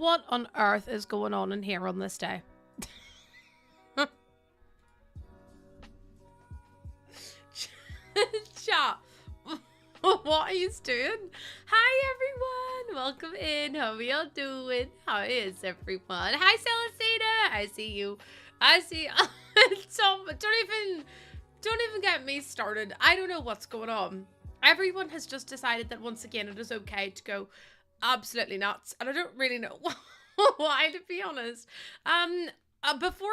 What on earth is going on in here on this day? Chat. What are you doing? Hi everyone, welcome in. How are y'all doing? How is everyone? Hi Celestina, I see you. I see. Tom, don't even get me started. I don't know what's going on. Everyone has just decided that once again it is okay to go absolutely nuts, and I don't really know why, to be honest. Before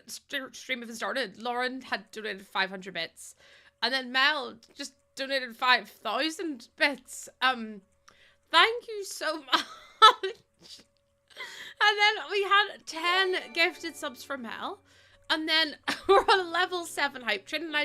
stream even started, Lauren had donated 500 bits, and then Mel just donated 5,000 bits. Thank you so much. And then we had 10 gifted subs from Mel, and then we're on a level 7 hype train, and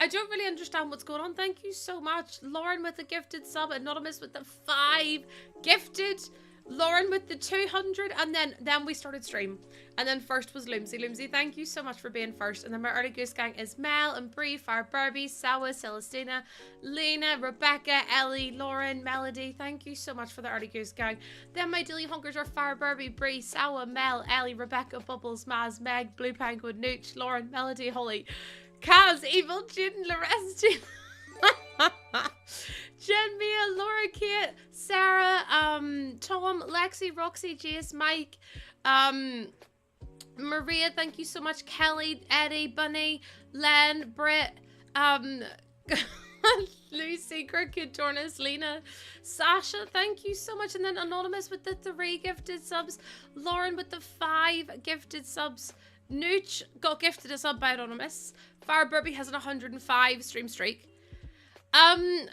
I don't really understand what's going on. Thank you so much. Lauren with the gifted sub, Anonymous with the 5 gifted, Lauren with the 200, and then we started stream. And then first was Loomsy. Loomsy, thank you so much for being first. And then my early goose gang is Mel and Bree, Fire Barbie, Sawa, Celestina, Lena, Rebecca, Ellie, Lauren, Melody. Thank you so much for the early goose gang. Then my daily hunkers are Fire Barbie, Bree, Sawa, Mel, Ellie, Rebecca, Bubbles, Maz, Meg, Blue Penguin, Nooch, Lauren, Melody, Holly, Kaz, Evil, June, Loresty, Jen, Mia, Laura, Kate, Sarah, Tom, Lexi, Roxy, Jace, Mike, Maria, thank you so much, Kelly, Eddie, Bunny, Len, Britt, Lucy, Cricket, Tornus, Lena, Sasha, thank you so much, and then Anonymous with the 3 gifted subs, Lauren with the 5 gifted subs, Nooch got gifted a sub by Anonymous. Fire Burby has an 105 stream streak. I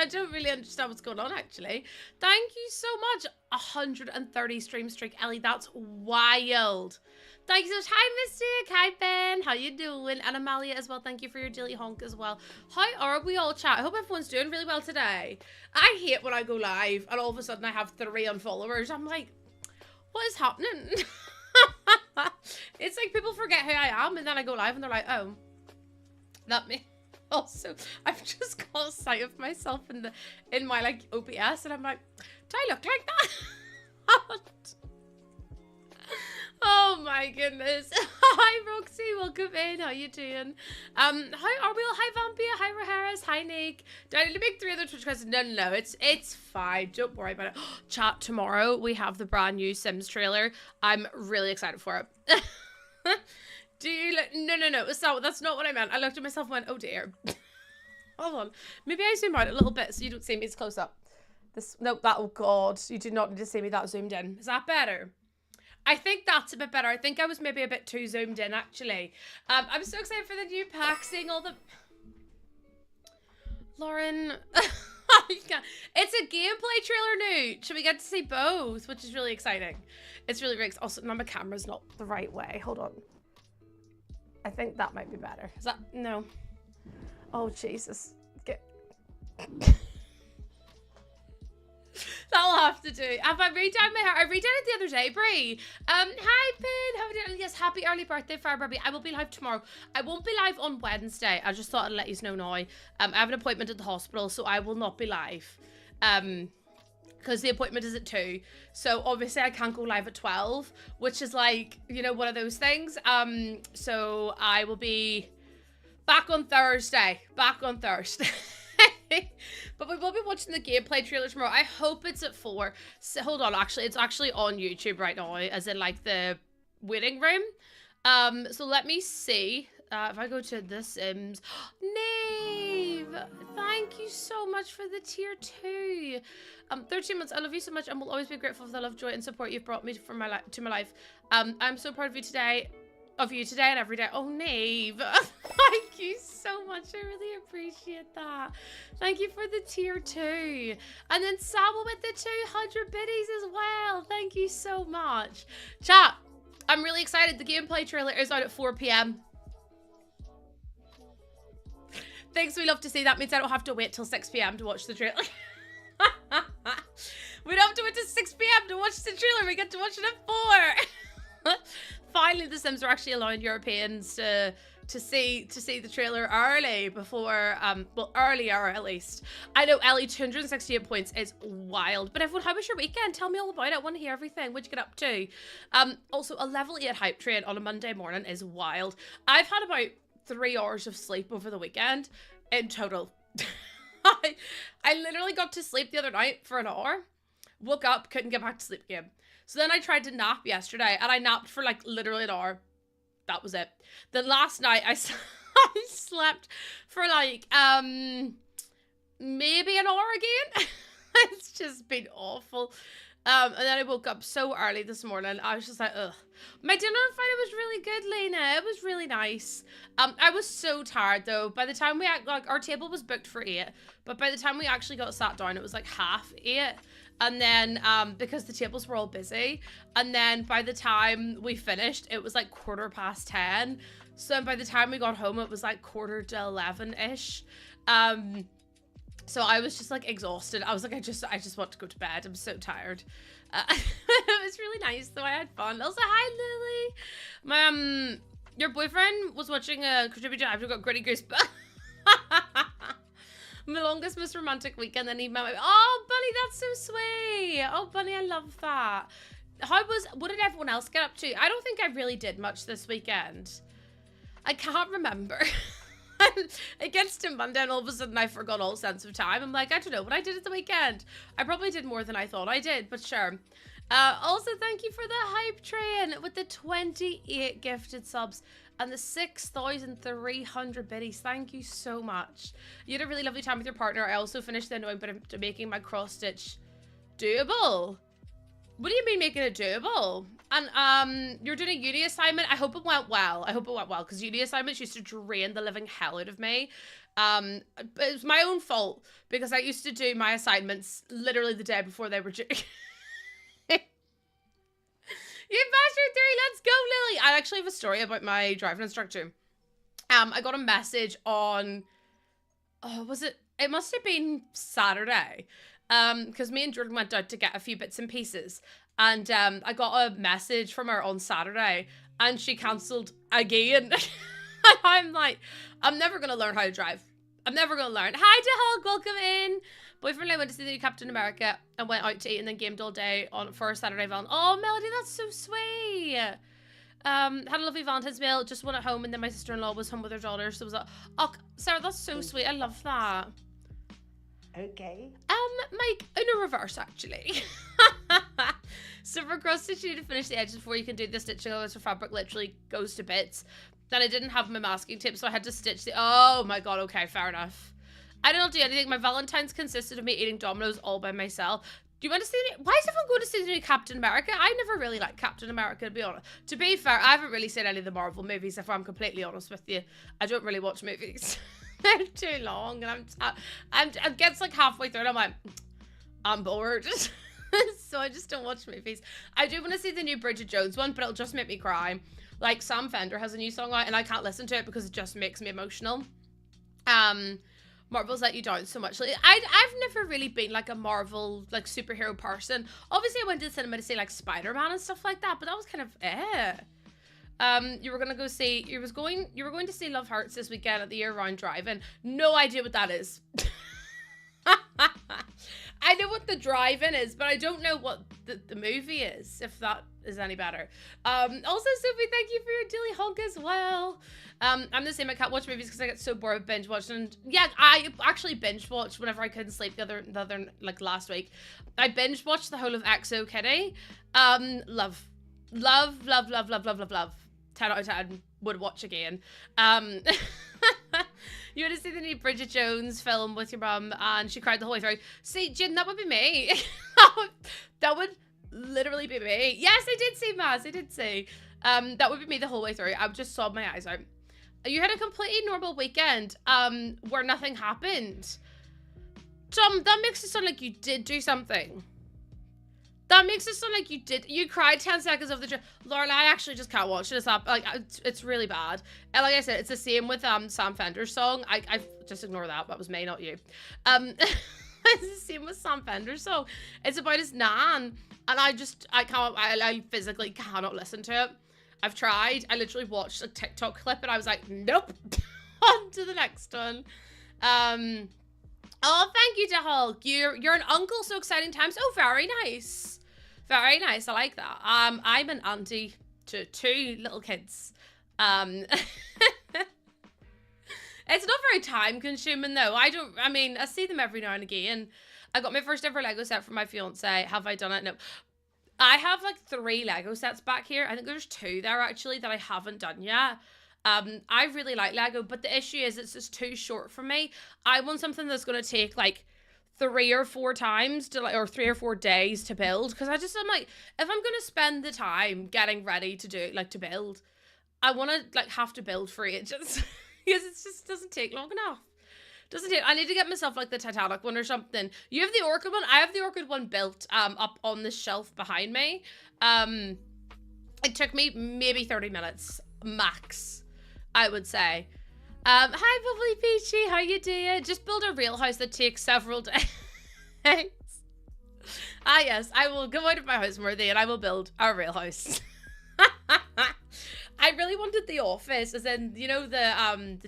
don't really understand what's going on, actually. Thank you so much. 130 stream streak, Ellie. That's wild. Thank you so much. Hi, Mystic. Hi, Ben. How you doing? And Amalia as well. Thank you for your daily honk as well. How are we all, chat? I hope everyone's doing really well today. I hate when I go live and all of a sudden I have 3 unfollowers. I'm like, what is happening? It's like people forget who I am, and then I go live and they're like, oh, that me. Also, I've just got a sight of myself in my like OBS, and I'm like, do I look like that? Oh my goodness. Hi Roxy, welcome in. How you doing? How are we all? Hi Vampia, hi Raharis, hi Nick. Do I need to make 3 other Twitch questions? No, it's fine. Don't worry about it. Chat, tomorrow we have the brand new Sims trailer. I'm really excited for it. Do you look? No, that's not what I meant. I looked at myself and went, oh dear. Hold on. Maybe I zoom out a little bit so you don't see me as close up. Oh god, you do not need to see me that zoomed in. Is that better? I think that's a bit better. I think I was maybe a bit too zoomed in, actually. I'm so excited for the new pack, seeing all the... Lauren... It's a gameplay trailer new. Should we get to see both? Which is really exciting. It's really great. Also, now my camera's not the right way. Hold on. I think that might be better. Is that... No. Oh, Jesus. That'll have to do. Have I redyed my hair? I redid it the other day, Brie. Hi, Pin. How are you doing? Yes, happy early birthday, Fire Barbie. I will be live tomorrow. I won't be live on Wednesday. I just thought I'd let you know now. I have an appointment at the hospital, so I will not be live. Because the appointment is at 2. So obviously I can't go live at 12, which is like, you know, one of those things. So I will be back on Thursday. But we will be watching the gameplay trailer tomorrow. I hope it's at 4. So, hold on, actually, it's actually on YouTube right now, as in like the waiting room. So let me see. If I go to The Sims, Nave, thank you so much for the tier 2. 13 months. I love you so much, and will always be grateful for the love, joy, and support you've brought me to my life. I'm so proud of you today. And every day. Oh, Nave. Thank you so much. I really appreciate that. Thank you for the tier 2. And then Samuel with the 200 biddies as well. Thank you so much. Chat, I'm really excited. The gameplay trailer is out at 4 p.m. Thanks, we love to see. That means I don't have to wait till 6 p.m. to watch the trailer. We don't have to wait till 6 p.m. to watch the trailer. We get to watch it at 4. Finally, The Sims are actually allowing Europeans to see the trailer early before, well, earlier at least. I know, Ellie, 268 points is wild. But everyone, how was your weekend? Tell me all about it. I want to hear everything. What'd you get up to? Also, a level 8 hype train on a Monday morning is wild. I've had about 3 hours of sleep over the weekend in total. I literally got to sleep the other night for an hour. Woke up, couldn't get back to sleep again. So then I tried to nap yesterday, and I napped for like literally an hour. That was it. Then last night I slept for like maybe an hour again. It's just been awful. And then I woke up so early this morning. I was just like, ugh. My dinner on Friday was really good, Lena. It was really nice. I was so tired though. By the time we like our table was booked for 8, but by the time we actually got sat down, it was like 8:30. And then, because the tables were all busy, and then by the time we finished, it was like 10:15. So by the time we got home, it was like 11:45-ish. So I was just like exhausted. I was like, I just want to go to bed. I'm so tired. It was really nice though. I had fun. Also, hi Lily. Your boyfriend was watching a contributor. I've got Gritty Goose. My longest, most romantic weekend, then he met my, oh, Bunny, that's so sweet. Oh, Bunny, I love that. What did everyone else get up to? I don't think I really did much this weekend. I can't remember. It gets to Monday and all of a sudden I forgot all sense of time. I'm like, I don't know what I did at the weekend. I probably did more than I thought I did, but sure. Also, thank you for the hype train with the 28 gifted subs and the 6,300 biddies. Thank you so much. You had a really lovely time with your partner. I also finished the annoying bit of making my cross stitch doable. What do you mean making it doable? And you're doing a uni assignment. I hope it went well. I hope it went well because uni assignments used to drain the living hell out of me. It was my own fault because I used to do my assignments literally the day before they were due. You mastered 3, let's go, Lily. I actually have a story about my driving instructor. I got a message on, it must have been Saturday. Because me and Jordan went out to get a few bits and pieces. And I got a message from her on Saturday and she cancelled again. And I'm like, I'm never going to learn how to drive. I'm never going to learn. Hi to Hulk, welcome in. Boyfriend and I went to see the new Captain America and went out to eat and then gamed all day for a Saturday Valentine. Oh, Melody, that's so sweet. Had a lovely Valentine's meal, just one at home, and then my sister-in-law was home with her daughter, so it was like, oh, Sarah, that's so sweet. I love that. Okay. Mike, in a reverse, actually. So for cross stitch, you need to finish the edges before you can do the stitching, otherwise the fabric literally goes to bits. Then I didn't have my masking tape, so I had to stitch the, oh my god, okay, fair enough. I didn't do anything. My Valentine's consisted of me eating Domino's all by myself. Do you want to see the, why is everyone going to see the new Captain America? I never really liked Captain America, to be honest. To be fair, I haven't really seen any of the Marvel movies, if I'm completely honest with you. I don't really watch movies. They're too long, and I gets like halfway through and I'm like, I'm bored. So I just don't watch movies. I do want to see the new Bridget Jones one, but it'll just make me cry. Like, Sam Fender has a new song out and I can't listen to it because it just makes me emotional. Marvel's let you down so much. Like, I've never really been like a Marvel like superhero person. Obviously I went to the cinema to see like Spider-Man and stuff like that, but that was kind of you were gonna go see, you were going to see Love Hurts this weekend at the year-round drive-in. No idea what that is. I know what the drive-in is, but I don't know what the movie is, if that is any better. Also, Sophie, thank you for your daily honk as well. I'm the same, I can't watch movies because I get so bored of binge watching. And yeah, I actually binge watched whenever I couldn't sleep the other like last week. I binge watched the whole of Exo Kitty. Love. 10 out of 10 would watch again. You want to see the new Bridget Jones film with your mum and she cried the whole way through. See, Jen, that would be me. That would literally be me. Yes, I did see Maz. I did see. That would be me the whole way through. I just sobbed my eyes out. You had a completely normal weekend where nothing happened. Tom, that makes it sound like you did do something. That makes it sound like you did. You cried 10 seconds of the trip. Lauren, I actually just can't watch this up. Like, it's really bad. And like I said, it's the same with Sam Fender's song. I just ignore that. That was me, not you. It's the same with Sam Fender's song. It's about his nan. And I physically cannot listen to it. I've tried. I literally watched a TikTok clip and I was like, nope. On to the next one. Oh, thank you to Hulk. You're an uncle, so exciting times. Oh, very nice. Very nice. I like that. I'm an auntie to 2 little kids. It's not very time consuming though. I mean, I see them every now and again. I got my first ever Lego set from my fiance. Have I done it? No. I have like 3 Lego sets back here. I think there's 2 there actually that I haven't done yet. I really like Lego, but the issue is it's just too short for me. I want something that's going to take like 3 or 4 times to like, or 3 or 4 days to build. Cause I'm like, if I'm going to spend the time getting ready to do, like to build, I want to like have to build for ages because it just doesn't take long enough. I need to get myself like the Titanic one or something. You have the Orchid one. I have the Orchid one built up on the shelf behind me. It took me maybe 30 minutes max, I would say. Hi, Bubbly Peachy. How you doing? Just build a real house that takes several days. Yes, I will go out of my house, Worthy, and I will build a real house. I really wanted The Office, as in, you know, the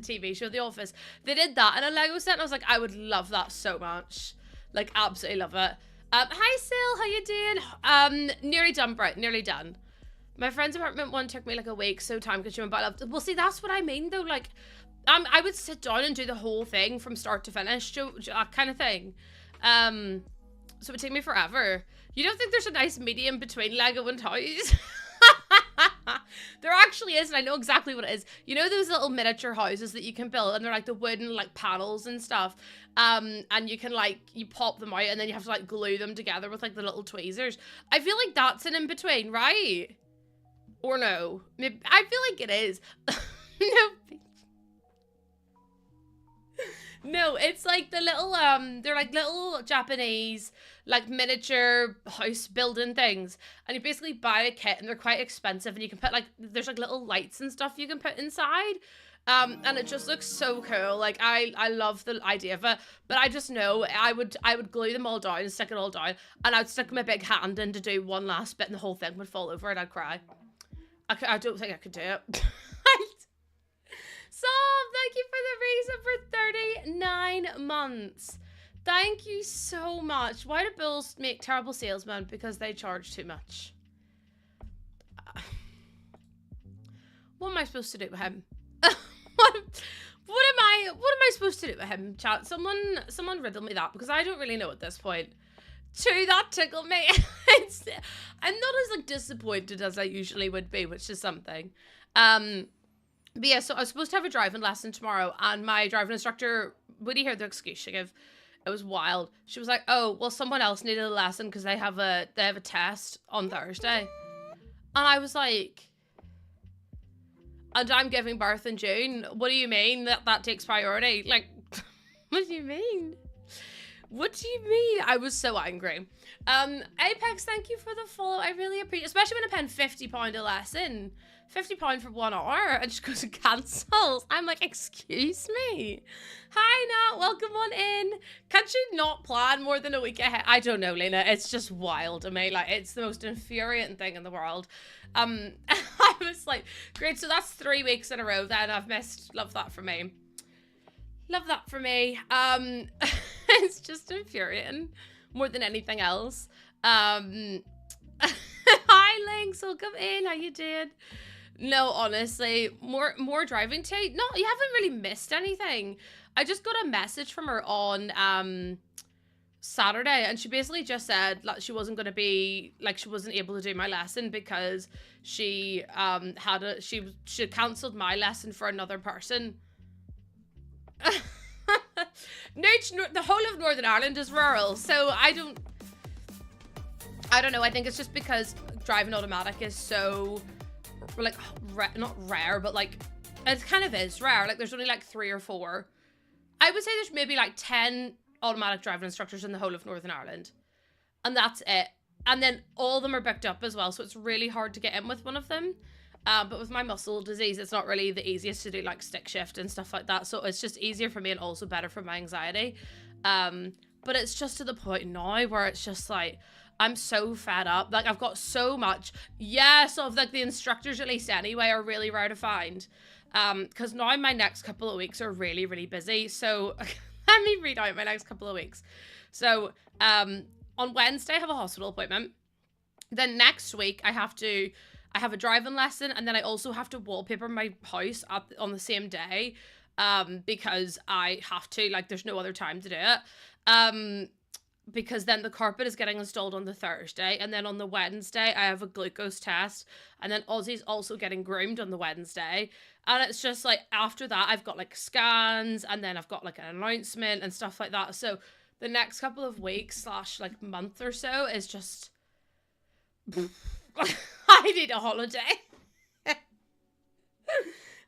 TV show The Office. They did that in a Lego set, and I was like, I would love that so much. Like, absolutely love it. Hi, Sil, how you doing? Nearly done, Bright, nearly done. My friend's apartment one took me like a week, so time consuming, but I loved it. Well, see, that's what I mean, though. Like, I would sit down and do the whole thing from start to finish, that kind of thing. So it would take me forever. You don't think there's a nice medium between Lego and toys? There actually is, and I know exactly what it is. You know those little miniature houses that you can build, and they're like the wooden like panels and stuff, and you can like, you pop them out and then you have to like glue them together with like the little tweezers. I feel like that's an in-between, right? Or no? Maybe, I feel like it is. No. No, it's like the little, they're like little Japanese, like miniature house building things. And you basically buy a kit and they're quite expensive and you can put like, there's like little lights and stuff you can put inside. And it just looks so cool. Like I love the idea of it, but I just know I would glue them all down and stick it all down, and I'd stick my big hand in to do one last bit and the whole thing would fall over and I'd cry. I don't think I could do it. Sob, thank you for the reason for 39 months. Thank you so much. Why do bulls make terrible salesmen? Because they charge too much. What am I supposed to do with him? what am I supposed to do with him, chat? Someone riddle me that, because I don't really know at this point. That tickled me. I'm not as like disappointed as I usually would be, which is something. But yeah, so I was supposed to have a driving lesson tomorrow, and my driving instructor, would you hear the excuse she gave? It was wild. She was like, oh, well, someone else needed a lesson because they have a test on Thursday. And I was like, and I'm giving birth in June. What do you mean that takes priority? Like, what do you mean? What do you mean? I was so angry. Apex, thank you for the follow. I really appreciate it, especially when I'm paying £50 a lesson. £50 for 1 hour and just goes and cancels. I'm like, excuse me. Hi, Nat, welcome on in. Can't you not plan more than a week ahead? I don't know, Lena. It's just wild to me. Like, it's the most infuriating thing in the world. I was like, great, so that's 3 weeks in a row then I've missed. Love that for me. Love that for me. It's just infuriating more than anything else. Hi, Lynx, welcome in. How you doing? No, honestly, more driving to. No, you haven't really missed anything. I just got a message from her on Saturday, and she basically just said like she wasn't going to be, like, she wasn't able to do my lesson because she she cancelled my lesson for another person. The whole of Northern Ireland is rural, so I don't know. I think it's just because driving automatic is so like not rare, but like it kind of is rare. Like there's only like 3 or 4. I would say there's maybe like 10 automatic driving instructors in the whole of Northern Ireland, and that's it. And then all of them are booked up as well, so it's really hard to get in with one of them. But with my muscle disease, it's not really the easiest to do like stick shift and stuff like that, so it's just easier for me and also better for my anxiety. But it's just to the point now where it's just like I'm so fed up. Like, I've got so much. Yeah, so like the instructors, at least anyway, are really rare to find. Because now my next couple of weeks are really, really busy. So let me read out my next couple of weeks. So on Wednesday, I have a hospital appointment. Then next week, I have a driving lesson, and then I also have to wallpaper my house on the same day, because I have to, like, there's no other time to do it. Because then the carpet is getting installed on the Thursday, and then on the Wednesday, I have a glucose test, and then Ozzy's also getting groomed on the Wednesday, and it's just, like, after that, I've got, like, scans, and then I've got, like, an announcement and stuff like that, so the next couple of weeks / like, month or so is just... I need a holiday.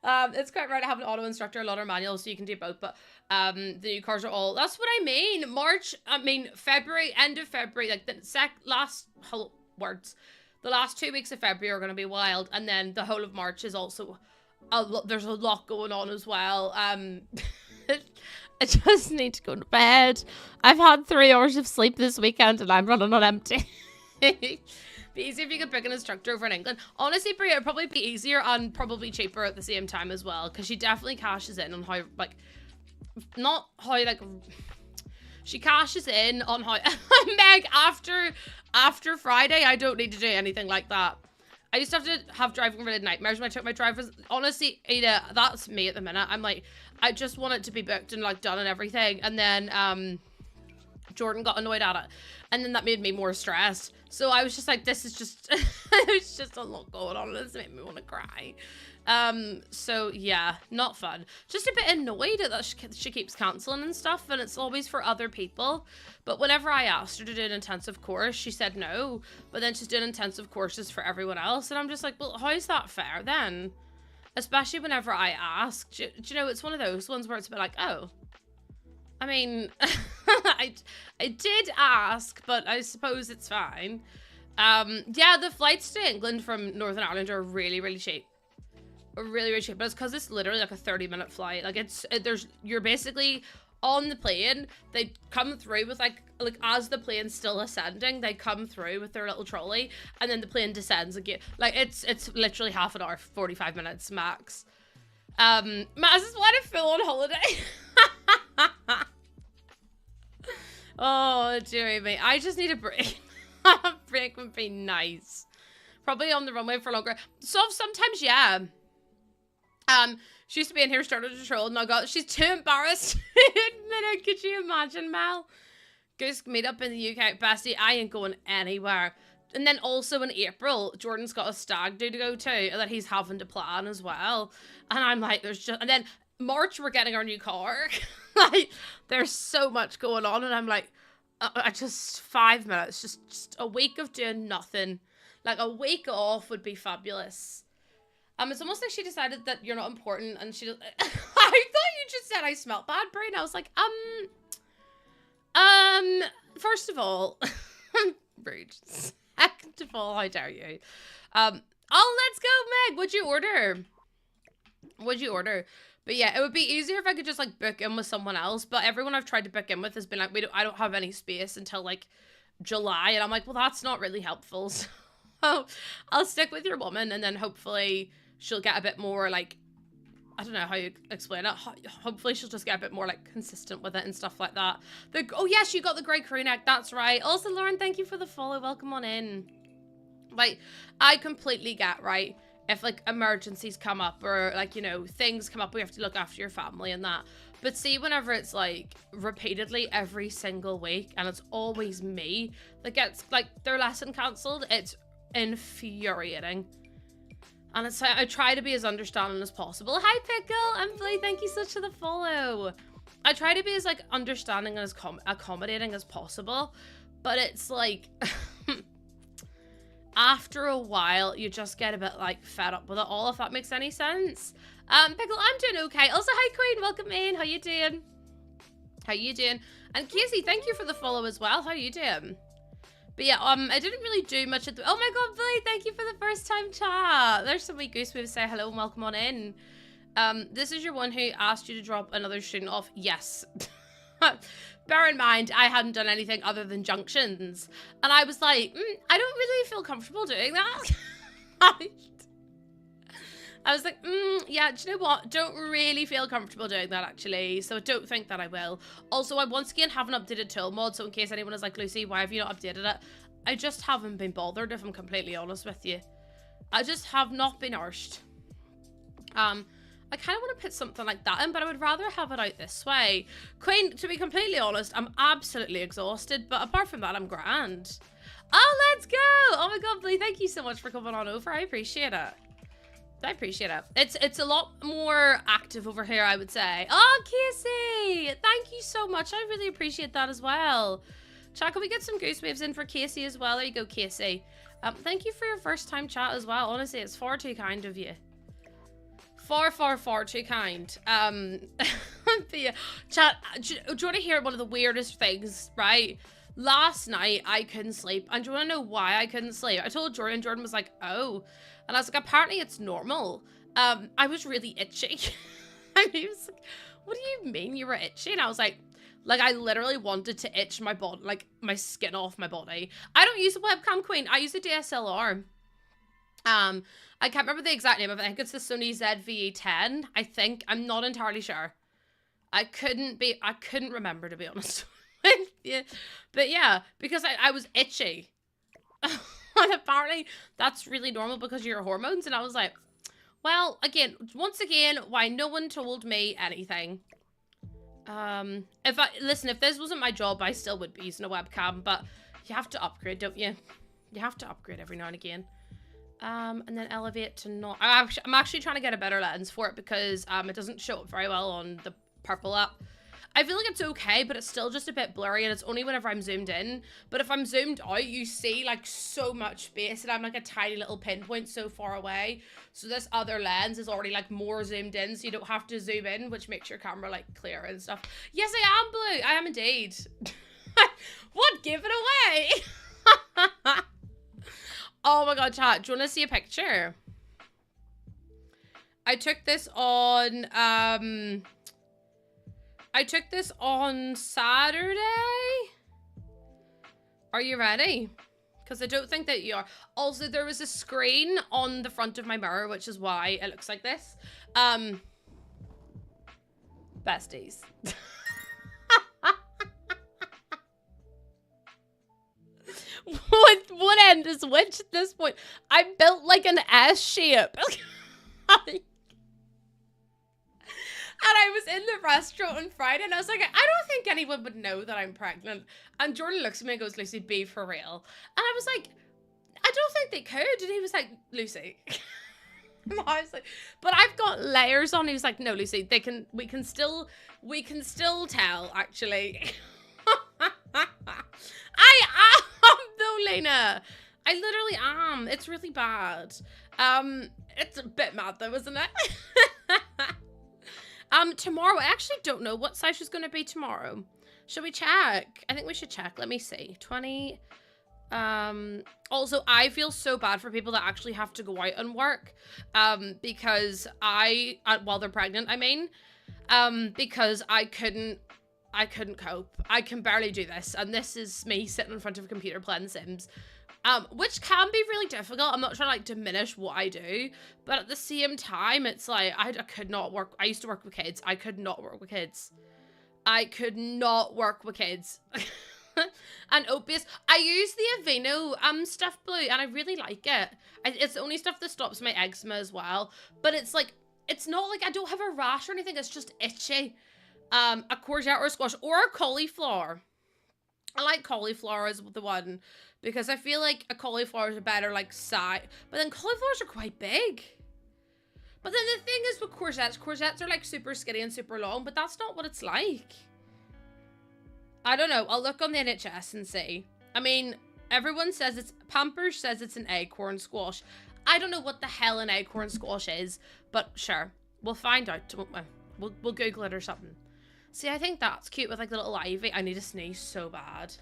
It's quite right. I have an auto instructor, a lot of manuals, so you can do both, but the new cars are all, that's what I mean. February, end of February, like the the last 2 weeks of February are going to be wild, and then the whole of March is also there's a lot going on as well. I just need to go to bed. I've had 3 hours of sleep this weekend and I'm running on empty. Be easier if you could book an instructor over in England. Honestly, Bria, it'd probably be easier and probably cheaper at the same time as well, because she definitely cashes in on how, like, not how, like, she cashes in on how, Meg, after Friday, I don't need to do anything like that. I used to have driving-related nightmares when I took my drivers. Honestly, Ada, that's me at the minute. I'm like, I just want it to be booked and, like, done and everything, and then, Jordan got annoyed at it, and then that made me more stressed. So I was just like, this is just, it's just a lot going on. This made me want to cry. So yeah, not fun. Just a bit annoyed that she keeps cancelling and stuff, and it's always for other people. But whenever I asked her to do an intensive course, she said no. But then she's doing intensive courses for everyone else, and I'm just like, well, how is that fair then? Especially whenever I ask. Do you know, it's one of those ones where it's a bit like, oh, I mean, I did ask, but I suppose it's fine. Yeah, the flights to England from Northern Ireland are really, really cheap. Really, really cheap. But it's because it's literally like a 30-minute flight. Like, you're basically on the plane. They come through with like as the plane's still ascending, they come through with their little trolley, and then the plane descends again. Like, it's literally half an hour, 45 minutes max. Maz is what a full-on holiday. Oh, dearie me. I just need a break. A break would be nice. Probably on the runway for longer. So sometimes, yeah. She used to be in here, started to troll, and she's too embarrassed to admit it. Could you imagine, Mel? Goose meet up in the UK. Bestie, I ain't going anywhere. And then also in April, Jordan's got a stag do to go to that he's having to plan as well. And I'm like, and then March, we're getting our new car. Like, there's so much going on, and I'm like, I just 5 minutes, just a week of doing nothing. Like, a week off would be fabulous. It's almost like she decided that you're not important, and she. I thought you just said I smelled bad, Brain. I was like, first of all, rude. Second of all, how dare you? Oh, let's go, Meg. What'd you order? But yeah, it would be easier if I could just, like, book in with someone else. But everyone I've tried to book in with has been like, I don't have any space until, like, July. And I'm like, well, that's not really helpful. So I'll stick with your woman, and then hopefully she'll get a bit more, like, I don't know how you explain it. Hopefully she'll just get a bit more, like, consistent with it and stuff like that. Oh, yes, you got the grey crew neck. That's right. Also, Lauren, thank you for the follow. Welcome on in. Like, I completely get, right, if, like, emergencies come up or, like, you know, things come up, we have to look after your family and that. But see, whenever it's, like, repeatedly every single week, and it's always me that gets, like, their lesson cancelled, it's infuriating. And it's like, I try to be as understanding as possible. Hi, Pickle! Emily, thank you so much for the follow. I try to be as, like, understanding and as accommodating as possible. But it's, like... after a while, you just get a bit, like, fed up with it all, if that makes any sense. Pickle, I'm doing okay. Also, hi, Queen. Welcome in. How you doing? And Casey, thank you for the follow as well. How you doing? But yeah, I didn't really do much at the... Oh my god, Billy, thank you for the first time chat. There's somebody Goose to say hello and welcome on in. This is your one who asked you to drop another student off. Yes. Bear in mind, I hadn't done anything other than junctions. And I was like, I don't really feel comfortable doing that. I was like, yeah, do you know what? Don't really feel comfortable doing that, actually. So I don't think that I will. Also, I once again haven't updated tool mod. So in case anyone is like, Lucy, why have you not updated it? I just haven't been bothered, if I'm completely honest with you. I just have not been arsed. I kind of want to put something like that in, but I would rather have it out this way. Queen, to be completely honest, I'm absolutely exhausted, but apart from that, I'm grand. Oh, let's go! Oh my god, Blue, thank you so much for coming on over. I appreciate it. I appreciate it. It's a lot more active over here, I would say. Oh, Casey! Thank you so much. I really appreciate that as well. Chat, can we get some goose waves in for Casey as well? There you go, Casey. Thank you for your first time chat as well. Honestly, it's far too kind of you. Far, far, far too kind. But yeah, chat, do you want to hear one of the weirdest things, right? Last night, I couldn't sleep. And do you want to know why I couldn't sleep? I told Jordan, Jordan was like, oh. And I was like, apparently it's normal. I was really itchy. And he was like, what do you mean you were itchy? And I was like, I literally wanted to itch my body, like my skin off my body. I don't use a webcam, Queen. I use a DSLR. I can't remember the exact name of it. I think it's the Sony ZV-E10. I think. I'm not entirely sure. I couldn't remember, to be honest with you. But yeah, because I was itchy. And apparently that's really normal because of your hormones. And I was like, well, once again, why no one told me anything. Listen, if this wasn't my job, I still would be using a webcam, but you have to upgrade, don't you? You have to upgrade every now and again. And then elevate to not. I'm actually trying to get a better lens for it because it doesn't show up very well on the purple app. I feel like it's okay, but it's still just a bit blurry, and it's only whenever I'm zoomed in. But if I'm zoomed out, you see like so much space, and I'm like a tiny little pinpoint so far away. So this other lens is already like more zoomed in, so you don't have to zoom in, which makes your camera like clear and stuff. Yes, I am, Blue. I am indeed. What? Give it away. Oh my god, chat. Do you want to see a picture? I took this on Saturday. Are you ready? Because I don't think that you are. Also, there was a screen on the front of my mirror, which is why it looks like this. Besties. What end is which at this point? I'm built like an S shape. And I was in the restaurant on Friday, and I was like, I don't think anyone would know that I'm pregnant. And Jordan looks at me and goes, Lucy, be for real. And I was like, I don't think they could. And he was like, Lucy. And I was like, but I've got layers on. He was like, no, Lucy, we can still tell, actually. I am though, Lena. I literally am. It's really bad. It's a bit mad though, isn't it? Tomorrow, I actually don't know what size is going to be tomorrow. Should we check? I think we should check. Let me see. 20. Also, I feel so bad for people that actually have to go out and work. Because while they're pregnant, I mean. Because I couldn't cope. I can barely do this. And this is me sitting in front of a computer playing Sims. Which can be really difficult. I'm not trying to like diminish what I do, but at the same time, it's like, I could not work. I used to work with kids. I could not work with kids. I could not work with kids. And Opius, I use the Aveeno stuff, Blue, and I really like it. It's the only stuff that stops my eczema as well. But it's like, it's not like I don't have a rash or anything. It's just itchy. A courgette or a squash or a cauliflower. I like cauliflower as the one because I feel like a cauliflower is a better like size, but then cauliflowers are quite big. But then the thing is with courgettes are like super skinny and super long, but that's not what it's like. I don't know. I'll look on the NHS and see. I mean, everyone says Pampers says it's an acorn squash. I don't know what the hell an acorn squash is, but sure, we'll find out, won't we? We'll Google it or something. See, I think that's cute with like the little ivy. I need to sneeze so bad.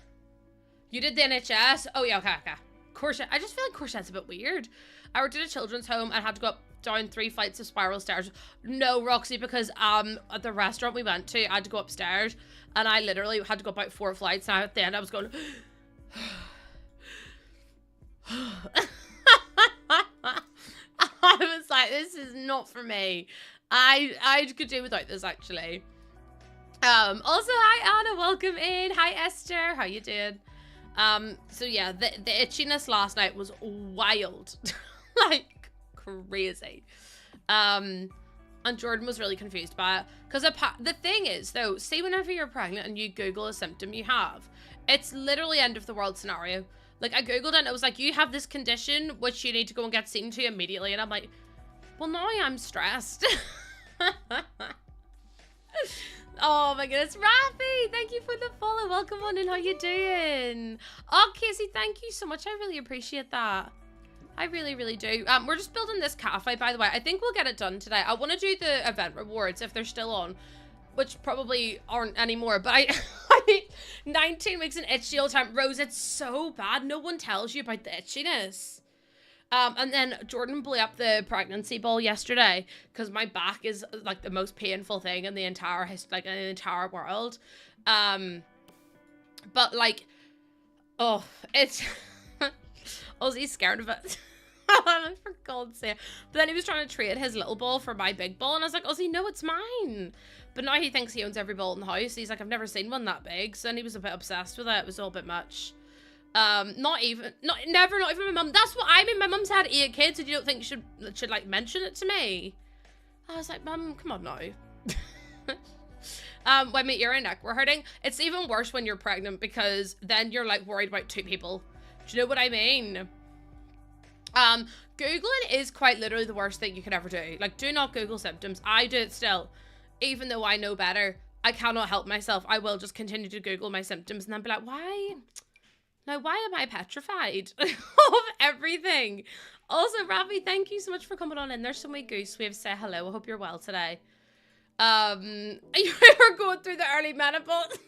You did the NHS? Oh yeah, okay. Courgette. I just feel like courgette's a bit weird. I worked at a children's home and had to go up down 3 flights of spiral stairs. No, Roxy, because at the restaurant we went to, I had to go upstairs, and I literally had to go up about 4 flights, and at the end I was going I was like, this is not for me. I could do without this, actually. Also, hi Anna, welcome in. Hi Esther, how you doing? So yeah, the itchiness last night was wild. Like crazy. And Jordan was really confused by it, because the thing is though, see, whenever you're pregnant and you Google a symptom you have, it's literally end of the world scenario. Like, I Googled it and it was like, you have this condition which you need to go and get seen to immediately, and I'm like, well, now I'm stressed. Oh my goodness, Rafi, thank you for the follow. Welcome on in, how you doing? Oh, Casey, thank you so much. I really appreciate that. I really, really do. We're just building this cafe, by the way. I think we'll get it done today. I want to do the event rewards if they're still on, which probably aren't anymore, but I mean, 19 weeks and itchy all the time. Rose, it's so bad. No one tells you about the itchiness. And then Jordan blew up the pregnancy ball yesterday because my back is like the most painful thing in the entire world. But like, oh, it's Ozzy's scared of it. For God's sake. But then he was trying to trade his little ball for my big ball, and I was like, Ozzy, no, it's mine. But now he thinks he owns every ball in the house. He's like, I've never seen one that big. So then he was a bit obsessed with it. It was all a bit much. Not even my mum. That's what I mean. My mum's had 8 kids, and you don't think you should like mention it to me? I was like, Mum, come on now. When my ear and neck were hurting, it's even worse when you're pregnant, because then you're like worried about 2 people. Do you know what I mean? Googling is quite literally the worst thing you could ever do. Like, do not Google symptoms. I do it still, even though I know better. I cannot help myself. I will just continue to Google my symptoms and then be like, why? Now, why am I petrified of everything? Also, Ravi, thank you so much for coming on in. There's so many goose waves. Say hello. I hope you're well today. You're going through the early menopause.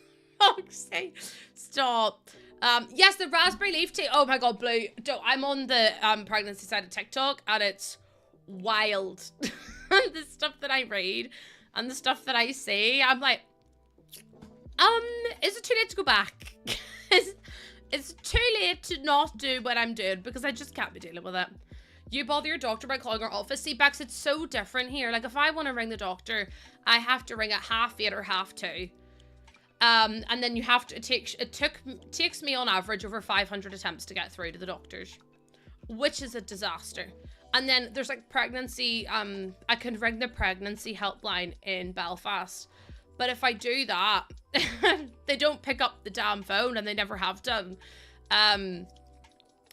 Oh, stop. Yes, the raspberry leaf tea. Oh my God, Blue. I'm on the pregnancy side of TikTok, and it's wild. The stuff that I read and the stuff that I see, I'm like, is it too late to go back? It's too late to not do what I'm doing, because I just can't be dealing with it. You bother your doctor by calling our office. See, Bex, it's so different here. Like, if I want to ring the doctor, I have to ring at 8:30 or 2:30. And then you have to, it takes me on average over 500 attempts to get through to the doctors, which is a disaster. And then there's like pregnancy, I can ring the pregnancy helpline in Belfast. But if I do that, they don't pick up the damn phone, and they never have done.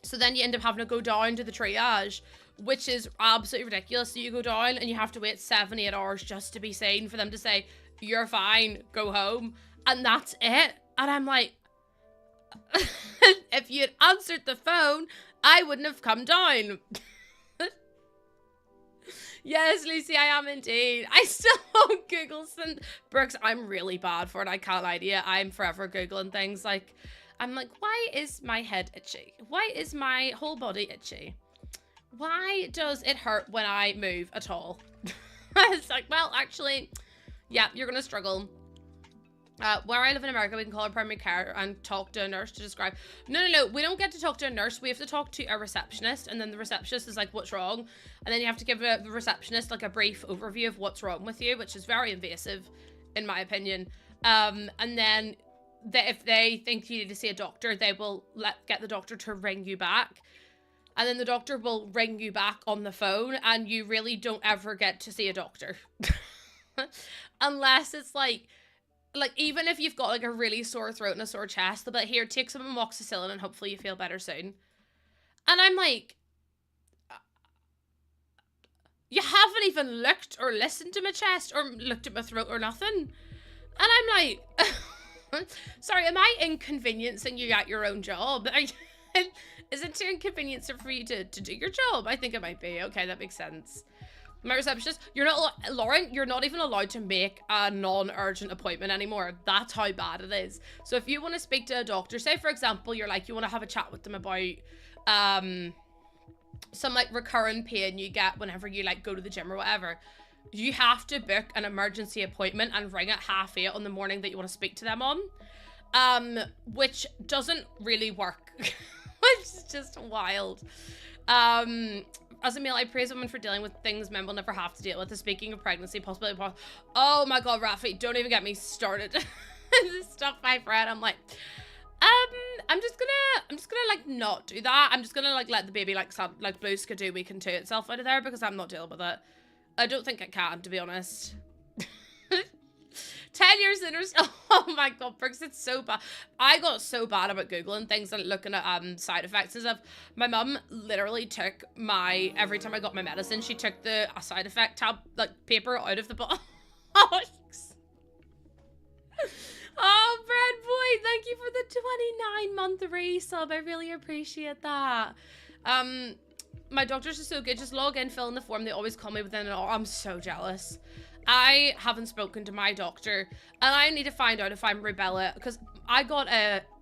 So then you end up having to go down to the triage, which is absolutely ridiculous. So you go down and you have to wait 7-8 hours just to be seen, for them to say, you're fine, go home. And that's it. And I'm like, if you had answered the phone, I wouldn't have come down. Yes, Lucy, I am indeed. I still won't Google some... Brooks, I'm really bad for it. I can't lie to you. I'm forever Googling things. Like, I'm like, why is my head itchy? Why is my whole body itchy? Why does it hurt when I move at all? It's like, well, actually, yeah, you're going to struggle. Where I live in America, we can call our primary care and talk to a nurse to describe. No, we don't get to talk to a nurse. We have to talk to a receptionist, and then the receptionist is like, what's wrong? And then you have to give the receptionist like a brief overview of what's wrong with you, which is very invasive, in my opinion. And then if they think you need to see a doctor, they will get the doctor to ring you back. And then the doctor will ring you back on the phone, and you really don't ever get to see a doctor. Unless it's like, even if you've got like a really sore throat and a sore chest, they'll be like, here, take some amoxicillin and hopefully you feel better soon. And I'm like, you haven't even looked or listened to my chest or looked at my throat or nothing. And I'm like, sorry, am I inconveniencing you at your own job? Is it too inconveniencing for you to do your job? I think it might be. Okay, that makes sense. My receptionist, Lauren, you're not even allowed to make a non-urgent appointment anymore. That's how bad it is. So if you want to speak to a doctor, say for example, you want to have a chat with them about, some like recurring pain you get whenever you like go to the gym or whatever, you have to book an emergency appointment and ring at 8:30 on the morning that you want to speak to them on, which doesn't really work, which is just wild. As a male, I praise women for dealing with things men will never have to deal with. Speaking of pregnancy, possibility. Oh my god, Rafi, don't even get me started. This stuff I've read, I'm like, I'm just gonna like not do that. I'm just gonna like let the baby like sound like blue skidoo can to itself out of there, because I'm not dealing with it. I don't think it can, to be honest. 10 years in or so. Oh my god, Brooks, it's so bad. I got so bad about Googling things and looking at side effects and stuff. My mum literally took my, every time I got my medicine, she took the side effect tab, like, paper out of the box. Oh, Brad Boy, thank you for the 29-month resub. I really appreciate that. My doctors are so good. Just log in, fill in the form. They always call me within an hour. I'm so jealous. I haven't spoken to my doctor, and I need to find out if I'm rubella, because I got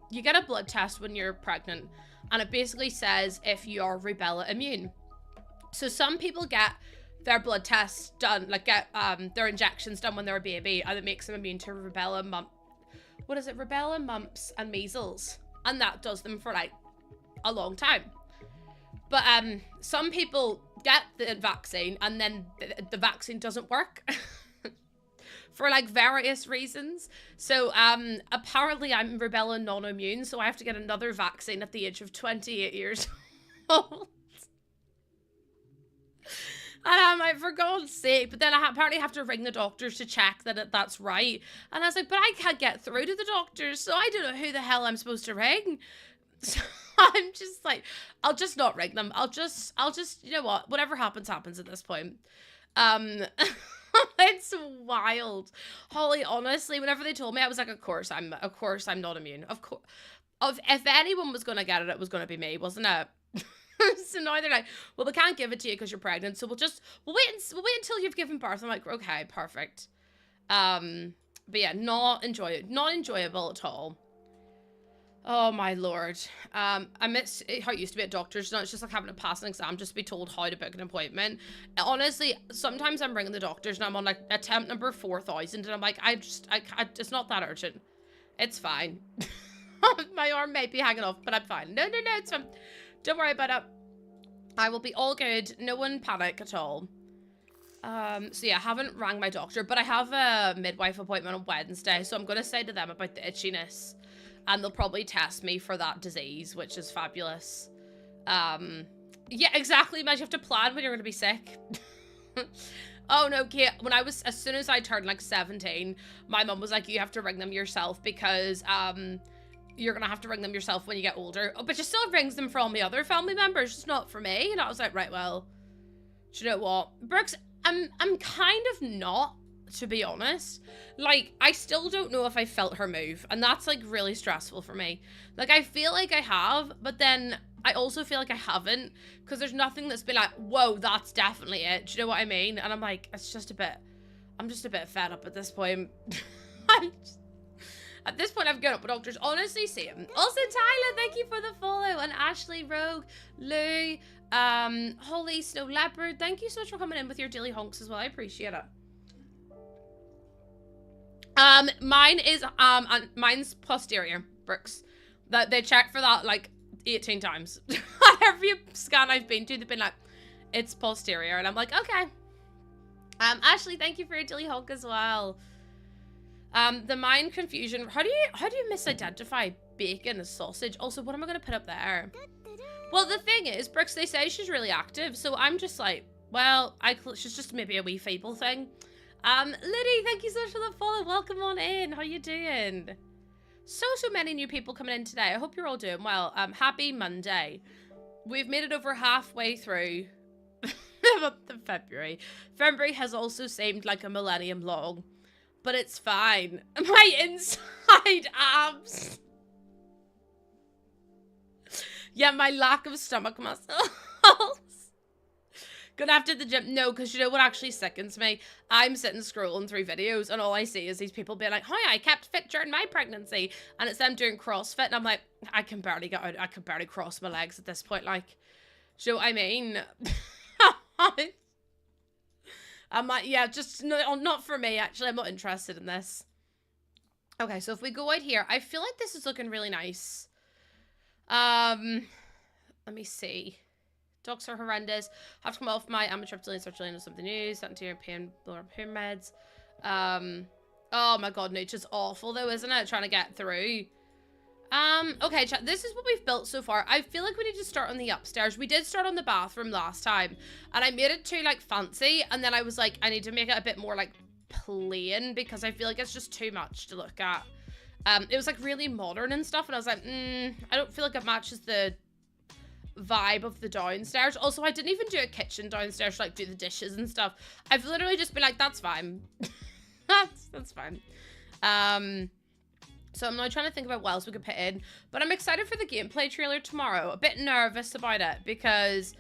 you get a blood test when you're pregnant, and it basically says if you're rubella immune. So some people get their blood tests done, like get their injections done when they're a baby, and it makes them immune to rubella, rubella, mumps, and measles, and that does them for like a long time. But some people get the vaccine and then the vaccine doesn't work for like various reasons. So apparently I'm rubella non-immune, so I have to get another vaccine at the age of 28 years old. And I'm like, for God's sake. But then I apparently have to ring the doctors to check that that's right. And I was like, but I can't get through to the doctors, so I don't know who the hell I'm supposed to ring. So I'm just like, I'll just not ring them. I'll just, you know what? Whatever happens, happens at this point. It's wild. Holly, honestly, whenever they told me, I was like, of course I'm not immune. Of course. If anyone was going to get it, it was going to be me, wasn't it? So now they're like, well, we can't give it to you because you're pregnant. So we'll wait until you've given birth. I'm like, okay, perfect. But yeah, not enjoyable at all. Oh my lord. I miss how it used to be at doctors. Now it's just like having to pass an exam just to be told how to book an appointment. Honestly, sometimes I'm ringing the doctors and I'm on like attempt number 4,000 and I'm like, it's not that urgent. It's fine. My arm might be hanging off, but I'm fine. No, it's fine. Don't worry about it. I will be all good. No one panic at all. So yeah, I haven't rang my doctor, but I have a midwife appointment on Wednesday, so I'm going to say to them about the itchiness. And they'll probably test me for that disease, which is fabulous. Yeah, exactly. Imagine you have to plan when you're going to be sick. Oh no, Kate, as soon as I turned like 17, my mum was like, you have to ring them yourself because, you're going to have to ring them yourself when you get older. Oh, but she still rings them for all my other family members, just not for me. And I was like, right, well, do you know what? Brooks, I'm kind of not, to be honest. Like, I still don't know if I felt her move, and that's like really stressful for me. Like, I feel like I have, but then I also feel like I haven't, because there's nothing that's been like, whoa, that's definitely it. Do you know what I mean? And I'm like, I'm just a bit fed up at this point. At this point, I've given up with doctors. Honestly, same. Also, Tyler, thank you for the follow. And Ashley, Rogue, Lou, Holly, Snow Leopard, thank you so much for coming in with your daily honks as well. I appreciate it. Mine's posterior, Brooks. That they checked for that like 18 times. Every scan I've been to, they've been like, it's posterior, and I'm like, okay. Ashley, thank you for your daily honk as well. The mind confusion. How do you misidentify bacon as sausage? Also, what am I gonna put up there? Well, the thing is, Brooks, they say she's really active, so I'm just like, well, she's just maybe a wee feeble thing. Liddy, thank you so much for the follow. Welcome on in. How you doing? So many new people coming in today. I hope you're all doing well. Happy Monday. We've made it over halfway through the month of February. February has also seemed like a millennium long. But it's fine. My inside abs. Yeah, my lack of stomach muscles. Gonna have to the gym. No, because you know what actually sickens me? I'm sitting scrolling through videos and all I see is these people being like, hi, I kept fit during my pregnancy. And it's them doing CrossFit. And I'm like, I can barely get out. I can barely cross my legs at this point. Like, Do you know what I mean? I'm like, yeah, just no, not for me, actually. I'm not interested in this. Okay, so if we go out here, I feel like this is looking really nice. Let me see. Dogs are horrendous. Have to come off my amateur and start dealing with something new. Starting to pain meds. Oh my god, no, it's just awful though, isn't it? Trying to get through. Okay, chat, this is what we've built so far. I feel like we need to start on the upstairs. We did start on the bathroom last time, and I made it too, like, fancy, and then I was like, I need to make it a bit more, like, plain, because I feel like it's just too much to look at. It was, like, really modern and stuff, and I was like, I don't feel like it matches the vibe of the downstairs. Also, I didn't even do a kitchen downstairs to, like, do the dishes and stuff. I've literally just been like, that's fine. That's fine. So I'm now trying to think about what else we could put in. But I'm excited for the gameplay trailer tomorrow. A bit nervous about it because...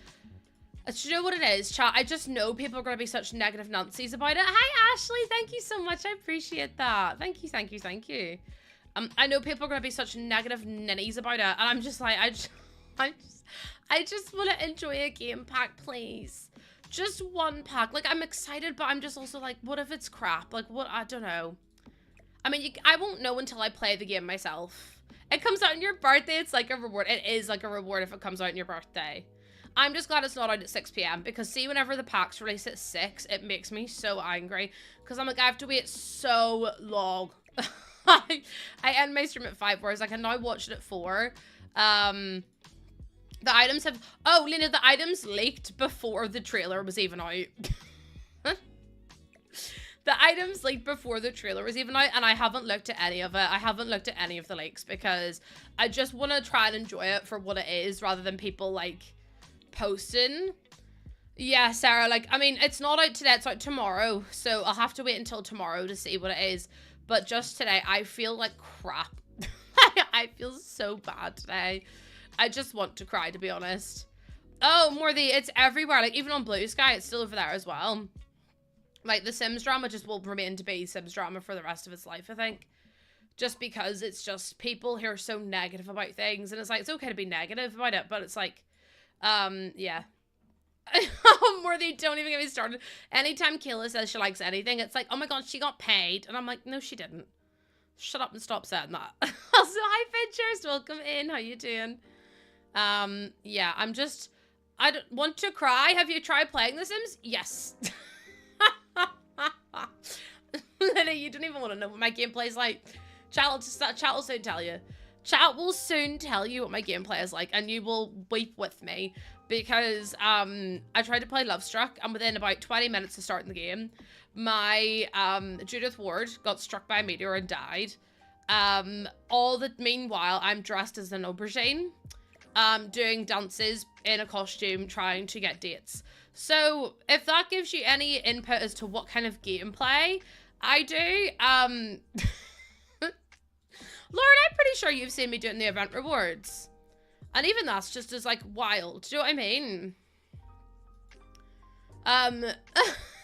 Do you know what it is, chat? I just know people are going to be such negative Nancy's about it. Hi, Ashley. Thank you so much. I appreciate that. Thank you, thank you, thank you. I know people are going to be such negative ninnies about it. And I'm just like, I just want to enjoy a game pack, please. Just one pack. Like, I'm excited, but I'm just also like, what if it's crap? Like, what? I don't know. I mean, I won't know until I play the game myself. It comes out on your birthday. It's like a reward. It is like a reward if it comes out on your birthday. I'm just glad it's not out at 6 p.m. because see, whenever the packs release at 6, it makes me so angry because I'm like, I have to wait so long. I end my stream at 5, whereas I can now watch it at 4. The items have... Oh, Lena, the items leaked before the trailer was even out. The items leaked before the trailer was even out, and I haven't looked at any of it. I haven't looked at any of the leaks because I just want to try and enjoy it for what it is rather than people, like, posting. Yeah, Sarah, like, I mean, it's not out today, it's out tomorrow, so I'll have to wait until tomorrow to see what it is. But just today, I feel like crap. I feel so bad today. I just want to cry, to be honest. Oh, Morthy, it's everywhere. Like, even on Blue Sky, it's still over there as well. Like, the Sims drama just will remain to be Sims drama for the rest of its life, I think. Just because it's just people who are so negative about things. And it's like, it's okay to be negative about it, but it's like, yeah. Morthy, don't even get me started. Anytime Kayla says she likes anything, it's like, oh my god, she got paid. And I'm like, no, she didn't. Shut up and stop saying that. Also, hi, Finchers. Welcome in. How you doing? Yeah, I don't want to cry. Have you tried playing The Sims? Yes. Lily, you don't even want to know what my gameplay is like. Chat will soon tell you. Chat will soon tell you what my gameplay is like, and you will weep with me because I tried to play Love Struck, and within about 20 minutes of starting the game, my Judith Ward got struck by a meteor and died. Meanwhile, I'm dressed as an aubergine, doing dances in a costume, trying to get dates. So, if that gives you any input as to what kind of gameplay I do, Lauren, I'm pretty sure you've seen me doing the event rewards. And even that's just as, like, wild. Do you know what I mean?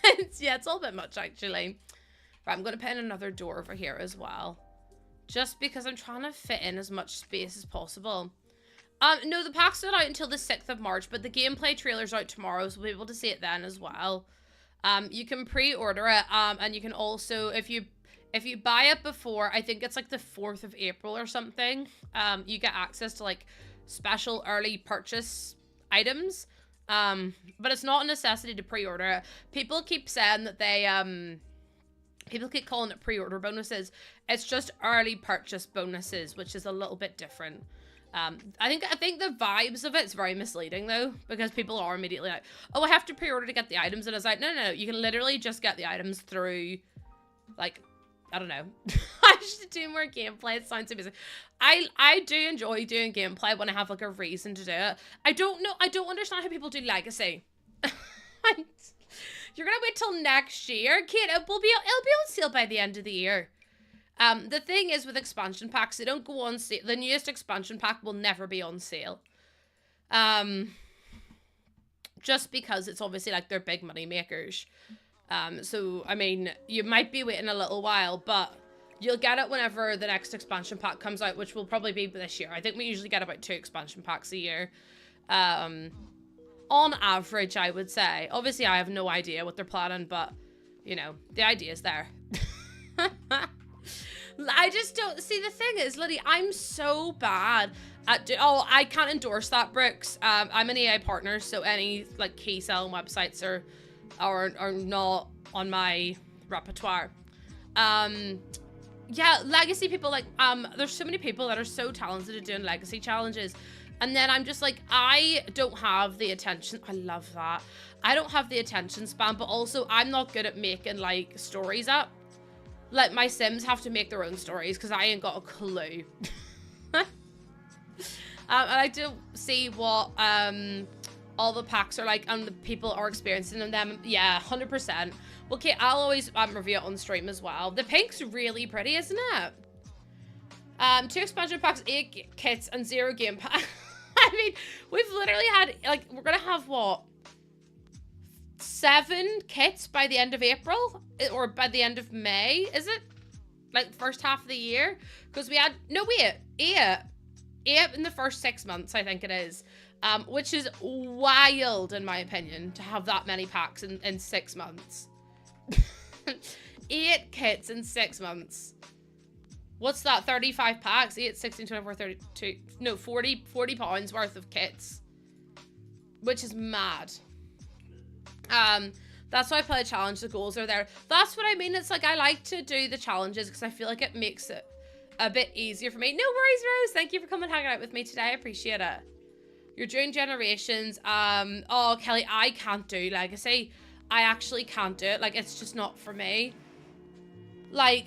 It's all a bit much, actually. Right, I'm going to put in another door over here as well. Just because I'm trying to fit in as much space as possible. No, the pack's not out until the 6th of March, but the gameplay trailer's out tomorrow, so we'll be able to see it then as well. You can pre-order it, and you can also, if you buy it before, I think it's like the 4th of April or something, you get access to, like, special early purchase items. But it's not a necessity to pre-order it. People keep saying that they, people keep calling it pre-order bonuses. It's just early purchase bonuses, which is a little bit different. I think the vibes of it's very misleading though, because people are immediately like, oh, I have to pre-order to get the items, and it's like, no, you can literally just get the items through, like, I don't know. I should do more gameplay. It sounds amazing. I do enjoy doing gameplay when I have, like, a reason to do it. I don't understand how people do Legacy. You're gonna wait till next year, Kate. It'll be on sale by the end of the year. The thing is with expansion packs, they don't go on sale. The newest expansion pack will never be on sale. Just because it's obviously, like, they're big money makers. So, I mean, you might be waiting a little while, but you'll get it whenever the next expansion pack comes out, which will probably be this year. I think we usually get about 2 expansion packs a year. on average, I would say. Obviously, I have no idea what they're planning, but, you know, the idea is there. I just don't... See, the thing is, Liddy, I'm so bad at... Oh, I can't endorse that, Brooks. I'm an EA partner, so any, like, key selling websites are not on my repertoire. Yeah, legacy people, like, there's so many people that are so talented at doing legacy challenges. And then I'm just like, I don't have the attention. I love that. I don't have the attention span, but also I'm not good at making, like, stories up. Like, my Sims have to make their own stories because I ain't got a clue. And I don't see what all the packs are like and the people are experiencing them. Yeah, 100%. Well, okay, I'll always review it on stream as well. The pink's really pretty, isn't it? 2 expansion packs, 8 kits, and 0 game pack. I mean, we've literally had, like, we're gonna have, what? 7 kits by the end of April? Or by the end of May, is it? Like, the first half of the year? Because we had, no, wait, 8 in the first 6 months, I think it is. Which is wild, in my opinion, to have that many packs in 6 months. 8 kits in 6 months. What's that? 35 packs? 8, 16, 24, 32. No, 40 pounds worth of kits. Which is mad. That's why I play a challenge. The goals are there. That's what I mean. It's like I like to do the challenges because I feel like it makes it a bit easier for me. No worries, Rose. Thank you for coming and hanging out with me today. I appreciate it. You're doing generations. Oh, Kelly, I can't do legacy. I actually can't do it. Like, it's just not for me. Like,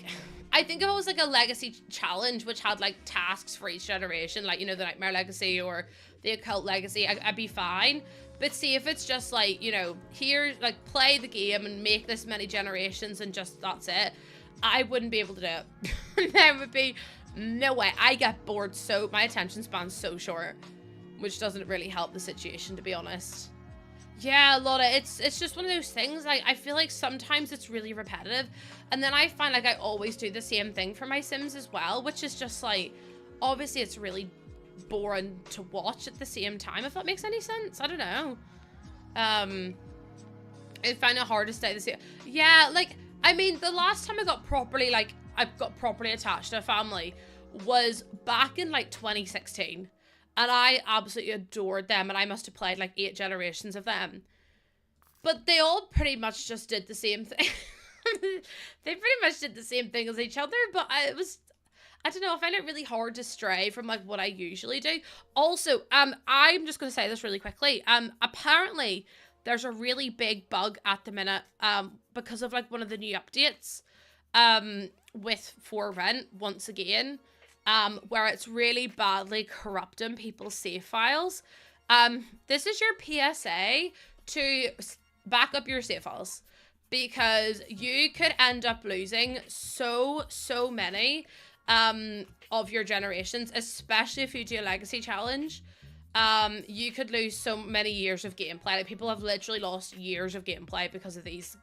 I think if it was like a legacy challenge which had like tasks for each generation, like, you know, the Nightmare Legacy or the Occult Legacy, I'd be fine. But see, if it's just like, you know, here, like, play the game and make this many generations and just that's it, I wouldn't be able to do it. There would be no way. I get bored, so my attention span's so short, which doesn't really help the situation, to be honest. Yeah, Lotta, it's just one of those things. Like, I feel like sometimes it's really repetitive, and then I find like I always do the same thing for my Sims as well, which is just like, obviously it's really boring to watch at the same time, if that makes any sense. I don't know. I find it hard to stay the same. Yeah, like, I mean, the last time I got properly attached to a family was back in like 2016. And I absolutely adored them, and I must have played like 8 generations of them. But they all pretty much just did the same thing. They pretty much did the same thing as each other, but I don't know, I find it really hard to stray from like what I usually do. Also, I'm just going to say this really quickly. Apparently there's a really big bug at the minute, because of like one of the new updates, with For Rent once again. Where it's really badly corrupting people's save files. This is your PSA to back up your save files, because you could end up losing so many of your generations, especially if you do a legacy challenge. You could lose so many years of gameplay. Like, people have literally lost years of gameplay because of these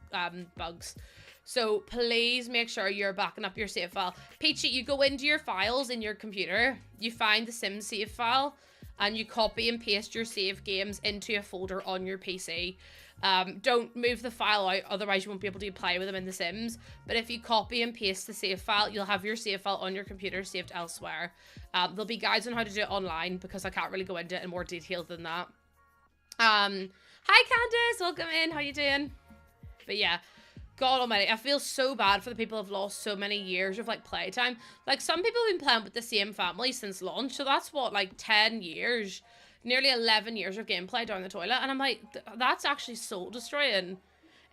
bugs. So please make sure you're backing up your save file. Peachy, you go into your files in your computer, you find the Sims save file, and you copy and paste your save games into a folder on your PC. Don't move the file out, otherwise you won't be able to play with them in the Sims. But if you copy and paste the save file, you'll have your save file on your computer saved elsewhere. There'll be guides on how to do it online, because I can't really go into it in more detail than that. Hi Candice, welcome in, how you doing? But yeah. God almighty, I feel so bad for the people who've lost so many years of, like, playtime. Like, some people have been playing with the same family since launch, so that's, what, like, 10 years? Nearly 11 years of gameplay down the toilet, and I'm like, that's actually soul-destroying.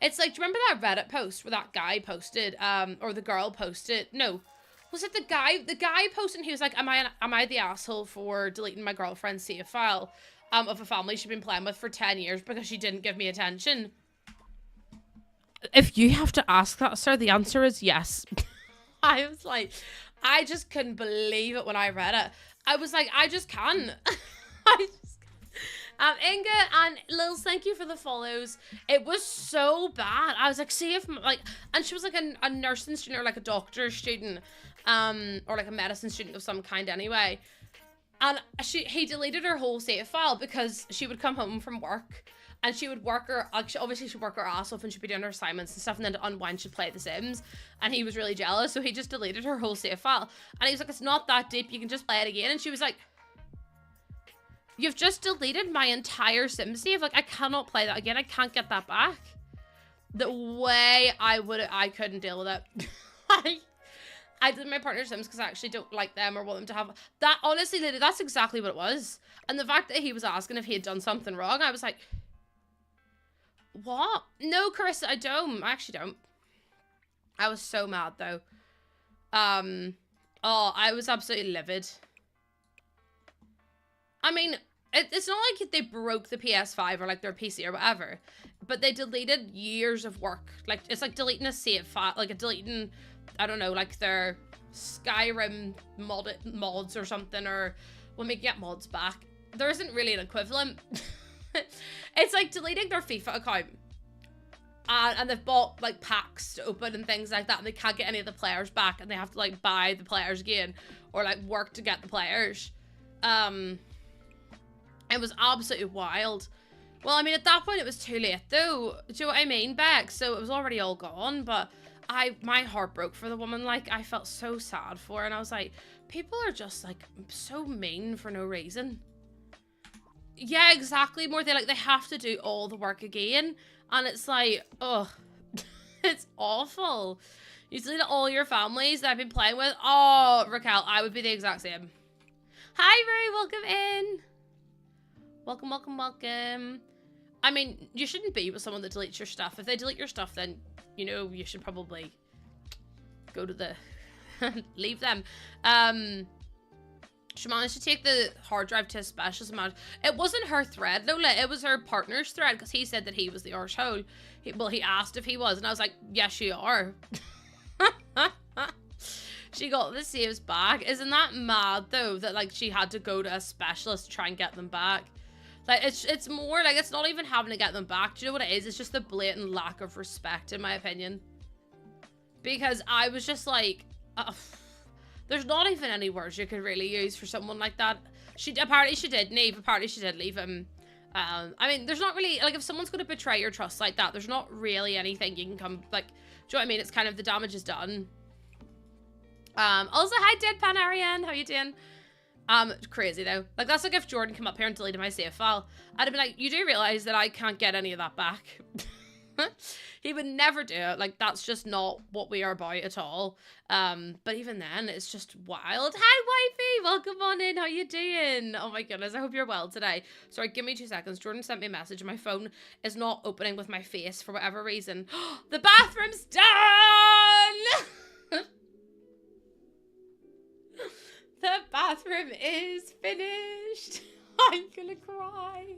It's like, do you remember that Reddit post where that guy posted, or the girl posted, no, was it the guy? The guy posted, and he was like, am I the asshole for deleting my girlfriend's save file, of a family she'd been playing with for 10 years because she didn't give me attention? If you have to ask that, sir, the answer is yes. I was like, I just couldn't believe it when I read it. I was like, I just can't. I just can't. Inga and Lils, thank you for the follows. It was so bad. I was like, see if, like, and she was like a nursing student or like a doctor student, or like a medicine student of some kind anyway. And he deleted her whole save file because she would come home from work and she would work her, obviously she'd work her ass off and she'd be doing her assignments and stuff, and then to unwind she'd play The Sims, and he was really jealous, so he just deleted her whole save file. And he was like, it's not that deep, you can just play it again. And she was like, you've just deleted my entire Sim save, like I cannot play that again, I can't get that back. The way I couldn't deal with it. I did my partner Sims because I actually don't like them or want them to have that. Honestly, lady, that's exactly what it was. And the fact that he was asking if he had done something wrong, I was like, what? No, Carissa, I don't. I actually don't. I was so mad though. Oh, I was absolutely livid. I mean, it's not like they broke the PS5 or like their PC or whatever, but they deleted years of work. Like, it's like deleting a save file, like deleting, I don't know, like their Skyrim mods or something, or when we get mods back. There isn't really an equivalent. It's like deleting their FIFA account. And they've bought like packs to open and things like that, and they can't get any of the players back, and they have to like buy the players again or like work to get the players. It was absolutely wild. Well, I mean, at that point it was too late though. Do you know what I mean, Beck? So it was already all gone, but my heart broke for the woman. Like, I felt so sad for her, and I was like, people are just like so mean for no reason. Yeah, exactly. More they have to do all the work again, and it's like, ugh, it's awful. You delete all your families that I've been playing with. Oh, Raquel, I would be the exact same. Hi, Rui, welcome in. Welcome, welcome, welcome. I mean, you shouldn't be with someone that deletes your stuff. If they delete your stuff, then, you know, you should probably go to the... leave them. She managed to take the hard drive to a specialist amount. It wasn't her thread, Lola. It was her partner's thread, because he said that he was the arsehole. Well, he asked if he was, and I was like, yes, you are. She got the saves back. Isn't that mad, though, that, like, she had to go to a specialist to try and get them back? Like, it's more, like, it's not even having to get them back. Do you know what it is? It's just the blatant lack of respect, in my opinion. Because I was just like, there's not even any words you could really use for someone like that. Apparently she did leave him. I mean, there's not really, like, if someone's going to betray your trust like that, there's not really anything you can come, like, do you know what I mean? It's kind of, the damage is done. Also, hi, Deadpan Ariane, how you doing? Crazy though. Like, that's like if Jordan come up here and deleted my save file. I'd have been like, you do realize that I can't get any of that back. He would never do it. Like, that's just not what we are about at all. But even then, it's just wild. Hi, wifey, welcome on in. How you doing? Oh my goodness, I hope you're well today. Sorry, give me 2 seconds. Jordan sent me a message and my phone is not opening with my face for whatever reason. The bathroom's done! The bathroom is finished. I'm gonna cry.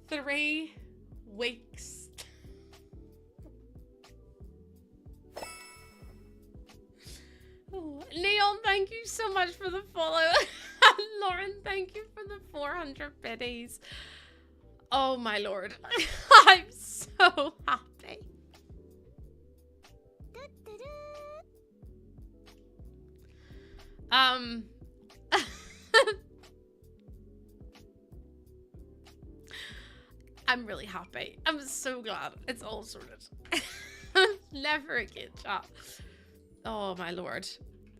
Three weeks. Oh, Leon, thank you so much for the follow. Lauren, thank you for the 400 biddies. Oh my lord. I'm so happy. I'm really happy. I'm so glad it's all sorted. Never again, chat. Oh my lord.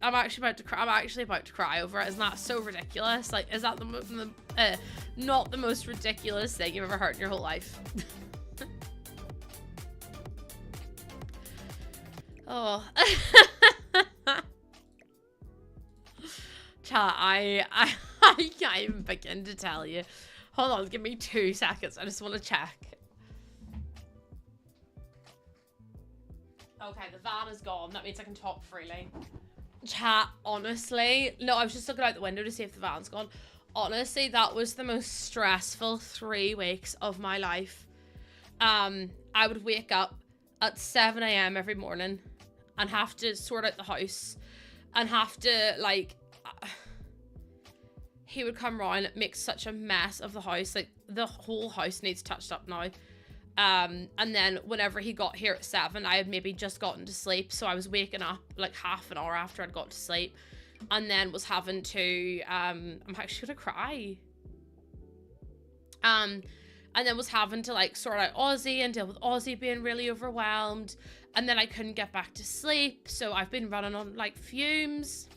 I'm actually about to cry over it. Isn't that so ridiculous? Like, is that not the most ridiculous thing you've ever heard in your whole life? Oh. Chat, I can't even begin to tell you. Hold on, give me 2 seconds. I just want to check. Okay, the van is gone. That means I can talk freely. Chat, honestly. No, I was just looking out the window to see if the van's gone. Honestly, that was the most stressful 3 weeks of my life. I would wake up at 7 AM every morning and have to sort out the house and have to, like... he would come around, make such a mess of the house. Like, the whole house needs touched up now. And then whenever he got here at 7, I had maybe just gotten to sleep. So I was waking up like half an hour after I'd got to sleep. And then was having to, I'm actually gonna cry. And then was having to like sort out Ozzy and deal with Ozzy being really overwhelmed. And then I couldn't get back to sleep. So I've been running on like fumes.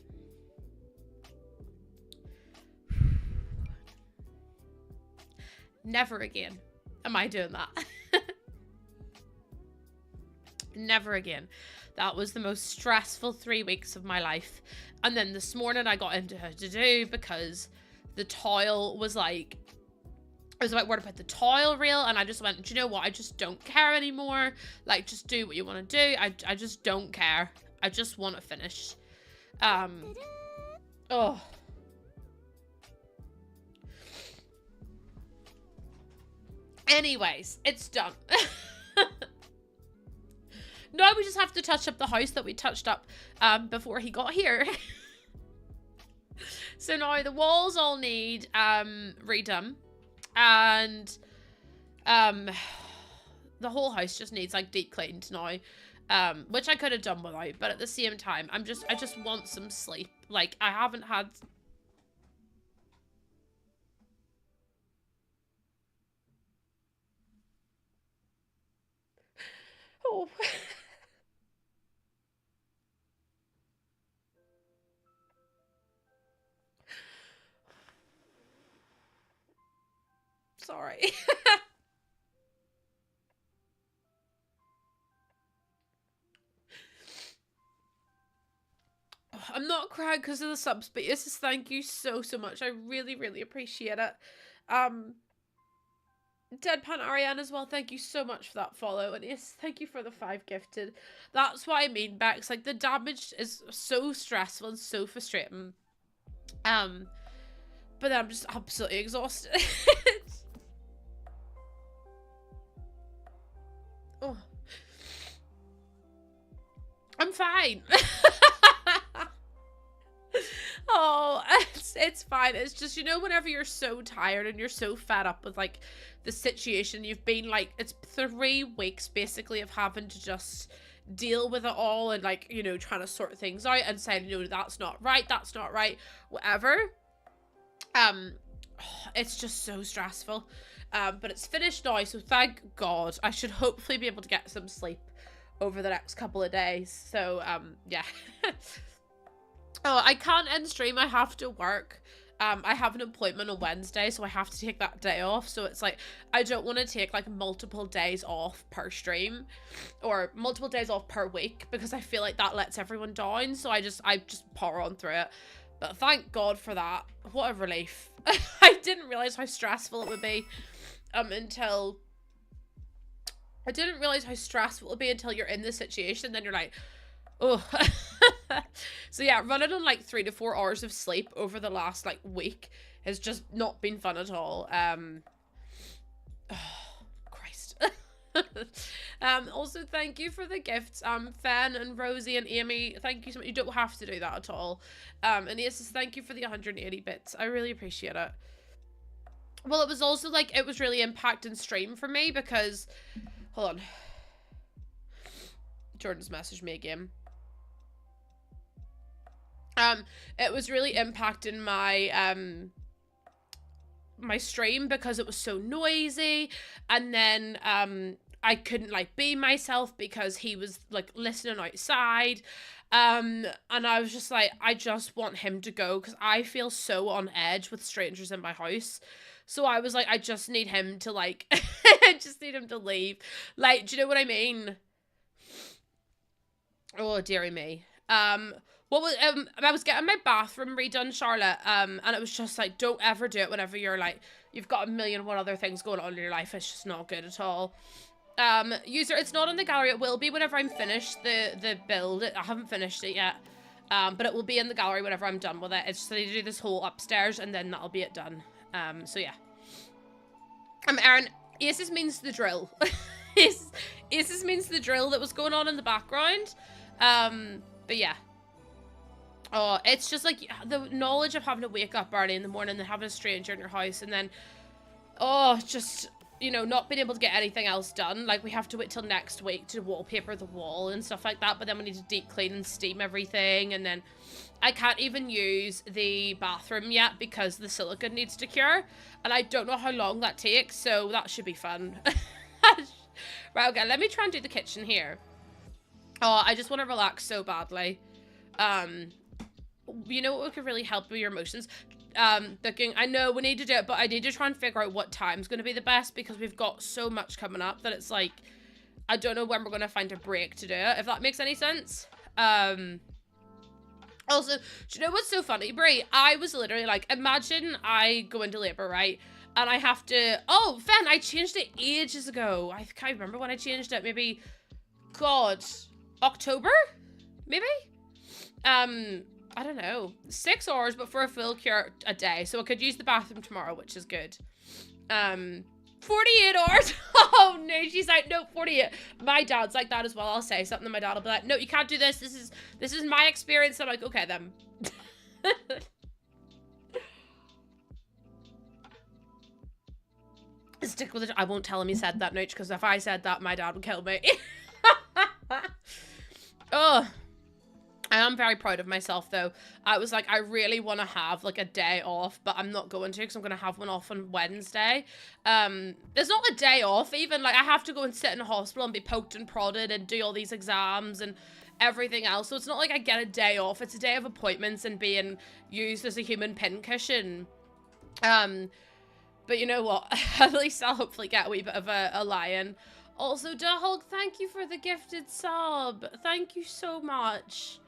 Never again am I doing that. Never again. That was the most stressful 3 weeks of my life. And then this morning I got into how to do because the tile was like, I was about worried about the tile reel, and I just went, do you know what? I just don't care anymore. Like, just do what you want to do. I just don't care. I just want to finish. Oh. Anyways, it's done. Now we just have to touch up the house that we touched up before he got here. So now the walls all need redone, and the whole house just needs like deep cleaned now, which I could have done without, but at the same time I just want some sleep. Like, I haven't had oh. Sorry. I'm not crying because of the subs, but yes, thank you so much. I really appreciate it. Deadpan Ariane as well, thank you so much for that follow. And yes, thank you for the 5 gifted. That's what I mean, Bex. Like, the damage is so stressful and so frustrating. But then I'm just absolutely exhausted. Oh. I'm fine. Oh, it's fine. It's just, you know, whenever you're so tired and you're so fed up with like the situation you've been, like, it's 3 weeks basically of having to just deal with it all and, like, you know, trying to sort things out and saying, you know, that's not right, whatever. It's just so stressful. But it's finished now, so thank God. I should hopefully be able to get some sleep over the next couple of days. So, yeah. Oh, I can't end stream. I have to work. I have an appointment on Wednesday, so I have to take that day off. So it's like, I don't want to take like multiple days off per stream or multiple days off per week, because I feel like that lets everyone down. So I just power on through it. But thank God for that. What a relief. I didn't realize how stressful it would be until you're in this situation. Then you're like, oh. So yeah, running on like 3 to 4 hours of sleep over the last like week has just not been fun at all. Oh, Christ. Also, thank you for the gifts, Fen and Rosie and Amy. Thank you so much. You don't have to do that at all. And yes, thank you for the 180 bits. I really appreciate it. Well, it was also like, it was really impacting stream for me because, hold on, Jordan's messaged me again. It was really impacting my my stream because it was so noisy, and then I couldn't like be myself because he was like listening outside, and I was just like, I just want him to go because I feel so on edge with strangers in my house. So I was like, I just need him to like I just need him to leave. Like, do you know what I mean? Oh, dearie me. What was I was getting my bathroom redone, Charlotte, and it was just like, don't ever do it whenever you're like, you've got a million and one other things going on in your life. It's just not good at all. User, it's not in the gallery. It will be whenever I'm finished the build. I haven't finished it yet. But it will be in the gallery whenever I'm done with it. It's just I need to do this whole upstairs and then that'll be it done. So yeah. Aaron, Aces means the drill. Aces means the drill that was going on in the background. But yeah. Oh, it's just like the knowledge of having to wake up early in the morning and having a stranger in your house, and then, oh, just, you know, not being able to get anything else done. Like, we have to wait till next week to wallpaper the wall and stuff like that, but then we need to deep clean and steam everything, and then I can't even use the bathroom yet because the silicone needs to cure, and I don't know how long that takes, so that should be fun. Right, okay, let me try and do the kitchen here. Oh, I just want to relax so badly. You know what could really help with your emotions? Cooking. I know we need to do it, but I need to try and figure out what time's going to be the best because we've got so much coming up that it's like, I don't know when we're going to find a break to do it, if that makes any sense. Also, do you know what's so funny, Brie? I was literally like, imagine I go into labor, right? And I have to, oh, Fen, I changed it ages ago. I can't remember when I changed it. Maybe, God, October? Maybe? I don't know. 6 hours, but for a full cure a day. So I could use the bathroom tomorrow, which is good. 48 hours. Oh, no. She's like, no, 48. My dad's like that as well. I'll say something and my dad will be like, no, you can't do this. This is my experience. I'm like, okay, then. Stick with it. I won't tell him he said that, Nooch, because if I said that, my dad would kill me. Oh. I am very proud of myself, though. I was like, I really want to have, like, a day off, but I'm not going to because I'm going to have one off on Wednesday. There's not a day off, even. Like, I have to go and sit in a hospital and be poked and prodded and do all these exams and everything else. So it's not like I get a day off. It's a day of appointments and being used as a human pincushion. But you know what? At least I'll hopefully get a wee bit of a lion. Also, Dahog, thank you for the gifted sub. Thank you so much.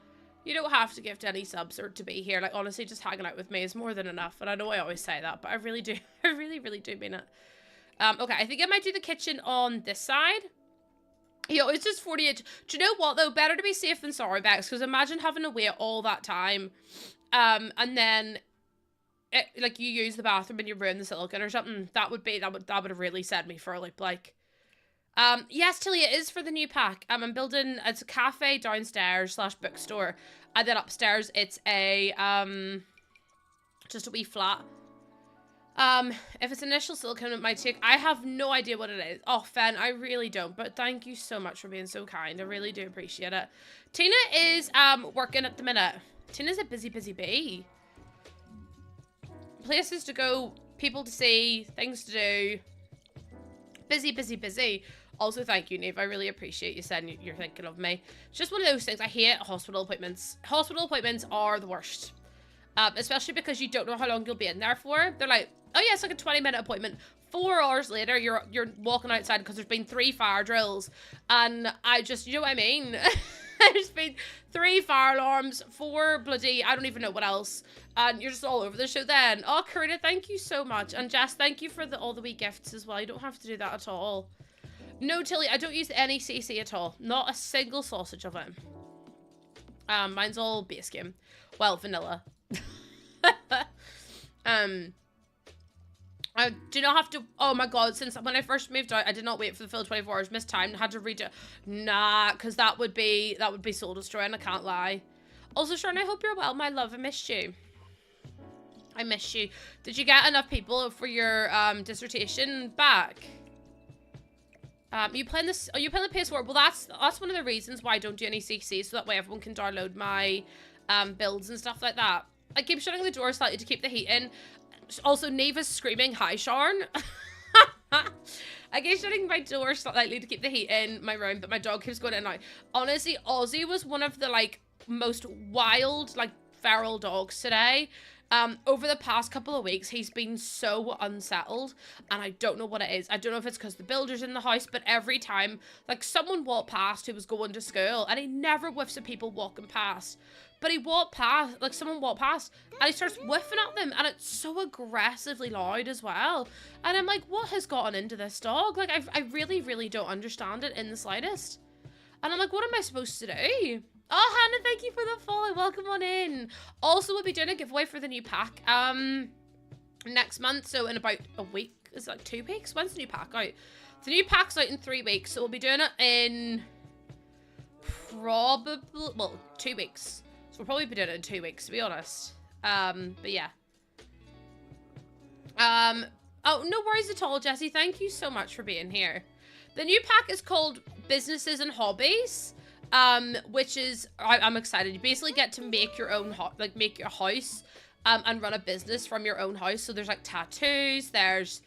You don't have to gift any subs or to be here. Like, honestly, just hanging out with me is more than enough. And I know I always say that, but I really do. I really, really do mean it. Okay, I think I might do the kitchen on this side. Yo, it's just 48. Do you know what, though? Better to be safe than sorry, Bex. Because imagine having to wait all that time. And then, like, you use the bathroom and you ruin the silicone or something. That would have really set me for a loop, like. Yes, Tilly, it is for the new pack. I'm building, it's a cafe downstairs / bookstore, and then upstairs it's a, just a wee flat. If it's initial silicone, it might take, I have no idea what it is. Oh, Fen, I really don't, but thank you so much for being so kind. I really do appreciate it. Tina is, working at the minute. Tina's a busy, busy bee. Places to go, people to see, things to do. Busy, busy, busy. Also, thank you, Neve. I really appreciate you saying you're thinking of me. It's just one of those things. I hate hospital appointments. Hospital appointments are the worst. Especially because you don't know how long you'll be in there for. They're like, oh yeah, it's like a 20-minute appointment. 4 hours later, you're walking outside because there's been 3 fire drills. And I just, you know what I mean? There's been 3 fire alarms, 4 bloody, I don't even know what else. And you're just all over the show then. Oh, Karina, thank you so much. And Jess, thank you for all the wee gifts as well. You don't have to do that at all. No, Tilly, I don't use any CC at all. Not a single sausage of it. Mine's all base game. Well, vanilla. I do not have to, oh my god, since when I first moved out, I did not wait for the full 24 hours, missed time, had to read it. Nah, because that would be soul destroying, I can't lie. Also, Sharon, I hope you're well, my love, I missed you. I missed you. Did you get enough people for your dissertation back? You playing this? Are you playing the PS4? Well, that's one of the reasons why I don't do any CC, so that way everyone can download my builds and stuff like that. I keep shutting the door slightly to keep the heat in. Also, Neva's screaming, "Hi, Sharon." I keep shutting my door slightly to keep the heat in my room, but my dog keeps going in and out. Honestly, Ozzy was one of the like most wild, like feral dogs today. Over the past couple of weeks, he's been so unsettled, and I don't know what it is. I don't know if it's because the builder's in the house, but every time, like, someone walked past who was going to school, and he never whiffs at people walking past, but he walked past, like, someone walked past, and he starts whiffing at them, and it's so aggressively loud as well, and I'm like, what has gotten into this dog? Like, I really, really don't understand it in the slightest, and I'm like, what am I supposed to do? Oh, Hannah, thank you for the follow. Welcome on in. Also, we'll be doing a giveaway for the new pack next month. So in about a week. Is it like 2 weeks? When's the new pack out? The new pack's out in 3 weeks. So we'll be doing it in probably, well, 2 weeks. So we'll probably be doing it in 2 weeks, to be honest. But yeah. Oh, no worries at all, Jessie. Thank you so much for being here. The new pack is called Businesses and Hobbies, which is, I'm excited. You basically get to make your own, make your house, and run a business from your own house. So there's like tattoos, there's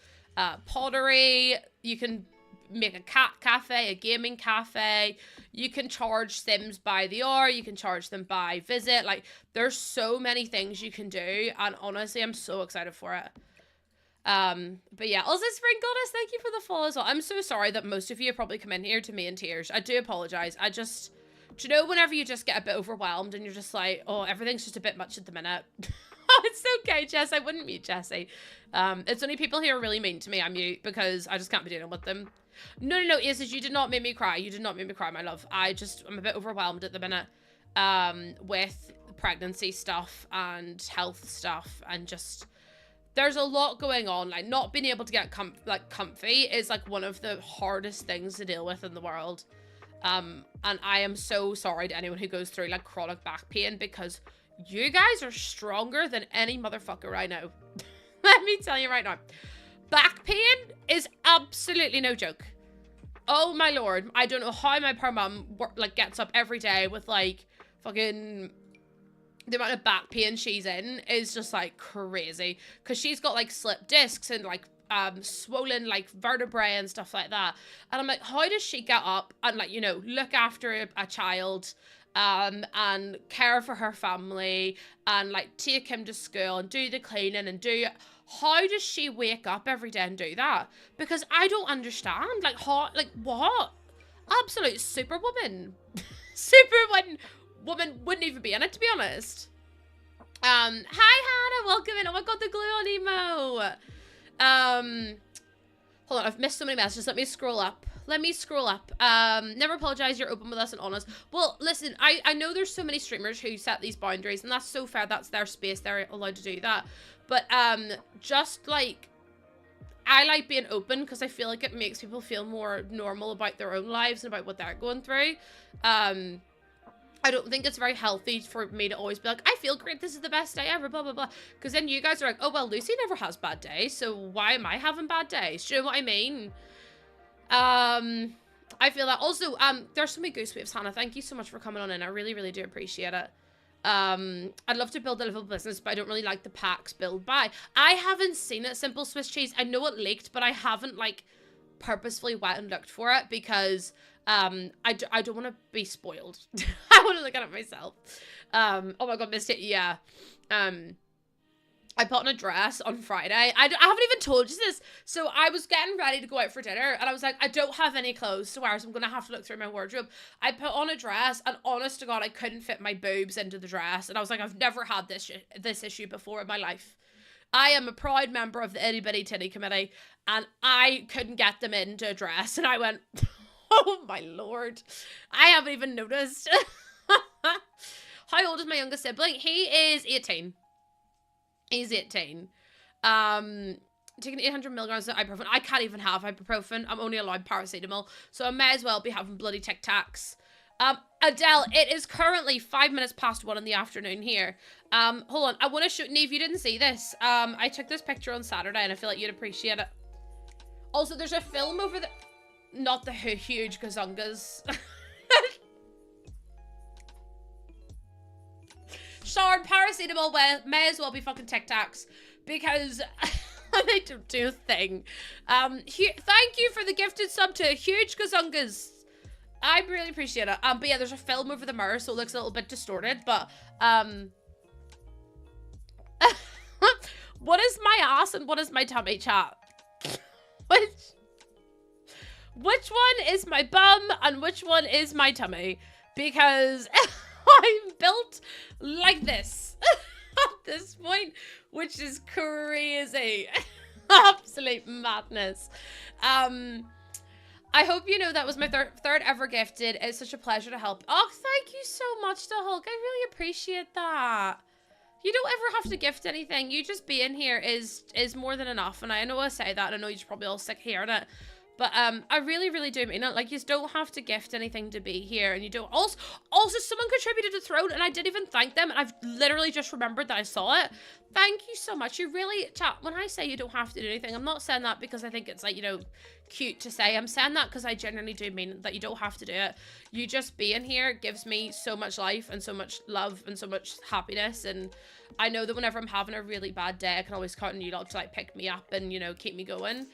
pottery, you can make a cat cafe, a gaming cafe, you can charge Sims by the hour, you can charge them by visit. Like, there's so many things you can do, and honestly, I'm so excited for it. But yeah, also Spring Goddess, thank you for the follow as well. I'm so sorry that most of you have probably come in here to me in tears. I do apologize. Do you know whenever you just get a bit overwhelmed and you're just like, oh, everything's just a bit much at the minute? It's okay, Jess. I wouldn't mute Jessie. It's only people here are really mean to me I mute because I just can't be dealing with them. No, Aces, you did not make me cry. You did not make me cry, my love. I'm a bit overwhelmed at the minute, with pregnancy stuff and health stuff, and just, there's a lot going on. Like, not being able to get comfy is like one of the hardest things to deal with in the world. And I am so sorry to anyone who goes through like chronic back pain, because you guys are stronger than any motherfucker I know. Let me tell you right now. Back pain is absolutely no joke. Oh my lord. I don't know how my poor mum like gets up every day with like fucking, the amount of back pain she's in is just like crazy, because she's got like slipped discs and like swollen like vertebrae and stuff like that. And I'm like, how does she get up and like, you know, look after a child, and care for her family and like take him to school and do the cleaning and how does she wake up every day and do that? Because I don't understand. Like, how, like, what? Absolute superwoman. Woman wouldn't even be in it, to be honest. Hi Hannah, welcome in. Oh my god, the glue on emo. Hold on, I've missed so many messages. Let me scroll up. Never apologize, you're open with us and honest. Well, listen, I know there's so many streamers who set these boundaries, and that's so fair. That's their space. They're allowed to do that. But, just, like, I like being open because I feel like it makes people feel more normal about their own lives and about what they're going through. I don't think it's very healthy for me to always be like, I feel great, this is the best day ever, blah, blah, blah. Because then you guys are like, oh, well, Lucy never has bad days, so why am I having bad days? Do you know what I mean? I feel that. Also, there's so many goose waves, Hannah. Thank you so much for coming on in. I really, really do appreciate it. I'd love to build a livable business, but I don't really like the packs build by. I haven't seen it, Simple Swiss Cheese. I know it leaked, but I haven't, like, purposefully went and looked for it because, I don't want to be spoiled. I want to look at it myself. Oh my god, missed it. Yeah. I put on a dress on Friday. I haven't even told you this. So I was getting ready to go out for dinner, and I was like, I don't have any clothes to wear, so I'm going to have to look through my wardrobe. I put on a dress, and honest to God, I couldn't fit my boobs into the dress. And I was like, I've never had this issue before in my life. I am a proud member of the Itty Bitty Titty Committee, and I couldn't get them into a dress. And I went, oh my lord, I haven't even noticed. How old is my youngest sibling? He is 18. He's 18. Taking 800 milligrams of ibuprofen. I can't even have ibuprofen. I'm only allowed paracetamol. So I may as well be having bloody Tic Tacs. Adele, it is currently 5 minutes past 1 in the afternoon here. Hold on. I want to show, Neve, you didn't see this. I took this picture on Saturday and I feel like you'd appreciate it. Also, there's a film over the, not the huge gazungas. Shard, paracetamol may as well be fucking Tic Tacs because they don't do a thing. Thank you for the gifted sub to Huge Gazungas. I really appreciate it. But yeah, there's a film over the mirror, so it looks a little bit distorted. But what is my ass and what is my tummy, chat? Which one is my bum and which one is my tummy? Because I'm built like this at this point, which is crazy. Absolute madness. I hope you know that was my third ever gifted. It's such a pleasure to help. Oh, thank you so much to Hulk. I really appreciate that. You don't ever have to gift anything. You just being here is more than enough. And I know I say that. I know you're probably all sick hearing it. But I really, really do mean it. Like, you don't have to gift anything to be here, and you don't. Also, someone contributed to Throne, and I didn't even thank them, and I've literally just remembered that I saw it. Thank you so much. You really, chat, when I say you don't have to do anything, I'm not saying that because I think it's, like, you know, cute to say. I'm saying that because I genuinely do mean that you don't have to do it. You just being here gives me so much life and so much love and so much happiness, and I know that whenever I'm having a really bad day, I can always count on you lot to, like, pick me up and, you know, keep me going.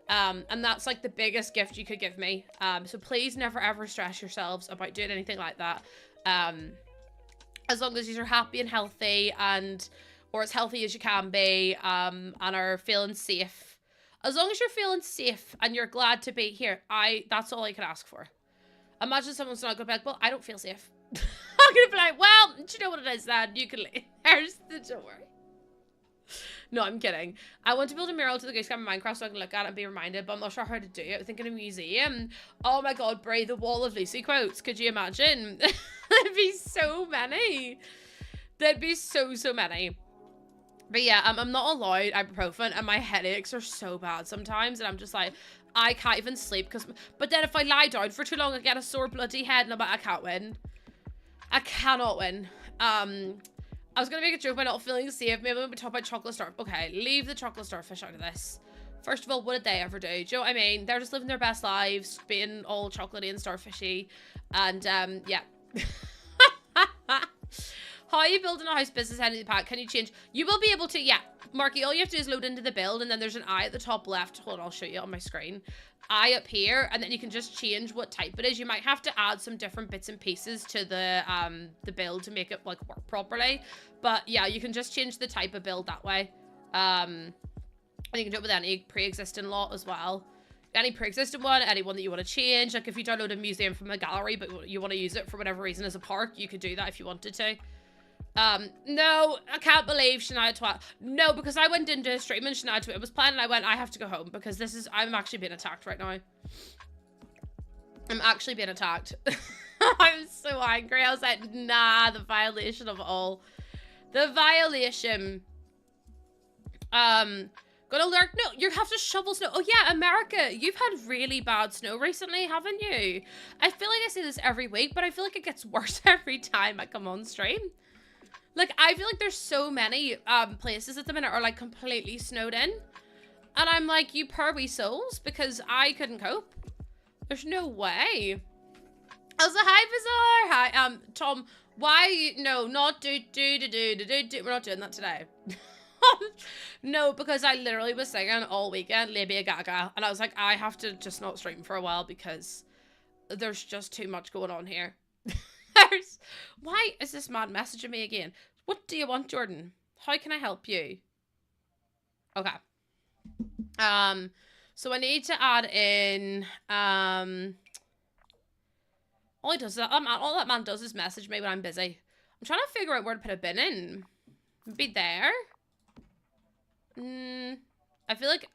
And that's like the biggest gift you could give me. So please never ever stress yourselves about doing anything like that. As long as you're happy and healthy, and or as healthy as you can be, and are feeling safe. As long as you're feeling safe and you're glad to be here, that's all I can ask for. Imagine someone's not gonna be like, well, I don't feel safe. I'm gonna be like, well, do you know what it is then? You can leave. There's the door. No, I'm kidding. I want to build a mural to the goose camp in Minecraft so I can look at it and be reminded, but I'm not sure how to do it. I'm thinking a museum. Oh my god, Bray, the wall of Lucy quotes. Could you imagine? There'd be so many. There'd be so many. But yeah, I'm not allowed ibuprofen, and my headaches are so bad sometimes, and I'm just like, I can't even sleep. But then if I lie down for too long, I get a sore bloody head, and I'm like, I can't win. I cannot win. I was going to make a joke about not feeling safe. Maybe when we talk about chocolate starfish. Okay, leave the chocolate starfish out of this. First of all, what did they ever do? Do you know what I mean? They're just living their best lives, being all chocolatey and starfishy. And, yeah. How are you building a house business heading to the pack? Can you change? You will be able to, yeah. Marky, all you have to do is load into the build, and then there's an eye at the top left. Hold on, I'll show you on my screen. Eye up here, and then you can just change what type it is. You might have to add some different bits and pieces to the build to make it like work properly. But yeah, you can just change the type of build that way. And you can do it with any pre-existing lot as well. Any pre-existing one, anyone that you want to change. Like if you download a museum from a gallery, but you want to use it for whatever reason as a park, you could do that if you wanted to. No, I can't believe Shania Twat. No, because I went into a stream and Shania Twat was playing, and I went, I have to go home because I'm actually being attacked right now. I'm actually being attacked. I'm so angry. I was like, nah, the violation of all. The violation. Gonna lurk. No, you have to shovel snow. Oh yeah, America, you've had really bad snow recently, haven't you? I feel like I say this every week, but I feel like it gets worse every time I come on stream. Like, I feel like there's so many places at the minute are, like, completely snowed in. And I'm like, you poor wee souls, because I couldn't cope. There's no way. I was like, hi, Bizarre. Hi, Tom, why, no, not do. We're not doing that today. No, because I literally was singing all weekend, Labia Gaga. And I was like, I have to just not stream for a while because there's just too much going on here. Why is this man messaging me again? What do you want, Jordan? How can I help you? Okay. So I need to add in, all he does is, all that man does is message me when I'm busy. I'm trying to figure out where to put a bin in. Be there. I feel like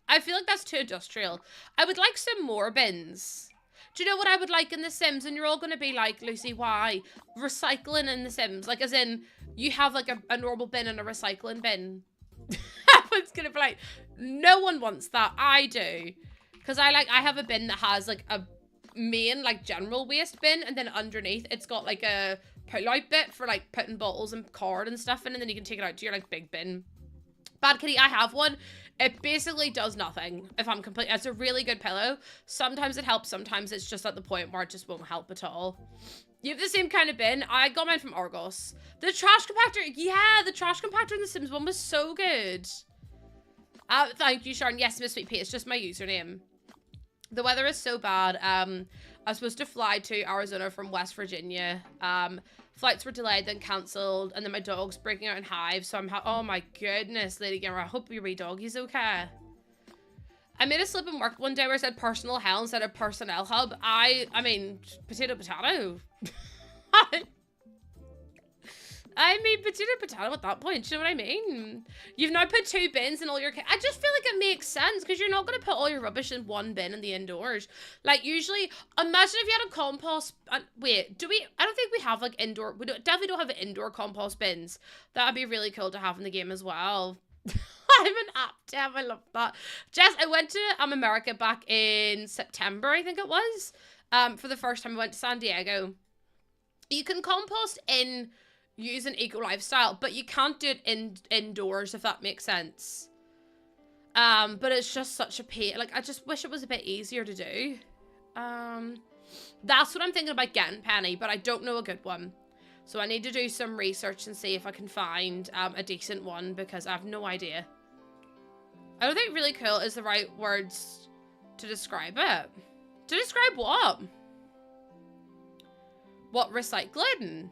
that's too industrial. I would like some more bins. Do you know what I would like in The Sims? And you're all going to be like, Lucy, why? Recycling in The Sims. Like, as in, you have, like, a normal bin and a recycling bin. Everyone's going to be like, no one wants that. I do. Because I have a bin that has, like, a main, like, general waste bin. And then underneath, it's got, like, a pull-out bit for, like, putting bottles and card and stuff in. And then you can take it out to your, like, big bin. Bad Kitty, I have one. It basically does nothing, if I'm complete. It's a really good pillow. Sometimes it helps, sometimes it's just at the point where it just won't help at all. You have the same kind of bin. I got mine from Argos. The trash compactor, yeah, the trash compactor in The Sims 1 was so good. Thank you, Sharon. Yes, Miss Sweet Pea, it's just my username. The weather is so bad. I was supposed to fly to Arizona from West Virginia. Flights were delayed, then cancelled, and then my dog's breaking out in hives, so I'm oh my goodness, Lady Gamer, I hope your wee doggy's okay. I made a slip in work one day where I said personal hell instead of personnel hub. I mean, potato. I mean, potato at that point, do you know what I mean? You've now put 2 bins in all your... I just feel like it makes sense, because you're not going to put all your rubbish in one bin in the indoors. Like, usually, imagine if you had a compost... wait, do we... I don't think we have, like, indoor... We definitely don't have indoor compost bins. That would be really cool to have in the game as well. I'm an app dev. I love that. Jess, I went to America back in September, I think it was. For the first time I went to San Diego. You can compost in using eco lifestyle, but you can't do it indoors, if that makes sense. But it's just such a pain. Like, I just wish it was a bit easier to do. That's what I'm thinking about getting, Penny, but I don't know a good one. So I need to do some research and see if I can find a decent one, because I have no idea. I don't think really cool is the right words to describe it. To describe what? What, recycling?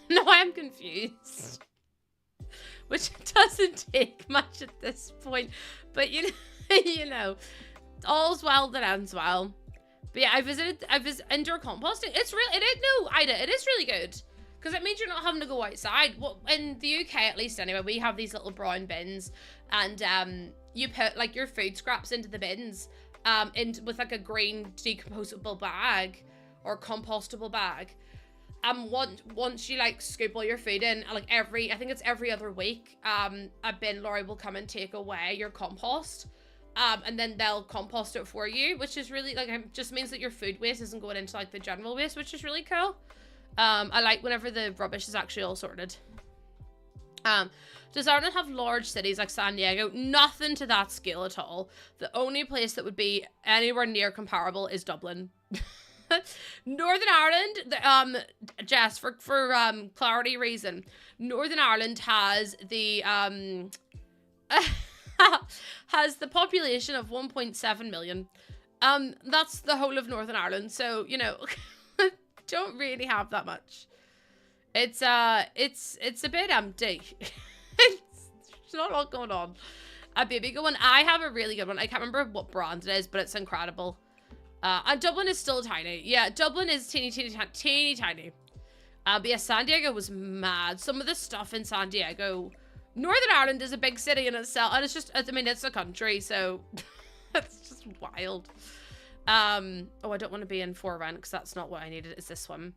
No, I'm confused. Which doesn't take much at this point. But you know, all's well that ends well. But yeah, I visited indoor composting. It is really good. Because it means you're not having to go outside. Well, in the UK, at least anyway, we have these little brown bins. And you put like your food scraps into the bins with like a green decomposable bag or compostable bag. Once you like scoop all your food in, like I think it's every other week, a bin lorry will come and take away your compost. And then they'll compost it for you, which is really, like, it just means that your food waste isn't going into, like, the general waste, which is really cool. I like whenever the rubbish is actually all sorted. Does Ireland have large cities like San Diego? Nothing to that scale at all. The only place that would be anywhere near comparable is Dublin. Northern Ireland, Jess, for clarity reason, Northern Ireland has the, has the population of 1.7 million. That's the whole of Northern Ireland. So, you know, don't really have that much. It's a bit empty. It's not a lot going on. A baby good one. I have a really good one. I can't remember what brand it is, but it's incredible. And Dublin is still tiny. Yeah, Dublin is teeny tiny. But yeah, San Diego was mad. Some of the stuff in San Diego. Northern Ireland is a big city in itself, and it's just, I mean, it's a country, so it's just wild. Oh, I don't want to be in for rent, because that's not what I needed. It's this one.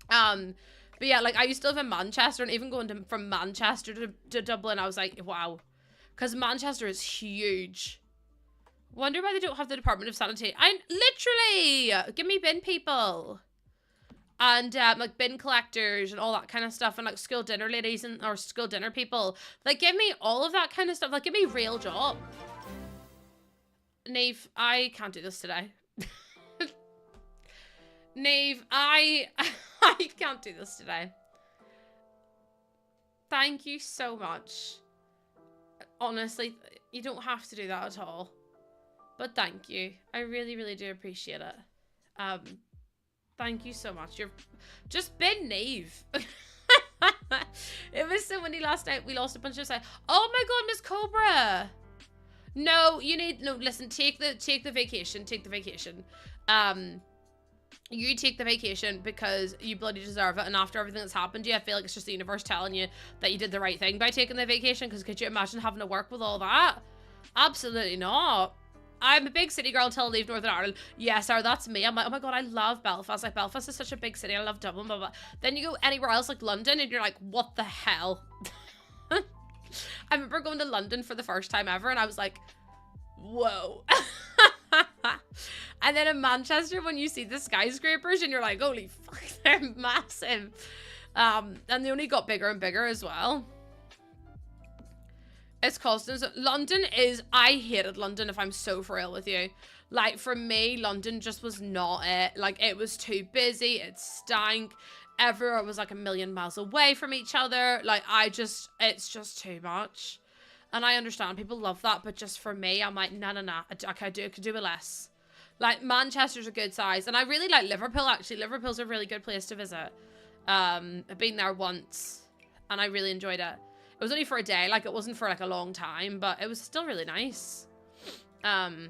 But yeah, like, I used to live in Manchester, and even going from Manchester to Dublin, I was like, wow. Because Manchester is huge. Wonder why they don't have the Department of Sanitation. Literally, give me bin people. And, like, bin collectors and all that kind of stuff. And, like, school dinner ladies or school dinner people. Like, give me all of that kind of stuff. Like, give me a real job. Neve, I can't do this today. Neve, I can't do this today. Thank you so much. Honestly, you don't have to do that at all. But thank you. I really, really do appreciate it. Thank you so much. You're just been Neve. It was so windy last night. We lost a bunch of sight. Oh my god, Miss Cobra. No, listen, take the vacation. Take the vacation. You take the vacation because you bloody deserve it. And after everything that's happened to you, I feel like it's just the universe telling you that you did the right thing by taking the vacation. Because could you imagine having to work with all that? Absolutely not. I'm a big city girl until I leave Northern Ireland. Yes, sir, that's me. I'm like, oh my god, I love Belfast. Like, Belfast is such a big city. I love Dublin, blah, blah. Then you go anywhere else, like London, and you're like, what the hell? I remember going to London for the first time ever, and I was like, whoa. And then in Manchester, when you see the skyscrapers, and you're like, holy fuck, they're massive. And they only got bigger and bigger as well. It's constant. London is, I hated London, if I'm so for real with you. Like, for me, London just was not it. Like, it was too busy. It stank. Everywhere was like a million miles away from each other. Like, it's just too much. And I understand people love that, but just for me, I'm like, nah. I could do it less. Like, Manchester's a good size. And I really like Liverpool, actually. Liverpool's a really good place to visit. I've been there once, and I really enjoyed it. It was only for a day, like, it wasn't for, like, a long time, but it was still really nice. But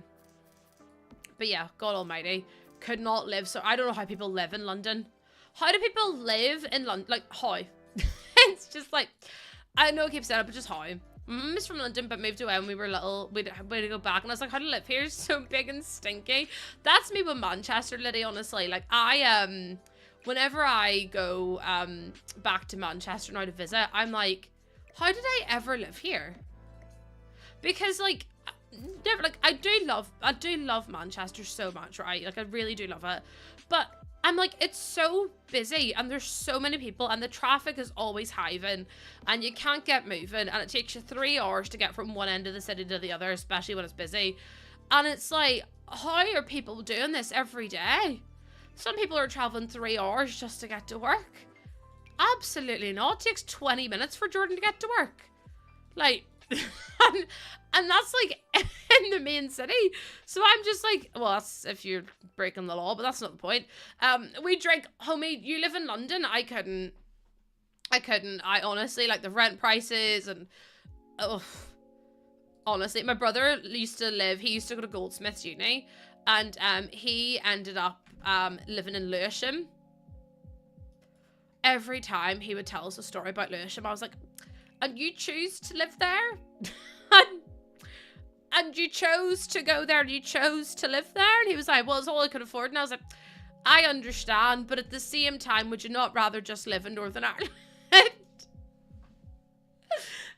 yeah, God almighty. Could not live, so I don't know how people live in London. How do people live in London? Like, how? It's just, like, I know I keep saying it, but just how? Mum is from London, but moved away when we were little. We'd to go back, and I was like, how to live here is so big and stinky. That's me with Manchester, Liddy, honestly. Like, whenever I go, back to Manchester now to visit, I'm like, how did I ever live here? Because, like, I do love Manchester so much, right? Like, I really do love it. But I'm like, it's so busy and there's so many people and the traffic is always hiving and you can't get moving and it takes you 3 hours to get from one end of the city to the other, especially when it's busy. And it's like, how are people doing this every day? Some people are traveling 3 hours just to get to work. Absolutely not. It takes 20 minutes for Jordan to get to work. Like, and that's like in the main city. So I'm just like, well, that's if you're breaking the law, but that's not the point. We drink, homie, you live in London. I couldn't. I honestly, like the rent prices and, honestly, my brother he used to go to Goldsmiths uni and he ended up living in Lewisham. Every time he would tell us a story about Lewisham, I was like, and you choose to live there? and you chose to go there, and you chose to live there? And he was like, well, it's all I could afford. And I was like, I understand, but at the same time, would you not rather just live in Northern Ireland? Raven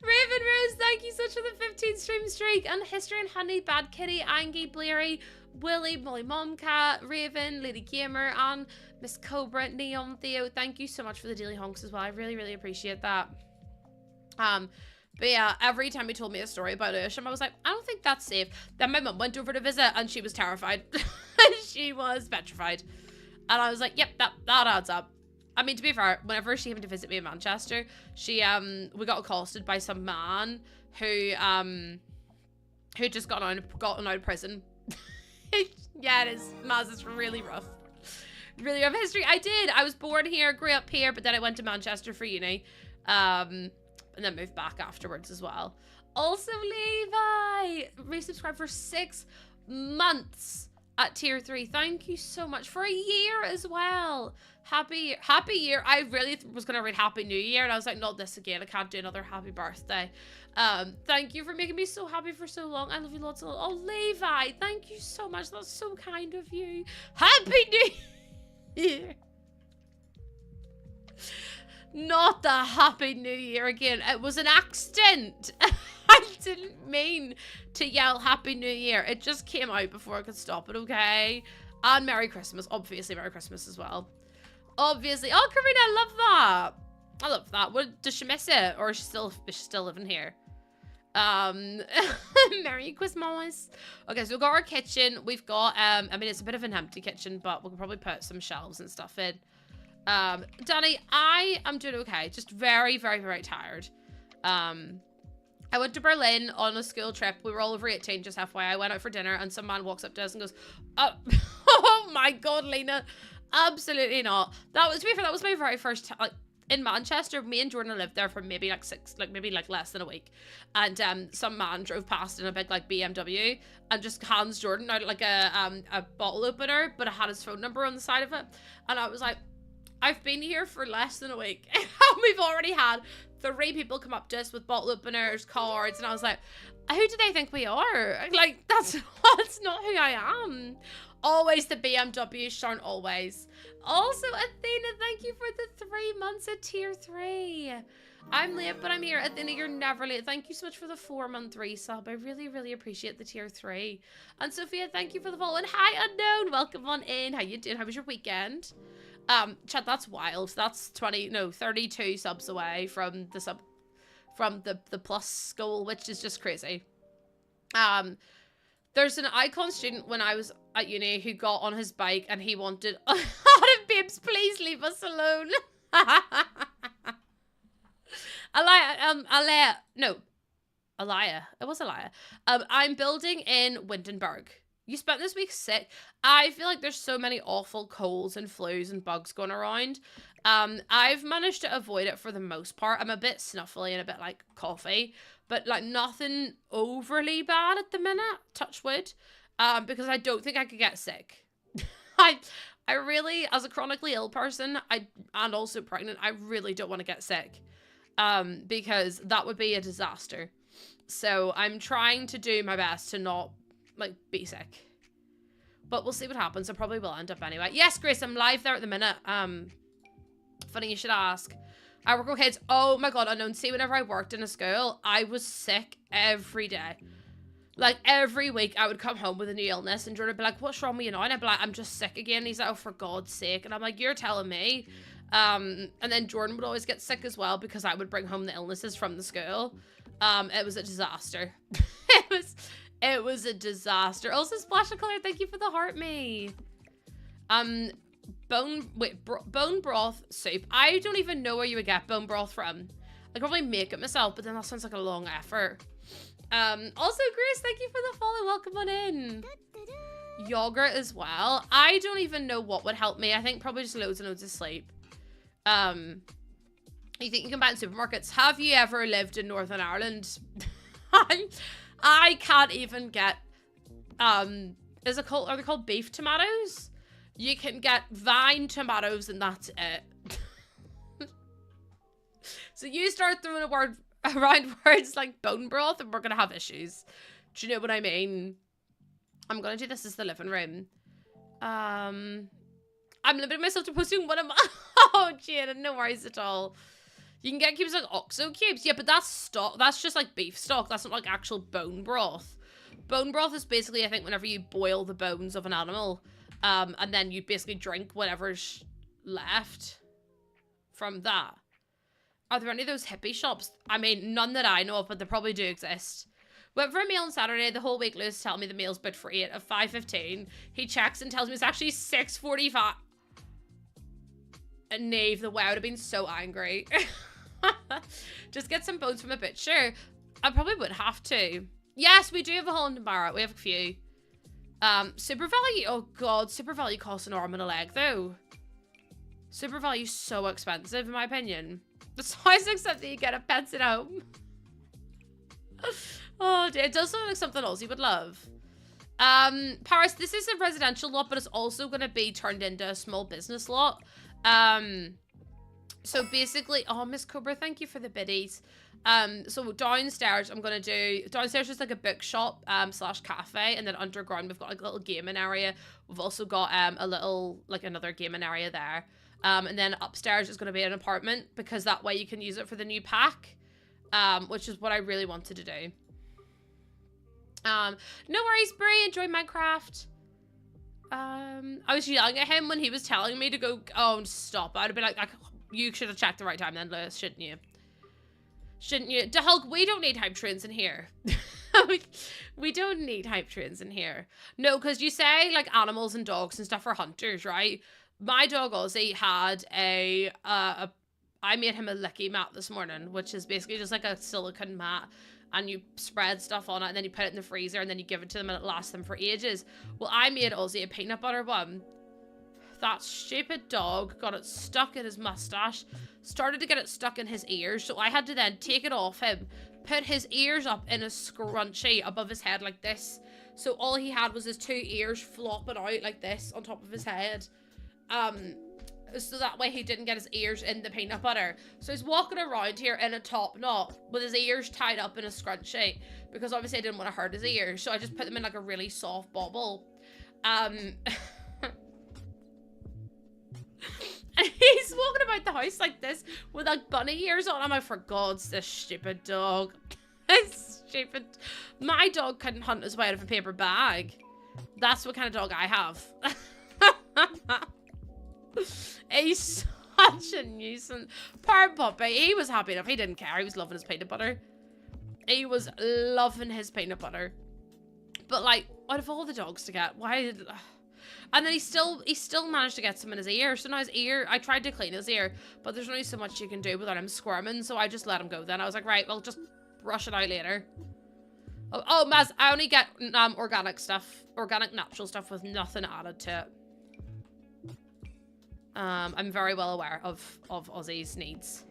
Rose, thank you so much for the 15 stream streak. And History and Honey, Bad Kitty, Angie, Bleary, Willie, Molly Momcat, Raven, Lady Gamer, and Miss Cobra, Neon, Theo. Thank you so much for the daily honks as well. I really, really appreciate that. But yeah, every time he told me a story about Lewisham, I was like, I don't think that's safe. Then my mum went over to visit and she was terrified. She was petrified. And I was like, yep, that adds up. I mean, to be fair, whenever she came to visit me in Manchester, we got accosted by some man who just gotten out of prison. Yeah, it is. Maz, it's really rough. Really rough history. I was born here, grew up here, but then I went to Manchester for uni. And then moved back afterwards as well. Also, Levi resubscribed for 6 months at tier 3. Thank you so much for a year as well. Happy year. I really was gonna read Happy New Year, and I was like, not this again. I can't do another happy birthday. Thank you for making me so happy for so long. I love you lots of. Oh, Levi, thank you so much. That's so kind of you. Happy New Year. Not the Happy New Year again. It was an accident. I didn't mean to yell Happy New Year. It just came out before I could stop it, okay? And Merry Christmas. Obviously, Merry Christmas as well. Obviously. Oh, Karina, I love that. I love that. What, does she miss it? Or is she still living here? Merry Christmas. Okay, so we've got our kitchen. We've got, I mean, it's a bit of an empty kitchen, but we can probably put some shelves and stuff in. Danny, I am doing okay. Just very, very, very tired. I went to Berlin on a school trip. We were all over 18, just FYI. I went out for dinner and some man walks up to us and goes, oh my God, Lena. Absolutely not. That was, to be fair, that was my very first time, like, in Manchester. Me and Jordan lived there for maybe like less than a week. And, some man drove past in a big, like, BMW and just hands Jordan out, like, a bottle opener, but it had his phone number on the side of it. And I was like, I've been here for less than a week. And we've already had 3 people come up to us with bottle openers, cards, and I was like, who do they think we are? Like, that's not who I am. Always the BMW, Sean, always. Also, Athena, thank you for the 3 months at tier 3. I'm late, but I'm here. Athena, you're never late. Thank you so much for the 4-month resub. I really, really appreciate the tier 3. And Sophia, thank you for the follow. And hi, Unknown. Welcome on in. How you doing? How was your weekend? Chat, that's wild. That's 32 subs away from the plus goal, which is just crazy. There's an icon student when I was at uni who got on his bike and he wanted, babes, please leave us alone. Alaya. It was Alaya. I'm building in Windenburg. You spent this week sick. I feel like there's so many awful colds and flus and bugs going around. I've managed to avoid it for the most part. I'm a bit snuffly and a bit like coughy, but like nothing overly bad at the minute, touch wood, because I don't think I could get sick. I really, as a chronically ill person, and also pregnant, I really don't want to get sick, because that would be a disaster. So I'm trying to do my best to not like be sick, but we'll see what happens. I probably will end up anyway. Yes, Grace, I'm live there at the minute. Funny you should ask. I work with kids. Oh my god, unknown. See, whenever I worked in a school, I was sick every day. Like, every week, I would come home with a new illness, and Jordan would be like, what's wrong with you now? And I'd be like, I'm just sick again. And he's like, oh, for God's sake. And I'm like, you're telling me. And then Jordan would always get sick as well, because I would bring home the illnesses from the school. It was a disaster. It was a disaster. Also, Splash of Color, thank you for the heart me. Bone broth soup. I don't even know where you would get bone broth from. I could probably make it myself, but then that sounds like a long effort. Also, Grace, thank you for the follow. Welcome on in. Yogurt as well. I don't even know what would help me. I think probably just loads and loads of sleep. You think you can buy in supermarkets? Have you ever lived in Northern Ireland? I can't even get, are they called beef tomatoes? You can get vine tomatoes and that's it. So you start throwing around words like bone broth and we're gonna have issues. Do you know what I mean? I'm gonna do this as the living room. I'm limiting myself to posting one of my... Oh, Jada, no worries at all. You can get cubes like OXO cubes. Yeah, but that's stock. That's just like beef stock. That's not like actual bone broth. Bone broth is basically, I think, whenever you boil the bones of an animal. And then you basically drink whatever's left from that. Are there any of those hippie shops? I mean, none that I know of, but they probably do exist. Went for a meal on Saturday. The whole week, Lewis telling me the meal's booked for 8 at 5:15. He checks and tells me it's actually 6:45. And Nave, the way I would have been so angry. Just get some bones from a butcher. I probably would have to. Yes, we do have a Holland and Barrett. We have a few. Super Value. Oh god, Super Value costs an arm and a leg though. Super Value's so expensive in my opinion. That's why it's except that you get a pet at home. Oh dear, it does sound like something else you would love. Paris, this is a residential lot, but it's also going to be turned into a small business lot. So basically, oh, Miss Cobra, thank you for the biddies. So downstairs, I'm going to do, downstairs is like a bookshop, slash cafe, and then underground, we've got like a little gaming area. We've also got, a little, like another gaming area there. And then upstairs is going to be an apartment, because that way you can use it for the new pack, which is what I really wanted to do. No worries, Brie, enjoy Minecraft. I was yelling at him when he was telling me to go, oh, stop. I'd have been like, you should have checked the right time then, Lewis, shouldn't you? Shouldn't you? Hulk, we don't need hype trains in here. we don't need hype trains in here. No, because you say, like, animals and dogs and stuff are hunters, right? My dog Ozzy had I made him a licky mat this morning, which is basically just like a silicone mat. And you spread stuff on it, and then you put it in the freezer, and then you give it to them, and it lasts them for ages. Well, I made Ozzy a peanut butter one. That stupid dog got it stuck in his mustache, started to get it stuck in his ears, so I had to then take it off him, put his ears up in a scrunchie above his head like this. So all he had was his 2 ears flopping out like this on top of his head. So that way he didn't get his ears in the peanut butter. So he's walking around here in a top knot with his ears tied up in a scrunchie, because obviously I didn't want to hurt his ears, so I just put them in like a really soft bubble. And he's walking about the house like this with like bunny ears on. I'm like, for God's this stupid dog. It's stupid. My dog couldn't hunt his way out of a paper bag. That's what kind of dog I have. He's such a nuisance. Poor puppy. He was happy enough. He didn't care. He was loving his peanut butter. He was loving his peanut butter. But like, out of all the dogs to get, why did... And then he still managed to get some in his ear. So now his ear, I tried to clean his ear, but there's only so much you can do without him squirming. So I just let him go then. I was like, right, well, just brush it out later. Oh, Maz, I only get organic stuff, organic natural stuff with nothing added to it. I'm very well aware of Ozzy's needs.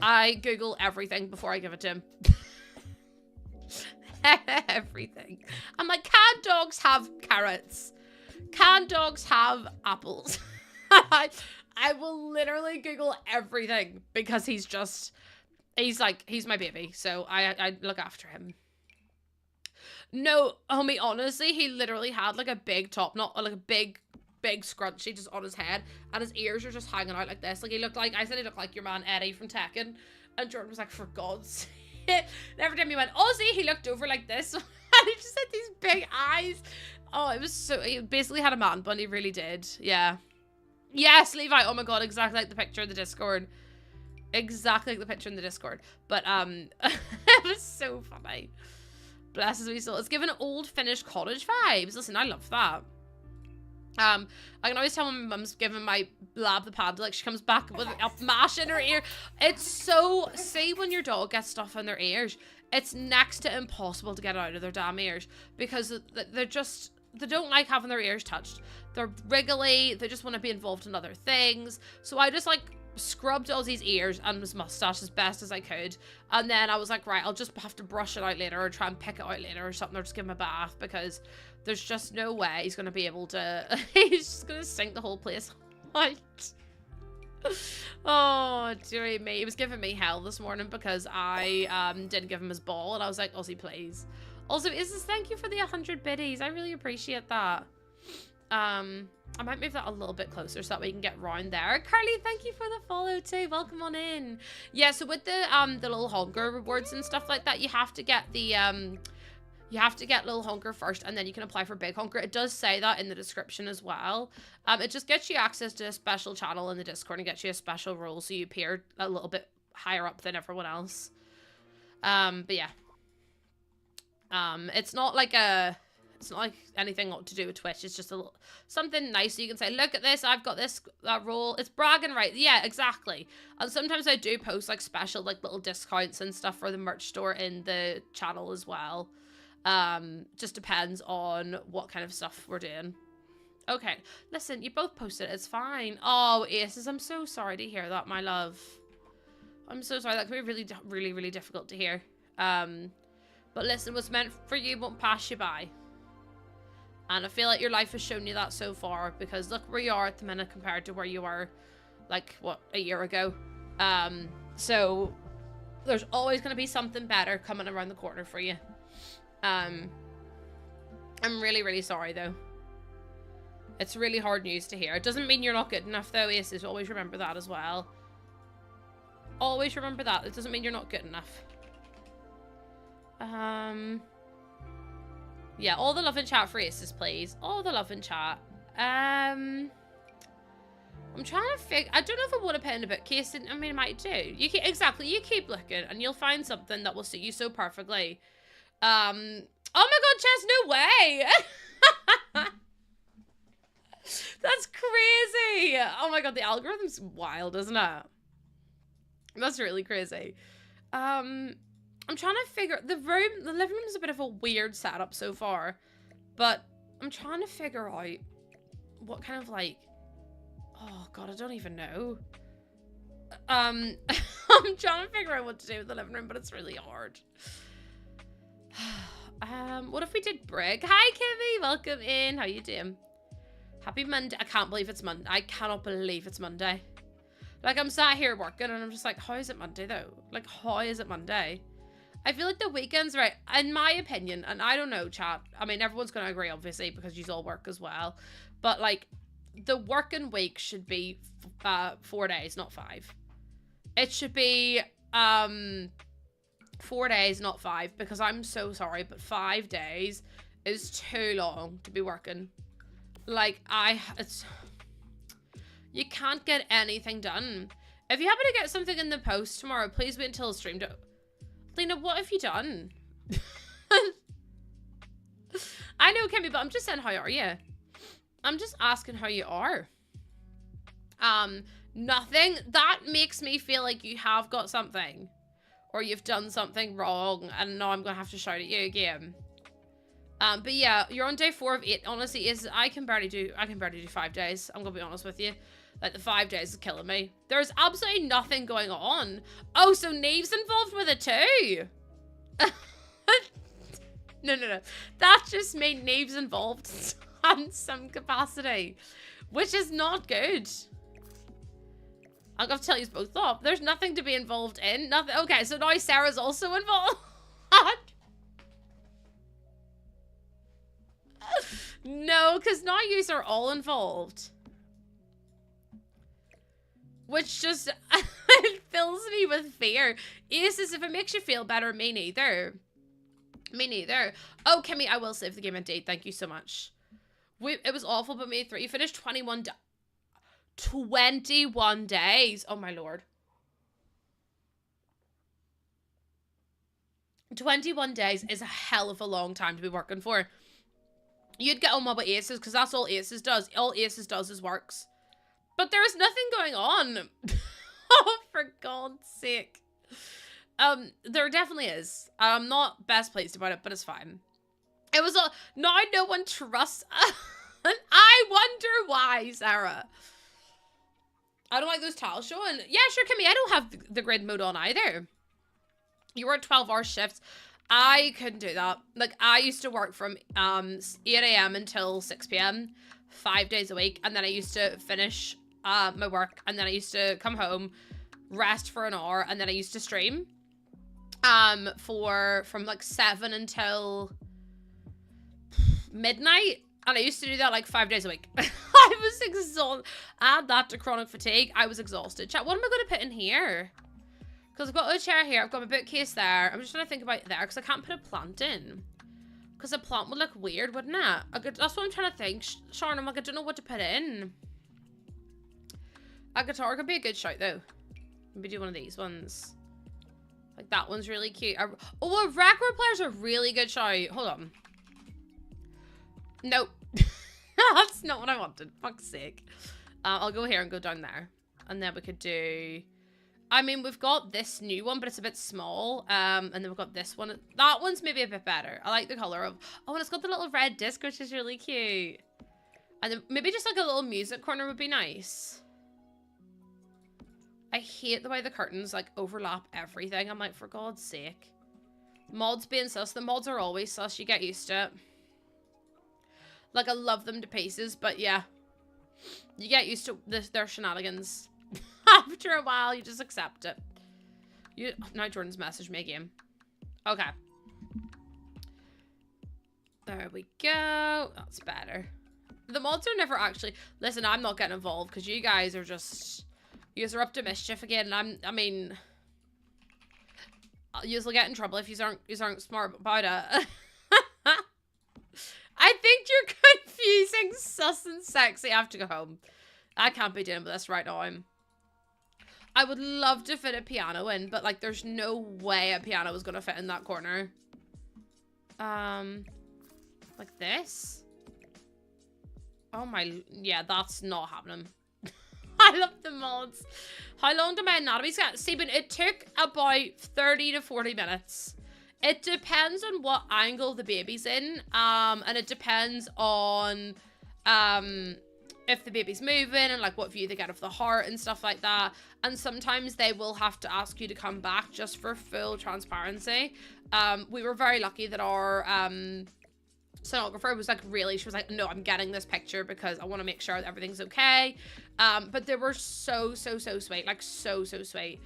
I Google everything before I give it to him. Everything. I'm like, can dogs have carrots? Can dogs have apples? I will literally Google everything, because he's my baby, so I look after him. No, homie, honestly, he literally had like a big top knot, like a big big scrunchie just on his head, and his ears are just hanging out like this. Like, he looked like, I said he looked like your man Eddie from Tekken, and Jordan was like, for God's sake. And every time he went, Aussie, he looked over like this, and he just had these big eyes. Oh, it was so, he basically had a man bun, he really did. Yeah. Yes, Levi, oh my God, exactly like the picture in the Discord. Exactly like the picture in the Discord. But, it was so funny. Bless his wee soul. It's given old Finnish cottage vibes. Listen, I love that. I can always tell when my mum's giving my lab the panda, like she comes back with a mash in her ear. It's so, see when your dog gets stuff in their ears, it's next to impossible to get out of their damn ears, because they're just, they don't like having their ears touched. They're wriggly, they just want to be involved in other things. So I just like scrubbed Ozzy's ears and his mustache as best as I could, and then I was like, right, I'll just have to brush it out later or try and pick it out later or something, or just give him a bath, because there's just no way he's gonna be able to he's just gonna sink the whole place out. Oh dearie me, he was giving me hell this morning because I didn't give him his ball, and I was like, Ozzy, please. Also, Isis, thank you for the 100 biddies. I really appreciate that. I might move that a little bit closer so that we can get round there. Carly, thank you for the follow too. Welcome on in. Yeah, so with the little hunger rewards and stuff like that, you have to get the you have to get little hunger first, and then you can apply for big hunger. It does say that in the description as well. It just gets you access to a special channel in the Discord and gets you a special role, so you appear a little bit higher up than everyone else. But yeah. It's not like anything to do with Twitch. It's just a little, something nice so you can say, look at this, I've got this role. It's bragging right. Yeah, exactly. And sometimes I do post like special like little discounts and stuff for the merch store in the channel as well. Just depends on what kind of stuff we're doing. Okay, listen, you both posted it. It's fine. Oh, Aces, I'm so sorry to hear that, my love. I'm so sorry. That could be really difficult to hear. But listen, what's meant for you won't pass you by. And I feel like your life has shown you that so far, because look where you are at the minute compared to where you were, like, what, a year ago. So there's always going to be something better coming around the corner for you. I'm really sorry, though. It's really hard news to hear. It doesn't mean you're not good enough, though, Aces. Always remember that as well. Always remember that. It doesn't mean you're not good enough. Yeah, all the love in chat for Aces, please. All the love in chat. I'm trying to figure... I don't know if I want to put in a bookcase. I mean, I might do. Exactly. You keep looking, and you'll find something that will suit you so perfectly. Oh my God, Chess, no way! That's crazy! Oh my God, the algorithm's wild, isn't it? That's really crazy. I'm trying to figure... The living room is a bit of a weird setup so far. But I'm trying to figure out what kind of, like... Oh, God, I don't even know. I'm trying to figure out what to do with the living room, but it's really hard. What if we did brick? Hi, Kimmy. Welcome in. How you doing? Happy Monday. I can't believe it's Monday. I cannot believe it's Monday. Like, I'm sat here working, and I'm just like, how is it Monday, though? Like, how is it Monday? I feel like the weekends, right, in my opinion, and I don't know, chat, I mean, everyone's going to agree, obviously, because you all work as well, but, like, the working week should be 4 days, not 5. It should be 4 days, not 5, because I'm so sorry, but 5 days is too long to be working. Like, you can't get anything done. If you happen to get something in the post tomorrow, please wait until the stream. Lena, what have you done? I know, Kimmy, but I'm just saying, how are you? I'm just asking how you are. Nothing. That makes me feel like you have got something. Or you've done something wrong, and now I'm going to have to shout at you again. But yeah, you're on day 4 of 8. Honestly, I can barely do 5 days. I'm going to be honest with you. Like, the 5 days is killing me. There's absolutely nothing going on. Oh, so Neve's involved with it too? No. That's just me. Neve's involved in some capacity, which is not good. I'm going to tell you both off. There's nothing to be involved in. Nothing. Okay, so now Sarah's also involved. No, because now yous are all involved. Which just, it fills me with fear. Aces, if it makes you feel better, me neither. Me neither. Oh, Kimmy, I will save the game indeed. Thank you so much. It was awful, but me 3. You finished 21 days. Oh, my lord. 21 days is a hell of a long time to be working for. You'd get on with Aces, because that's all Aces does. All Aces does is works. But there is nothing going on. Oh, for God's sake. There definitely is. I'm not best pleased about it, but it's fine. It was now no one trusts. And I wonder why, Sarah. I don't like those tiles showing. Yeah, sure, Kimmy. I don't have the grid mode on either. You work 12-hour shifts. I couldn't do that. Like, I used to work from 8 a.m. until 6 p.m. 5 days a week, and then I used to finish my work, and then I used to come home, rest for an hour, and then I used to stream from like 7 until midnight, and I used to do that like 5 days a week. I was exhausted. Add that to chronic fatigue. I was exhausted. Chat, what am I going to put in here? Because I've got a chair here, I've got my bookcase there. I'm just trying to think about there, because I can't put a plant in. Because a plant would look weird, wouldn't it? That's what I'm trying to think. Sharon, I'm like, I don't know what to put in. A guitar could be a good shout, though. Maybe do one of these ones. Like, that one's really cute. Oh, a record player's a really good shout. Hold on. Nope. That's not what I wanted. Fuck's sake. I'll go here and go down there. And then we could do... I mean, we've got this new one, but it's a bit small. And then we've got this one. That one's maybe a bit better. I like the color of... Oh, and it's got the little red disc, which is really cute. And then maybe just like a little music corner would be nice. I hate the way the curtains, like, overlap everything. I'm like, for God's sake. Mods being sus. The mods are always sus. You get used to it. Like, I love them to pieces, but yeah. You get used to their shenanigans. After a while, you just accept it. Now Jordan's messaged me again. Okay. There we go. That's better. The mods are never actually... Listen, I'm not getting involved, because you guys are just... You guys are up to mischief again, and I mean... You will get in trouble if you aren't smart about it. I think you're confusing sus and sexy. I have to go home. I can't be dealing with this right now. I would love to fit a piano in, but like there's no way a piano is going to fit in that corner. Like this? Oh my... Yeah, that's not happening. I love the mods. How long did my anatomy scan? Stephen, it took about 30 to 40 minutes. It depends on what angle the baby's in. And it depends on if the baby's moving and like what view they get of the heart and stuff like that. And sometimes they will have to ask you to come back just for full transparency. We were very lucky that our sonographer was like she was like, no, I'm getting this picture because I want to make sure that everything's okay. But they were so sweet, like so sweet.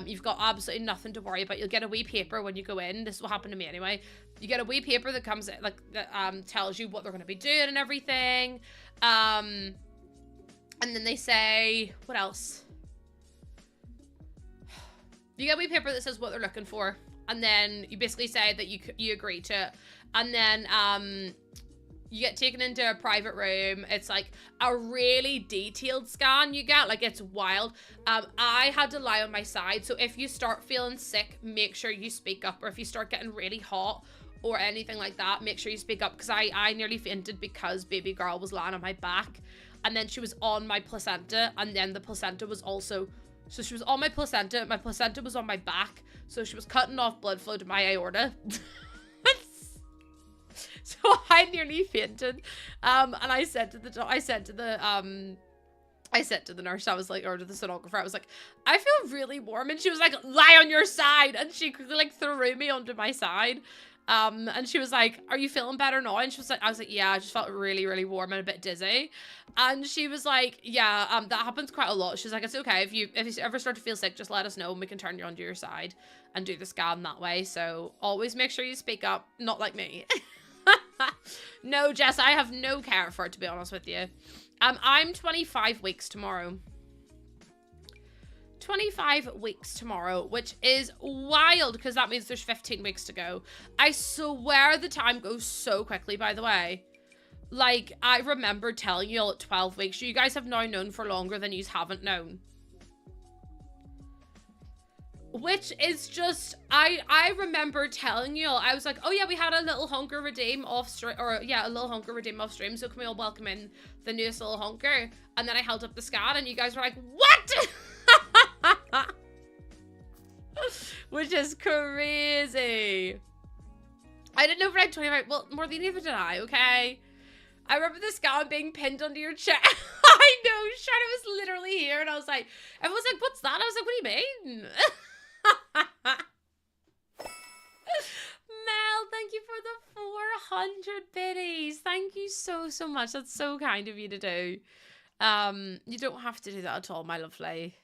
You've got absolutely nothing to worry about. You'll get a wee paper when you go in. This will happen to me anyway. You get a wee paper that comes like that tells you what they're going to be doing and everything. And then they say, what else? You get a wee paper that says what they're looking for, and then you basically say that you agree to it. And then you get taken into a private room. It's like a really detailed scan you get. Like, it's wild. I had to lie on my side. So if you start feeling sick, make sure you speak up. Or if you start getting really hot or anything like that, make sure you speak up. Because I nearly fainted because baby girl was lying on my back. And then she was on my placenta. And then the placenta was also... So she was on my placenta. My placenta was on my back. So she was cutting off blood flow to my aorta. So I nearly fainted. And I said to the nurse, I was like, or to the sonographer, I was like, I feel really warm. And she was like, lie on your side. And she like threw me onto my side. And she was like, are you feeling better now? And she was like, I was like, yeah, I just felt really warm and a bit dizzy. And she was like, yeah, that happens quite a lot. She's like, it's okay. If you ever start to feel sick, just let us know and we can turn you onto your side and do the scan that way. So always make sure you speak up. Not like me. No, Jess, I have no care for it, to be honest with you. I'm 25 weeks tomorrow. 25 weeks tomorrow, which is wild because that means there's 15 weeks to go. I swear the time goes so quickly, by the way. Like, I remember telling you all at 12 weeks. You guys have now known for longer than you haven't known. Which is just, I remember telling you all, I was like, oh yeah, we had a little hunker redeem off stream, or yeah, a little hunker redeem off stream, so can we all welcome in the newest little hunker? And then I held up the scan and you guys were like, what? Which is crazy. I didn't know for like 25, well, more than either did I, okay? I remember the scan being pinned under your chair. I know, Charlotte was literally here and I was like, everyone was like, what's that? I was like, what do you mean? Mel, thank you for the 400 biddies. Thank you so much. That's so kind of you to do. You don't have to do that at all, my lovely.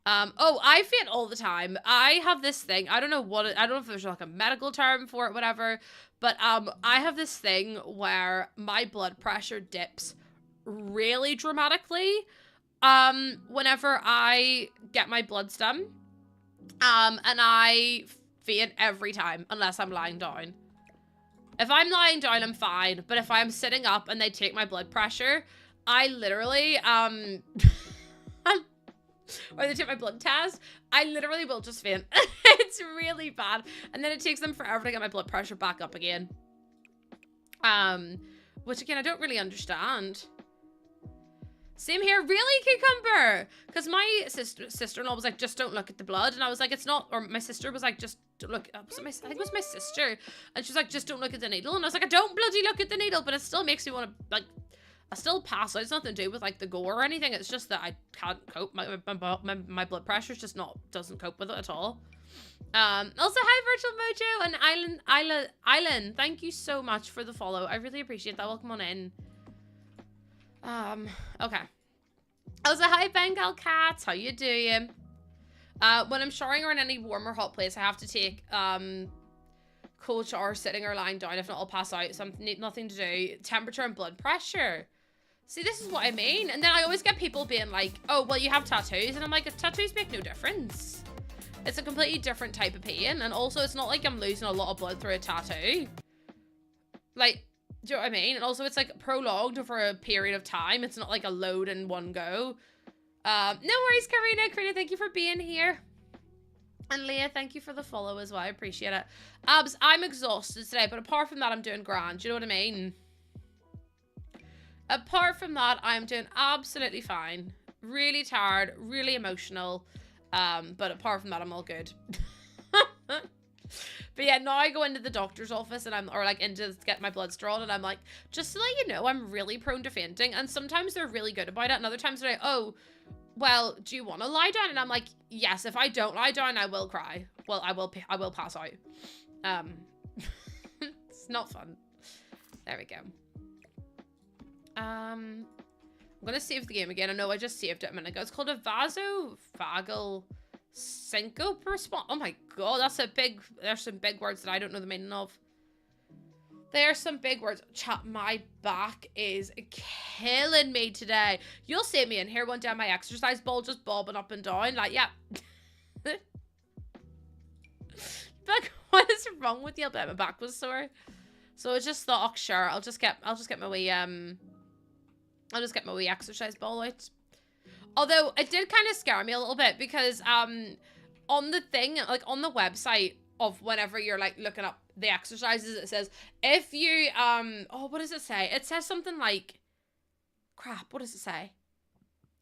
Oh, I faint all the time. I have this thing. I don't know if there's like a medical term for it, whatever. But I have this thing where my blood pressure dips really dramatically whenever I get my bloods done. And I faint every time unless I'm lying down. If I'm lying down, I'm fine. But if I'm sitting up and they take my blood pressure, I literally, or they take my blood test, I literally will just faint. It's really bad. And then it takes them forever to get my blood pressure back up again. Which again, I don't really understand. Same here, really, Cucumber? Because my sister-in-law was like, just don't look at the blood. And I was like, it's not, or my sister was like, just don't look, I think it was my sister. And she was like, just don't look at the needle. And I was like, I don't bloody look at the needle, but it still makes me want to, like, I still pass out. It's nothing to do with like the gore or anything. It's just that I can't cope. My blood pressure just doesn't cope with it at all. Also, hi Virtual Mojo and Island. Thank you so much for the follow. I really appreciate that. Welcome on in. Okay. Also, hi Bengal Cats. How you doing? When I'm showering or in any warm or hot place, I have to take cold shower sitting or lying down. If not, I'll pass out. Nothing to do. Temperature and blood pressure. See, this is what I mean. And then I always get people being like, oh, well, you have tattoos. And I'm like, tattoos make no difference. It's a completely different type of pain. And also, it's not like I'm losing a lot of blood through a tattoo. Like, do you know what I mean? And also, it's like prolonged over a period of time. It's not like a load in one go. No worries, Karina, thank you for being here. And Leah, thank you for the follow as well. I appreciate it. Abs, I'm exhausted today, but apart from that, I'm doing grand. Do you know what I mean? Apart from that, I'm doing absolutely fine. Really tired, really emotional. But apart from that, I'm all good. But yeah, now I go into the doctor's office and into get my blood drawn and I'm like, just to let you know, I'm really prone to fainting. And sometimes they're really good about it. And other times they're like, oh, well, do you want to lie down? And I'm like, yes, if I don't lie down, I will cry. Well, I will pass out. It's not fun. There we go. I'm gonna save the game again. I know I just saved it a minute ago. It's called a vasovagal syncope response. Oh my god, there's some big words that I don't know the meaning of. There's some big words. Chat, my back is killing me today. You'll see me in here one day on my exercise ball just bobbing up and down. Like, yeah. Like, what is wrong with you? I bet my back was sore. So I just thought, oh, sure, I'll just get my wee exercise ball out. Although it did kind of scare me a little bit because on the thing, like on the website of whenever you're like looking up the exercises, it says if you oh, what does it say? It says something like, crap, what does it say?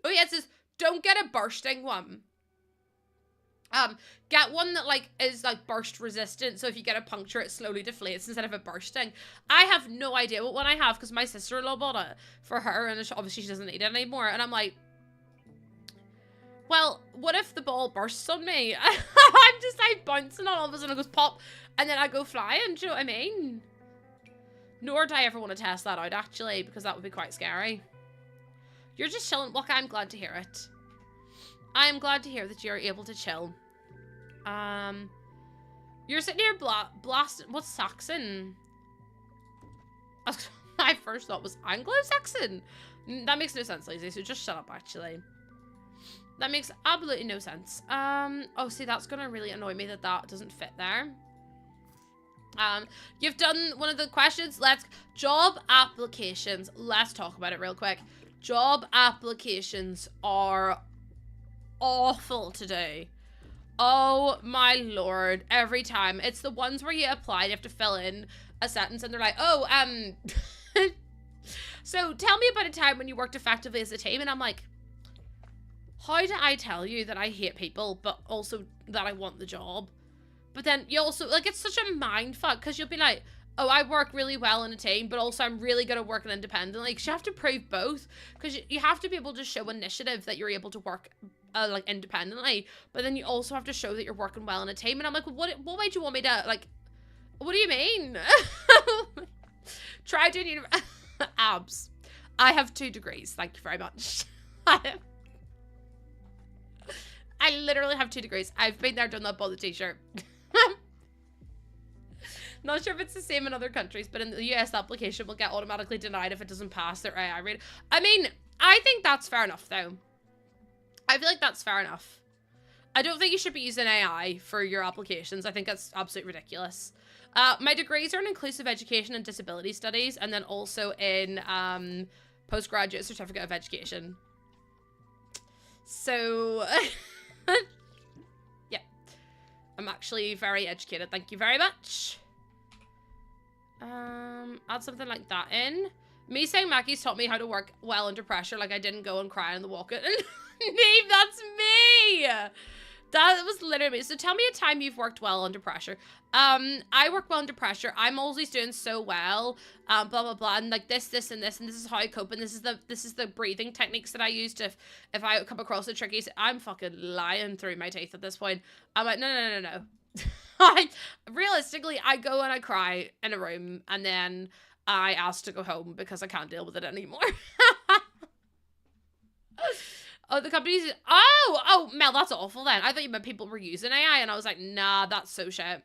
Oh yeah, it says don't get a bursting one. Get one that like is like burst resistant, so if you get a puncture it slowly deflates instead of it bursting. I have no idea what one I have because my sister-in-law bought it for her and obviously she doesn't need it anymore, and I'm like, well, what if the ball bursts on me? I'm just like bouncing and all of a sudden it goes pop and then I go flying, do you know what I mean? Nor do I ever want to test that out actually, because that would be quite scary. You're just chilling. Look, I'm glad to hear it. I am glad to hear that you're able to chill. You're sitting here blasting. What's Saxon? I first thought was Anglo-Saxon. That makes no sense, Lizzie, so just shut up, actually. That makes absolutely no sense. Oh, see, that's gonna really annoy me that that doesn't fit there. You've done one of the questions. Job applications. Let's talk about it real quick. Job applications are awful to do. Oh my lord. Every time. It's the ones where you apply, you have to fill in a sentence and they're like, oh, so tell me about a time when you worked effectively as a team. And I'm like, how do I tell you that I hate people, but also that I want the job? But then you also, like, it's such a mind fuck, because you'll be like, oh, I work really well in a team, but also I'm really good at working independently. Because you have to prove both, because you have to be able to show initiative that you're able to work, like, independently. But then you also have to show that you're working well in a team. And I'm like, well, what way do you want me to, like, what do you mean? Try doing abs. I have 2 degrees. Thank you very much. I literally have 2 degrees. I've been there, done that, bought the t-shirt. Not sure if it's the same in other countries, but in the US, the application will get automatically denied if it doesn't pass their AI rate. I mean, I think that's fair enough, though. I feel like that's fair enough. I don't think you should be using AI for your applications. I think that's absolutely ridiculous. My degrees are in inclusive education and disability studies, and then also in postgraduate certificate of education. So... yeah, I'm actually very educated. Thank you very much. Add something like that in. Me saying Mackie's taught me how to work well under pressure, like I didn't go and cry in the walk-in. Neve, that's me. That was literally me. So tell me a time you've worked well under pressure. I work well under pressure. I'm always doing so well. Blah blah blah. And like this, and this is how I cope. And this is the breathing techniques that I use to if I come across the trickies. I'm fucking lying through my teeth at this point. I'm like, no. Realistically, I go and I cry in a room, and then I ask to go home because I can't deal with it anymore. Oh, the company's... Oh, Mel, that's awful then. I thought you meant people were using AI, and I was like, nah, that's so shit.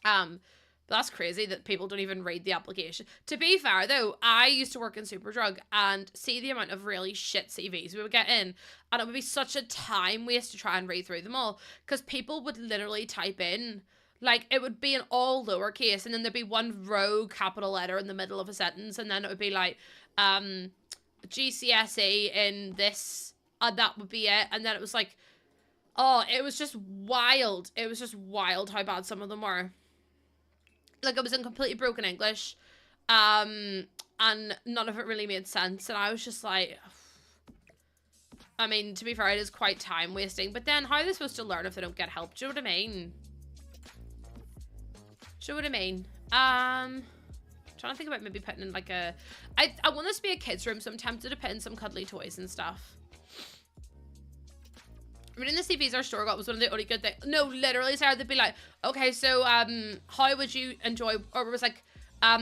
But that's crazy that people don't even read the application. To be fair, though, I used to work in Superdrug and see the amount of really shit CVs we would get in, and it would be such a time waste to try and read through them all, because people would literally type in, like, it would be in all lowercase, and then there'd be one rogue capital letter in the middle of a sentence, and then it would be like, GCSE in this, and that would be it. And then it was like, oh, it was just wild. It was just wild how bad some of them were. Like, it was in completely broken English, and none of it really made sense. And I was just like, I mean, to be fair, it is quite time wasting. But then, how are they supposed to learn if they don't get help? Do you know what I mean? Trying to think about maybe putting in like a... I want this to be a kids room, so I'm tempted to put in some cuddly toys and stuff. Reading the CVs our store got was one of the only good things. No, literally, Sarah, they'd be like, okay, so how would you enjoy... Or it was like,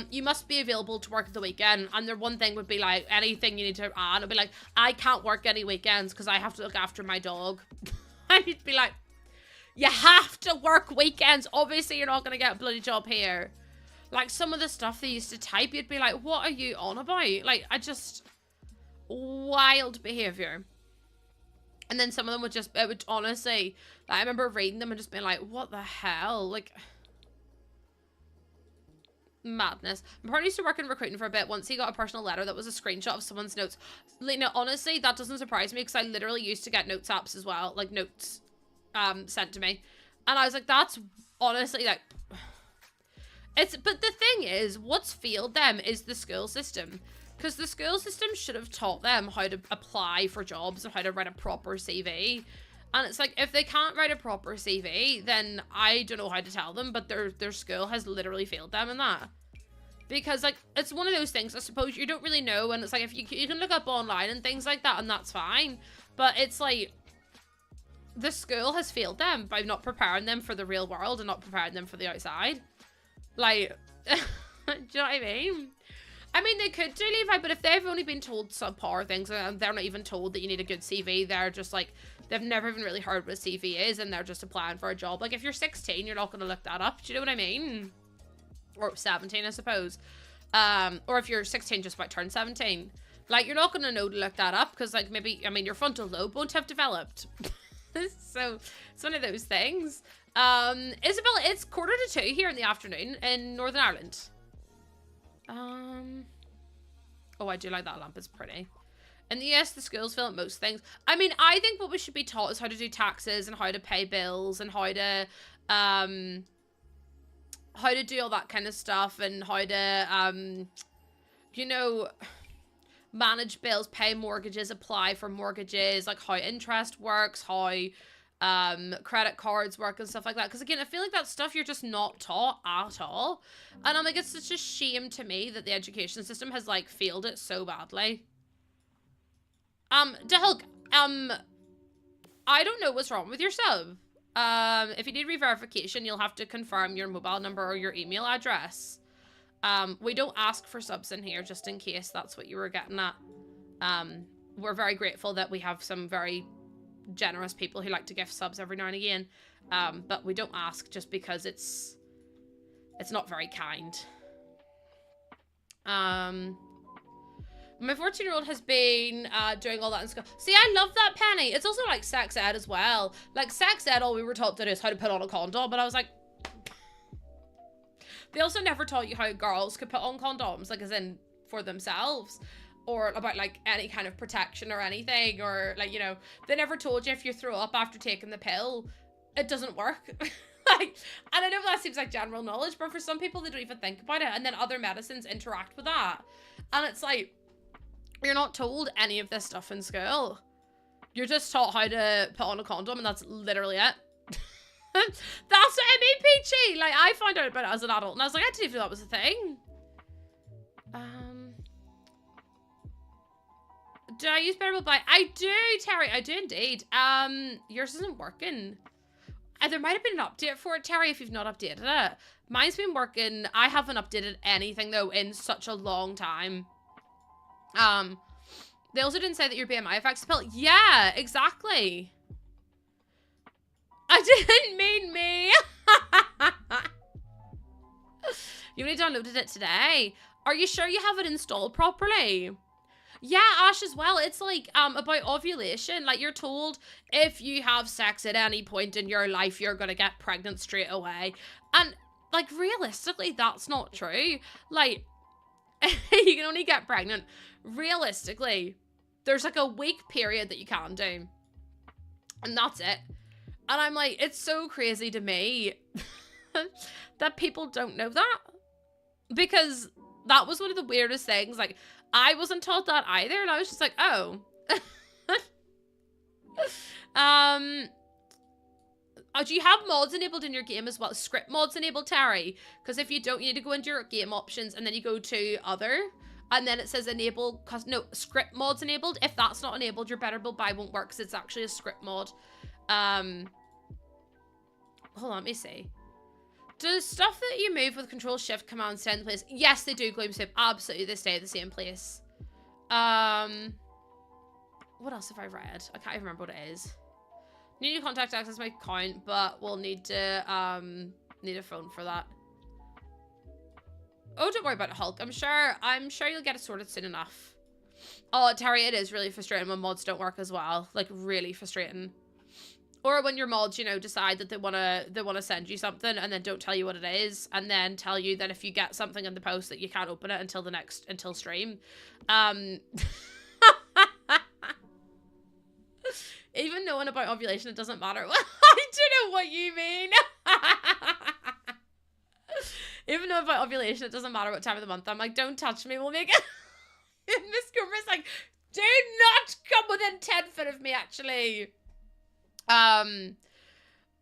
you must be available to work at the weekend. And their one thing would be like, anything you need to add. It'd be like, I can't work any weekends because I have to look after my dog. And you'd be like, you have to work weekends. Obviously, you're not going to get a bloody job here. Like, some of the stuff they used to type, you'd be like, what are you on about? Like, wild behavior. And then some of them would just, it would honestly, like, I remember reading them and just being like, what the hell? Like, madness. My partner used to work in recruiting for a bit. Once he got a personal letter that was a screenshot of someone's notes. Like, no, honestly, that doesn't surprise me because I literally used to get notes apps as well. Like, notes sent to me. And I was like, that's honestly, like... But the thing is, what's failed them is the school system. Because the school system should have taught them how to apply for jobs and how to write a proper CV. And it's like, if they can't write a proper CV, then I don't know how to tell them, but their school has literally failed them in that. Because, like, it's one of those things, I suppose you don't really know, and it's like, if you can look up online and things like that, and that's fine. But it's like, the school has failed them by not preparing them for the real world and not preparing them for the outside. Like, do you know what I mean? I mean, they could do Levi, but if they've only been told subpar things and they're not even told that you need a good CV, they're just like, they've never even really heard what a CV is and they're just applying for a job. Like, if you're 16, you're not going to look that up. Do you know what I mean? Or 17, I suppose. Or if you're 16, just about turned 17. Like, you're not going to know to look that up because, like, maybe, I mean, your frontal lobe won't have developed. So, it's one of those things. Isabella, it's 1:45 here in the afternoon in Northern Ireland. Oh, I do like that lamp. It's pretty. In the US, the schools fill at most things. I mean, I think what we should be taught is how to do taxes and how to pay bills and how to do all that kind of stuff and how to, you know, manage bills, pay mortgages, apply for mortgages, like how interest works, how credit cards work and stuff like that. Because again, I feel like that stuff you're just not taught at all. And I'm like, it's such a shame to me that the education system has like failed it so badly. Hulk, I don't know what's wrong with your sub. If you need re-verification, you'll have to confirm your mobile number or your email address. We don't ask for subs in here, just in case that's what you were getting at. We're very grateful that we have some very generous people who like to gift subs every now and again. But we don't ask just because it's not very kind. My 14-year-old has been doing all that in school. See, I love that, Penny. It's also like sex ed as well. Like sex ed, all we were taught to do is how to put on a condom. But I was like, they also never taught you how girls could put on condoms, like as in for themselves, or about like any kind of protection or anything, or like, you know, they never told you if you throw up after taking the pill, it doesn't work. Like, and I know that seems like general knowledge, but for some people they don't even think about it, and then other medicines interact with that, and it's like, you're not told any of this stuff in school. You're just taught how to put on a condom, and that's literally it. That's what I mean, Peachy. Like, I found out about it as an adult, and I was like, I didn't even know that was a thing. Do I use Bearable Buy? I do, Terry. I do indeed. Yours isn't working. There might have been an update for it, Terry, if you've not updated it. Mine's been working. I haven't updated anything, though, in such a long time. They also didn't say that your BMI affects the pill. Yeah, exactly. I didn't mean me. You only downloaded it today. Are you sure you have it installed properly? Yeah, Ash as well. It's like about ovulation. Like, you're told if you have sex at any point in your life, you're gonna get pregnant straight away. And like, realistically, that's not true. Like, you can only get pregnant realistically. There's like a week period that you can do, and that's it. And I'm like, it's so crazy to me that people don't know that, because that was one of the weirdest things. Like, I wasn't taught that either, and I was just like, oh. Do you have mods enabled in your game as well? Script mods enabled, Terry? Because if you don't, you need to go into your game options, and then you go to other, and then it says enable, no, script mods enabled. If that's not enabled, your Better Build Buy won't work, because it's actually a script mod. Hold on, let me see. Does stuff that you move with Control Shift Command stay in place? Yes, they do, Gloom Soup. Absolutely, they stay at the same place. What else have I read? I can't even remember what it is. Need to contact access my account, but we'll need to need a phone for that. Oh, don't worry about it, Hulk. I'm sure you'll get it sorted soon enough. Oh, Terry, it is really frustrating when mods don't work as well. Like, really frustrating. Or when your mods, you know, decide that they wanna send you something and then don't tell you what it is, and then tell you that if you get something in the post that you can't open it until stream. Even knowing about ovulation, it doesn't matter. I don't know what you mean. Even knowing about ovulation, it doesn't matter what time of the month. I'm like, don't touch me, we'll make it. Miss Cooper's like, do not come within 10 feet of me, actually. Oh,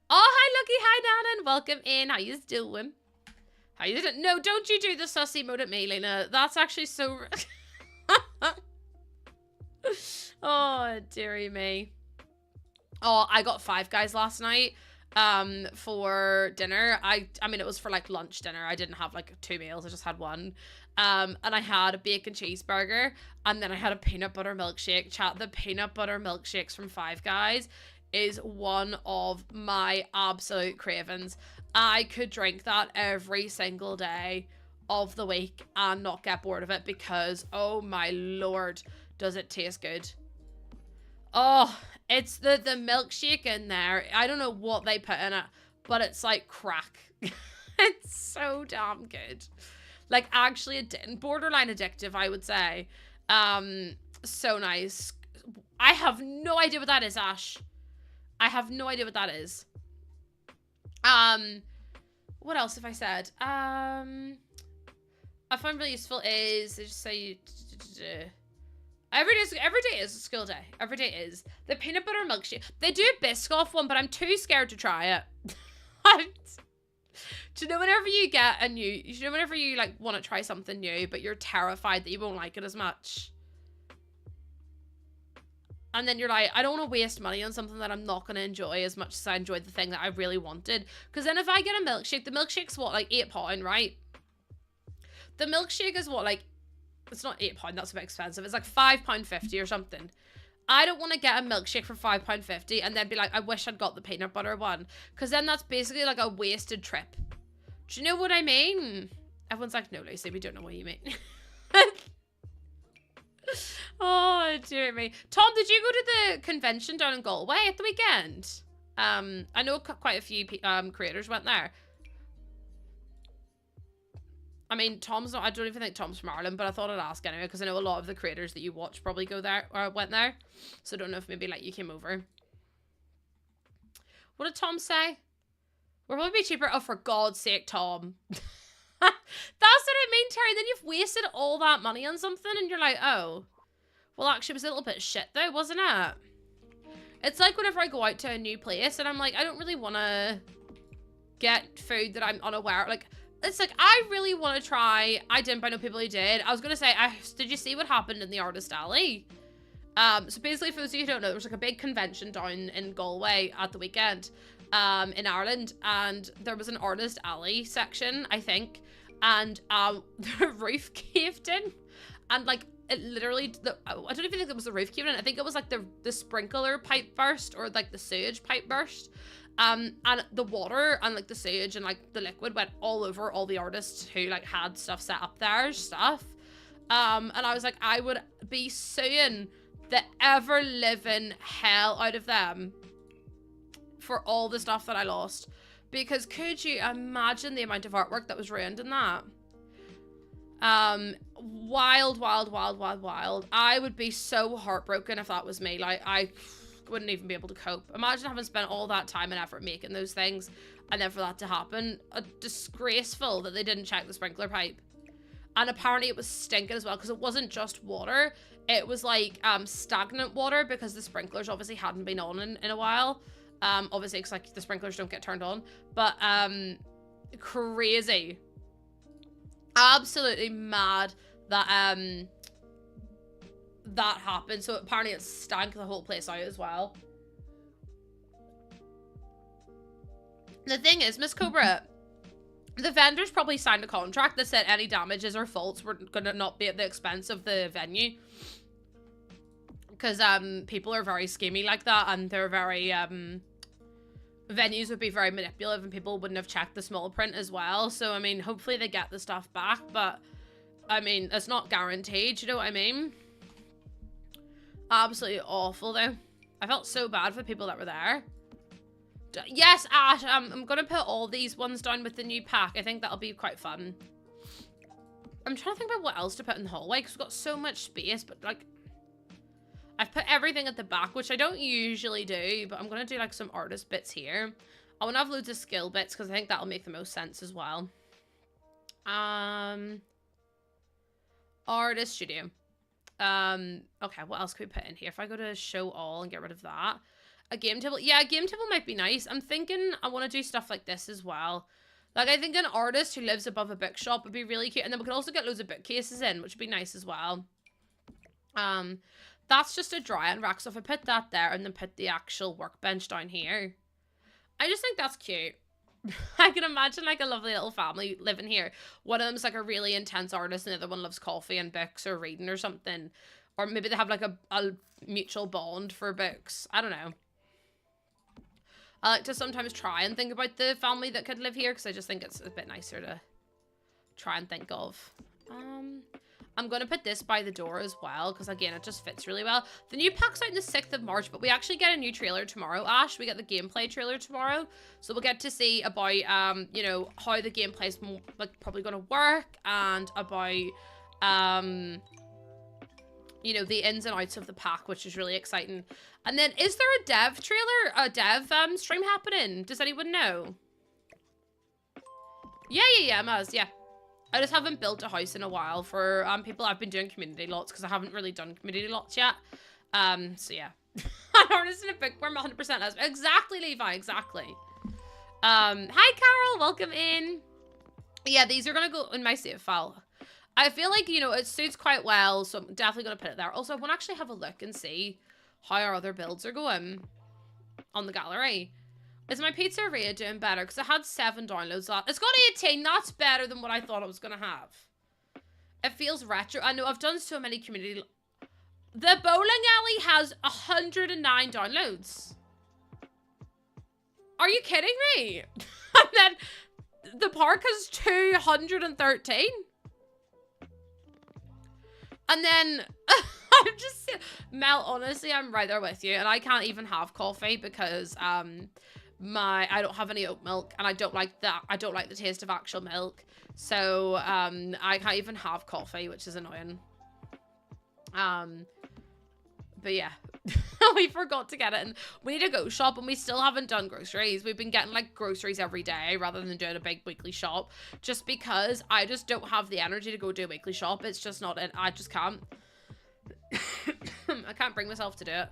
hi, Lucky. Hi, Nanan. Welcome in. How you doing? How you doing? No, don't you do the sussy mode at me, Lena. That's actually so... Oh, dearie me. Oh, I got Five Guys last night for dinner. I mean, it was for like lunch dinner. I didn't have like 2 meals. I just had one. And I had a bacon cheeseburger, and then I had a peanut butter milkshake. Chat, the peanut butter milkshakes from Five Guys is one of my absolute cravings. I could drink that every single day. of the week and not get bored of it, because oh my lord, does it taste good. Oh, it's the milkshake in there. I don't know what they put in it, but it's like crack. It's so damn good. Like, actually borderline addictive, I would say. So nice. I have no idea what that is, Ash. I have no idea what that is. What else have I said? I find really useful is, just say, every day is a school day. Every day is. The peanut butter milkshake. They do a Biscoff one, but I'm too scared to try it. Do you know whenever you get a new, you know whenever you like want to try something new, but you're terrified that you won't like it as much? And then you're like, I don't want to waste money on something that I'm not going to enjoy as much as I enjoyed the thing that I really wanted. Because then if I get a milkshake, the milkshake's what, like £8, right? The milkshake is what, like, it's not £8, that's a bit expensive. It's like £5.50 or something. I don't want to get a milkshake for £5.50 and then be like, I wish I'd got the peanut butter one. Because then that's basically like a wasted trip. Do you know what I mean? Everyone's like, no, Lucy, we don't know what you mean. Oh, dear me. Tom, did you go to the convention down in Galway at the weekend? I know quite a few creators went there. I mean, Tom's not, I don't even think Tom's from Ireland, but I thought I'd ask anyway, because I know a lot of the creators that you watch probably go there, or went there. So I don't know if maybe, like, you came over. What did Tom say? We'll probably be cheaper. Oh, for God's sake, Tom. That's what I mean, Terry. Then you've wasted all that money on something, and you're like, oh. Well, actually, it was a little bit shit, though, wasn't it? It's like whenever I go out to a new place, and I'm like, I don't really want to get food that I'm unaware, like, it's like, I really want to try, I didn't, but I know people who did. I was going to say, did you see what happened in the Artist Alley? So basically, for those of you who don't know, there was like a big convention down in Galway at the weekend, in Ireland, and there was an Artist Alley section, I think, and the roof caved in, and like, it literally, I don't even think it was the roof caving in, I think it was like the sprinkler pipe burst, or like the sewage pipe burst. And the water and like the sewage and like the liquid went all over all the artists who like had stuff set up there, stuff. And I was like, I would be suing the ever living hell out of them for all the stuff that I lost. Because could you imagine the amount of artwork that was ruined in that? Wild, wild, wild, wild, wild. I would be so heartbroken if that was me. Like, I wouldn't even be able to cope. Imagine having spent all that time and effort making those things and then for that to happen. Disgraceful that they didn't check the sprinkler pipe. And apparently it was stinking as well, because it wasn't just water. It was like stagnant water, because the sprinklers obviously hadn't been on in a while. Obviously, because like the sprinklers don't get turned on. But crazy. Absolutely mad that that happened. So apparently it stank the whole place out as well. The thing is, Miss Cobra, the vendors probably signed a contract that said any damages or faults were gonna not be at the expense of the venue, because people are very schemy like that, and they're very venues would be very manipulative, and people wouldn't have checked the small print as well. So I mean, hopefully they get the stuff back, but I mean, it's not guaranteed, you know what I mean? Absolutely awful, though. I felt so bad for the people that were there. Yes, Ash, I'm gonna put all these ones down with the new pack. I think that'll be quite fun. I'm trying to think about what else to put in the hallway, because we've got so much space, but like, I've put everything at the back, which I don't usually do, but I'm gonna do like some artist bits here. I want to have loads of skill bits, because I think that'll make the most sense as well. Artist studio. Okay, what else could we put in here? If I go to show all and get rid of that. A game table. Yeah, a game table might be nice. I'm thinking I want to do stuff like this as well. Like, I think an artist who lives above a bookshop would be really cute. And then we could also get loads of bookcases in, which would be nice as well. That's just a drying rack. So if I put that there and then put the actual workbench down here, I just think that's cute. I can imagine like a lovely little family living here. One of them's like a really intense artist, and the other one loves coffee and books or reading or something. Or maybe they have like a mutual bond for books. I don't know. I like to sometimes try and think about the family that could live here, because I just think it's a bit nicer try and think of. I'm going to put this by the door as well, because again, it just fits really well. The new pack's out on the 6th of March, but we actually get a new trailer tomorrow, Ash. We get the gameplay trailer tomorrow. So we'll get to see about, you know, how the gameplay's like probably going to work, and about, you know, the ins and outs of the pack, which is really exciting. And then, is there a dev trailer, a dev stream happening? Does anyone know? Yeah, Maz, yeah. I just haven't built a house in a while for people. I've been doing community lots because I haven't really done community lots yet. So yeah. An artist in a bookworm, 100% less. Exactly, Levi, exactly. Hi, Carol, welcome in. Yeah, these are going to go in my save file. I feel like, you know, it suits quite well, so I'm definitely going to put it there. Also, I want to actually have a look and see how our other builds are going on the gallery. Is my pizzeria doing better? Because I had 7 downloads. It's got 18. That's better than what I thought it was going to have. It feels retro. I know I've done so many community... The bowling alley has 109 downloads. Are you kidding me? And then the park has 213. And then I'm just... Mel, honestly, I'm right there with you. And I can't even have coffee because... I don't have any oat milk, and I don't like that. I don't like the taste of actual milk, so I can't even have coffee, which is annoying. But yeah, we forgot to get it, and we need to go shop, and we still haven't done groceries. We've been getting like groceries every day rather than doing a big weekly shop, just because I just don't have the energy to go do a weekly shop. It's just not it. I just can't. I can't bring myself to do it.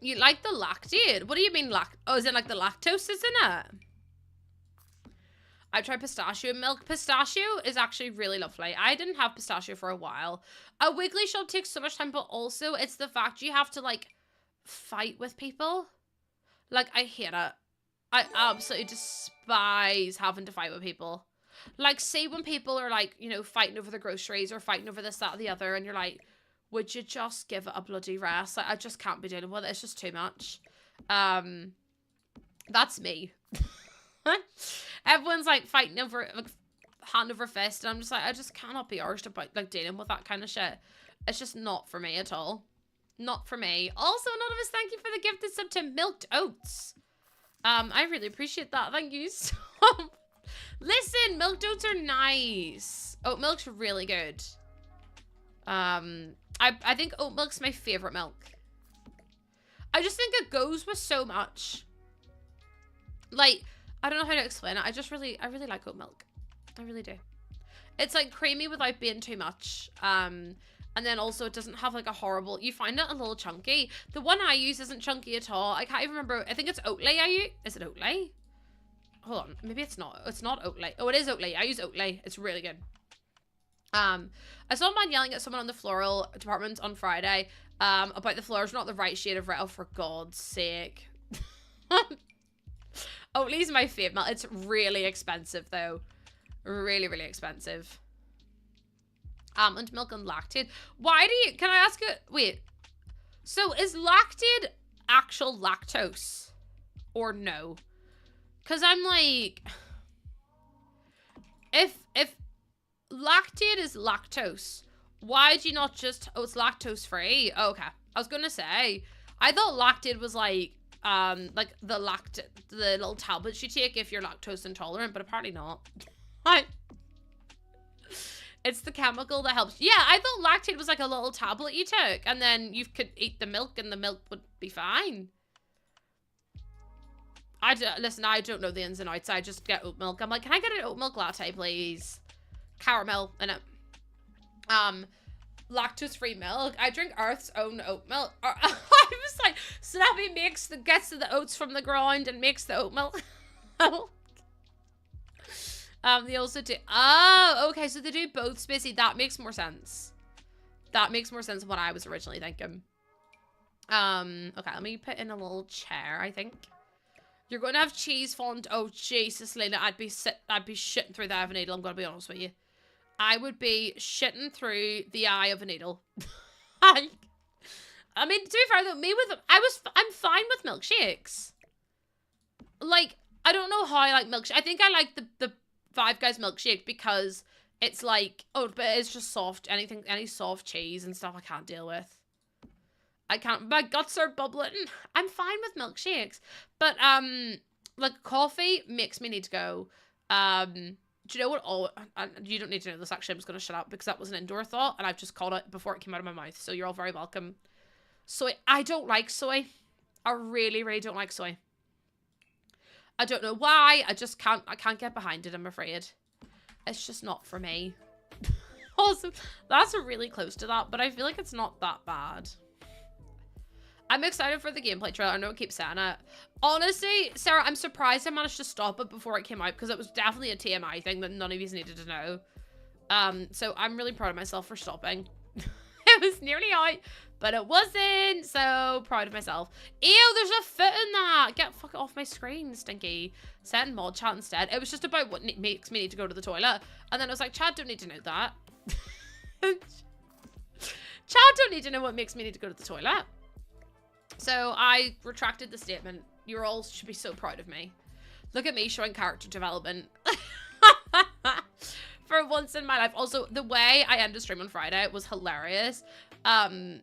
You like the lactate? What do you mean oh, is it like the lactose, isn't it? I tried pistachio milk. Pistachio is actually really lovely. I didn't have pistachio for a while. A weekly shop takes so much time, but also it's the fact you have to like fight with people. Like, I hate it. I absolutely despise having to fight with people. Like, say when people are like, you know, fighting over the groceries or fighting over this, that, or the other, and you're like, would you just give it a bloody rest? Like, I just can't be dealing with it. It's just too much. That's me. Everyone's like fighting over, like, hand over fist, and I'm just like, I just cannot be arsed about like dealing with that kind of shit. It's just not for me at all. Not for me. Also, Anonymous, thank you for the gifted sub to Milked Oats. I really appreciate that. Thank you so much. Listen, milked oats are nice. Oat milk's really good. I think oat milk's my favorite milk. I just think it goes with so much. Like, I don't know how to explain it. I really like oat milk. I really do. It's like creamy without being too much. And then also it doesn't have like a horrible, you find it a little chunky. The one I use isn't chunky at all. I can't even remember. I think it's Oatly I use. Is it Oatly? Hold on. Maybe it's not. It's not Oatly. Oh, it is Oatly. I use Oatly. It's really good. I saw a man yelling at someone on the floral department on Friday about the flowers not the right shade of red. Oh, for God's sake. Oatly's my favourite. It's really expensive, though. Really, really expensive. Almond milk and lactate. Why do you... Can I ask it? Wait. So, is lactate actual lactose? Or no? Because I'm like... If lactate is lactose, why do you not just... Oh, it's lactose free. Oh, okay. I was going to say, I thought lactate was like the little tablets you take if you're lactose intolerant, but apparently not. It's the chemical that helps. Yeah, I thought lactate was like a little tablet you took, and then you could eat the milk, and the milk would be fine. Listen, I don't know the ins and outs. I just get oat milk. I'm like, can I get an oat milk latte, please? Caramel in it. Lactose-free milk. I drink Earth's own oat milk. I was like, Snappy gets the oats from the ground and makes the oat milk. They also do... Oh, okay, so they do both. Spacey, that makes more sense. That makes more sense than what I was originally thinking. Okay, let me put in a little chair, I think. You're going to have cheese fondue. Oh, Jesus, Lena, I'd be shitting through the eye of a needle, I'm going to be honest with you. I would be shitting through the eye of a needle. I mean, to be fair though, I'm fine with milkshakes. Like, I don't know how I like milkshakes. I think I like the Five Guys milkshake because it's like, oh, but it's just soft. Any soft cheese and stuff I can't deal with. I can't, my guts are bubbling. I'm fine with milkshakes. But, like, coffee makes me need to go. Do you know what? Oh, you don't need to know this, actually. I'm just going to shut up because that was an indoor thought and I've just caught it before it came out of my mouth. So you're all very welcome. Soy. I don't like soy. I really, really don't like soy. I don't know why. I can't get behind it, I'm afraid. It's just not for me. Also, that's really close to that, but I feel like it's not that bad. I'm excited for the gameplay trailer. I know I keep saying it. Honestly, Sarah, I'm surprised I managed to stop it before it came out because it was definitely a TMI thing that none of you needed to know. So I'm really proud of myself for stopping. It was nearly out, but it wasn't. So proud of myself. Ew, there's a foot in that. Get fuck off my screen, stinky. Send mod chat instead. It was just about what makes me need to go to the toilet. And then I was like, Chad don't need to know that. Chad don't need to know what makes me need to go to the toilet. So I retracted the statement. You all should be so proud of me. Look at me showing character development. For once in my life. Also, the way I ended stream on Friday was hilarious. I,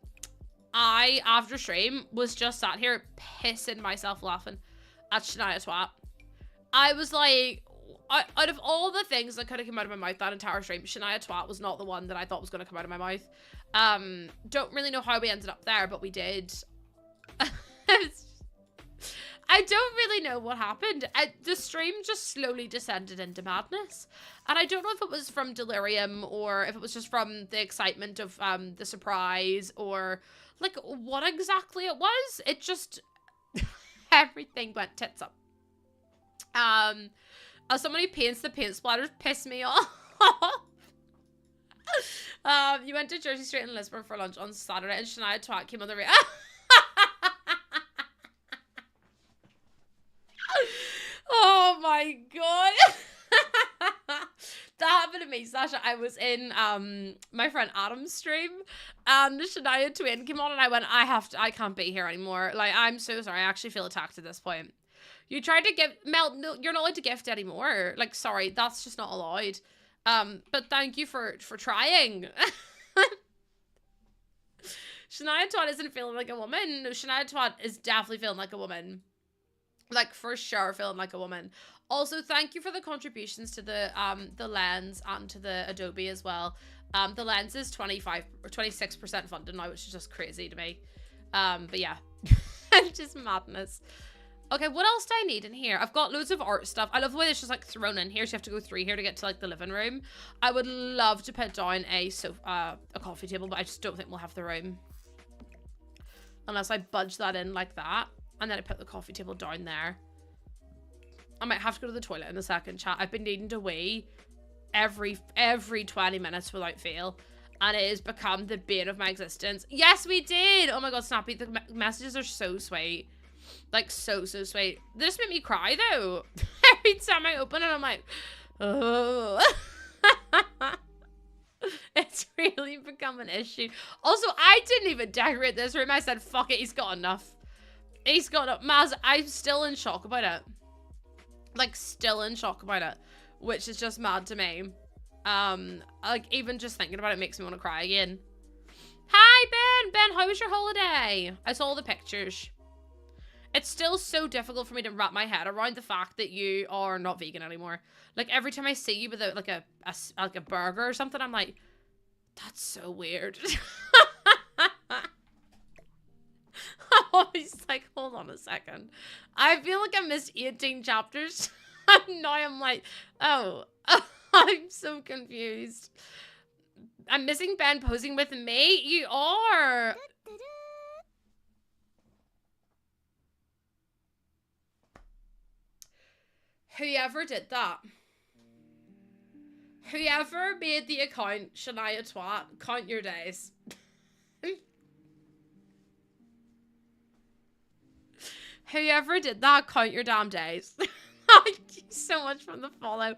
after stream, was just sat here pissing myself laughing at Shania Twat. I was like, out of all the things that could have come out of my mouth that entire stream, Shania Twat was not the one that I thought was going to come out of my mouth. Don't really know how we ended up there, but we did. I don't really know what happened. The stream just slowly descended into madness. And I don't know if it was from delirium or if it was just from the excitement of the surprise or like what exactly it was. It just, everything went tits up. As someone who paints, the paint splatters piss me off. You went to Jersey Street in Lisbon for lunch on Saturday and Shania Twat came on the radio. Oh my god. That happened to me, Sasha. I was in my friend Adam's stream and Shania Twain came on and I went, I can't be here anymore. Like, I'm so sorry. I actually feel attacked at this point. You tried to give Mel, no, you're not allowed to gift anymore. Like, sorry, that's just not allowed. But thank you for trying. Shania Twat isn't feeling like a woman. No, Shania Twat is definitely feeling like a woman. Like, for sure, feeling like a woman. Also, thank you for the contributions to the lens and to the Adobe as well. The lens is 25 or 26% funded now, which is just crazy to me. But yeah, just madness. Okay, what else do I need in here? I've got loads of art stuff. I love the way it's just like thrown in here. So you have to go through here to get to like the living room. I would love to put down a coffee table, but I just don't think we'll have the room. Unless I budge that in like that. And then I put the coffee table down there. I might have to go to the toilet in a second, chat. I've been needing to wee every 20 minutes without fail. And it has become the bane of my existence. Yes, we did! Oh my god, Snappy, the messages are so sweet. Like, so sweet. They just make me cry, though. Every time I open it, I'm like, oh. It's really become an issue. Also, I didn't even decorate this room. I said, fuck it, he's got enough. He's got enough. Maz, I'm still in shock about it. Like, still in shock about it. Which is just mad to me. Like, even just thinking about it makes me want to cry again. Hi, Ben! Ben, how was your holiday? I saw the pictures. It's still so difficult for me to wrap my head around the fact that you are not vegan anymore. Like, every time I see you with like a burger or something, I'm like, that's so weird. I was like, hold on a second. I feel like I missed 18 chapters. And now I'm like, oh, I'm so confused. I'm missing Ben posing with me. You are. Whoever did that. Whoever made the account Shania Twat, count your days. Whoever did that, count your damn days. Thank you so much for the follow.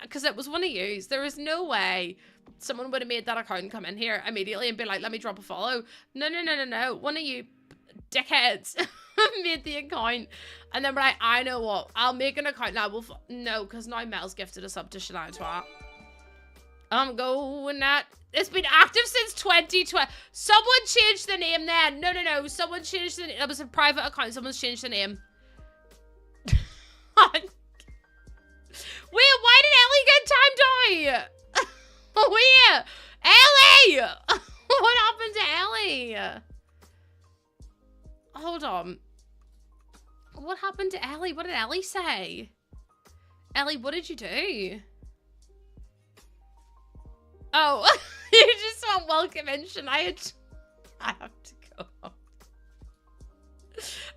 Because it was one of you. There was no way someone would have made that account and come in here immediately and be like, let me drop a follow. No. One of you dickheads made the account. And then we're like, I know what, I'll make an account now. No, because now Mel's gifted a sub to Shania Twat. I'm going at... It's been active since 2020. Someone changed the name then. No. Someone changed the name. It was a private account. Someone's changed the name. Wait, why did Ellie get timed out? Wait, Ellie! What happened to Ellie? Hold on. What happened to Ellie? What did Ellie say? Ellie, what did you do? Oh, you just want welcome in, Shania. I have to go home.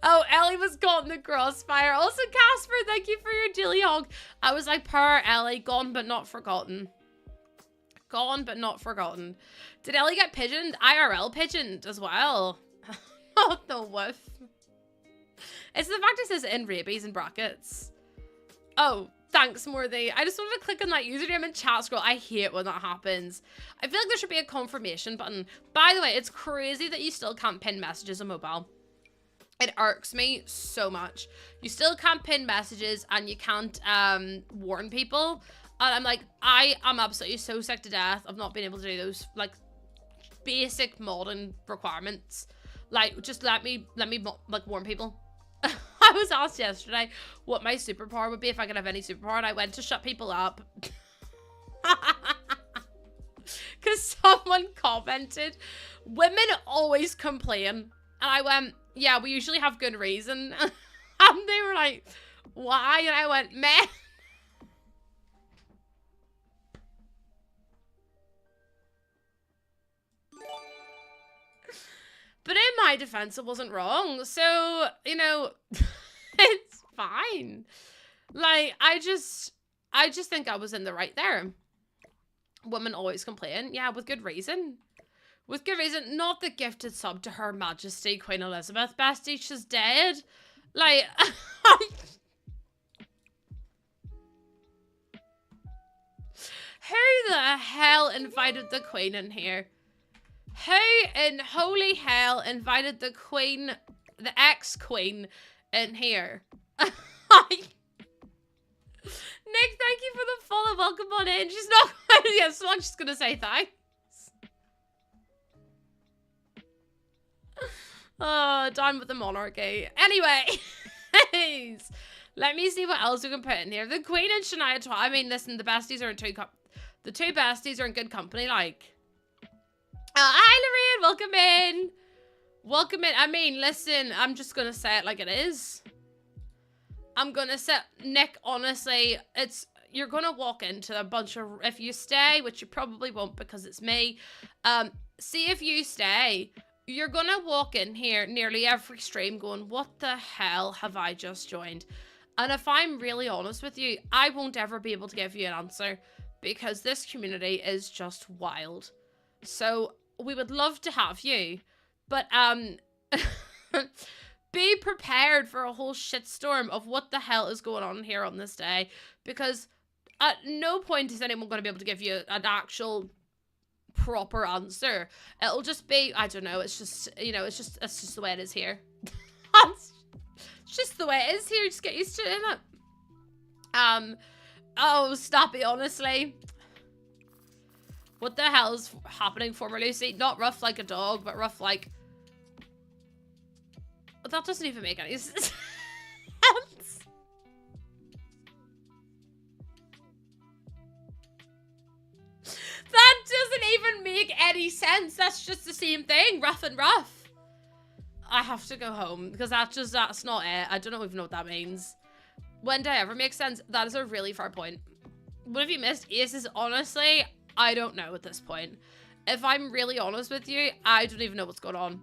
Oh, Ellie was caught in the crossfire. Also, Casper, thank you for your dilly hog. I was like, poor Ellie, gone but not forgotten. Gone but not forgotten. Did Ellie get pigeoned? IRL pigeoned as well. Oh, the woof. It's the fact it says in rabies in brackets. Oh, thanks, Morthy. I just wanted to click on that username and chat scroll. I hate when that happens. I feel like there should be a confirmation button. By the way, it's crazy that you still can't pin messages on mobile. It irks me so much. You still can't pin messages and you can't warn people. And I'm like, I am absolutely so sick to death of not being able to do those like basic modding requirements. Like, just let me like warn people. I was asked yesterday what my superpower would be if I could have any superpower, and I went to shut people up. Because someone commented, women always complain. And I went, yeah, we usually have good reason. And they were like, why? And I went, man. But in my defense, it wasn't wrong. So, you know, it's fine. Like, I just think I was in the right there. Women always complain. Yeah, with good reason. With good reason. Not the gifted sub to Her Majesty Queen Elizabeth. Bestie, she's dead. Like, who the hell invited the Queen in here? Who in holy hell invited the Queen, the ex-Queen, in here? Nick, thank you for the follow. Welcome on in. She's not going to, so I'm just going to say thanks. Oh, down with the monarchy. Anyway, let me see what else we can put in here. The Queen and Shania Twat. I mean, listen, the besties are in the two besties are in good company, like. Hi, Lorraine. Welcome in. Welcome in. I mean, listen, I'm just going to say it like it is. I'm going to say, Nick, honestly, you're going to walk into a bunch of, if you stay, which you probably won't because it's me, see if you stay, you're going to walk in here nearly every stream going, what the hell have I just joined? And if I'm really honest with you, I won't ever be able to give you an answer because this community is just wild. So we would love to have you, but be prepared for a whole shitstorm of what the hell is going on here on this day, because at no point is anyone going to be able to give you an actual proper answer. It'll just be, I don't know, it's just, you know, it's just the way it is here. It's just the way it is here. Just get used to it, innit? Oh, stop it, honestly. What the hell is happening, former Lucy? Not rough like a dog, but rough like... That doesn't even make any sense. That doesn't even make any sense. That's just the same thing. Rough and rough. I have to go home because that's not it. I don't even know what that means. When did I ever make sense? That is a really fair point. What have you missed? Aces, honestly... I don't know at this point. If I'm really honest with you, I don't even know what's going on.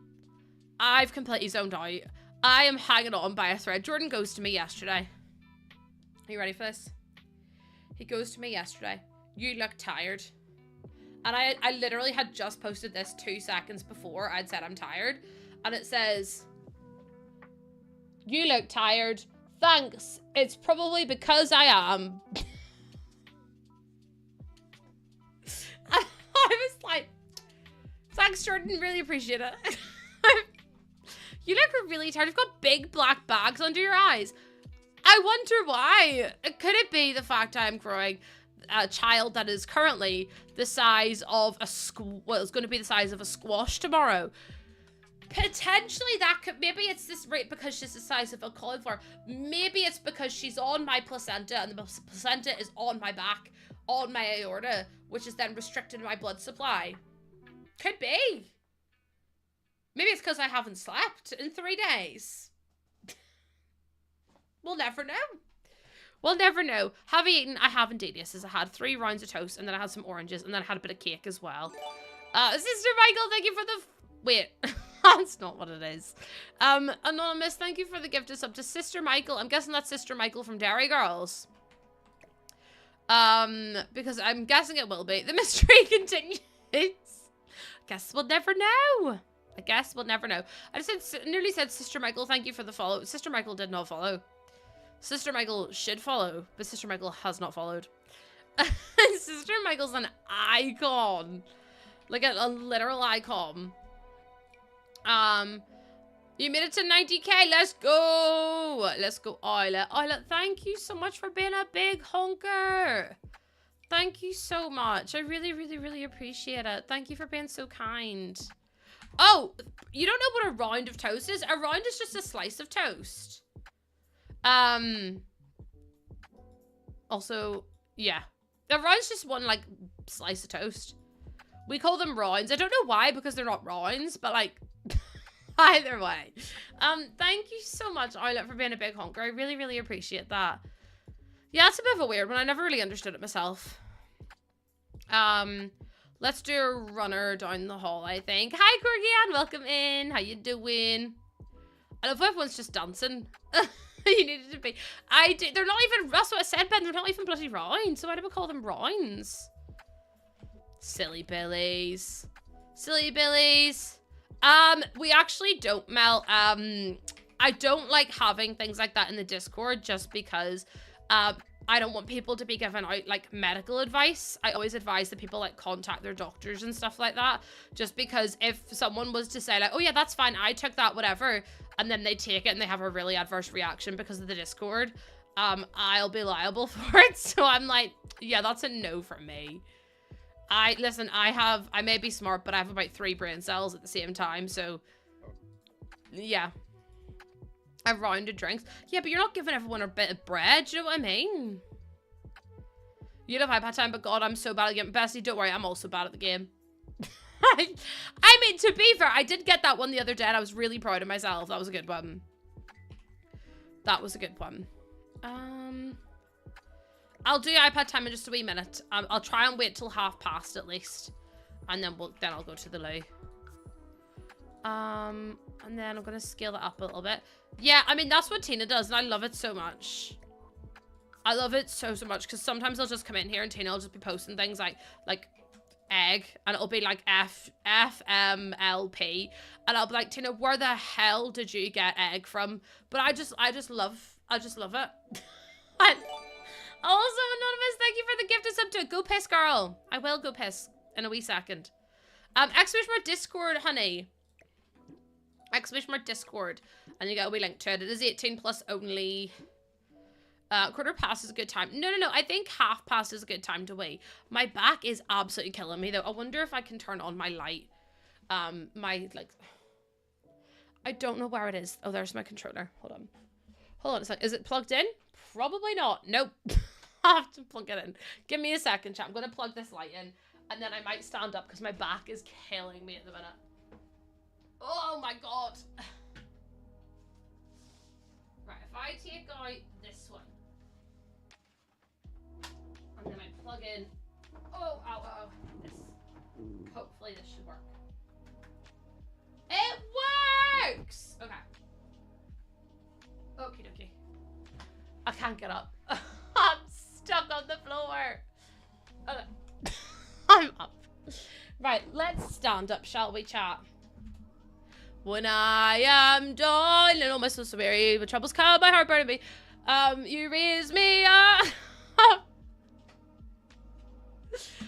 I've completely zoned out. I am hanging on by a thread. Jordan goes to me yesterday. Are you ready for this? He goes to me yesterday. You look tired. And I literally had just posted this 2 seconds before I'd said I'm tired. And it says, you look tired. Thanks. It's probably because I am. I was like, thanks, Jordan. Really appreciate it. You look really tired. You've got big black bags under your eyes. I wonder why. Could it be the fact I'm growing a child that is currently the size of a well, it's going to be the size of a squash tomorrow? Potentially that could, maybe it's this rate because she's the size of a cauliflower. Maybe it's because she's on my placenta and the placenta is on my back, on my aorta, which is then restricted my blood supply. Could be. Maybe it's because I haven't slept in 3 days. We'll never know. We'll never know. Have I eaten? I have indeed, yes. I had 3 rounds of toast and then I had some oranges and then I had a bit of cake as well. Sister Michael, thank you for the... Wait. That's not what it is. Anonymous, thank you for the gift of sub to Sister Michael. I'm guessing that's Sister Michael from Dairy Girls. Because I'm guessing it will be. The mystery continues. Guess we'll never know. I guess we'll never know. I just nearly said Sister Michael, thank you for the follow. Sister Michael did not follow. Sister Michael should follow, but Sister Michael has not followed. Sister Michael's an icon. Like a literal icon. You made it to 90k. Let's go. Let's go, Isla. Isla, thank you so much for being a big honker. Thank you so much. I really, really, really appreciate it. Thank you for being so kind. Oh, you don't know what a round of toast is? A round is just a slice of toast. Also, yeah. A round's just one, like, slice of toast. We call them rounds. I don't know why, because they're not rounds, but, like, either way. Thank you so much, Eilert, for being a big honker. I really, really appreciate that. Yeah, it's a bit of a weird one. I never really understood it myself. Let's do a runner down the hall, I think. Hi, Corgian. Welcome in. How you doing? I love everyone's just dancing. You needed to be. They're not even, that's what I said, Ben. They're not even bloody rounds. So why do we call them rounds? Silly billies. Silly billies. We actually don't, Mel. I don't like having things like that in the Discord just because, I don't want people to be given out, like, medical advice. I always advise that people, like, contact their doctors and stuff like that. Just because if someone was to say, like, oh, yeah, that's fine, I took that, whatever, and then they take it and they have a really adverse reaction because of the Discord, I'll be liable for it. So I'm like, yeah, that's a no from me. Listen, I may be smart, but I have about 3 brain cells at the same time, so, yeah. A round of drinks. Yeah, but you're not giving everyone a bit of bread. Do you know what I mean? You love iPad time, but God, I'm so bad at the game. Bessie, don't worry, I'm also bad at the game. I mean, to be fair, I did get that one the other day, and I was really proud of myself. That was a good one. That was a good one. I'll do iPad time in just a wee minute. I'll try and wait till past at least, and then I'll go to the loo. And then I'm gonna scale that up a little bit. Yeah, I mean, that's what Tina does, and I love it so much. I love it so much, because sometimes I'll just come in here and Tina will just be posting things like egg, and it'll be like FMLP, and I'll be like, Tina, where the hell did you get egg from? But I just love it. And also, Anonymous, thank you for the gift of sub to Go Piss Girl. I will go piss in a wee second. Exclamation mark Discord, honey. Exclamation mark Discord, and you get a wee link to it. It is 18 plus only. Quarter past is a good time. No, I think half past is a good time to wait. My back is absolutely killing me though. I wonder if I can turn on my light. I don't know where it is. Oh, there's my controller. Hold on a sec. Is it plugged in? Probably not. Nope. I have to plug it in. Give me a second, chat. I'm gonna plug this light in, and then I might stand up because my back is killing me at the minute. Oh my God. Right, if I take out this one, and then I plug in, oh, this, hopefully this should work. It works! Okay. Okie dokie. I can't get up. I'm stuck on the floor. Okay. I'm up. Right, let's stand up, shall we, chat? When I am done, and all my souls so weary, but troubles come, my heart burning me. You raise me up,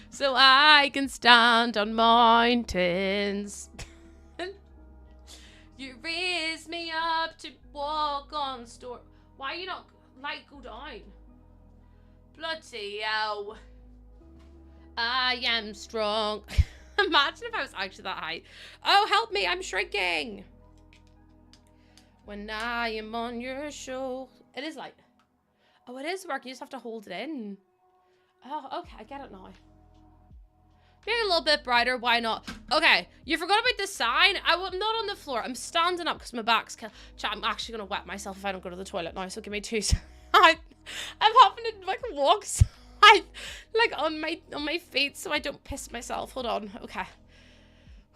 so I can stand on mountains. You raise me to walk on store. Why are you not light go down? Bloody hell. I am strong. Imagine if I was actually that height. Oh, help me, I'm shrinking. When I am on your shoulder. It is light. Oh, it is working. You just have to hold it in. Oh, okay, I get it now. Being a little bit brighter, why not? Okay, you forgot about the sign. I'm not on the floor. I'm standing up because my back's Chat, I'm actually going to wet myself if I don't go to the toilet now, so give me 2 seconds. I'm having to, like, walk side, like, on my feet so I don't piss myself. Hold on. Okay.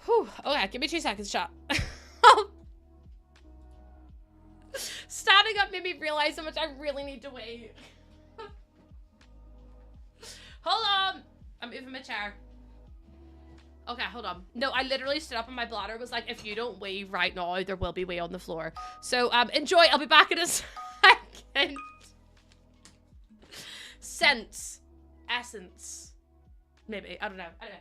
Whew. Okay, give me 2 seconds, chat. Standing up made me realize how much I really need to wait. Hold on. I'm moving my chair. Okay, hold on. No, I literally stood up and my bladder was like, if you don't wee right now, there will be wee on the floor. So, enjoy. I'll be back in a second. Sense. Essence. Maybe. I don't know. I don't know.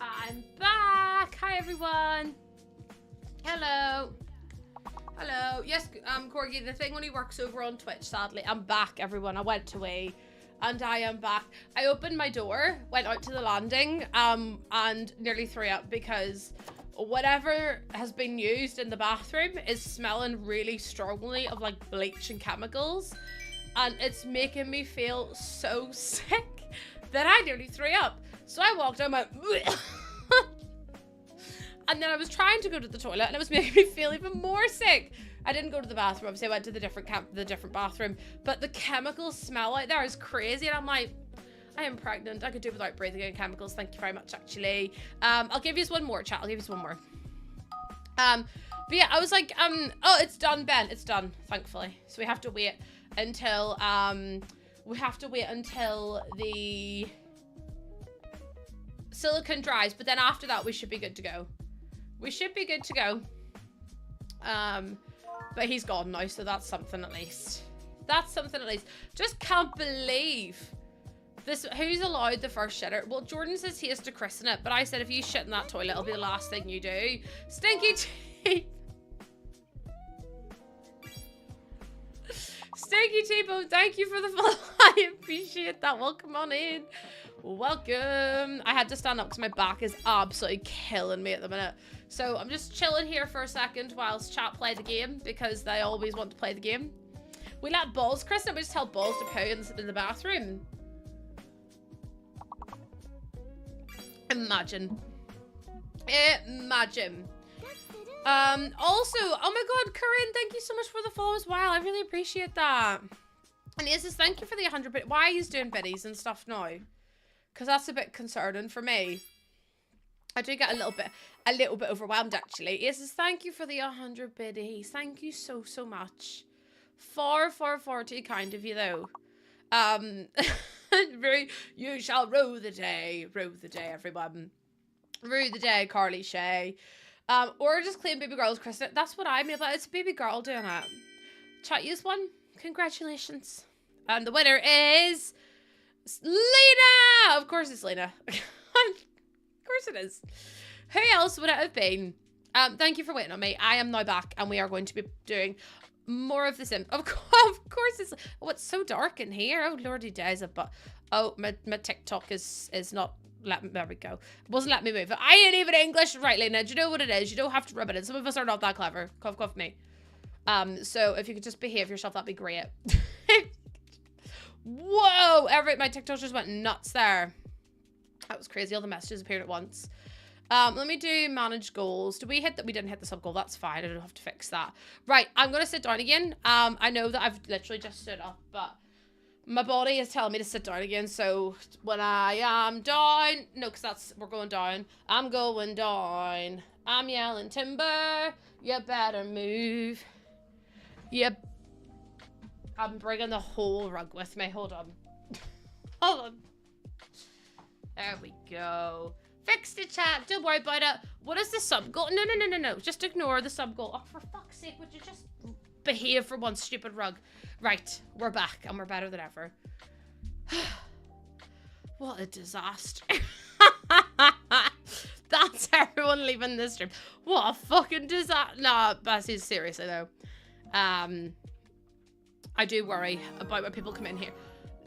I'm back. Hi, everyone. Hello. Hello. Yes, Corgi, the thing only works over on Twitch, sadly. I'm back, everyone. I went away, and I am back. I opened my door, went out to the landing, and nearly threw up because whatever has been used in the bathroom is smelling really strongly of, like, bleach and chemicals, and it's making me feel so sick that I nearly threw up. So I walked out and went, and then I was trying to go to the toilet and it was making me feel even more sick. I didn't go to the bathroom, obviously I went to the different bathroom, but the chemical smell out there is crazy, and I'm like, I am pregnant. I could do without breathing in chemicals. Thank you very much, actually. I'll give you one more, chat. I'll give you one more. But yeah, I was like, oh, it's done, Ben. It's done, thankfully. So we have to wait until, the silicone dries, but then after that we should be good to go. We should be good to go. But he's gone now, so that's something at least. That's something at least. Just can't believe this. Who's allowed the first shitter? Well, Jordan says he has to christen it, but I said if you shit in that toilet, it'll be the last thing you do. Stinky teeth. Stinky T-Bone, thank you for the follow. I appreciate that. Welcome on in. Welcome. I had to stand up because my back is absolutely killing me at the minute. So I'm just chilling here for a second whilst chat play the game because they always want to play the game. We let Balls christen, we just tell Balls to poo in the bathroom. Imagine. Imagine. Also, oh my god, Corinne, thank you so much for the follow as well. I really appreciate that. And he says, thank you for the 100 bit. Why are you doing biddies and stuff now? Because that's a bit concerning for me. I do get a little bit overwhelmed, actually. He says, thank you for the 100 biddies. Thank you so, so much. Far, far, far too kind of you, though. You shall rue the day, everyone. Rue the day, Carly Shay. Or just claim baby girl's Kristen. That's what I mean, but it's a baby girl doing it. Chat, use one. Congratulations. And the winner is Lena! Of course it's Lena. Of course it is. Who else would it have been? Thank you for waiting on me. I am now back, and we are going to be doing more of the sim. Of course it's... Oh, it's so dark in here. Oh, lordy days. But oh, my TikTok is not... There we go. It wasn't letting me move. I ain't even English. Right, Lena, do you know what it is? You don't have to rub it in. Some of us are not that clever. Cough, cough me. So if you could just behave yourself, that'd be great. Whoa! My TikTok just went nuts there. That was crazy. All the messages appeared at once. Let me do manage goals. Did we hit that? We didn't hit the sub goal. That's fine. I don't have to fix that. Right. I'm going to sit down again. I know that I've literally just stood up, but my body is telling me to sit down again. So when I am down, no, because we're going down. I'm going down. I'm yelling timber. You better move. Yep. I'm bringing the whole rug with me. Hold on. Hold on. There we go. Fix the chat. Don't worry about it. What is the sub goal? No. Just ignore the sub goal. Oh, for fuck's sake, would you just behave for one stupid rug? Right. We're back and we're better than ever. What a disaster. That's everyone leaving this stream. What a fucking disaster. Nah, Bessie, seriously though. I do worry about when people come in here.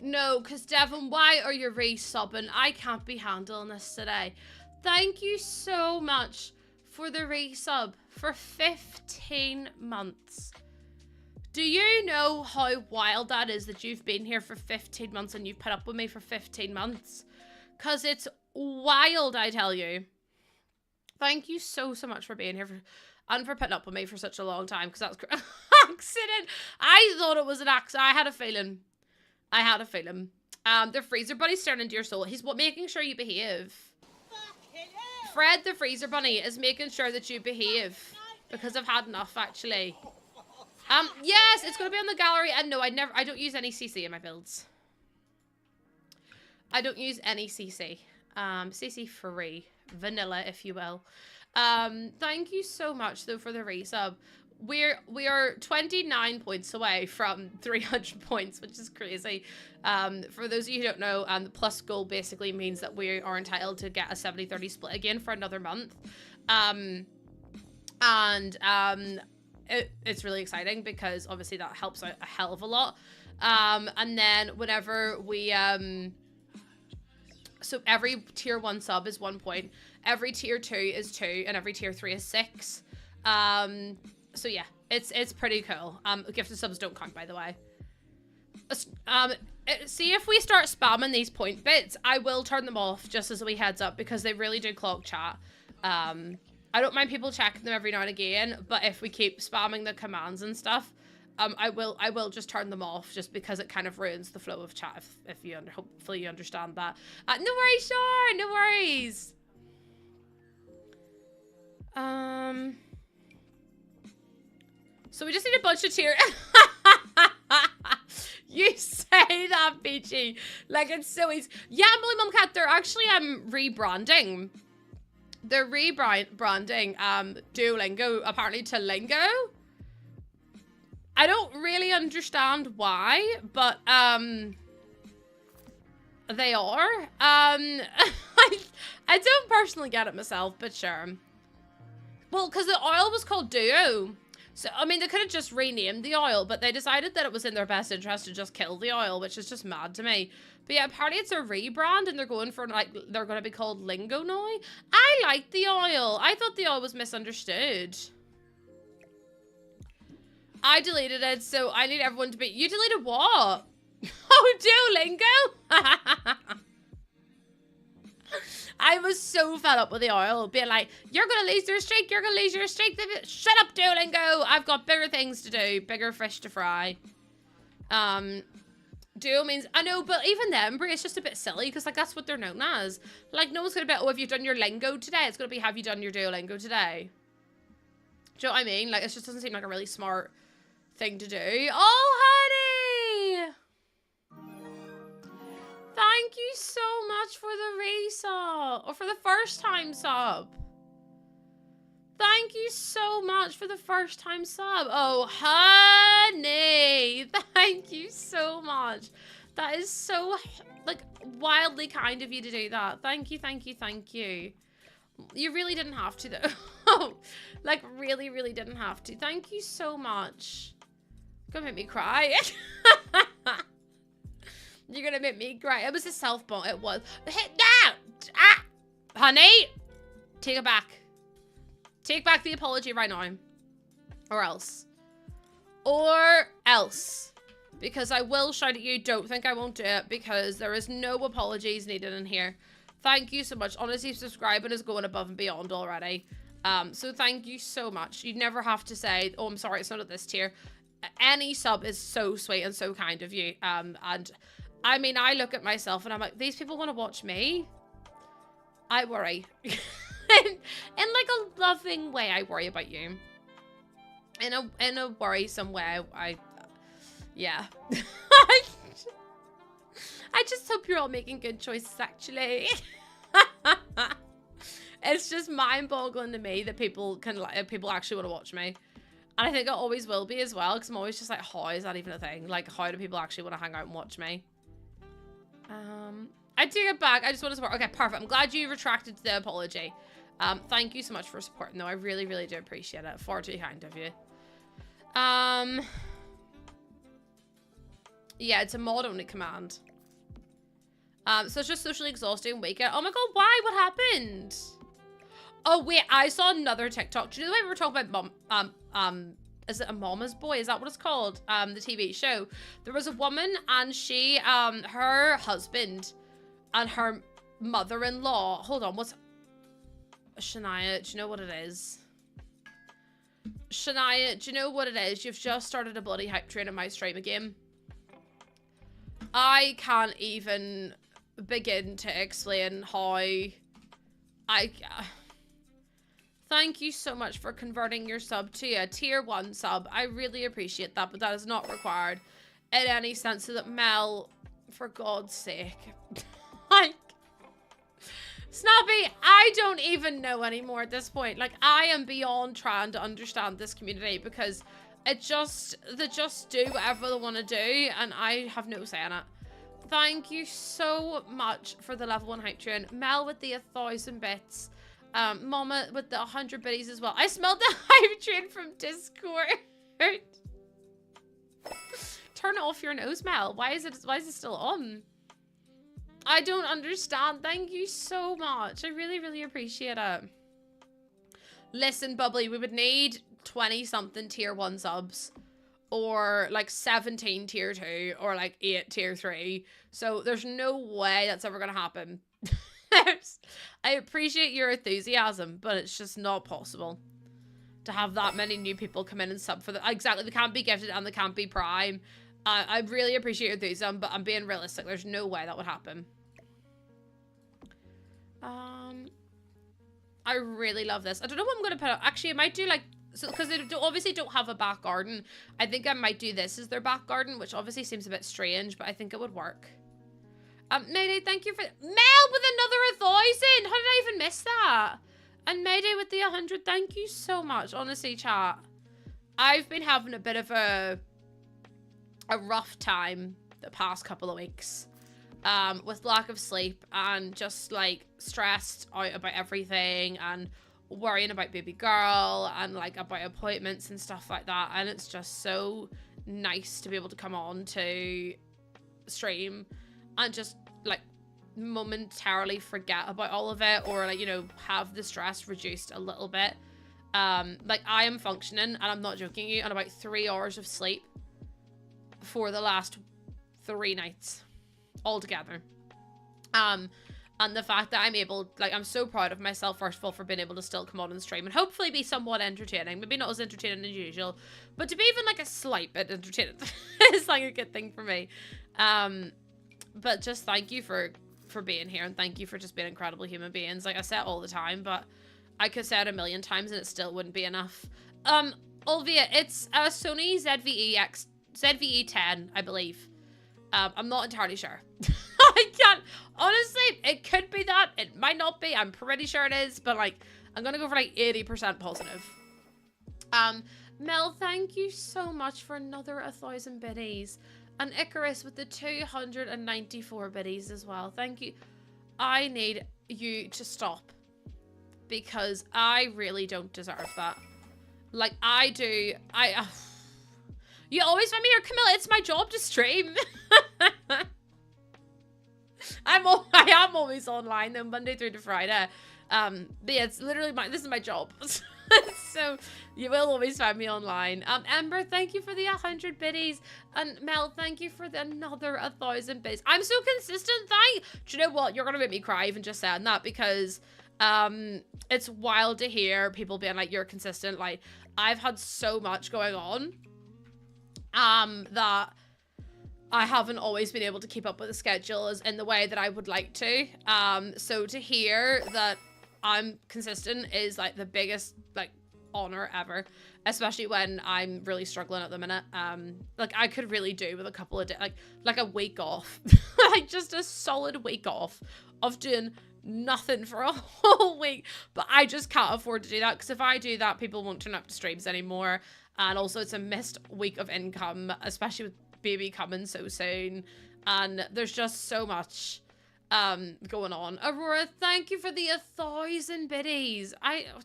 No, because Devon, why are you resubbing? I can't be handling this today. Thank you so much for the resub for 15 months. Do you know how wild that is that you've been here for 15 months and you've put up with me for 15 months? Because it's wild, I tell you. Thank you so much for being here and for putting up with me for such a long time, because that's accident. I thought it was an accident. I had a feeling. The freezer bunny's turning into your soul. He's making sure you behave. Fred the freezer bunny is making sure that you behave, because I've had enough actually. Yes, it's gonna be on the gallery. And no, I don't use any CC in my builds. I don't use any CC. CC free, vanilla, if you will. Thank you so much though for the resub. We are 29 points away from 300 points, which is crazy. For those of you who don't know, the plus goal basically means that we are entitled to get a 70-30 split again for another month. It's really exciting because obviously that helps out a hell of a lot. And then whenever we so every tier 1 sub is 1 point, every tier 2 is 2, and every tier 3 is 6. So yeah, it's pretty cool. Gifted subs don't count, by the way. See, if we start spamming these point bits, I will turn them off just as a wee heads up, because they really do clog chat. I don't mind people checking them every now and again, but if we keep spamming the commands and stuff, I will just turn them off, just because it kind of ruins the flow of chat. If you hopefully you understand that. No worries, sure, no worries. So we just need a bunch of tier. You say that, BG, like it's so easy. Yeah, Molly Mumcat, they're actually rebranding. They're rebranding Duolingo apparently to Lingo. I don't really understand why, but they are. I don't personally get it myself, but sure. Well, because the oil was called Duo. So, I mean, they could have just renamed the oil, but they decided that it was in their best interest to just kill the oil, which is just mad to me. But yeah, apparently it's a rebrand, and they're going for, like, they're going to be called Lingo now. I like the oil. I thought the oil was misunderstood. I deleted it, so I need everyone to be... You deleted what? Oh, Duolingo? I was so fed up with the oil, being like, you're going to lose your streak, you're going to lose your streak. Shut up, Duolingo. I've got bigger things to do, bigger fish to fry. Duo means, I know, but even them, Brie, it's just a bit silly, because, like, that's what they're known as. Like, no one's going to be, oh, have you done your lingo today? It's going to be, have you done your Duolingo today? Do you know what I mean? Like, it just doesn't seem like a really smart thing to do. Oh, honey! Thank you so much for the resub, or for the first time sub. Thank you so much for the first time sub. Oh, honey, thank you so much. That is so, like, wildly kind of you to do that. Thank you, thank you, thank you. You really didn't have to, though. Like, really, really didn't have to. Thank you so much. You're gonna make me cry. You're gonna make me cry. It was a self-bomb. It was. Ah! Honey, take it back. Take back the apology right now. Or else. Or else. Because I will shout at you. Don't think I won't do it. Because there is no apologies needed in here. Thank you so much. Honestly, subscribing is going above and beyond already. So thank you so much. You never have to say, oh, I'm sorry, it's not at this tier. Any sub is so sweet and so kind of you. And I mean, I look at myself and I'm like, these people want to watch me? I worry. in like a loving way, I worry about you. In a worrisome way, yeah. I just hope you're all making good choices, actually. It's just mind-boggling to me that people actually want to watch me. And I think it always will be as well, because I'm always just like, how is that even a thing? Like, how do people actually want to hang out and watch me? I take it back. I just want to support. Okay, perfect. I'm glad you retracted the apology. Thank you so much for supporting, though. I really, really do appreciate it. Far too kind of you. Yeah, it's a mod-only command. So it's just socially exhausting weekend. Oh my god, why? What happened? Oh, wait, I saw another TikTok. Do you know the way we were talking about is it A Mama's Boy? Is that what it's called? The TV show. There was a woman and she, her husband and her mother-in-law. Hold on, what's... Shania, do you know what it is? Shania, do you know what it is? You've just started a bloody hype train in my stream again. I can't even begin to explain how thank you so much for converting your sub to a tier 1 sub. I really appreciate that, but that is not required in any sense. So that Mel, for God's sake, like, Snappy, I don't even know anymore at this point. Like, I am beyond trying to understand this community because they just do whatever they want to do, and I have no say in it. Thank you so much for the level 1 hype train. Mel with the 1,000 bits. Mama with the 100 biddies as well. I smelled the hype train from Discord. Turn off your nose, Mel. Why is it still on? I don't understand. Thank you so much. I really, really appreciate it. Listen, Bubbly, we would need 20-something tier 1 subs. Or like 17 tier 2. Or like 8 tier 3. So there's no way that's ever going to happen. I appreciate your enthusiasm, but it's just not possible to have that many new people come in and sub for the... Exactly, they can't be gifted and they can't be prime. I really appreciate your enthusiasm, but I'm being realistic. There's no way that would happen. I really love this. I don't know what I'm going to put up. Actually, I might do like... So, because they obviously don't have a back garden. I think I might do this as their back garden, which obviously seems a bit strange, but I think it would work. Mayday, thank you for... Mel with another 1,000! How did I even miss that? And Mayday with the 100, thank you so much. Honestly, chat. I've been having a bit of a rough time the past couple of weeks. With lack of sleep and just, like, stressed out about everything and worrying about baby girl and, like, about appointments and stuff like that. And it's just so nice to be able to come on to stream and just, like, momentarily forget about all of it, or, like, you know, have the stress reduced a little bit. Like, I am functioning, and I'm not joking you, on about 3 hours of sleep for the last 3 nights altogether. And the fact that I'm able, like, I'm so proud of myself, first of all, for being able to still come on and stream and hopefully be somewhat entertaining. Maybe not as entertaining as usual, but to be even, like, a slight bit entertaining is, like, a good thing for me. But just thank you for being here, and thank you for just being incredible human beings. Like I say it all the time, but I could say it 1,000,000 times and it still wouldn't be enough. Olvia, it's a Sony ZVE10, I believe. I'm not entirely sure. I can't, honestly, it could be that, it might not be, I'm pretty sure it is, but, like, I'm gonna go for, like, 80% positive. Mel, thank you so much for another 1,000 biddies. And Icarus with the 294 biddies as well. Thank you. I need you to stop. Because I really don't deserve that. Like, I do. You always find me here, Camilla. It's my job to stream. I am always online though, Monday through to Friday. But yeah, it's literally this is my job. So you will always find me online. Ember, thank you for the 100 biddies. And Mel, thank you for another 1,000 biddies. I'm so consistent, do you know what? You're gonna make me cry even just saying that, because it's wild to hear people being like, you're consistent. Like, I've had so much going on that I haven't always been able to keep up with the schedule in the way that I would like to. So to hear that I'm consistent is like the biggest like honor ever, especially when I'm really struggling at the minute. Like I could really do with a couple of days, like a week off, like just a solid week off of doing nothing for a whole week. But I just can't afford to do that, because if I do that, people won't turn up to streams anymore. And also it's a missed week of income, especially with baby coming so soon. And there's just so much going on. Aurora, thank you for the 1,000 biddies.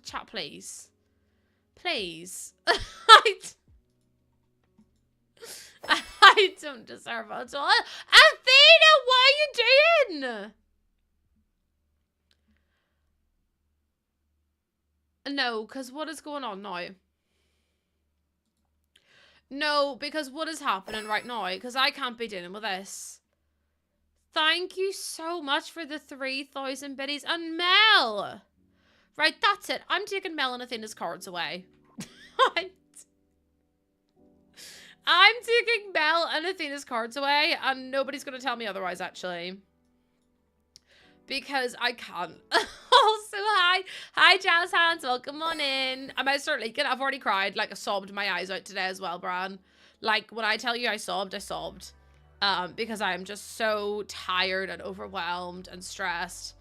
Chat, please. Please. I don't deserve it at all. Athena, what are you doing? No, because what is going on now? No, because what is happening right now? Because I can't be dealing with this. Thank you so much for the 3,000 biddies. And Mel! Right, that's it. I'm taking Mel and Athena's cards away. I'm taking Mel and Athena's cards away, and nobody's going to tell me otherwise, actually. Because I can't. Also, hi Jazz Hands, welcome on in. I might start leaking. I've already cried, like I sobbed my eyes out today as well, Bran. Like when I tell you I sobbed, because I am just so tired and overwhelmed and stressed.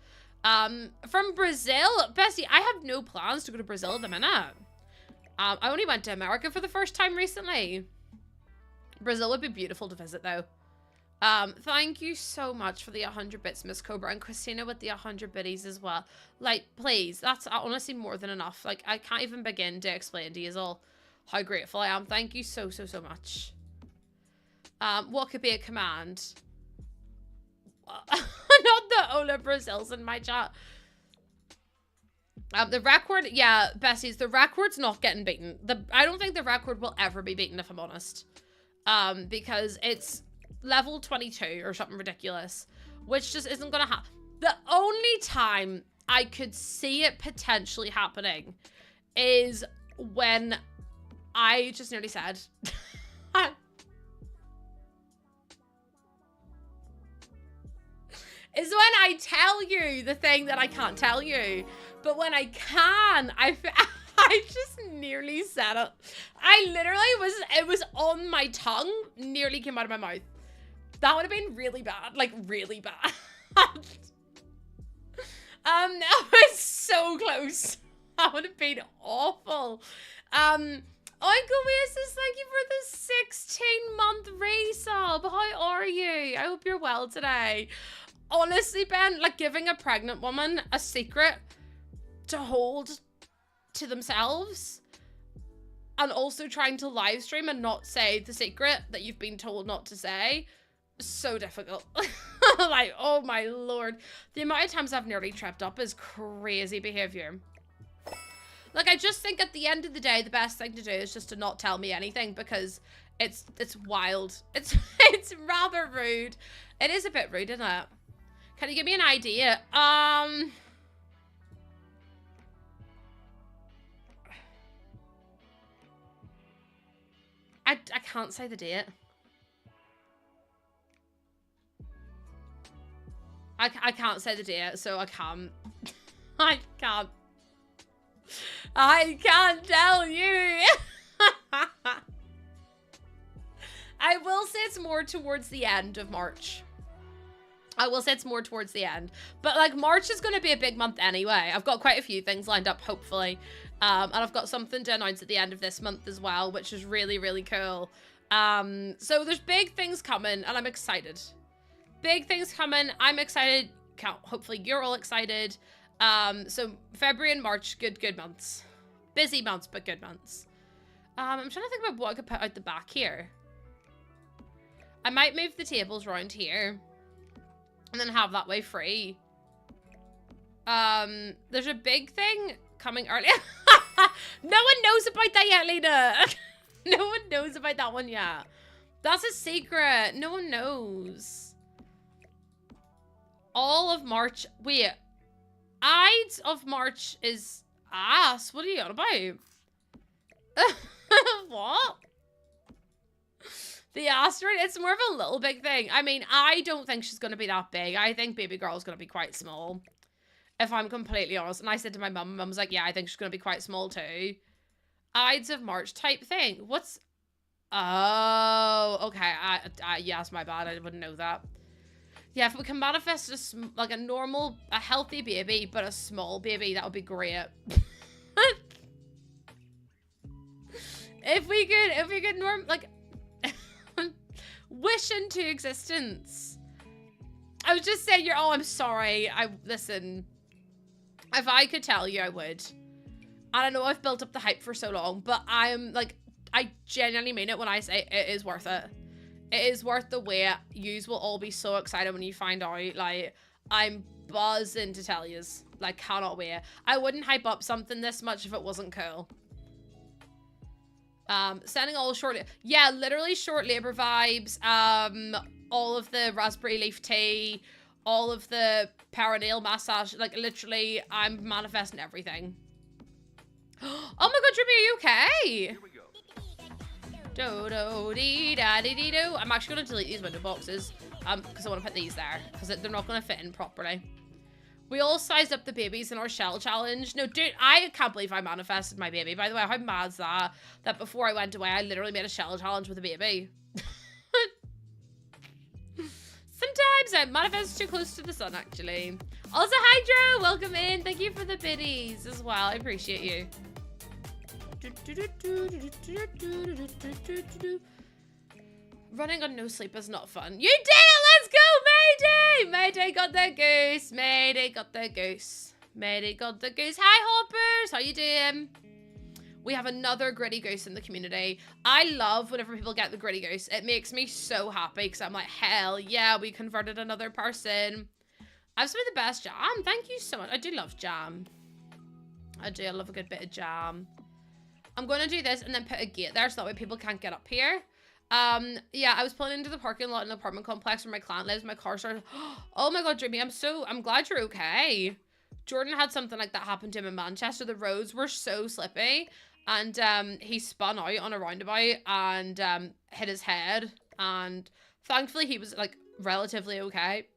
From Brazil, Bessie, I have no plans to go to Brazil at the minute. I only went to America for the first time recently. Brazil would be beautiful to visit though. Thank you so much for the 100 bits, Miss Cobra, and Christina with the 100 biddies as well. Like, please, that's honestly more than enough. Like, I can't even begin to explain to you all how grateful I am. Thank you so much. What could be a command? Not the Ola Brazils in my chat. The record, yeah, Bessie's, the record's not getting beaten. I don't think the record will ever be beaten, if I'm honest. Because it's level 22 or something ridiculous, which just isn't gonna happen. The only time I could see it potentially happening is when I just nearly said is when I tell you the thing that I can't tell you. But when I can, I just nearly said it. I literally it was on my tongue, nearly came out of my mouth. That would have been really bad, like really bad. That was so close. That would have been awful. Uncle Oasis, thank you for the 16-month resub. How are you? I hope you're well today. Honestly, Ben, like giving a pregnant woman a secret to hold to themselves and also trying to live stream and not say the secret that you've been told not to say, so difficult. Like, oh my lord, the amount of times I've nearly tripped up is crazy behavior. Like, I just think at the end of the day, the best thing to do is just to not tell me anything, because it's wild. It's rather rude. It is a bit rude, isn't it? Can you give me an idea? I can't say the date. I can't say the date, so I can't. I can't tell you. I will say it's more towards the end of March. I will say it's more towards the end. But, like, March is going to be a big month anyway. I've got quite a few things lined up, hopefully. And I've got something to announce at the end of this month as well, which is really, really cool. So there's big things coming, and I'm excited. Big things coming. I'm excited. Hopefully you're all excited. So February and March, good months. Busy months, but good months. I'm trying to think about what I could put out the back here. I might move the tables around here and then have that way free. There's a big thing coming early. No one knows about that yet, Lena. No one knows about that one yet. That's a secret. No one knows. All of March. Wait. Ides of March is ass. What are you on about? What? The asteroid, it's more of a little big thing. I mean, I don't think she's going to be that big. I think baby girl's going to be quite small. If I'm completely honest. And I said to my mum, mum was like, yeah, I think she's going to be quite small too. Ides of March type thing. What's... Oh, okay. Yes, my bad. I wouldn't know that. Yeah, if we can manifest like a normal, a healthy baby, but a small baby, that would be great. If we could wish into existence. I was just saying, I'm sorry. Listen, if I could tell you, I would. I don't know, I've built up the hype for so long, but I'm like, I genuinely mean it when I say it is worth it. It is worth the wait. Yous will all be so excited when you find out. Like, I'm buzzing to tell yous. Like, cannot wait. I wouldn't hype up something this much if it wasn't cool. Sending all short, yeah, literally short labor vibes. All of the raspberry leaf tea, all of the perineal massage, like literally, I'm manifesting everything. Oh my god, Jimmy, are you okay? Here we go. Do do dee da dee dee do. I'm actually gonna delete these window boxes, because I want to put these there, because they're not gonna fit in properly. We all sized up the babies in our shell challenge. No, dude, I can't believe I manifested my baby. By the way, how mad's that? That before I went away, I literally made a shell challenge with a baby. Sometimes I manifest too close to the sun, actually. Also, Hydro, welcome in. Thank you for the biddies as well. I appreciate you. Running on no sleep is not fun. You did it! Let's go, Mayday! Mayday got the goose. Mayday got the goose. Mayday got the goose. Hi, Hoppers. How you doing? We have another gritty goose in the community. I love whenever people get the gritty goose. It makes me so happy because I'm like, hell yeah, we converted another person. I've some of the best jam. Thank you so much. I do love jam. I do. I love a good bit of jam. I'm going to do this and then put a gate there so that way people can't get up here. Yeah, I was pulling into the parking lot in the apartment complex where my clan lives. My car started. Oh my god, Jimmy, I'm glad you're okay. Jordan had something like that happen to him in Manchester. The roads were so slippy. And he spun out on a roundabout and hit his head. And thankfully he was like relatively okay.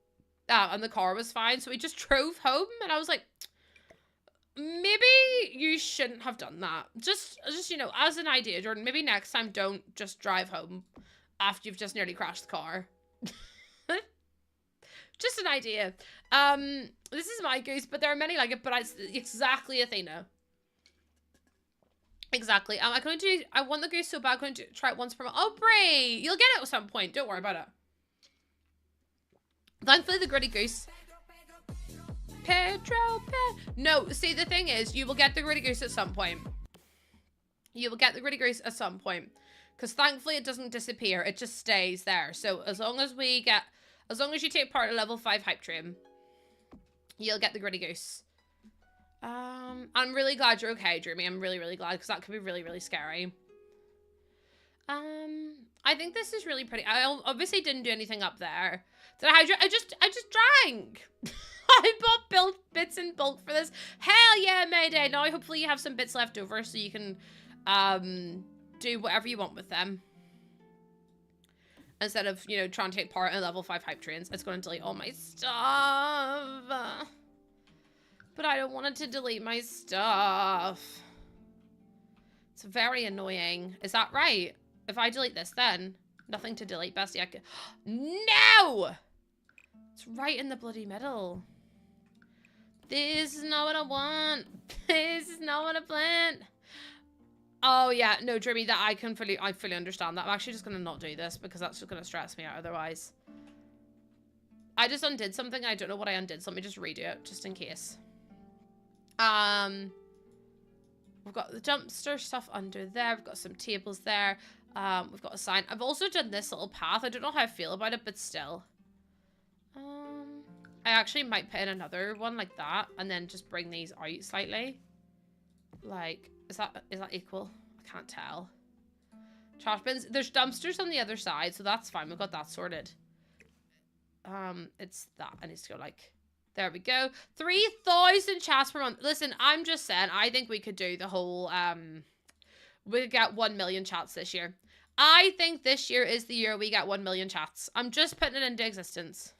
And the car was fine. So he just drove home. And I was like, maybe you shouldn't have done that. Just you know, as an idea, Jordan, maybe next time don't just drive home after you've just nearly crashed the car. Just an idea. This is my goose, but there are many like it, but it's exactly Athena. Exactly. I want the goose so bad. I'm going to try it once per month. Oh, Bray! You'll get it at some point. Don't worry about it. Thankfully, the gritty goose. No, see, the thing is, you will get the gritty goose at some point. You will get the gritty goose at some point. Because thankfully, it doesn't disappear. It just stays there. So, as long as you take part in level 5 hype train, you'll get the gritty goose. I'm really glad you're okay, Jeremy. I'm really, really glad because that could be really, really scary. I think this is really pretty. I obviously didn't do anything up there. Did I hydrate? I just drank. I bought bits in bulk for this. Hell yeah, Mayday. Now hopefully you have some bits left over so you can do whatever you want with them. Instead of, you know, trying to take part in level 5 hype trains. It's going to delete all my stuff. But I don't want it to delete my stuff. It's very annoying. Is that right? If I delete this then, nothing to delete, bestie. I could... No! It's right in the bloody middle. This is not what I want. This is not what I planned. Oh yeah, no, Dreamy, that I fully understand that. I'm actually just gonna not do this because that's just gonna stress me out otherwise. I just undid something. I don't know what I undid, so let me just redo it just in case. We've got the dumpster stuff under there. We've got some tables there. We've got a sign. I've also done this little path. I don't know how I feel about it, but still. I actually might put in another one like that and then just bring these out slightly. Like, is that equal? I can't tell. Trash bins. There's dumpsters on the other side, so that's fine. We've got that sorted. It's that. I need to go like, there we go. 3,000 chats per month. Listen, I'm just saying, I think we could do the whole, we could get 1 million chats this year. I think this year is the year we get 1 million chats. I'm just putting it into existence.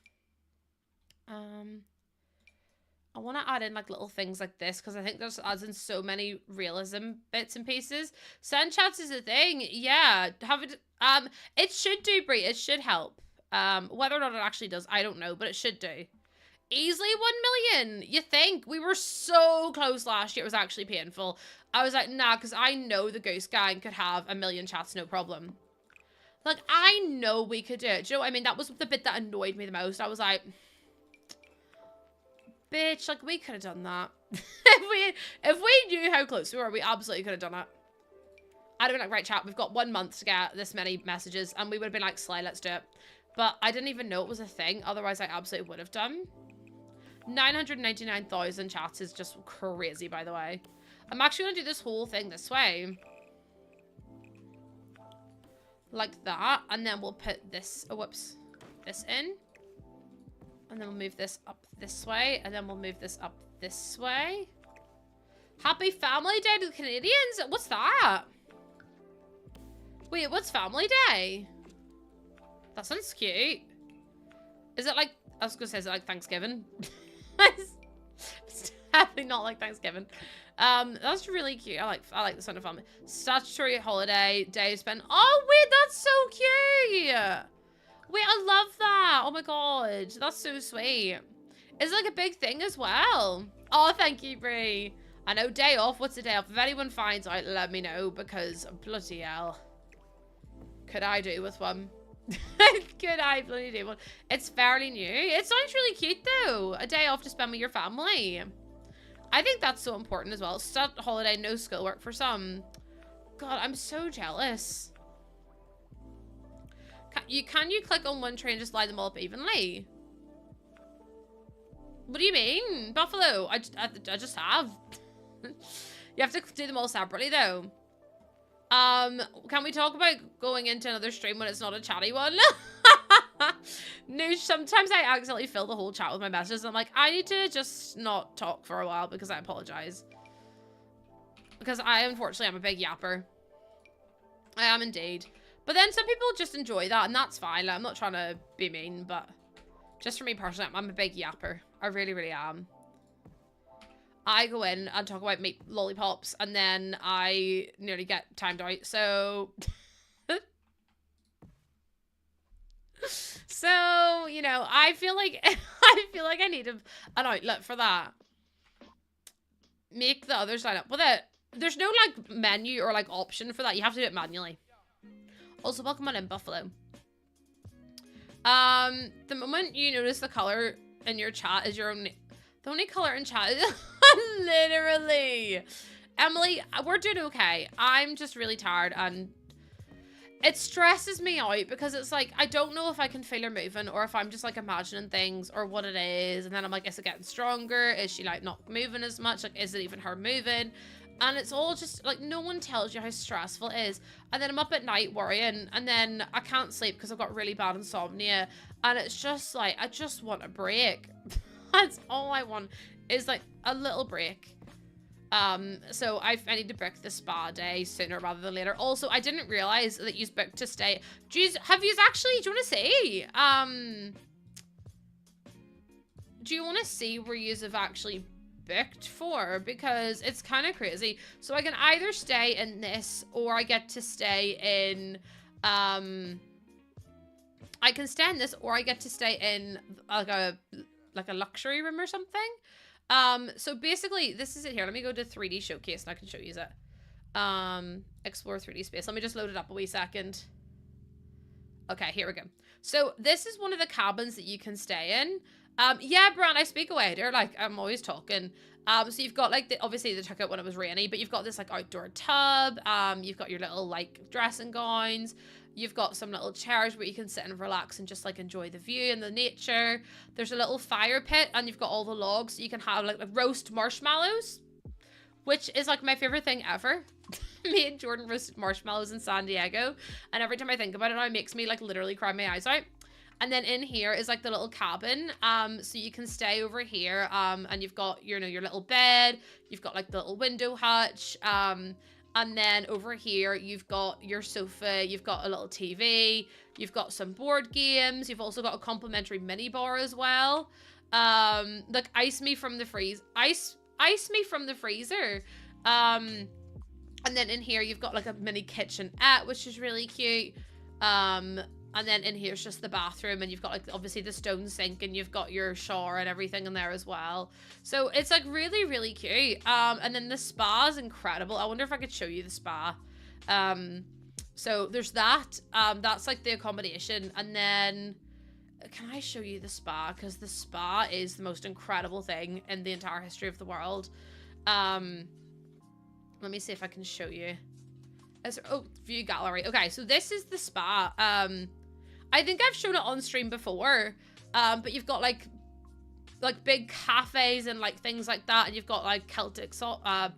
I want to add in like little things like this because I think there's adds in so many realism bits and pieces. Send chats is a thing. Yeah. Have it, it should do, Brie. It should help. Whether or not it actually does, I don't know, but it should do. Easily 1 million. You think? We were so close last year. It was actually painful. I was like, nah, because I know the Ghost Gang could have 1 million chats, no problem. Like, I know we could do it. Do you know what I mean? That was the bit that annoyed me the most. I was like, bitch, like, we could have done that. if we knew how close we were, we absolutely could have done it. I'd have been like, right, chat, we've got 1 month to get this many messages, and we would have been like, Sly, let's do it. But I didn't even know it was a thing. Otherwise, I absolutely would have done. 999,000 chats is just crazy, by the way. I'm actually going to do this whole thing this way. Like that. And then we'll put this, oh, whoops, this in. And then we'll move this up this way. And then we'll move this up this way. Happy Family Day to the Canadians? What's that? Wait, what's Family Day? That sounds cute. Is it like, I was going to say, is it like Thanksgiving? It's definitely not like Thanksgiving. That's really cute. I like the sound of family. Statutory holiday day spent. Oh wait, that's so cute. Wait, I love that. Oh my god, that's so sweet. It's like a big thing as well. Oh, thank you, Brie. I know, day off. What's a day off? If anyone finds out, let me know because bloody hell, could I do with one? Could I bloody do one? It's fairly new. It sounds really cute though. A day off to spend with your family. I think that's so important as well. Stud holiday, no schoolwork for some. God, I'm so jealous. Can you click on one tree and just line them all up evenly? What do you mean? Buffalo? I just have. You have to do them all separately though. Can we talk about going into another stream when it's not a chatty one? No, sometimes I accidentally fill the whole chat with my messages. I'm like, I need to just not talk for a while because I apologize. Because I, unfortunately, am a big yapper. I am indeed. But then some people just enjoy that, and that's fine. Like, I'm not trying to be mean, but just for me personally, I'm a big yapper. I really, really am. I go in and talk about meat lollipops, and then I nearly get timed out. So, so you know, I feel like I need an outlet for that. Make the other sign up with it. There's no like menu or like option for that. You have to do it manually. Also, welcome on in, Buffalo. The moment you notice the color in your chat is your only. The only color in chat is literally. Emily, we're doing okay. I'm just really tired and it stresses me out because it's like, I don't know if I can feel her moving or if I'm just like imagining things or what it is. And then I'm like, is it getting stronger? Is she like not moving as much? Like, is it even her moving? And it's all just like, no one tells you how stressful it is. And then I'm up at night worrying and then I can't sleep because I've got really bad insomnia. And it's just like, I just want a break. That's all I want is like a little break. So I need to book the spa day sooner rather than later. Also, I didn't realize that you booked to stay. Jeez, have you actually, do you want to see? Do you want to see where you have actually booked for? Because it's kind of crazy. So I can either stay in this or I get to stay in, I can stay in this or I get to stay in like a luxury room or something. So basically this is it here. Let me go to 3D showcase and I can show you it. Explore 3D space. Let me just load it up a wee second. Okay, here we go. So this is one of the cabins that you can stay in. Yeah, Bran, I speak away there. Like, I'm always talking. So you've got, like, obviously they took it when it was rainy, but you've got this, like, outdoor tub. You've got your little, like, dressing gowns. You've got some little chairs where you can sit and relax and just, like, enjoy the view and the nature. There's a little fire pit, and you've got all the logs. So you can have, like roast marshmallows, which is, like, my favorite thing ever. Me and Jordan roasted marshmallows in San Diego, and every time I think about it now, it makes me, like, literally cry my eyes out. And then in here is, like, the little cabin, so you can stay over here, and you've got, you know, your little bed, you've got, like, the little window hutch, and then over here, you've got your sofa, you've got a little TV, you've got some board games, you've also got a complimentary mini bar as well, like, ice me from the freezer, and then in here, you've got, like, a mini kitchenette, which is really cute. And then in here's just the bathroom, and you've got, like, obviously the stone sink, and you've got your shower and everything in there as well. So it's, like, really, really cute. And then the spa is incredible. I wonder if I could show you the spa. So there's that. That's, like, the accommodation. And then, can I show you the spa? Because the spa is the most incredible thing in the entire history of the world. Let me see if I can show you. Oh, view gallery. Okay, so this is the spa. I think I've shown it on stream before. But you've got like big cafes and like things like that, and you've got like Celtic saunas.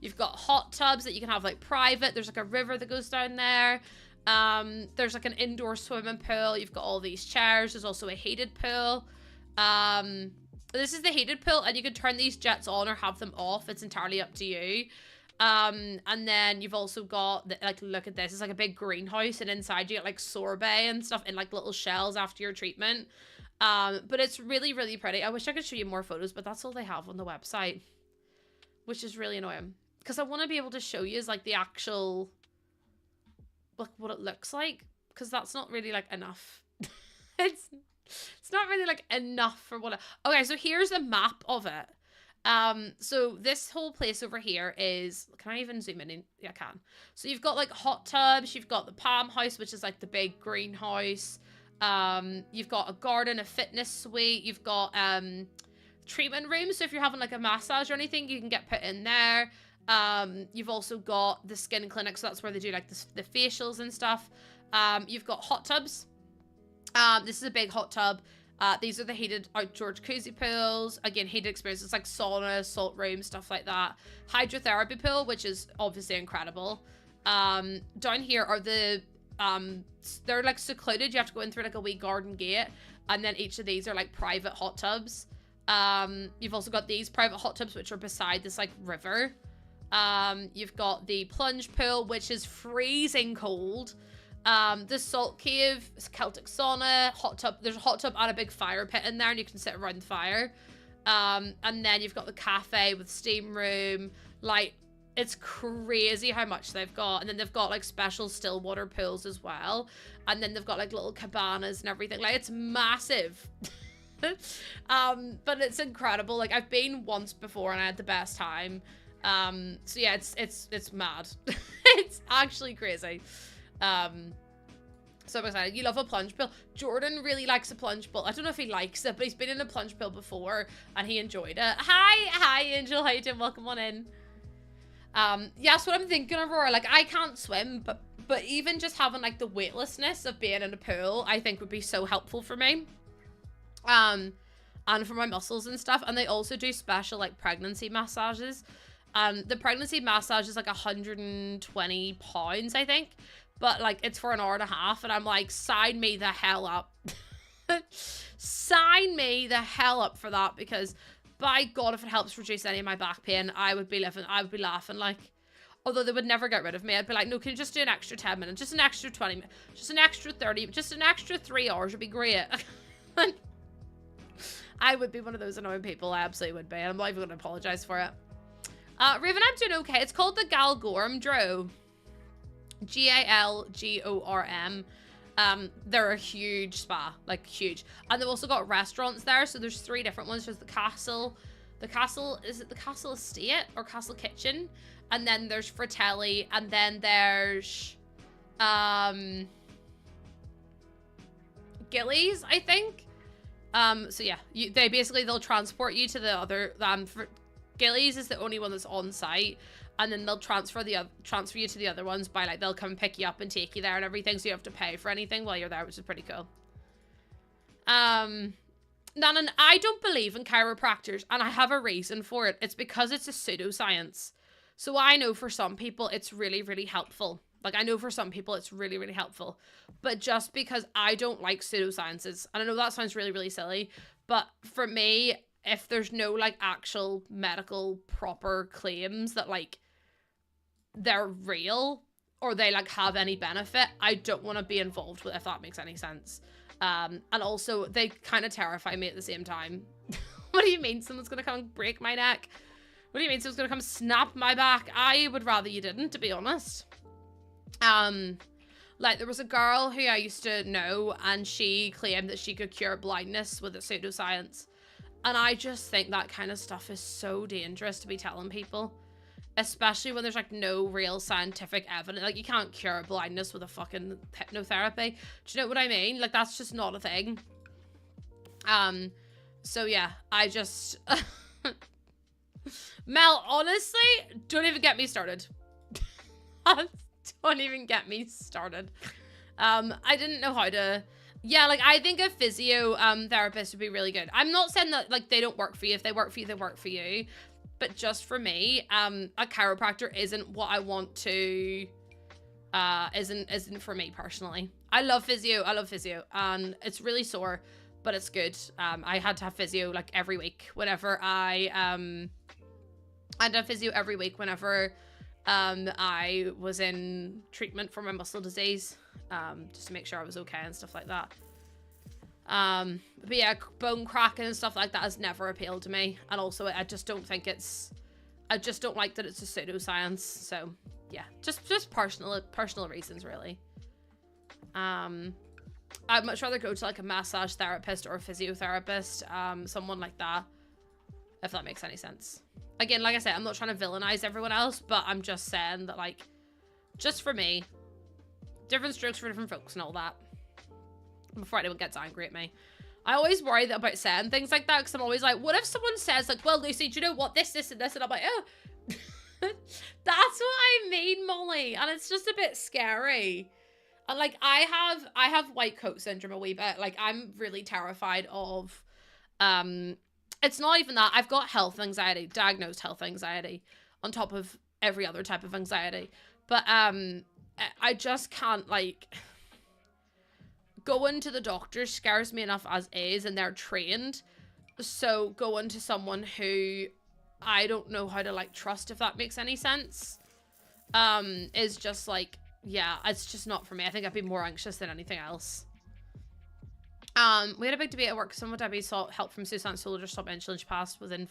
You've got hot tubs that you can have like private. There's like a river that goes down there. There's like an indoor swimming pool. You've got all these chairs. There's also a heated pool. This is the heated pool, and you can turn these jets on or have them off. It's entirely up to you. And then you've also got, like, look at this. It's like a big greenhouse, and inside you get, like, sorbet and stuff in, like, little shells after your treatment. But it's really, really pretty. I wish I could show you more photos, but that's all they have on the website, which is really annoying. Because I want to be able to show you is, like, the actual, like, what it looks like. Because that's not really, like, enough. It's not really, like, enough for what okay, so here's a map of it. So this whole place over here is, can I even zoom in? Yeah, I can. So you've got like hot tubs, you've got the palm house, which is like the big greenhouse. You've got a garden, a fitness suite, you've got treatment rooms. So if you're having like a massage or anything, you can get put in there. You've also got the skin clinic, so that's where they do like the facials and stuff. You've got hot tubs. This is a big hot tub. These are the heated outdoor jacuzzi pools. Again, heated experience. It's like sauna, salt room, stuff like that. Hydrotherapy pool, which is obviously incredible. Down here are the, they're like secluded. You have to go in through like a wee garden gate. And then each of these are like private hot tubs. You've also got these private hot tubs, which are beside this like river. You've got the plunge pool, which is freezing cold. The salt cave, Celtic sauna, hot tub. There's a hot tub and a big fire pit in there, and you can sit around the fire. And then you've got the cafe with steam room. Like, it's crazy how much they've got. And then they've got like special still water pools as well. And then they've got like little cabanas and everything. Like, it's massive. But it's incredible. Like, I've been once before and I had the best time. So yeah, it's mad. It's actually crazy. So I'm excited. You love a plunge pool. Jordan really likes a plunge pool. I don't know if he likes it, but he's been in a plunge pool before and he enjoyed it. Hi Angel, how you doing? Welcome on in. Yeah, that's what I'm thinking, Aurora. Like, I can't swim, but even just having like the weightlessness of being in a pool, I think would be so helpful for me. And for my muscles and stuff. And they also do special like pregnancy massages. The pregnancy massage is like £120, I think. But, like, it's for an hour and a half, and I'm like, sign me the hell up. Sign me the hell up for that, because, by God, if it helps reduce any of my back pain, I would be laughing, like, although they would never get rid of me. I'd be like, no, can you just do an extra 10 minutes, just an extra 20 minutes, just an extra 30, just an extra 3 hours would be great. I would be one of those annoying people. I absolutely would be, and I'm not even going to apologize for it. Raven, I'm doing okay. It's called the Galgorm Dro. Galgorm. They're a huge spa, like huge, and they've also got restaurants there. So there's 3 different ones. There's the Castle, the castle, is it the castle estate or castle kitchen? And then there's Fratelli, and then there's Gillies, I think. So yeah, they'll transport you to the other, Gillies is the only one that's on site, and then they'll transfer you to the other ones by, like, they'll come pick you up and take you there and everything, so you have to pay for anything while you're there, which is pretty cool. Nanan, I don't believe in chiropractors, and I have a reason for it. It's because it's a pseudoscience. So I know for some people it's really, really helpful. Like, I know for some people it's really, really helpful. But just because I don't like pseudosciences, and I know that sounds really, really silly, but for me, if there's no, like, actual medical proper claims that, like, they're real or they, like, have any benefit, I don't want to be involved with, if that makes any sense. And also, they kind of terrify me at the same time. What do you mean someone's gonna come and break my neck? What do you mean someone's gonna come snap my back? I would rather you didn't, to be honest. Like, there was a girl who I used to know, and she claimed that she could cure blindness with a pseudoscience. And I just think that kind of stuff is so dangerous to be telling people. Especially when there's, like, no real scientific evidence. Like, you can't cure blindness with a fucking hypnotherapy. Do you know what I mean? Like, that's just not a thing. So yeah, I just... Mel, honestly, don't even get me started. Don't even get me started. I didn't know how to... Yeah, like, I think a physio therapist would be really good. I'm not saying that, like, they don't work for you. If they work for you, they work for you. But just for me, a chiropractor isn't what I want to, isn't for me personally. I love physio, and it's really sore, but it's good. I had to have physio, like, every week whenever I had to have physio every week whenever I was in treatment for my muscle disease, just to make sure I was okay and stuff like that. But yeah, bone cracking and stuff like that has never appealed to me. And also, I just don't think I just don't like that it's a pseudoscience. So yeah, just personal reasons, really. I'd much rather go to, like, a massage therapist or a physiotherapist, someone like that, if that makes any sense. Again, like I said, I'm not trying to villainize everyone else, but I'm just saying that, like, just for me, different strokes for different folks and all that. Before anyone gets angry at me. I always worry about saying things like that, because I'm always like, what if someone says, like, well, Lucy, do you know what, this, and this, and I'm like, oh. That's what I mean, Molly, and it's just a bit scary. And, like, I have white coat syndrome a wee bit. Like, I'm really terrified of, it's not even that. I've got health anxiety, diagnosed health anxiety, on top of every other type of anxiety. But, I just can't, like... Going to the doctor scares me enough as is, and they're trained. So going to someone who I don't know how to, like, trust, if that makes any sense, is just, like, yeah, it's just not for me. I think I'd be more anxious than anything else. We had a big debate at work. Someone Debbie sought help from Susan Soldier stop insulin. She passed within...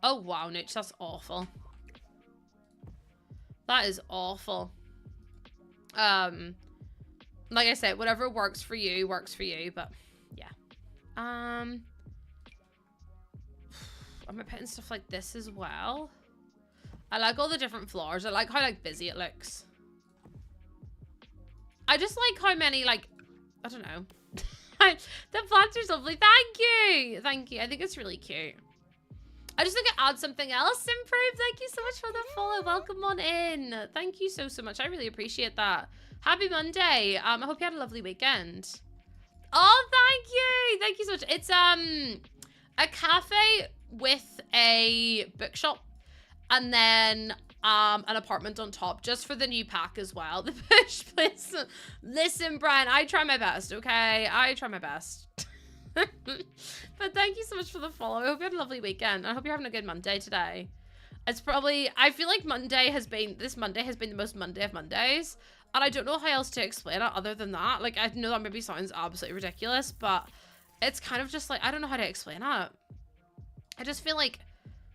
Oh, wow, Nooch, that's awful. That is awful. Like I said, whatever works for you, but yeah. Am I putting stuff like this as well? I like all the different flowers. I like how, like, busy it looks. I just like how many, like, I don't know. The plants are lovely. Thank you. Thank you. I think it's really cute. I just think it adds something else improved. Thank you so much for the follow. Welcome on in. Thank you so much. I really appreciate that. Happy Monday. I hope you had a lovely weekend. Oh, thank you. Thank you so much. It's a cafe with a bookshop, and then an apartment on top, just for the new pack as well. The push place. Listen, Brian, I try my best, okay? I try my best. But thank you so much for the follow. I hope you had a lovely weekend. I hope you're having a good Monday today. It's probably, I feel like this Monday has been the most Monday of Mondays. And I don't know how else to explain it other than that. Like, I know that maybe sounds absolutely ridiculous, but it's kind of just like, I don't know how to explain it. I just feel like,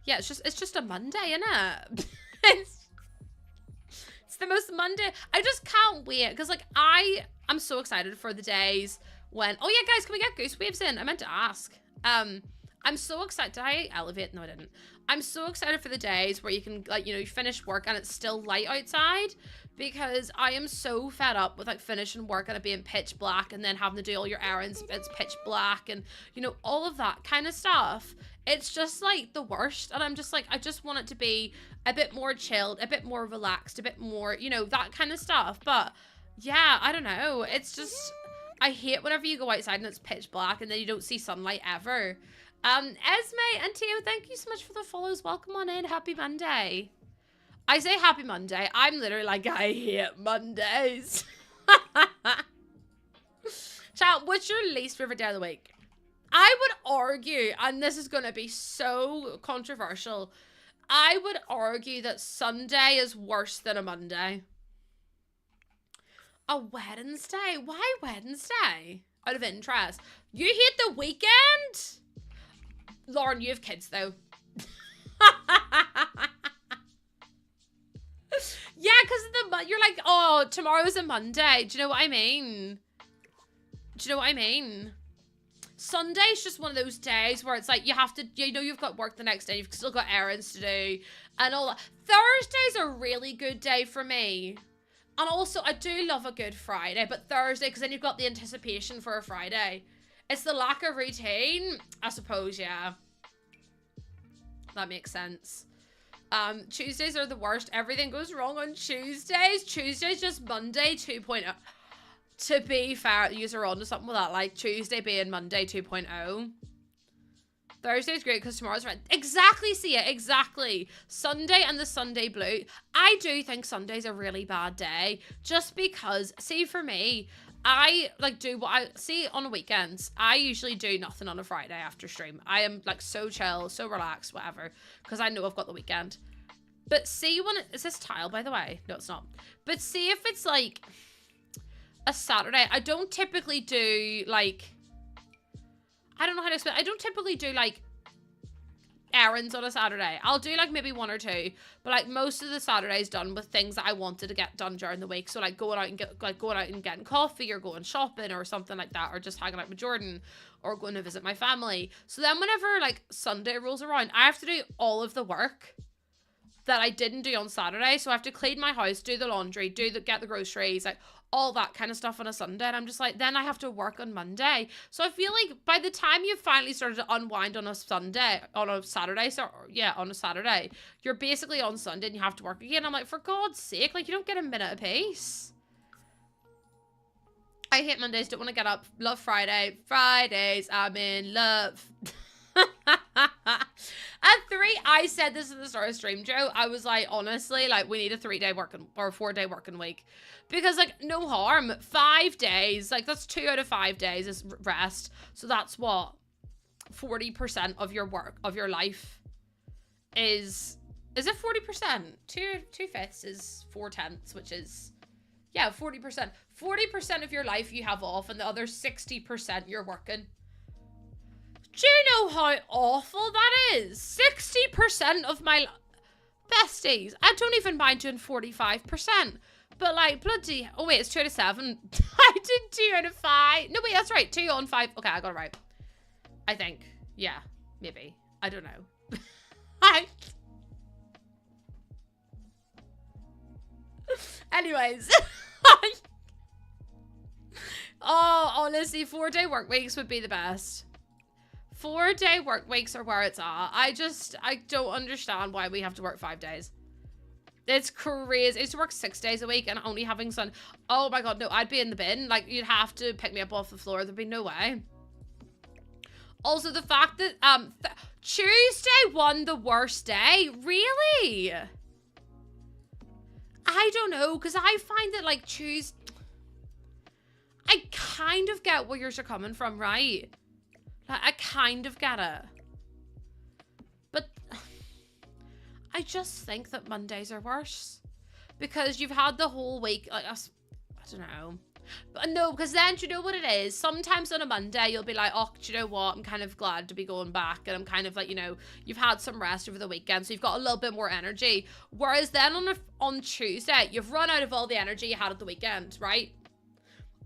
yeah, it's just a Monday, innit? It's the most Monday. I just can't wait, because, like, I'm so excited for the days when, oh yeah, guys, can we get goose waves in? I meant to ask. I'm so excited. Did I elevate? No, I didn't. I'm so excited for the days where you can, like, you know, you finish work and it's still light outside, because I am so fed up with, like, finishing work and it being pitch black and then having to do all your errands. It's pitch black and, you know, all of that kind of stuff. It's just, like, the worst. And I'm just like, I just want it to be a bit more chilled, a bit more relaxed, a bit more, you know, that kind of stuff. But, yeah, I don't know. It's just, I hate whenever you go outside and it's pitch black and then you don't see sunlight ever. Esme and Teo, thank you so much for the follows. Welcome on in. Happy Monday. I say happy Monday. I'm literally like, I hate Mondays. Chat, what's your least favorite day of the week? I would argue, and this is going to be so controversial, I would argue that Sunday is worse than a Monday. A Wednesday? Why Wednesday? Out of interest. You hate the weekend? Lauren, you have kids, though. Yeah, because you're like, oh, tomorrow's a Monday. Do you know what I mean? Do you know what I mean? Sunday's just one of those days where it's like you have to, you know, you've got work the next day. You've still got errands to do and all that. Thursday's a really good day for me. And also, I do love a good Friday, but Thursday, because then you've got the anticipation for a Friday. It's the lack of routine, I suppose, yeah. That makes sense. Tuesdays are the worst. Everything goes wrong on Tuesdays. Tuesday's just Monday 2.0. To be fair, you're on to something with that, like Tuesday being Monday 2.0. Thursday's great because tomorrow's right. Exactly, see it, exactly. Sunday and the Sunday blue. I do think Sunday's a really bad day. Just because, see, for me, I like do what I see on the weekends. I usually do nothing on a Friday after stream. I am like so chill, so relaxed, whatever, because I know I've got the weekend. But see when is this tile, by the way? No, it's not. But see if it's like a Saturday. I don't typically do like, I don't know how to explain. I don't typically do like errands on a Saturday. I'll do like maybe one or two, but like most of the Saturday's done with things that I wanted to get done during the week. So like going out and getting coffee or going shopping or something like that, or just hanging out with Jordan or going to visit my family. So then whenever like Sunday rolls around, I have to do all of the work that I didn't do on Saturday. So I have to clean my house, do the laundry, get the groceries, like all that kind of stuff on a Sunday. And I'm just like, then I have to work on Monday. So I feel like by the time you've finally started to unwind on a Saturday, on a Saturday, you're basically on Sunday and you have to work again. I'm like, for God's sake, like you don't get a minute of peace. I hate Mondays, don't want to get up. Love Friday. Fridays, I'm in love. At 3, I said this at the start of stream, Joe. I was like, honestly, like we need a 3-day working or 4-day working week, because like no harm. 5 days, like that's 2 out of 5 days is rest. So that's what 40% of your work of your life is it 40%? 2/5 is 4/10, which is 40%. 40% of your life you have off, and the other 60% you're working. Do you know how awful that is? 60% of my besties. I don't even mind doing 45%. But like bloody, oh wait, it's 2 out of 7. I did 2 out of 5. No wait, that's right. 2 on 5. Okay, I got it right. I think. Yeah, maybe. I don't know. Anyways. Oh, honestly, 4-day work weeks would be the best. 4-day work weeks are where it's at. I don't understand why we have to work 5 days. It's crazy. I used to work 6 days a week and only having oh my God, no, I'd be in the bin. Like, you'd have to pick me up off the floor. There'd be no way. Also, the fact that Tuesday won the worst day. Really? I don't know, because I find that like I kind of get where yours are coming from, right? Like, I kind of get it. But I just think that Mondays are worse. Because you've had the whole week, like, I don't know. But no, because then, do you know what it is? Sometimes on a Monday, you'll be like, oh, do you know what? I'm kind of glad to be going back. And I'm kind of like, you know, you've had some rest over the weekend, so you've got a little bit more energy. Whereas then on Tuesday, you've run out of all the energy you had at the weekend, right?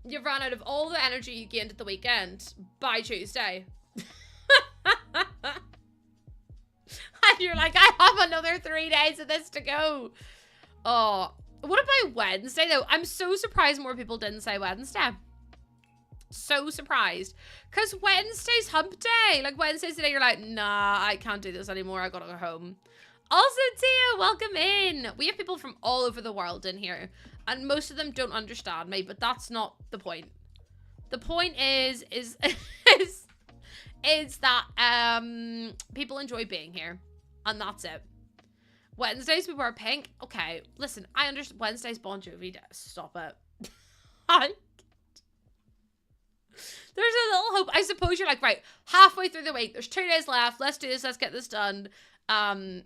You've run out of all the energy you gained at the weekend by Tuesday. And you're like, I have another 3 days of this to go. Oh, what about Wednesday though? I'm so surprised more people didn't say Wednesday. So surprised. Because Wednesday's hump day. Like Wednesday's the day you're like, nah, I can't do this anymore. I gotta go home. Also, Tia, welcome in. We have people from all over the world in here. And most of them don't understand me, but that's not the point. The point is that people enjoy being here. And that's it. Wednesdays we wear pink. Okay, listen, I understand. Wednesday's Bon Jovi Day. Stop it. There's a little hope. I suppose you're like, right, halfway through the week, there's 2 days left. Let's do this. Let's get this done. But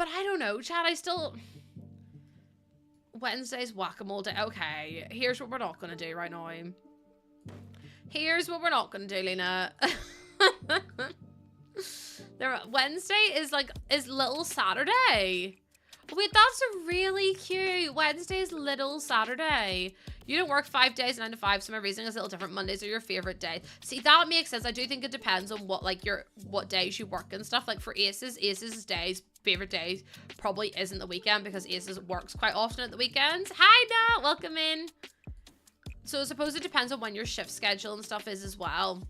I don't know, Chad. I still... Wednesday's whack-a-mole day. Okay, here's what we're not going to do right now. Here's what we're not going to do, Lena. Wednesday is Little Saturday. Wait, that's really cute. Wednesday is Little Saturday. You don't work 5 days, 9 to 5. So my reasoning is a little different. Mondays are your favorite day. See, that makes sense. I do think it depends on what days you work and stuff. Like for Ace's days, favorite days probably isn't the weekend because Ace's works quite often at the weekends. Hi, Nat. Welcome in. So I suppose it depends on when your shift schedule and stuff is as well.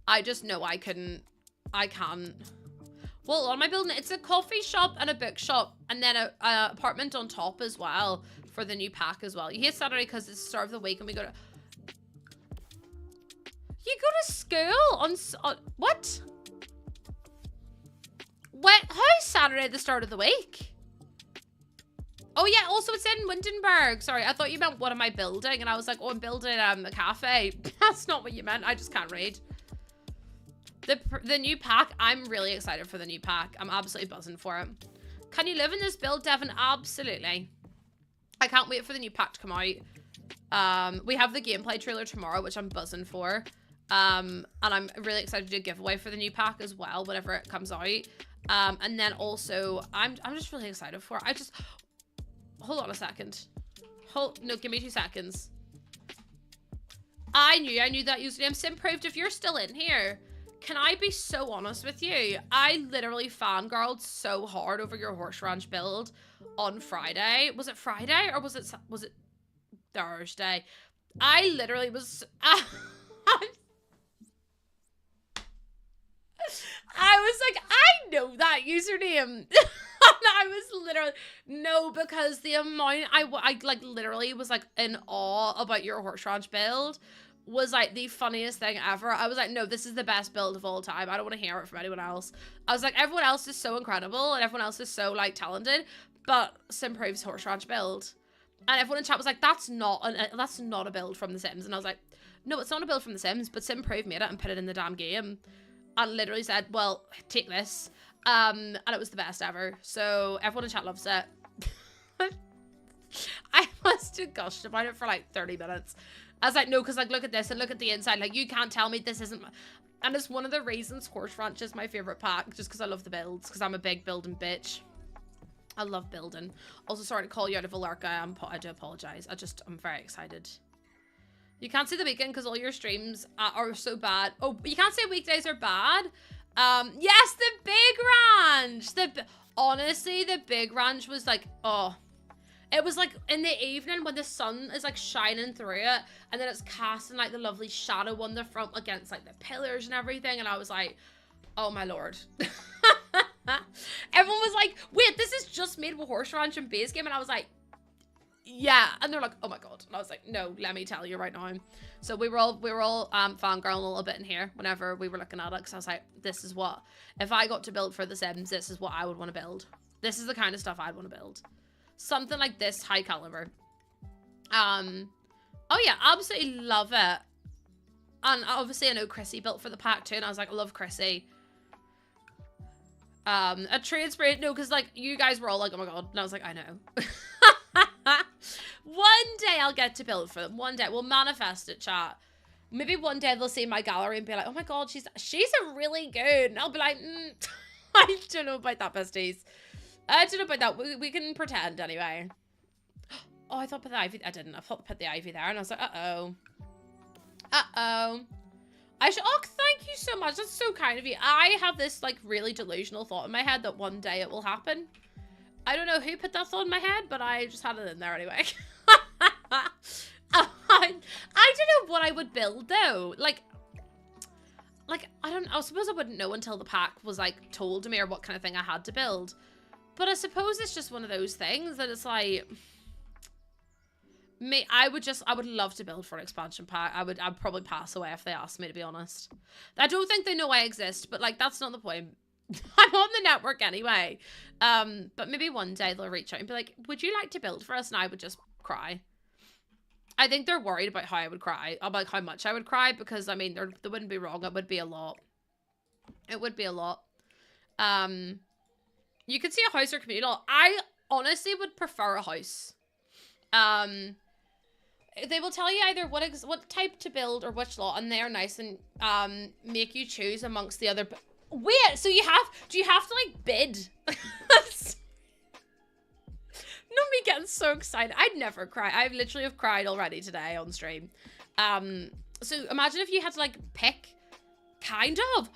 I just know I can't. Well, on my building, it's a coffee shop and a bookshop, and then a apartment on top as well for the new pack as well. You hate Saturday because it's the start of the week, and we go to. You go to school on what? How's Saturday the start of the week? Oh yeah, also it's in Windenburg. Sorry, I thought you meant what am I building, and I was like, oh, I'm building a cafe. That's not what you meant. I just can't read. The new pack, I'm really excited for the new pack. I'm absolutely buzzing for it. Can you live in this build, Devin? Absolutely. I can't wait for the new pack to come out. We have the gameplay trailer tomorrow, which I'm buzzing for. And I'm really excited to do a giveaway for the new pack as well, whenever it comes out. And then also, I'm just really excited for it. Hold on a second. No, give me 2 seconds. I knew that username. Simproved, if you're still in here, can I be so honest with you? I literally fangirled so hard over your horse ranch build on Friday. Was it Friday or was it Thursday? I literally was... I was like, I know that username. I was literally... No, because the amount... I like literally was like in awe about your horse ranch build. Was like the funniest thing ever. I was like, no, this is the best build of all time. I don't want to hear it from anyone else. I was like, everyone else is so incredible and everyone else is so like talented, but Simprove's horse ranch build. And everyone in chat was like, that's not a build from The Sims. And I was like, no, it's not a build from The Sims, but Simprove made it and put it in the damn game. And literally said, well, take this. And it was the best ever. So everyone in chat loves it. I must have gushed about it for like 30 minutes. I was like, no, because like, look at this and look at the inside. Like, you can't tell me this isn't... And it's one of the reasons Horse Ranch is my favorite pack, just because I love the builds, because I'm a big building bitch. I love building. Also, sorry to call you out of Alarka. I do apologize. I'm very excited. You can't see the weekend because all your streams are so bad. Oh, you can't say weekdays are bad. Yes, the big ranch. Honestly, the big ranch was like, oh... It was like in the evening when the sun is like shining through it and then it's casting like the lovely shadow on the front against like the pillars and everything. And I was like, oh my lord. Everyone was like, wait, this is just made with Horse Ranch and base game. And I was like, yeah. And they're like, oh my god. And I was like, no, let me tell you right now. So we were all fangirling a little bit in here whenever we were looking at it. Cause I was like, this is what, if I got to build for The Sims, this is what I would want to build. This is the kind of stuff I'd want to build. Something like this high caliber. Oh yeah, absolutely love it. And obviously I know Chrissy built for the pack too, and I was like, I love Chrissy. A trade spray, no, because like you guys were all like, oh my god, and I was like, I know. One day I'll get to build for them. One day we'll manifest it, chat. Maybe one day they'll see my gallery and be like, oh my god, she's a really good, and I'll be like, I don't know about that, besties. I don't know about that. We can pretend anyway. Oh, I thought put the ivy. I didn't. I thought put the ivy there, and I was like, uh-oh. Uh-oh. Oh, thank you so much. That's so kind of you. I have this like really delusional thought in my head that one day it will happen. I don't know who put that thought in my head, but I just had it in there anyway. I don't know what I would build though. Like I suppose I wouldn't know until the pack was like told to me or what kind of thing I had to build. But I suppose it's just one of those things that it's like me, I would love to build for an expansion pack. I'd probably pass away if they asked me, to be honest. I don't think they know I exist, but like that's not the point. I'm on the network anyway. But maybe one day they'll reach out and be like, would you like to build for us? And I would just cry. I think they're worried about how I would cry, about how much I would cry, because I mean they wouldn't be wrong. It would be a lot. It would be a lot. You could see a house or communal. I honestly would prefer a house. They will tell you either what type to build or which lot, and they're nice and make you choose amongst the other. Wait, so do you have to like bid? Not me getting so excited. I'd never cry. I literally have cried already today on stream. So imagine if you had to like pick, kind of.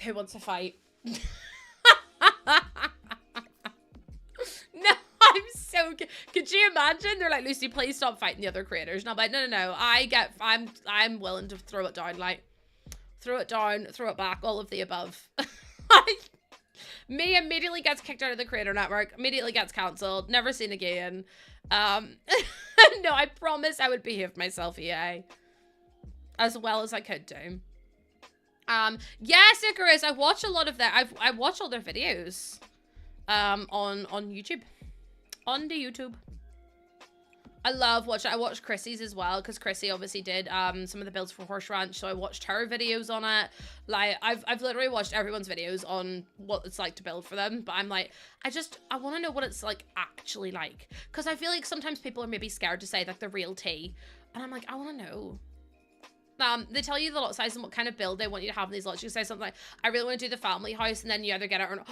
Who wants to fight? No, I'm so good. Could you imagine? They're like, Lucy, please stop fighting the other creators. And I'm like, no. I'm willing to throw it down. Like, throw it down, throw it back, all of the above. Me immediately gets kicked out of the creator network, immediately gets cancelled, never seen again. No, I promise I would behave myself, EA. As well as I could do. Yes, Icarus, I watch a lot of that. I watch all their videos. On YouTube. On the YouTube. I love watching. I watched Chrissy's as well, because Chrissy obviously did some of the builds for Horse Ranch, so I watched her videos on it. Like I've literally watched everyone's videos on what it's like to build for them, but I'm like, I want to know what it's like actually like, because I feel like sometimes people are maybe scared to say like the real tea, and I'm like, I want to know. They tell you the lot size and what kind of build they want you to have in these lots. You say something like, I really want to do the family house, and then you either get it or not.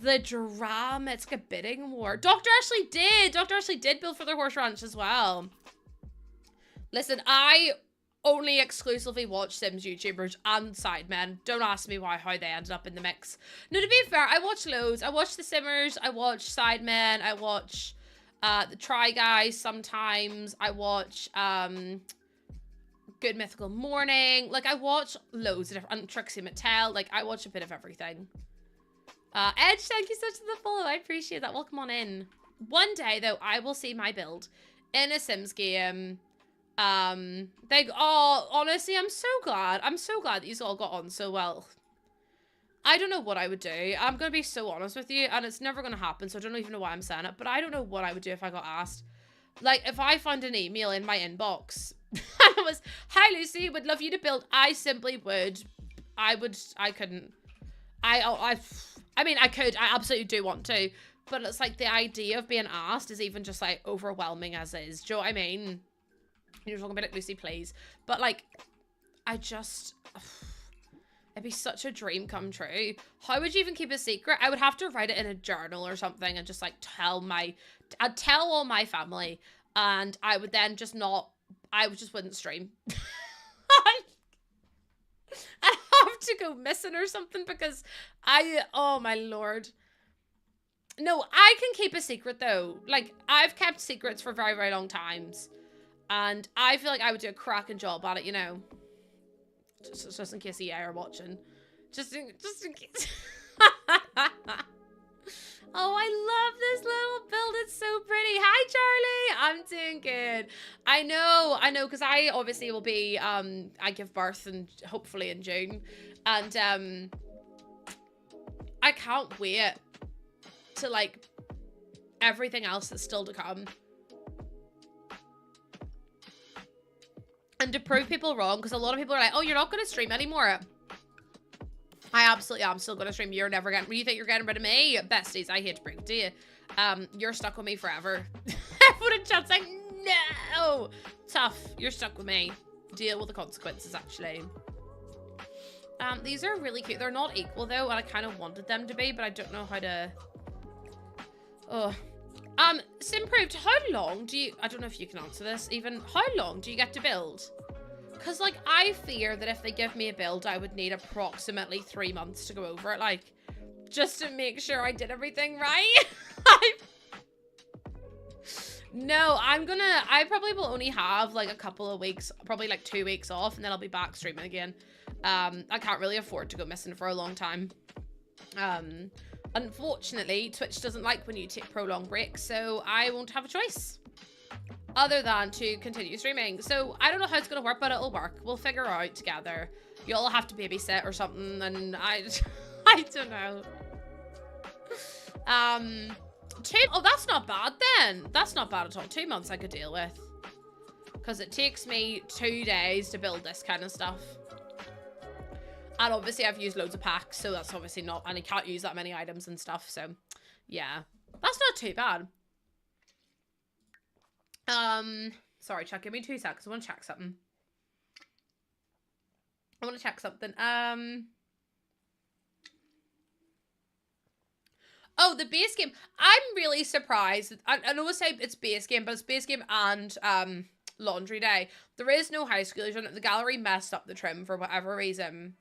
The drama, it's like a bidding war. Dr. Ashley did build for their Horse Ranch as well. Listen, I only exclusively watch Sims YouTubers and Sidemen. Don't ask me how they ended up in the mix. No, to be fair, I watch loads. I watch the Simmers, I watch Sidemen, I watch the Try Guys sometimes, I watch Good Mythical Morning. Like, I watch loads of different, and Trixie Mattel. Like, I watch a bit of everything. Edge, thank you so much for the follow. I appreciate that. Welcome on in. One day, though, I will see my build in a Sims game. Honestly, I'm so glad. I'm so glad that you all got on so well. I don't know what I would do. I'm going to be so honest with you, and it's never going to happen, so I don't even know why I'm saying it, but I don't know what I would do if I got asked. Like, if I found an email in my inbox, and it was, hi, Lucy, would love you to build, I simply would. I couldn't. I mean, I could. I absolutely do want to. But it's like the idea of being asked is even just like overwhelming as is. Do you know what I mean? You're talking about it, Lucy, please. But like, it'd be such a dream come true. How would you even keep a secret? I would have to write it in a journal or something and just like I'd tell all my family, and I would then just wouldn't stream. I'd have to go missing or something because oh my lord. No, I can keep a secret though. Like, I've kept secrets for very, very long times. And I feel like I would do a cracking job at it, you know. Just in case EA are watching. Just in case. Oh, I love this little build. It's so pretty. Hi, Charlie. I'm doing good. I know, because I obviously will be, I give birth and hopefully in June. And I can't wait to, like, everything else that's still to come. And to prove people wrong, because a lot of people are like, oh, you're not going to stream anymore. I absolutely am still going to stream. You're never getting, you think you're getting rid of me? Besties, I hate to break it to you. You're stuck with me forever. Everyone in chat's like, no! Tough, you're stuck with me. Deal with the consequences, actually. These are really cute. They're not equal, though, and I kind of wanted them to be, but I don't know how to... Oh. Simproved, how long do you, I don't know if you can answer this even, how long do you get to build? Because, like, I fear that if they give me a build, I would need approximately 3 months to go over it, like, just to make sure I did everything right. No, I probably will only have, like, a couple of weeks, probably, like, 2 weeks off, and then I'll be back streaming again. I can't really afford to go missing for a long time. Unfortunately, Twitch doesn't like when you take prolonged breaks, so I won't have a choice other than to continue streaming. So I don't know how it's gonna work, but it'll work. We'll figure out together. You'll have to babysit or something, and I don't know. Oh, that's not bad then. That's not bad at all. 2 months I could deal with, because it takes me 2 days to build this kind of stuff. And obviously I've used loads of packs, so that's obviously not, and I can't use that many items and stuff, so yeah. That's not too bad. Sorry, chat, give me 2 seconds. I want to check something. Oh, the base game. I'm really surprised. I know I say it's base game, but it's base game and laundry day. There is no high schoolers on it. The gallery messed up the trim for whatever reason.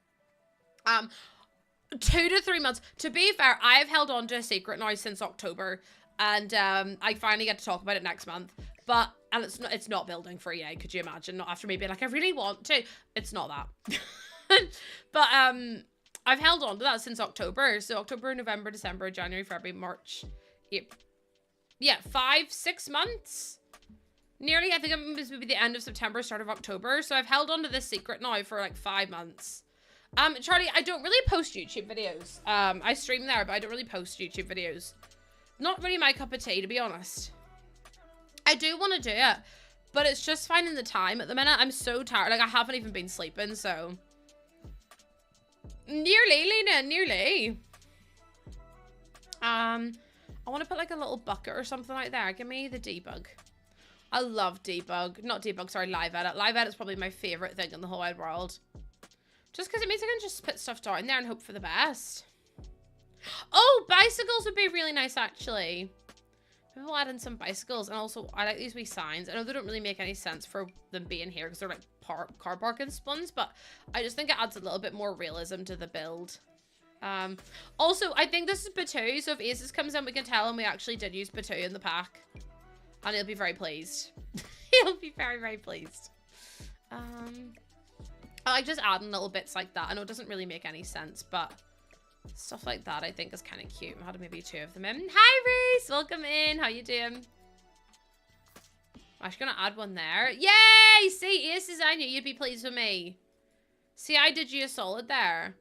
2 to 3 months. To be fair, I've held on to a secret now since October, and I finally get to talk about it next month. And it's not building for EA. Could you imagine? Not after me being like, I really want to. It's not that. But I've held on to that since October. So October, November, December, January, February, March, April. Yeah, 5-6 months. Nearly. I think it was maybe the end of September, start of October. So I've held on to this secret now for like 5 months. Charlie, I don't really post YouTube videos. I stream there, but I don't really post YouTube videos. Not really my cup of tea, to be honest. I do want to do it, but it's just finding the time at the minute. I'm so tired. Like, I haven't even been sleeping, so. Nearly, Lena, nearly. I want to put like a little bucket or something like there. Give me the debug. I love debug. Not debug, sorry, live edit. Live edit's probably my favorite thing in the whole wide world. Just because it means I can just put stuff down there and hope for the best. Oh, bicycles would be really nice, actually. Maybe we'll add in some bicycles. And also, I like these wee signs. I know they don't really make any sense for them being here because they're like car parking spuns, but I just think it adds a little bit more realism to the build. Also, I think this is Batu, so if Aces comes in, we can tell him we actually did use Batu in the pack. And he'll be very pleased. He'll be very, very pleased. I like just adding little bits like that. I know it doesn't really make any sense, but stuff like that I think is kind of cute. I had maybe 2 of them in. Hi, Reese! Welcome in. How you doing? I'm actually going to add one there. Yay! See, Aces, I knew you'd be pleased with me. See, I did you a solid there.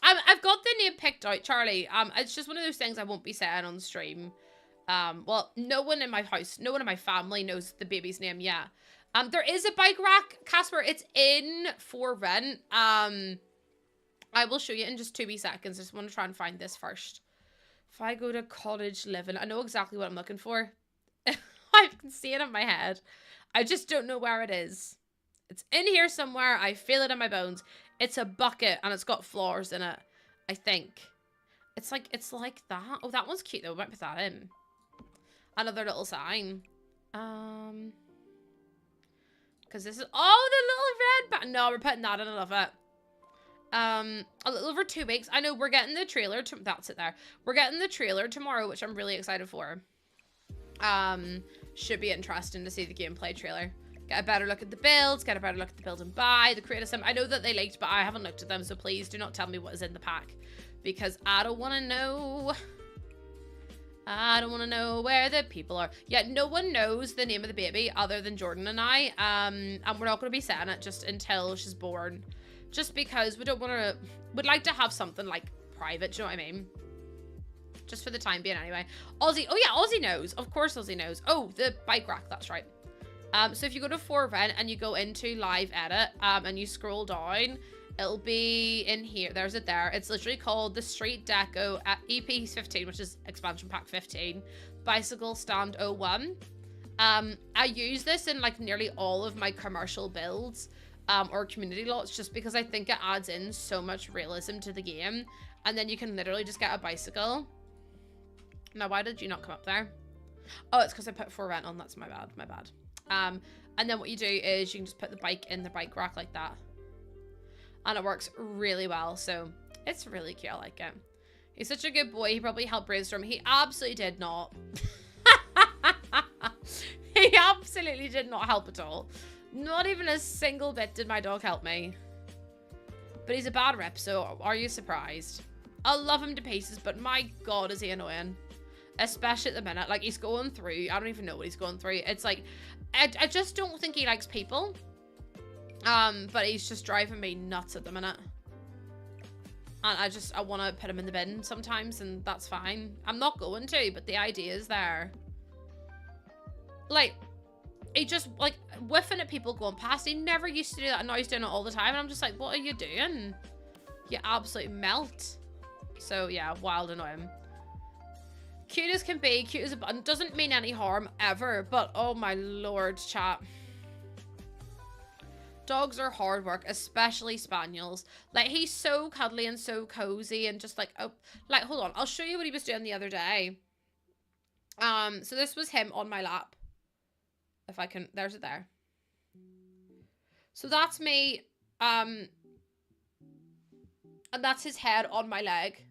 I've got the name picked out, Charlie. It's just one of those things I won't be saying on stream. Well, no one in my house, no one in my family knows the baby's name yet. There is a bike rack, Casper. It's in for rent. I will show you in just 2 wee seconds. I just want to try and find this first. If I go to cottage living, I know exactly what I'm looking for. I can see it in my head. I just don't know where it is. It's in here somewhere. I feel it in my bones. It's a bucket and it's got flowers in it, I think. It's like that. Oh, that one's cute though. We might put that in. Another little sign. Because this is, oh, the little red no, we're putting that in. I love it. A little over 2 weeks. I know we're getting the trailer. That's it there. We're getting the trailer tomorrow, which I'm really excited for. Should be interesting to see the gameplay trailer. Get a better look at the builds. Get a better look at the build and buy. The creative sim. I know that they leaked, but I haven't looked at them. So please do not tell me what is in the pack, because I don't want to know. I don't want to know where the people are. Yeah, no one knows the name of the baby other than Jordan and I. And we're not going to be saying it just until she's born. Just because we don't want to... We'd like to have something, like, private. Do you know what I mean? Just for the time being, anyway. Aussie... Oh, yeah, Aussie knows. Of course Aussie knows. Oh, the bike rack. That's right. So if you go to For Rent and you go into Live Edit and you scroll down... It'll be in here. There's it there. It's literally called the Street Deco at EP 15, which is expansion pack 15. Bicycle Stand 01. I use this in like nearly all of my commercial builds or community lots, just because I think it adds in so much realism to the game. And then you can literally just get a bicycle. Now, why did you not come up there? Oh, it's because I put for rent on. That's my bad. My bad. And then what you do is you can just put the bike in the bike rack like that. And it works really well. So it's really cute. I like it. He's such a good boy. He probably helped brainstorm. He absolutely did not. He absolutely did not help at all. Not even a single bit did my dog help me. But he's a bad rep, so are you surprised? I love him to pieces, but my God, is he annoying. Especially at the minute. Like, he's going through, I don't even know what he's going through. It's like, I just don't think he likes people. But he's just driving me nuts at the minute. And I want to put him in the bin sometimes, and that's fine. I'm not going to, but the idea is there. Like, he just, like, whiffing at people going past. He never used to do that, and now he's doing it all the time. And I'm just like, what are you doing? You absolute melt. So, yeah, wild annoying. Cute as can be, cute as a button. Doesn't mean any harm, ever. But, oh my lord, chat. Dogs are hard work, especially spaniels. Like, he's so cuddly and so cozy and just like, oh, like, hold on. I'll show you what he was doing the other day. So this was him on my lap. If I can, there's it there. So that's me, and that's his head on my leg.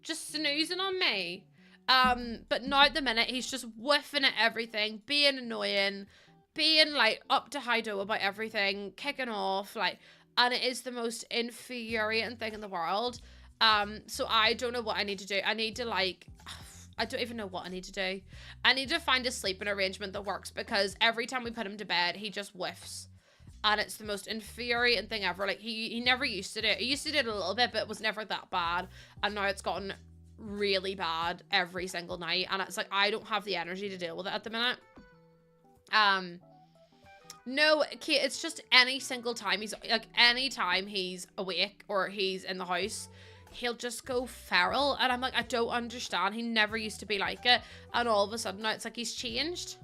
Just snoozing on me. But now at the minute, he's just whiffing at everything, being annoying, being like up to high do about everything, kicking off, like, and it is the most infuriating thing in the world. So I don't know what I need to do. I need to, like, I don't even know what I need to do. I need to find a sleeping arrangement that works, because every time we put him to bed, he just whiffs. And it's the most infuriating thing ever. Like, he never used to do it. He used to do it a little bit, but it was never that bad. And now it's gotten really bad every single night. And it's like, I don't have the energy to deal with it at the minute. No, Kate, it's just any single time he's, like, any time he's awake or he's in the house, he'll just go feral. And I'm like, I don't understand. He never used to be like it. And all of a sudden now it's like he's changed.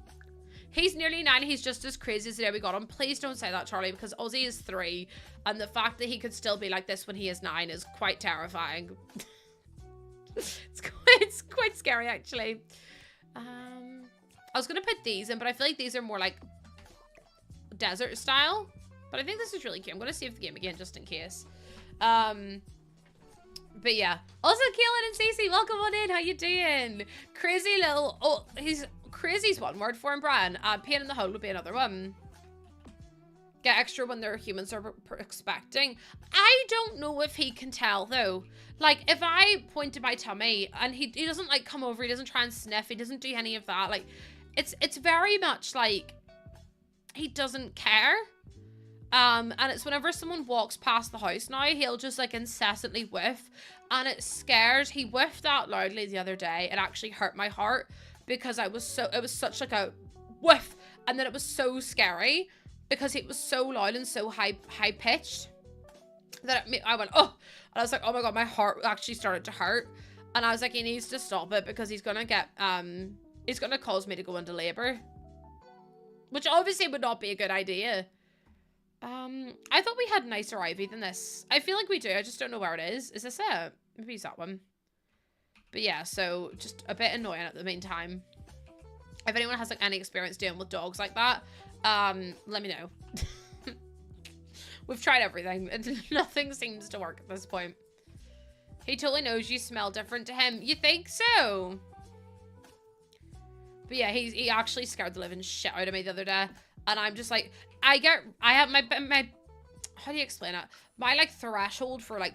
He's nearly 9. He's just as crazy as the day we got him. Please don't say that, Charlie, because Ozzy is 3. And the fact that he could still be like this when he is 9 is quite terrifying. It's quite scary, actually. I was going to put these in, but I feel like these are more like desert style. But I think this is really cute. I'm going to save the game again just in case. But yeah. Also, Kaylin and Cece, welcome on in. How you doing? Crazy little... Oh, crazy's one word for him, Brian. Pain in the hole would be another one. Get extra when their humans are expecting. I don't know if he can tell, though. Like, if I point to my tummy and he doesn't, like, come over, he doesn't try and sniff, he doesn't do any of that. Like, it's very much like he doesn't care. And it's whenever someone walks past the house now, he'll just, like, incessantly whiff. And it scares. He whiffed out loudly the other day. It actually hurt my heart because it was such, like, a whiff. And then it was so scary because it was so loud and so high-pitched that I went, oh. And I was like, oh, my God, my heart actually started to hurt. And I was like, he needs to stop it because he's going to get, he's going to cause me to go into labor. Which obviously would not be a good idea. I thought we had nicer ivy than this. I feel like we do. I just don't know where it is. Is this it? Maybe it's that one. But yeah, so just a bit annoying at the meantime. If anyone has, like, any experience dealing with dogs like that, let me know. We've tried everything and nothing seems to work at this point. He totally knows you smell different to him. You think so? But yeah, he actually scared the living shit out of me the other day. And I'm just like, I have my, how do you explain it? My, like, threshold for, like,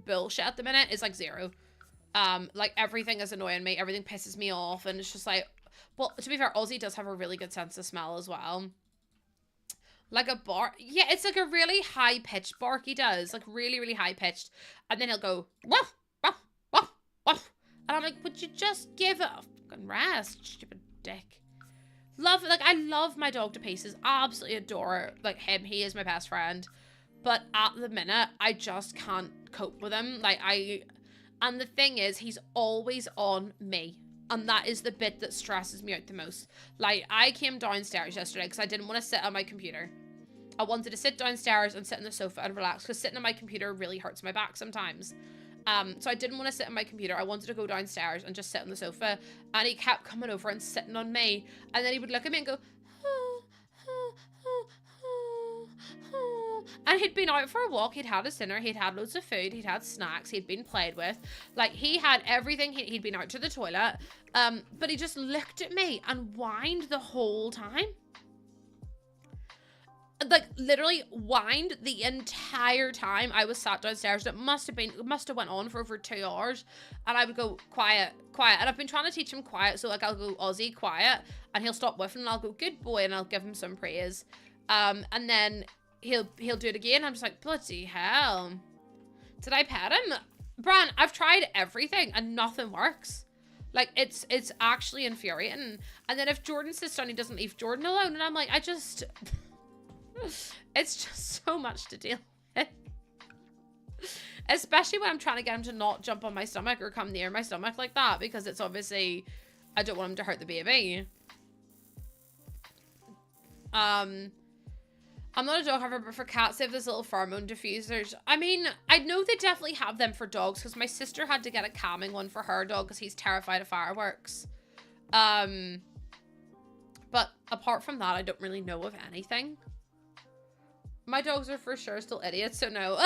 bullshit at the minute is, like, 0. Like, everything is annoying me. Everything pisses me off. And it's just like, well, to be fair, Ozzy does have a really good sense of smell as well. Like a bark. Yeah, it's like a really high-pitched bark he does. Like, really, really high-pitched. And then he'll go, woof, woof, woof, woof. And I'm like, would you just give it a fucking rest, stupid dick? Love, like, I love my dog to pieces. Absolutely adore, like, him. He is my best friend. But at the minute, I just can't cope with him. Like, and the thing is, he's always on me. And that is the bit that stresses me out the most. Like, I came downstairs yesterday because I didn't want to sit on my computer. I wanted to sit downstairs and sit on the sofa and relax because sitting on my computer really hurts my back sometimes. So I didn't want to sit on my computer. I wanted to go downstairs and just sit on the sofa. And he kept coming over and sitting on me. And then he would look at me and go, and he'd been out for a walk. He'd had his dinner. He'd had loads of food. He'd had snacks. He'd been played with. Like, he had everything. He'd been out to the toilet. But he just looked at me and whined the whole time. Like, literally whined the entire time I was sat downstairs. It must have went on for over 2 hours. And I would go, quiet, quiet. And I've been trying to teach him quiet. So, like, I'll go, Ozzy, quiet. And he'll stop whiffing and I'll go, good boy. And I'll give him some praise. And then he'll do it again. I'm just like, bloody hell. Did I pet him? Bran, I've tried everything and nothing works. Like, it's actually infuriating. And then if Jordan sits down, he doesn't leave Jordan alone. And I'm like, it's just so much to deal with. Especially when I'm trying to get him to not jump on my stomach or come near my stomach like that. Because it's obviously, I don't want him to hurt the baby. I'm not a dog lover, but for cats, they have this little pheromone diffusers. I mean, I know they definitely have them for dogs because my sister had to get a calming one for her dog because he's terrified of fireworks. But apart from that, I don't really know of anything. My dogs are for sure still idiots, so no.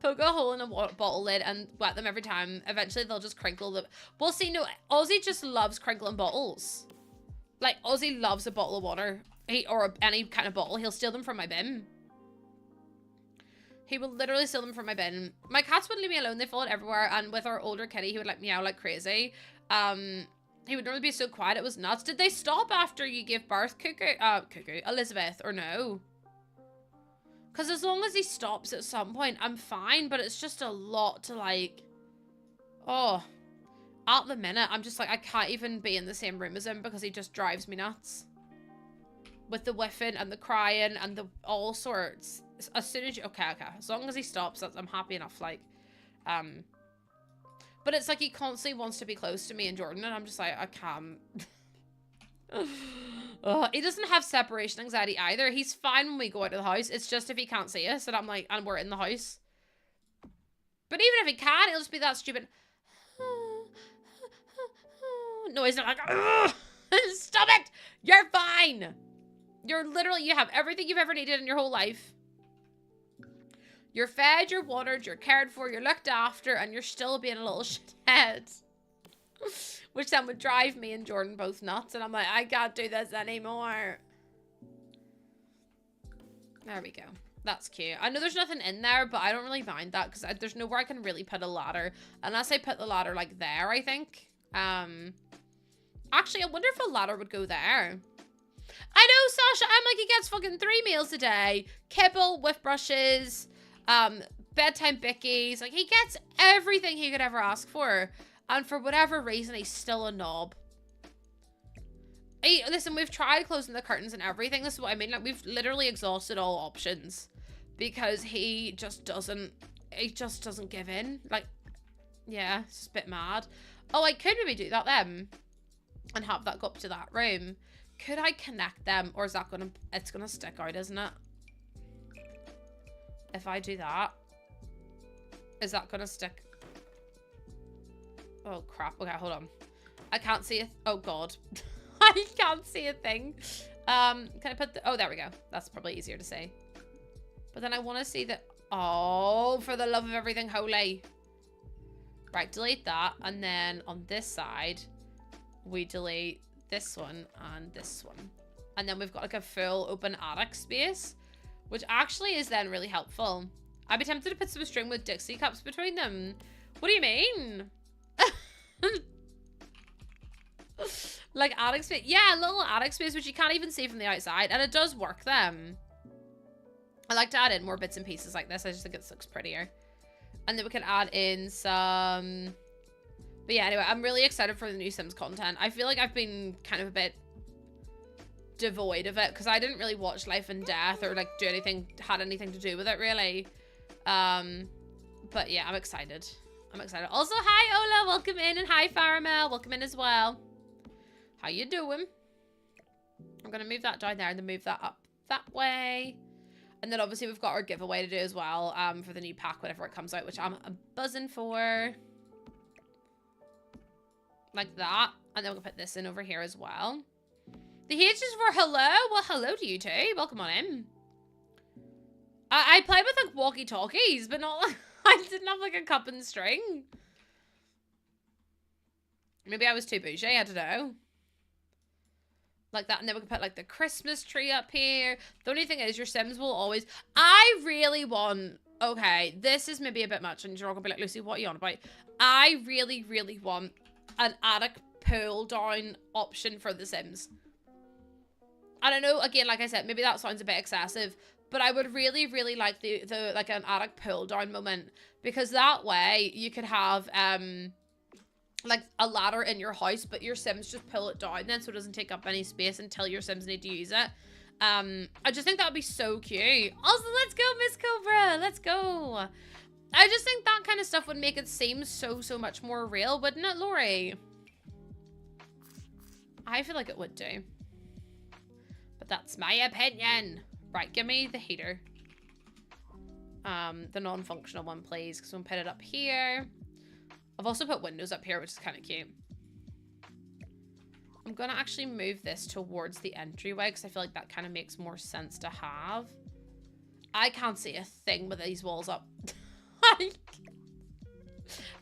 Poke a hole in a bottle lid and wet them every time. Eventually, they'll just crinkle them. Well, see, no, Ozzy just loves crinkling bottles. Like, Ozzy loves a bottle of water. Or any kind of bottle. He'll steal them from my bin. He will literally steal them from my bin. My cats wouldn't leave me alone. They followed everywhere. And with our older kitty, he would like meow like crazy. He would normally be so quiet. It was nuts. Did they stop after you gave birth, Elizabeth, or no? Because as long as he stops at some point, I'm fine. But it's just a lot to like... Oh... At the minute, I'm just like, I can't even be in the same room as him because he just drives me nuts. With the whiffing and the crying and the all sorts. As soon as you... Okay. As long as he stops, I'm happy enough, like. But it's like he constantly wants to be close to me and Jordan, and I'm just like, I can't. He doesn't have separation anxiety either. He's fine when we go out of the house. It's just if he can't see us, and I'm like, and we're in the house. But even if he can, it'll just be that stupid... noise. I'm like, ugh, stop it. You're fine. You're literally, you have everything you've ever needed in your whole life. You're fed, you're watered, you're cared for, you're looked after, and you're still being a little shithead. Which then would drive me and Jordan both nuts. And I'm like, I can't do this anymore. There we go. That's cute. I know there's nothing in there, but I don't really mind that because there's nowhere I can really put a ladder. Unless I put the ladder like there, I think. Actually, I wonder if a ladder would go there. I know, Sasha. I'm like, he gets fucking 3 meals a day. Kibble, whiff brushes, bedtime bickies. Like, he gets everything he could ever ask for. And for whatever reason, he's still a knob. Listen, we've tried closing the curtains and everything. This is what I mean. Like, we've literally exhausted all options. Because he just doesn't give in. Like, yeah, it's just a bit mad. Oh, I could maybe do that then. And have that go up to that room. Could I connect them? Or is that gonna... It's gonna stick out, isn't it? If I do that. Is that gonna stick? Oh, crap. Okay, hold on. I can't see it. Oh, God. I can't see a thing. Can I put the... Oh, there we go. That's probably easier to see. But then I want to see the... Oh, for the love of everything holy. Right, delete that. And then on this side, we delete this one and this one. And then we've got like a full open attic space, which actually is then really helpful. I'd be tempted to put some string with Dixie cups between them. What do you mean? Like attic space? Yeah, a little attic space, which you can't even see from the outside. And it does work then. I like to add in more bits and pieces like this. I just think it looks prettier. And then we can add in some... But yeah, anyway, I'm really excited for the new Sims content. I feel like I've been kind of a bit devoid of it because I didn't really watch Life and Death or like had anything to do with it really. But yeah, I'm excited. I'm excited. Also, hi Ola, welcome in, and hi Faramel, welcome in as well. How you doing? I'm gonna move that down there and then move that up that way. And then obviously we've got our giveaway to do as well, for the new pack whenever it comes out, which I'm buzzing for. Like that. And then we'll put this in over here as well. The H is for hello. Well, hello to you too. Welcome on in. I played with like walkie-talkies, but not like, I didn't have like a cup and string. Maybe I was too bougie, I don't know. Like that, and then we can put like the Christmas tree up here. The only thing is your Sims will always, I really want, okay, this is maybe a bit much, and you're all gonna be like, Lucy, what are you on about? I really, really want an attic pull down option for the Sims. I don't know, again, like I said, maybe that sounds a bit excessive, but I would really, really like the like an attic pull down moment, because that way you could have like a ladder in your house, but your Sims just pull it down then so it doesn't take up any space until your Sims need to use it. I just think that would be so cute. Also, let's go, Miss Cobra. Let's go. I just think that kind of stuff would make it seem so much more real, wouldn't it, Lori? I feel like it would do. But that's my opinion. Right, give me the heater. The non-functional one, please, because we'll put it up here. I've also put windows up here, which is kind of cute. I'm going to actually move this towards the entryway, because I feel like that kind of makes more sense to have. I can't see a thing with these walls up. I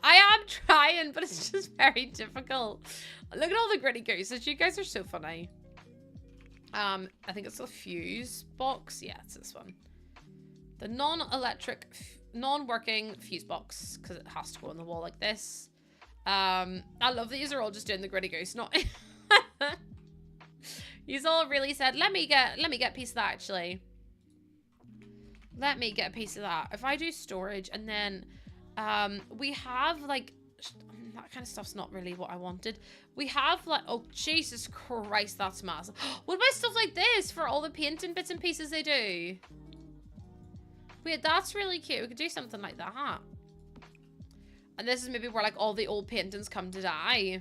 am trying, but it's just very difficult. Look at all the gritty gooses. You guys are so funny. I think it's a fuse box. Yeah, it's this one. The non-electric, non-working fuse box, because it has to go on the wall like this. I love that these are all just doing the gritty goose. Not. You've all really said, let me get a piece of that, actually. Let me get a piece of that. If I do storage and then we have like, that kind of stuff's not really what I wanted. We have like, oh Jesus Christ, that's massive. What about stuff like this for all the painting bits and pieces they do? Wait, that's really cute. We could do something like that. And this is maybe where like all the old paintings come to die.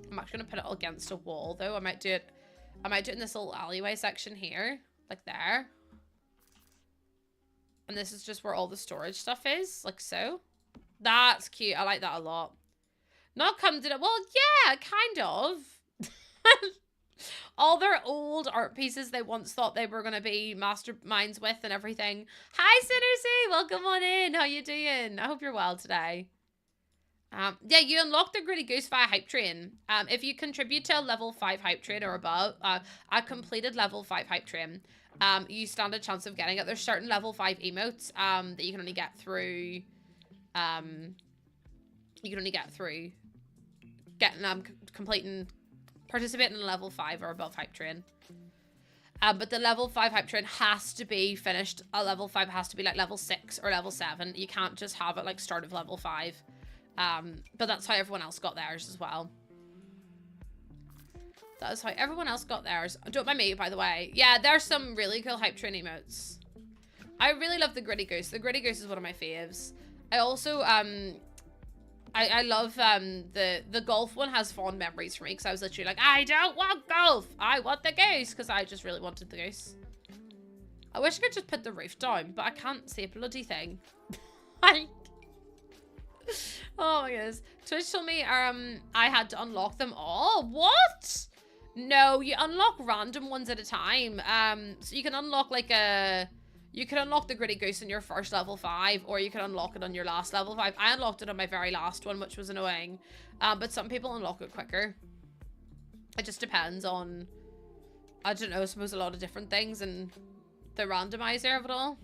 I'm actually gonna put it against a wall though. I might do it in this little alleyway section here, like there. And this is just where all the storage stuff is, like so. That's cute. I like that a lot. Not come to it. Well, yeah, kind of. All their old art pieces they once thought they were going to be masterminds with and everything. Hi, Sinnersy. Welcome on in. How you doing? I hope you're well today. Yeah, you unlock the Gritty Goose via Hype Train. If you contribute to a level 5 Hype Train or above, a completed level 5 Hype Train, you stand a chance of getting it. There's certain level 5 emotes that you can only get through getting participating in a level 5 or above Hype Train. But the level 5 Hype Train has to be finished. A level 5 has to be like level 6 or level 7. You can't just have it like start of level 5. But that's how everyone else got theirs as well. That is how everyone else got theirs. Don't mind me, by the way. Yeah, there's some really cool Hype Train emotes. I really love the Gritty Goose. The Gritty Goose is one of my faves. I also, I love, the golf one has fond memories for me, because I was literally like, I don't want golf! I want the goose! Because I just really wanted the goose. I wish I could just put the roof down, but I can't see a bloody thing. Oh my goodness. Twitch told me, I had to unlock them all. What? No, you unlock random ones at a time. So you can unlock like you can unlock the Gritty Goose in your first level 5, or you can unlock it on your last level 5. I unlocked it on my very last one, which was annoying. But some people unlock it quicker. It just depends on, I don't know, I suppose a lot of different things and the randomizer of it all.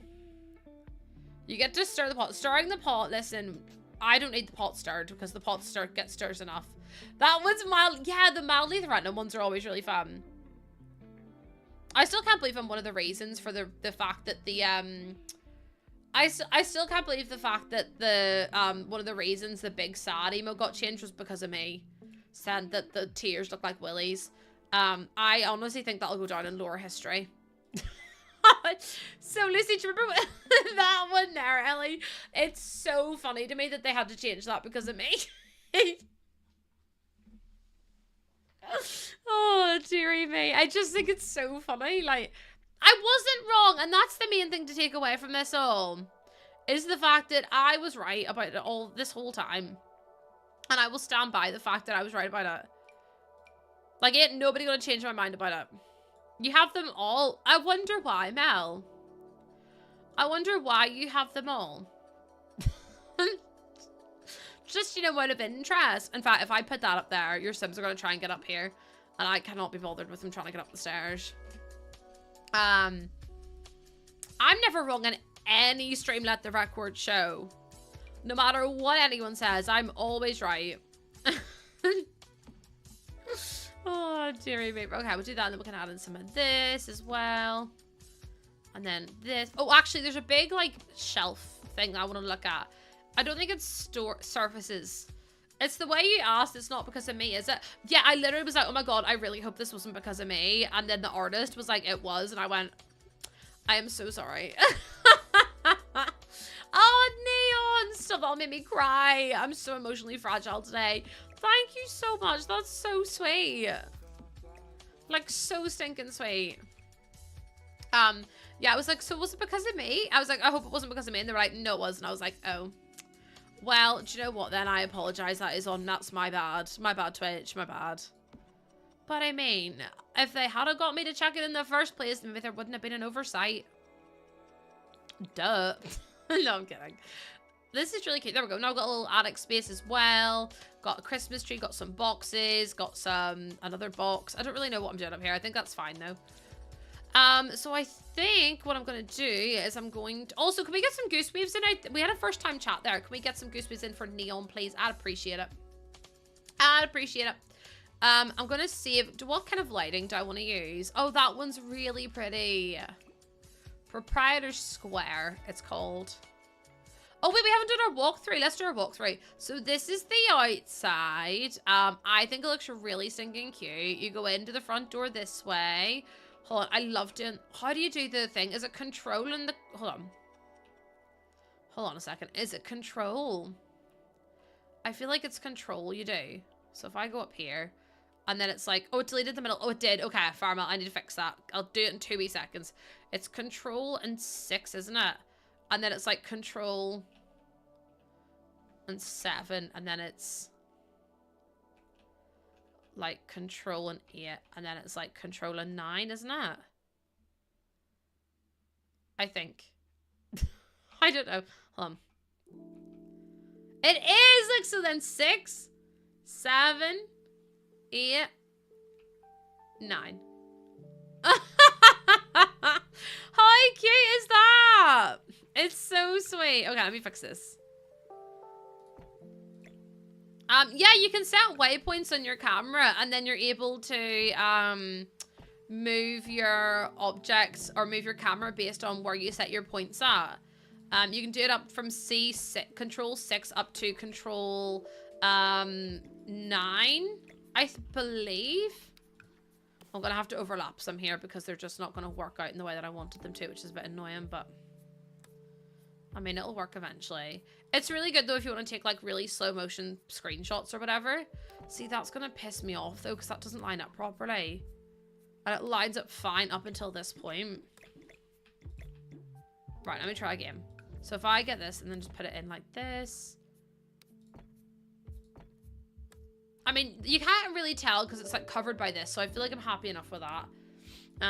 You get to stir the pot. Stirring the pot, listen, I don't need the pot stirred because the pot gets stirs enough. That one's mild. Yeah, the mildly threatening ones are always really fun. I still can't believe I'm one of the reasons for the fact that the I still can't believe the fact that the one of the reasons the big sad emo got changed was because of me. Said that the tears look like willies. I honestly think that'll go down in lore history. So Lucy, do you remember that one there, Ellie? It's so funny to me that they had to change that because of me. Oh, dearie me. I just think it's so funny. Like, I wasn't wrong, and that's the main thing to take away from this all, is the fact that I was right about it all this whole time. And I will stand by the fact that I was right about it. Like, ain't nobody gonna change my mind about it. You have them all. I wonder why, Mel. I wonder why you have them all. Just, you know, out of interest. In fact, if I put that up there, your Sims are gonna try and get up here. And I cannot be bothered with them trying to get up the stairs. I'm never wrong in any stream, let the record show. No matter what anyone says, I'm always right. Oh, dearie me. Okay, we'll do that, and then we can add in some of this as well. And then this. Oh, actually, there's a big, like, shelf thing that I want to look at. I don't think it's surfaces. It's the way you asked. It's not because of me, is it? Yeah, I literally was like, oh my god, I really hope this wasn't because of me. And then the artist was like, it was. And I went, I am so sorry. Oh, Neon, stop. That'll make me cry. I'm so emotionally fragile today. Thank you so much. That's so sweet. Like, so stinking sweet. Yeah, I was like, so was it because of me? I was like, I hope it wasn't because of me. And they were like, no, it wasn't. I was like, oh. Well, do you know what then? I apologize. That's my bad. My bad, Twitch. My bad. But I mean, if they had got me to check it in the first place, maybe there wouldn't have been an oversight. Duh. No, I'm kidding. This is really cute. There we go. Now I've got a little attic space as well. Got a Christmas tree. Got some boxes. Got another box. I don't really know what I'm doing up here. I think that's fine though. So I think what I'm going to do is I'm going to... Also, can we get some goose waves in? We had a first time chat there. Can we get some goose waves in for Neon, please? I'd appreciate it. I'd appreciate it. I'm going to save... What kind of lighting do I want to use? Oh, that one's really pretty. Proprietor's Square, it's called. Oh, wait, we haven't done our walkthrough. Let's do our walkthrough. So this is the outside. I think it looks really stinking cute. You go into the front door this way. Hold on, I love doing... How do you do the thing? Is it control in the... Hold on. Hold on a second. Is it control? I feel like it's control you do. So if I go up here, and then it's like... Oh, it deleted the middle. Oh, it did. Okay, Farmel, I need to fix that. I'll do it in 2 wee seconds. It's control and 6, isn't it? And then it's like control and 7, and then it's... like control and 8, and then it's like control and 9, isn't it? I think. I don't know. Hold on. It is like, so then 6, 7, 8, 9. How cute is that? It's so sweet. Okay, let me fix this. Yeah, you can set waypoints on your camera, and then you're able to move your objects or move your camera based on where you set your points at. You can do it up from control 6 up to control 9, I believe. I'm gonna have to overlap some here because they're just not gonna work out in the way that I wanted them to, which is a bit annoying, but I mean, it'll work eventually. It's really good though if you want to take like really slow motion screenshots or whatever. See, that's gonna piss me off though because that doesn't line up properly. And it lines up fine up until this point. Right, let me try again. So if I get this and then just put it in like this. I mean, you can't really tell because it's like covered by this, so I feel like I'm happy enough with that. So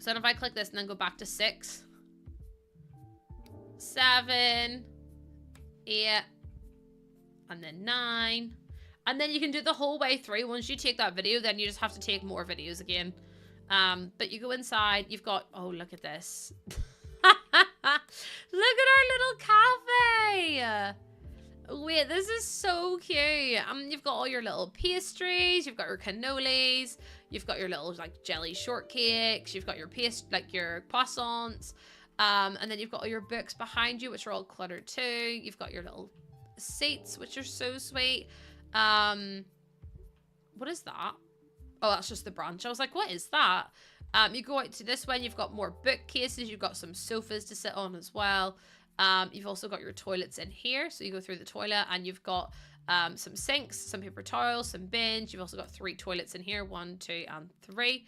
then if I click this and then go back to 6, 7, 8, and then 9. And then you can do it the whole way through. Once you take that video, then you just have to take more videos again. But you go inside, you've got, oh, look at this. Look at our little cafe. Wait, this is so cute. You've got all your little pastries, you've got your cannolis, you've got your little like jelly shortcakes, you've got your your croissants, and then you've got all your books behind you, which are all cluttered too. You've got your little seats, which are so sweet. What is that? Oh, that's just the branch. I was like, what is that? You go out to this one, you've got more bookcases, you've got some sofas to sit on as well. You've also got your toilets in here, so you go through the toilet and you've got some sinks, some paper towels, some bins. You've also got 3 toilets in here, 1, 2, and 3.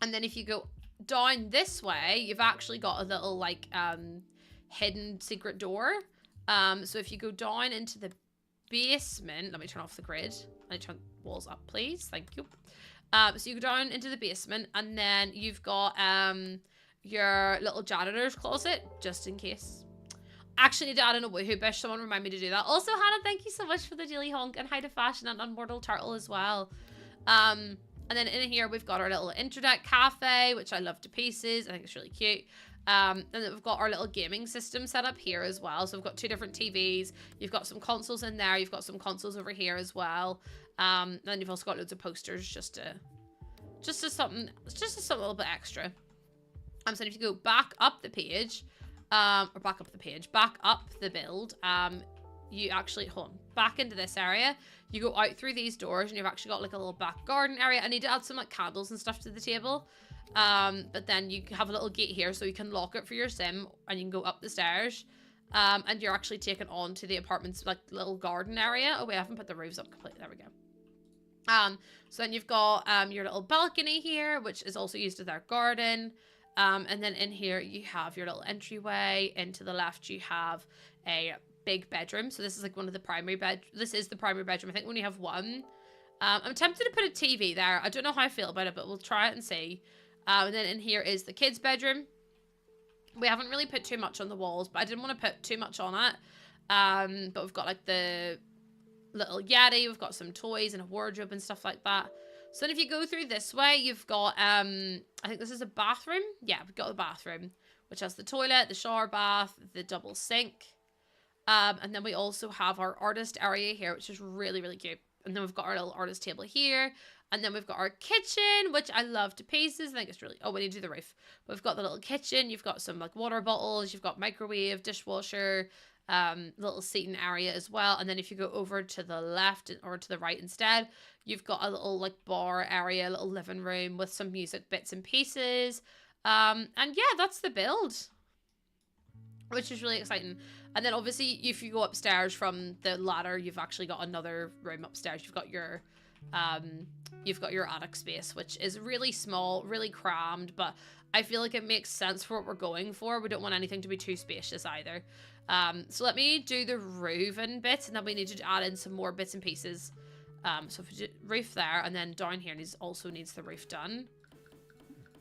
And then if you go down this way, you've actually got a little like hidden secret door. So if you go down into the basement, let me turn off the grid. Let me turn walls up, please. Thank you. So you go down into the basement, and then you've got your little janitor's closet, just in case. Actually, need to add in a woohoo bish. Someone remind me to do that. Also, Hannah, thank you so much for the daily honk, and hi to Fashion and Unmortal Turtle as well. And then in here, we've got our little internet cafe, which I love to pieces. I think it's really cute. And then we've got our little gaming system set up here as well. So we've got 2 different TVs. You've got some consoles in there. You've got some consoles over here as well. And then you've also got loads of posters just as something a little bit extra. So if you go back up the page, back up the build, you actually, hold on, back into this area. You go out through these doors, and you've actually got like a little back garden area. I need to add some like candles and stuff to the table. But then you have a little gate here, so you can lock it for your sim, and you can go up the stairs. And you're actually taken on to the apartment's like little garden area. Oh wait, I haven't put the roofs up completely. There we go. So then you've got your little balcony here, which is also used as their garden. And then in here you have your little entryway. Into the left you have a big bedroom. So this is like one of the primary this is the primary bedroom. I think we only have one. I'm tempted to put a TV there. I don't know how I feel about it, but we'll try it and see. And then in here is the kids' bedroom. We haven't really put too much on the walls, but I didn't want to put too much on it. But we've got like the little Yeti. We've got some toys and a wardrobe and stuff like that. So then if you go through this way, you've got, I think this is a bathroom. Yeah, we've got the bathroom, which has the toilet, the shower bath, the double sink. And then we also have our artist area here, which is really, really cute. And then we've got our little artist table here. And then we've got our kitchen, which I love to pieces. I think it's really... Oh, we need to do the roof. But we've got the little kitchen. You've got some like water bottles. You've got microwave, dishwasher, little seating area as well. And then if you go over to the left or to the right instead, you've got a little like bar area, a little living room with some music bits and pieces. And yeah, that's the build, which is really exciting. And then obviously if you go upstairs from the ladder, you've actually got another room upstairs. You've got your attic space, which is really small, really crammed, but I feel like it makes sense for what we're going for. We don't want anything to be too spacious either. So let me do the roofing bit, and then we need to add in some more bits and pieces. So if we do roof there, and then down here also needs the roof done.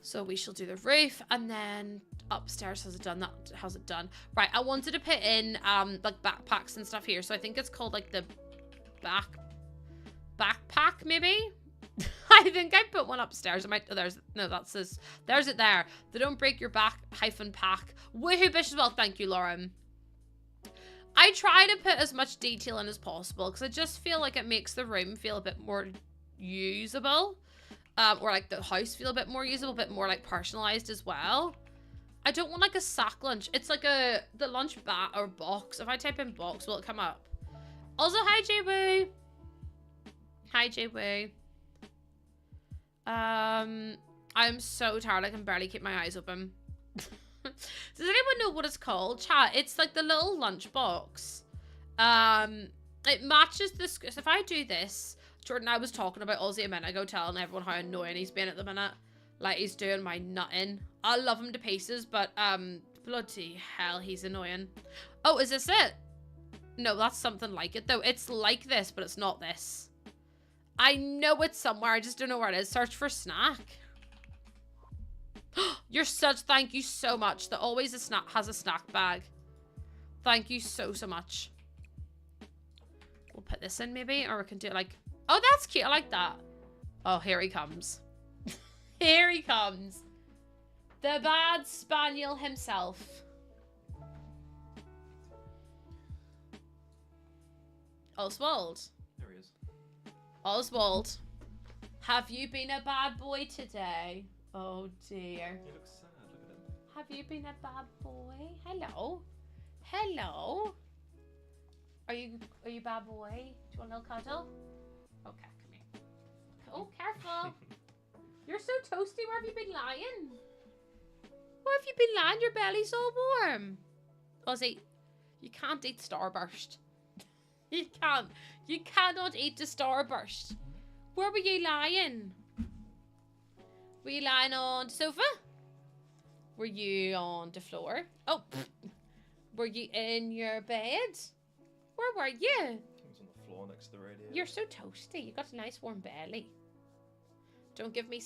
So we shall do the roof, and then upstairs has it done. That has it done. Right, I wanted to put in like backpacks and stuff here. So I think it's called like the backpack maybe. I think I put one upstairs. I might. Oh, there's it there. The don't break your back -pack. Woohoo bish as well. Thank you, Lauren. I try to put as much detail in as possible because I just feel like it makes the room feel a bit more usable, or like the house feel a bit more usable, a bit more like personalized as well. I don't want like a sack lunch. It's like the lunch bat or box. If I type in box, will it come up? Also, hi Jay-Woo. Hi Jay-Woo. I'm so tired. I can barely keep my eyes open. Does anyone know what it's called? Chat. It's like the little lunch box. It matches the... So if I do this... Jordan, I was talking about Ozzy a minute ago, telling everyone how annoying he's been at the minute. Like, he's doing my nutting. I love him to pieces, but, bloody hell, he's annoying. Oh, is this it? No, that's something like it, though. It's like this, but it's not this. I know it's somewhere. I just don't know where it is. Search for snack. You're such... Thank you so much. That always has a snack bag. Thank you so much. We'll put this in maybe, or we can do it like... Oh, that's cute. I like that. Oh, here he comes. Here he comes. The bad spaniel himself. Oswald. There he is. Oswald. Have you been a bad boy today? Oh dear. He looks sad. Look at him. Have you been a bad boy? Hello. Hello. Are you bad boy? Do you want a little cuddle? Okay, come here. Oh, careful. You're so toasty. Where have you been lying? Where have you been lying? Your belly's all warm. Ozzy, you can't eat Starburst. You can't. You cannot eat the Starburst. Where were you lying? Were you lying on the sofa? Were you on the floor? Oh, were you in your bed? Where were you? I was on the floor next to the radio. You're so toasty. You got a nice warm belly. Don't give me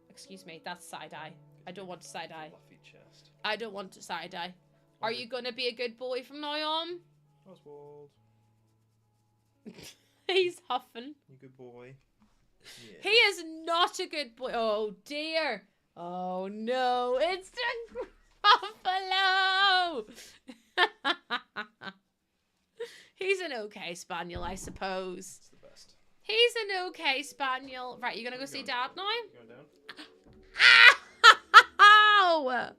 excuse me, that's side-eye. I don't want side-eye. Fluffy chest. I don't want side-eye. Are you gonna be a good boy from now on? Oswald. He's huffing. You good boy. Yeah. He is not a good boy. Oh dear. Oh no, it's the buffalo. He's an okay spaniel, I suppose. It's the best. He's an okay spaniel. Right, you gonna go see Dad now? Going down? Ow!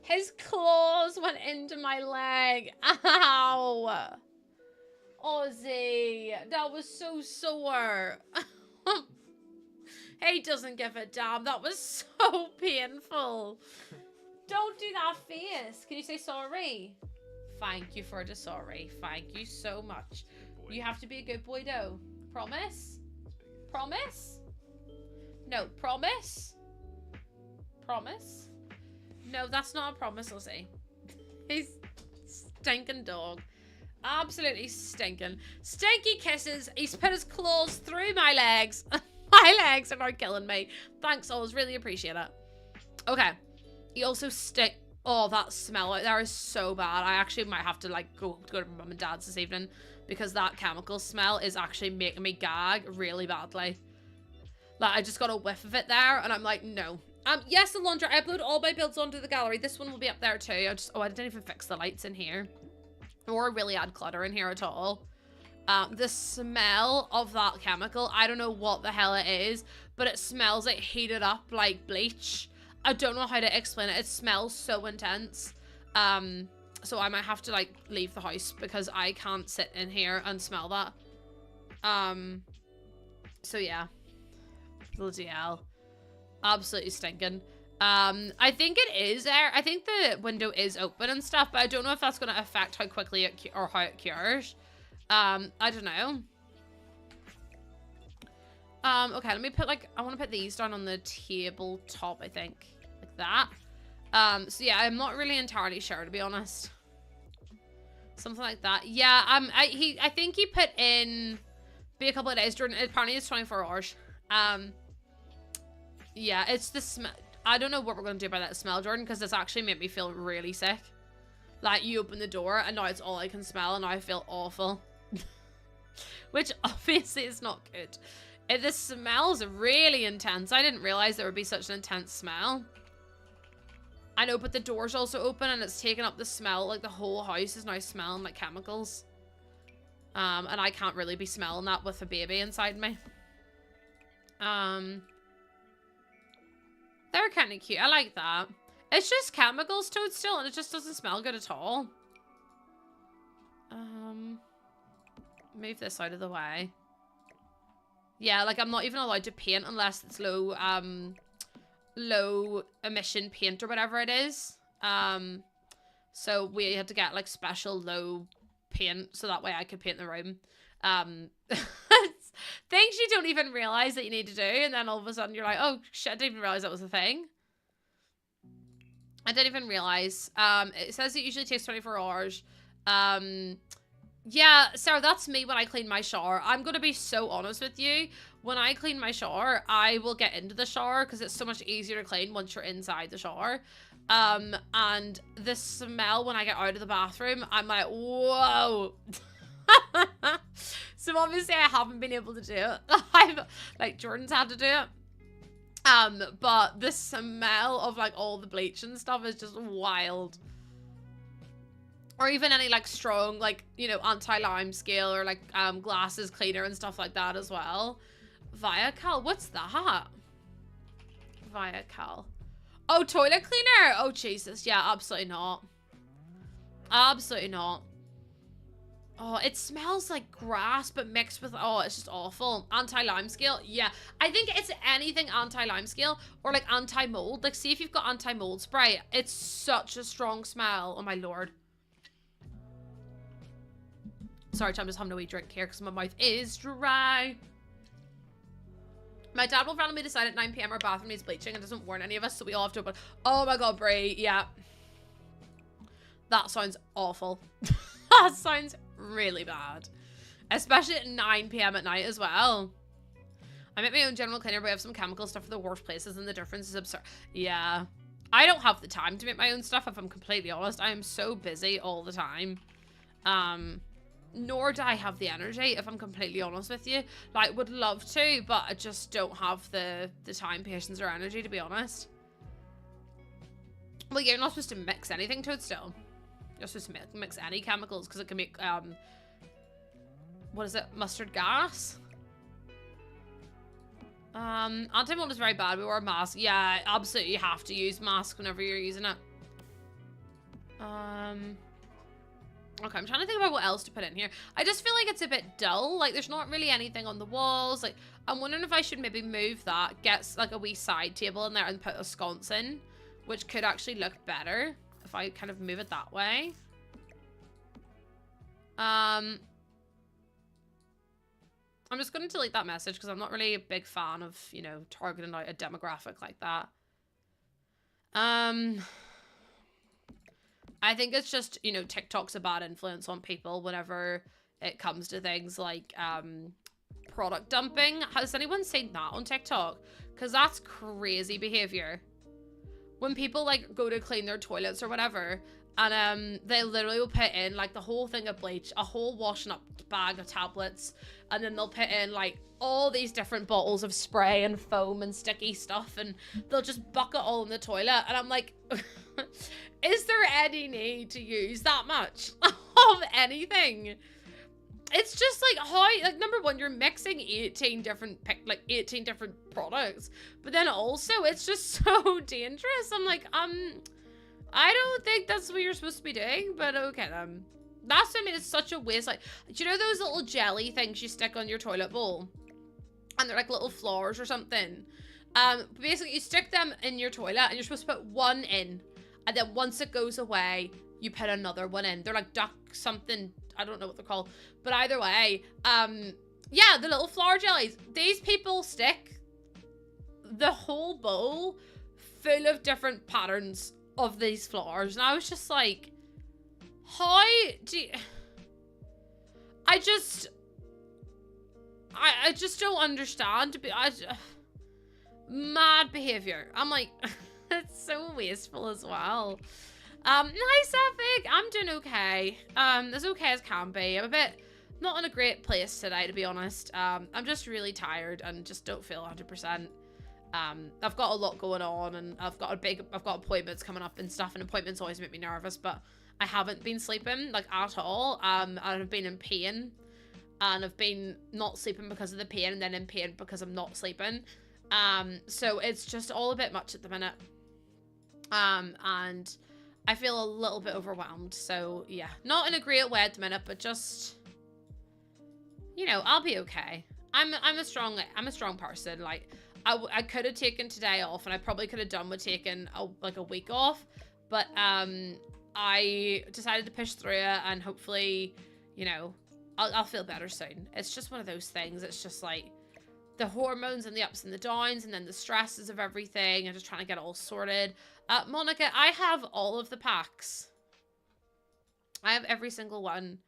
His claws went into my leg. Ow! Ozzy, that was so sore. He doesn't give a damn. That was so painful. Don't do that face. Can you say sorry? Thank you for the sorry. Thank you so much. You have to be a good boy, though. Promise? Promise? No, promise? Promise? No, that's not a promise, Ozzy. He's stinking dog. Absolutely stinking. Stinky kisses. He's put his claws through my legs. My legs are now killing me. Thanks, Oz. Really appreciate it. Okay. He also stink. Oh, that smell out there is so bad. I actually might have to like go to mum and dad's this evening because that chemical smell is actually making me gag really badly. Like, I just got a whiff of it there and I'm like, no. Yes, the laundry. I upload all my builds onto the gallery. This one will be up there too. I didn't even fix the lights in here. Or really add clutter in here at all. The smell of that chemical, I don't know what the hell it is, but it smells like heated up like bleach. I don't know how to explain it. It smells so intense. So I might have to like leave the house because I can't sit in here and smell that. So yeah. Bloody hell. Absolutely stinking. I think it is there. I think the window is open and stuff, but I don't know if that's going to affect how quickly it or how it cures. I don't know. Okay, let me put like, I want to put these down on the tabletop, I think. Like that. So yeah, I'm not really entirely sure, to be honest. Something like that. Yeah, I think he put in, be a couple of days, Jordan. Apparently it's 24 hours. Yeah, it's the smell. I don't know what we're going to do about that smell, Jordan, because it's actually made me feel really sick. Like, you open the door, and now it's all I can smell, and now I feel awful. Which, obviously, is not good. The smells really intense. I didn't realize there would be such an intense smell. I know, but the door's also open, and it's taking up the smell. Like, the whole house is now smelling like chemicals. And I can't really be smelling that with a baby inside me. They're kind of cute. I like that. It's just chemicals, Toadstool, and it just doesn't smell good at all. Move this out of the way. Yeah, like I'm not even allowed to paint unless it's low emission paint or whatever it is. So we had to get like special low paint so that way I could paint the room. Things you don't even realize that you need to do, and then all of a sudden you're like, oh shit, I didn't even realize that was a thing. I didn't even realize. It says it usually takes 24 hours. Yeah, Sarah, that's me when I clean my shower. I'm gonna be so honest with you. When I clean my shower, I will get into the shower because it's so much easier to clean once you're inside the shower. And the smell when I get out of the bathroom, I'm like, whoa. So obviously I haven't been able to do it. Like Jordan's had to do it. But the smell of like all the bleach and stuff is just wild. Or even any like strong, like, you know, anti-lime scale or like glasses cleaner and stuff like that as well. Viacal, what's that? Viacal. Oh, toilet cleaner. Oh Jesus, yeah, absolutely not. Absolutely not. Oh, it smells like grass, but mixed with, oh, it's just awful. Anti-lime scale, yeah. I think it's anything anti-lime scale or like anti-mold. Like, see if you've got anti-mold spray. It's such a strong smell. Oh my lord. Sorry, I'm just having a wee drink here because my mouth is dry. My dad will randomly decide at 9 p.m. our bathroom needs bleaching and doesn't warn any of us, so we all have to open. Oh my god, Brie, yeah. That sounds awful. That sounds really bad. Especially at 9 p.m. at night as well. I make my own general cleaner, but I have some chemical stuff for the worst places, and the difference is absurd. Yeah. I don't have the time to make my own stuff, if I'm completely honest. I am so busy all the time. Nor do I have the energy, if I'm completely honest with you. Like, would love to, but I just don't have the time, patience, or energy, to be honest. Well, you're not supposed to mix anything, Toadstool. You're supposed to mix any chemicals, because it can make, what is it? Mustard gas? Anti-mold is very bad. We wear a mask. Yeah, absolutely you have to use mask whenever you're using it. Okay, I'm trying to think about what else to put in here. I just feel like it's a bit dull. Like, there's not really anything on the walls. Like, I'm wondering if I should maybe move that, get, like, a wee side table in there and put a sconce in, which could actually look better if I kind of move it that way. I'm just going to delete that message because I'm not really a big fan of, you know, targeting out a demographic like that. I think it's just, you know, TikTok's a bad influence on people whenever it comes to things like product dumping. Has anyone seen that on TikTok? Because that's crazy behavior. When people, like, go to clean their toilets or whatever, and they literally will put in, like, the whole thing of bleach, a whole washing up bag of tablets, and then they'll put in, like, all these different bottles of spray and foam and sticky stuff, and they'll just bucket all in the toilet, and I'm like... Is there any need to use that much of anything? It's just like how, like, number one, you're mixing 18 different products, but then also it's just so dangerous. I'm like, I don't think that's what you're supposed to be doing, but okay then. That's what I mean, it's such a waste. Like, do you know those little jelly things you stick on your toilet bowl? And they're like little flowers or something. Basically you stick them in your toilet and you're supposed to put one in. And then once it goes away, you put another one in. They're like duck something. I don't know what they're called. But either way, yeah, the little flower jellies. These people stick the whole bowl full of different patterns of these flowers. And I was just like, how do you... I just don't understand. Mad behavior. I'm like... It's so wasteful as well. Hi, Safik. I'm doing okay. As okay as can be. I'm a bit not in a great place today, to be honest. I'm just really tired and just don't feel 100%. I've got a lot going on and I've got appointments coming up and stuff, and appointments always make me nervous, but I haven't been sleeping, like, at all. I've been in pain, and I've been not sleeping because of the pain, and then in pain because I'm not sleeping. So it's just all a bit much at the minute. And I feel a little bit overwhelmed, so yeah, not in a great way at the minute, but just, you know, I'll be okay. I'm a strong person. Like, I could have taken today off, and I probably could have done with taking a week off, but I decided to push through it, and hopefully, you know, I'll feel better soon. It's just one of those things. It's just like the hormones and the ups and the downs, and then the stresses of everything, and just trying to get it all sorted. Monica, I have all of the packs. I have every single one.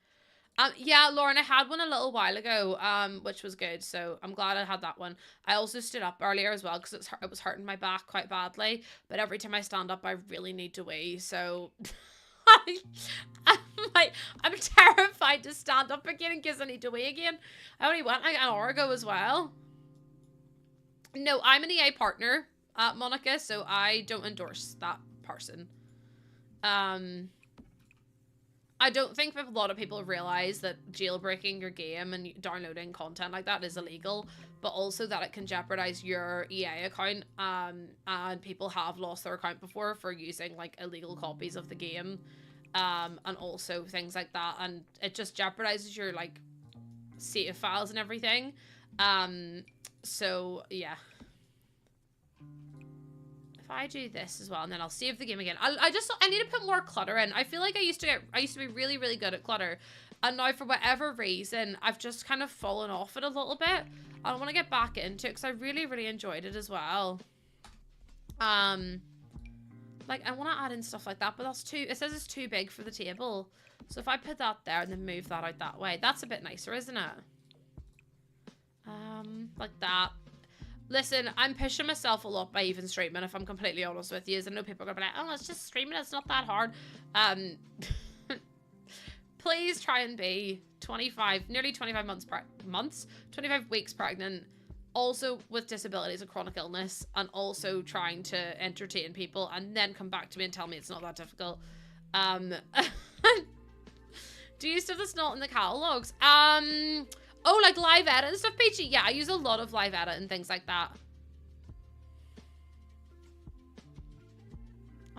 Yeah, Lauren, I had one a little while ago, which was good, so I'm glad I had that one. I also stood up earlier as well, because it was hurting my back quite badly, but every time I stand up, I really need to wee, so... I'm terrified to stand up again in case I need to wee again. I only went like an hour ago as well. No, I'm an EA partner, Monica, so I don't endorse that person. I don't think a lot of people realize that jailbreaking your game and downloading content like that is illegal, but also that it can jeopardize your EA account, and people have lost their account before for using, like, illegal copies of the game, and also things like that, and it just jeopardizes your, like, save files and everything. So yeah, if I do this as well, and then I'll save the game again. I need to put more clutter in. I feel like I used to be really, really good at clutter. And now for whatever reason, I've just kind of fallen off it a little bit. I want to get back into it because I really, really enjoyed it as well. Like, I want to add in stuff like that, but that's too, it says it's too big for the table. So if I put that there and then move that out that way, that's a bit nicer, isn't it? Like that. Listen, I'm pushing myself a lot by even streaming, if I'm completely honest with you. I know people are going to be like, oh, it's just streaming, it's not that hard. Please try and be 25, nearly 25 months, 25 weeks pregnant, also with disabilities and chronic illness, and also trying to entertain people, and then come back to me and tell me it's not that difficult. Do you stuff that's not in the catalogs? Oh, like live edit and stuff, Peachy? Yeah, I use a lot of live edit and things like that.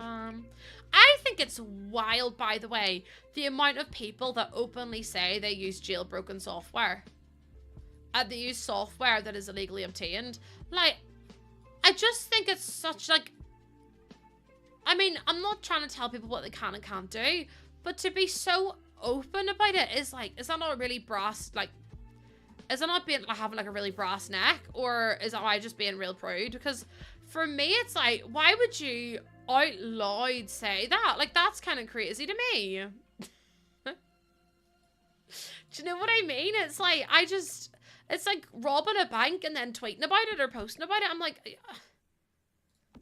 I think it's wild, by the way, the amount of people that openly say they use jailbroken software. And they use software that is illegally obtained. Like, I just think it's such, like... I mean, I'm not trying to tell people what they can and can't do, but to be so open about it is like, is that not a really brass, like... Is it not being, like, having, like, a really brass neck? Or is I just being real prude? Because for me, it's like, why would you out loud say that? Like, that's kind of crazy to me. Do you know what I mean? It's like, it's like robbing a bank and then tweeting about it or posting about it. I'm like,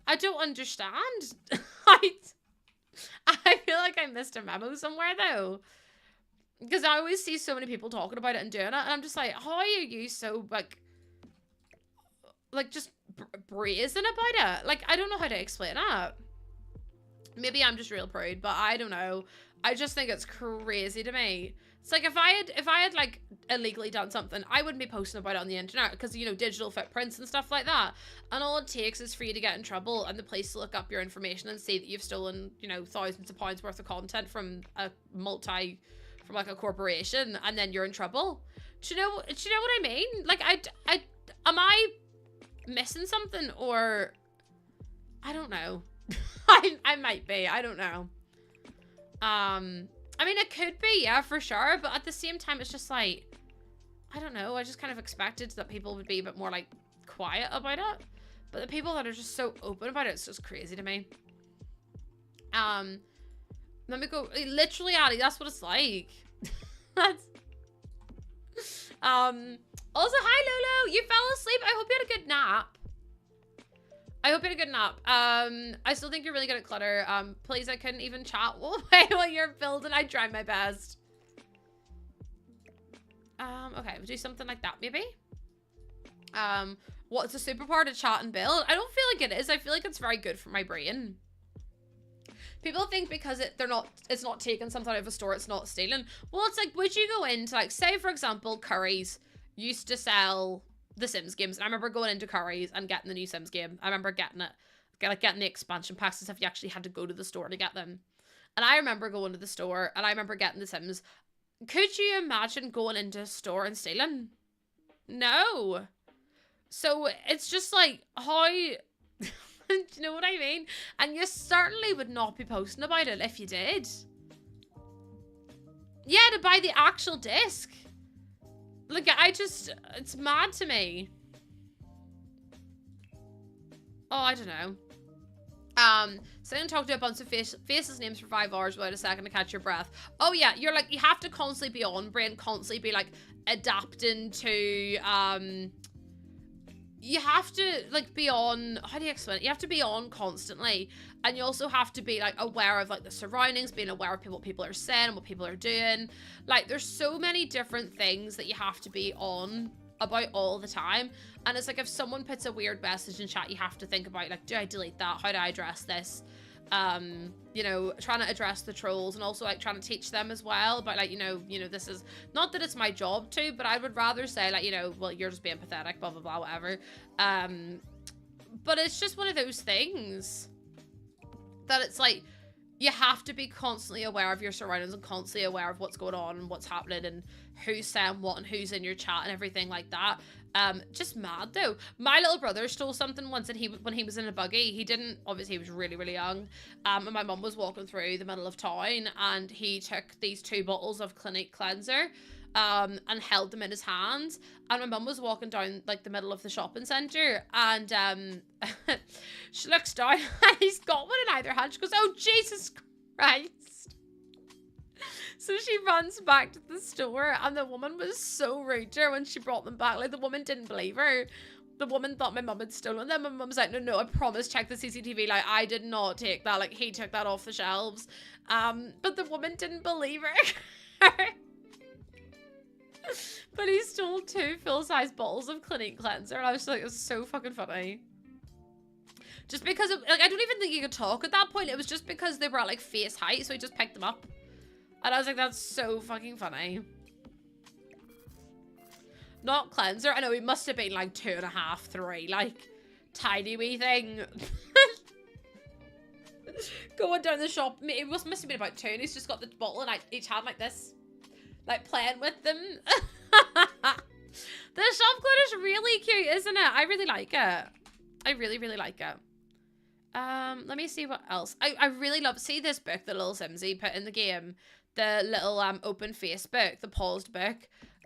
I don't understand. I feel like I missed a memo somewhere, though. Because I always see so many people talking about it and doing it, and I'm just like, how are you so, like just brazen about it? Like, I don't know how to explain it. Maybe I'm just real prude, but I don't know. I just think it's crazy to me. It's like, if I had like illegally done something, I wouldn't be posting about it on the internet because, you know, digital footprints and stuff like that. And all it takes is for you to get in trouble and the police to look up your information and see that you've stolen, you know, thousands of pounds worth of content from from like a corporation, and then you're in trouble. Do you know what I mean? Like, am I missing something, or I don't know. I might be. I don't know. I mean, it could be, yeah, for sure. But at the same time, it's just like, I don't know. I just kind of expected that people would be a bit more like quiet about it. But the people that are just so open about it, it's just crazy to me. Let me go. Literally, Addie, that's what it's like. That's... Also, hi, Lolo. You fell asleep. I hope you had a good nap. I still think you're really good at clutter. Please, I couldn't even chat while you're building. I tried my best. Okay, we'll do something like that, maybe. What's a superpower to chat and build? I don't feel like it is. I feel like it's very good for my brain. People think because it's not taking something out of a store, it's not stealing. Well, it's like, would you go into, like, say, for example, Curry's used to sell the Sims games. And I remember going into Curry's and getting the new Sims game. I remember getting it. Like, getting the expansion packs and stuff. You actually had to go to the store to get them. And I remember going to the store and I remember getting the Sims. Could you imagine going into a store and stealing? No. So, it's just like, how... Do you know what I mean? And you certainly would not be posting about it if you did. Yeah, to buy the actual disc. Like, it's mad to me. Oh, I don't know. Sit and talk to a bunch of faceless names for 5 hours without a second to catch your breath. Oh yeah, you're like, you have to constantly be on brain, constantly be like adapting to, you have to, like, be on, how do you explain it? You have to be on constantly. And you also have to be, like, aware of, like, the surroundings, being aware of what people are saying and what people are doing. Like, there's so many different things that you have to be on about all the time. And it's like, if someone puts a weird message in chat, you have to think about, like, do I delete that? How do I address this? You know, trying to address the trolls, and also, like, trying to teach them as well about, like, you know, this is not that it's my job to, but I would rather say, like, you know, well, you're just being pathetic, blah blah blah, whatever. But it's just one of those things that it's like, you have to be constantly aware of your surroundings and constantly aware of what's going on and what's happening and who's saying what and who's in your chat and everything like that. Just mad though. My little brother stole something once, and when he was in a buggy, he didn't, obviously he was really, really young. And my mum was walking through the middle of town, and he took these 2 bottles of Clinique cleanser, and held them in his hands. And my mum was walking down like the middle of the shopping centre, and she looks down and he's got one in either hand. She goes, "Oh Jesus Christ." So she runs back to the store, and the woman was so rude to her when she brought them back. Like, the woman didn't believe her. The woman thought my mum had stolen them. My mum's like, no, I promise, check the CCTV. Like, I did not take that. Like, he took that off the shelves. But the woman didn't believe her. But he stole 2 full-size bottles of Clinique cleanser, and I was like, it's so fucking funny. Just because of, like, I don't even think he could talk at that point. It was just because they were at like face height, so he just picked them up. And I was like, that's so fucking funny. Not cleanser. I know, he must have been like 2.5, 3, like tiny wee thing. Going down the shop, it must have been about 2, and he's just got the bottle in each hand like this, like playing with them. The shop clone is really cute, isn't it? I really like it. I really, really like it. Let me see what else. I really love, see this book that little Simsy put in the game, the little open face book, the paused book.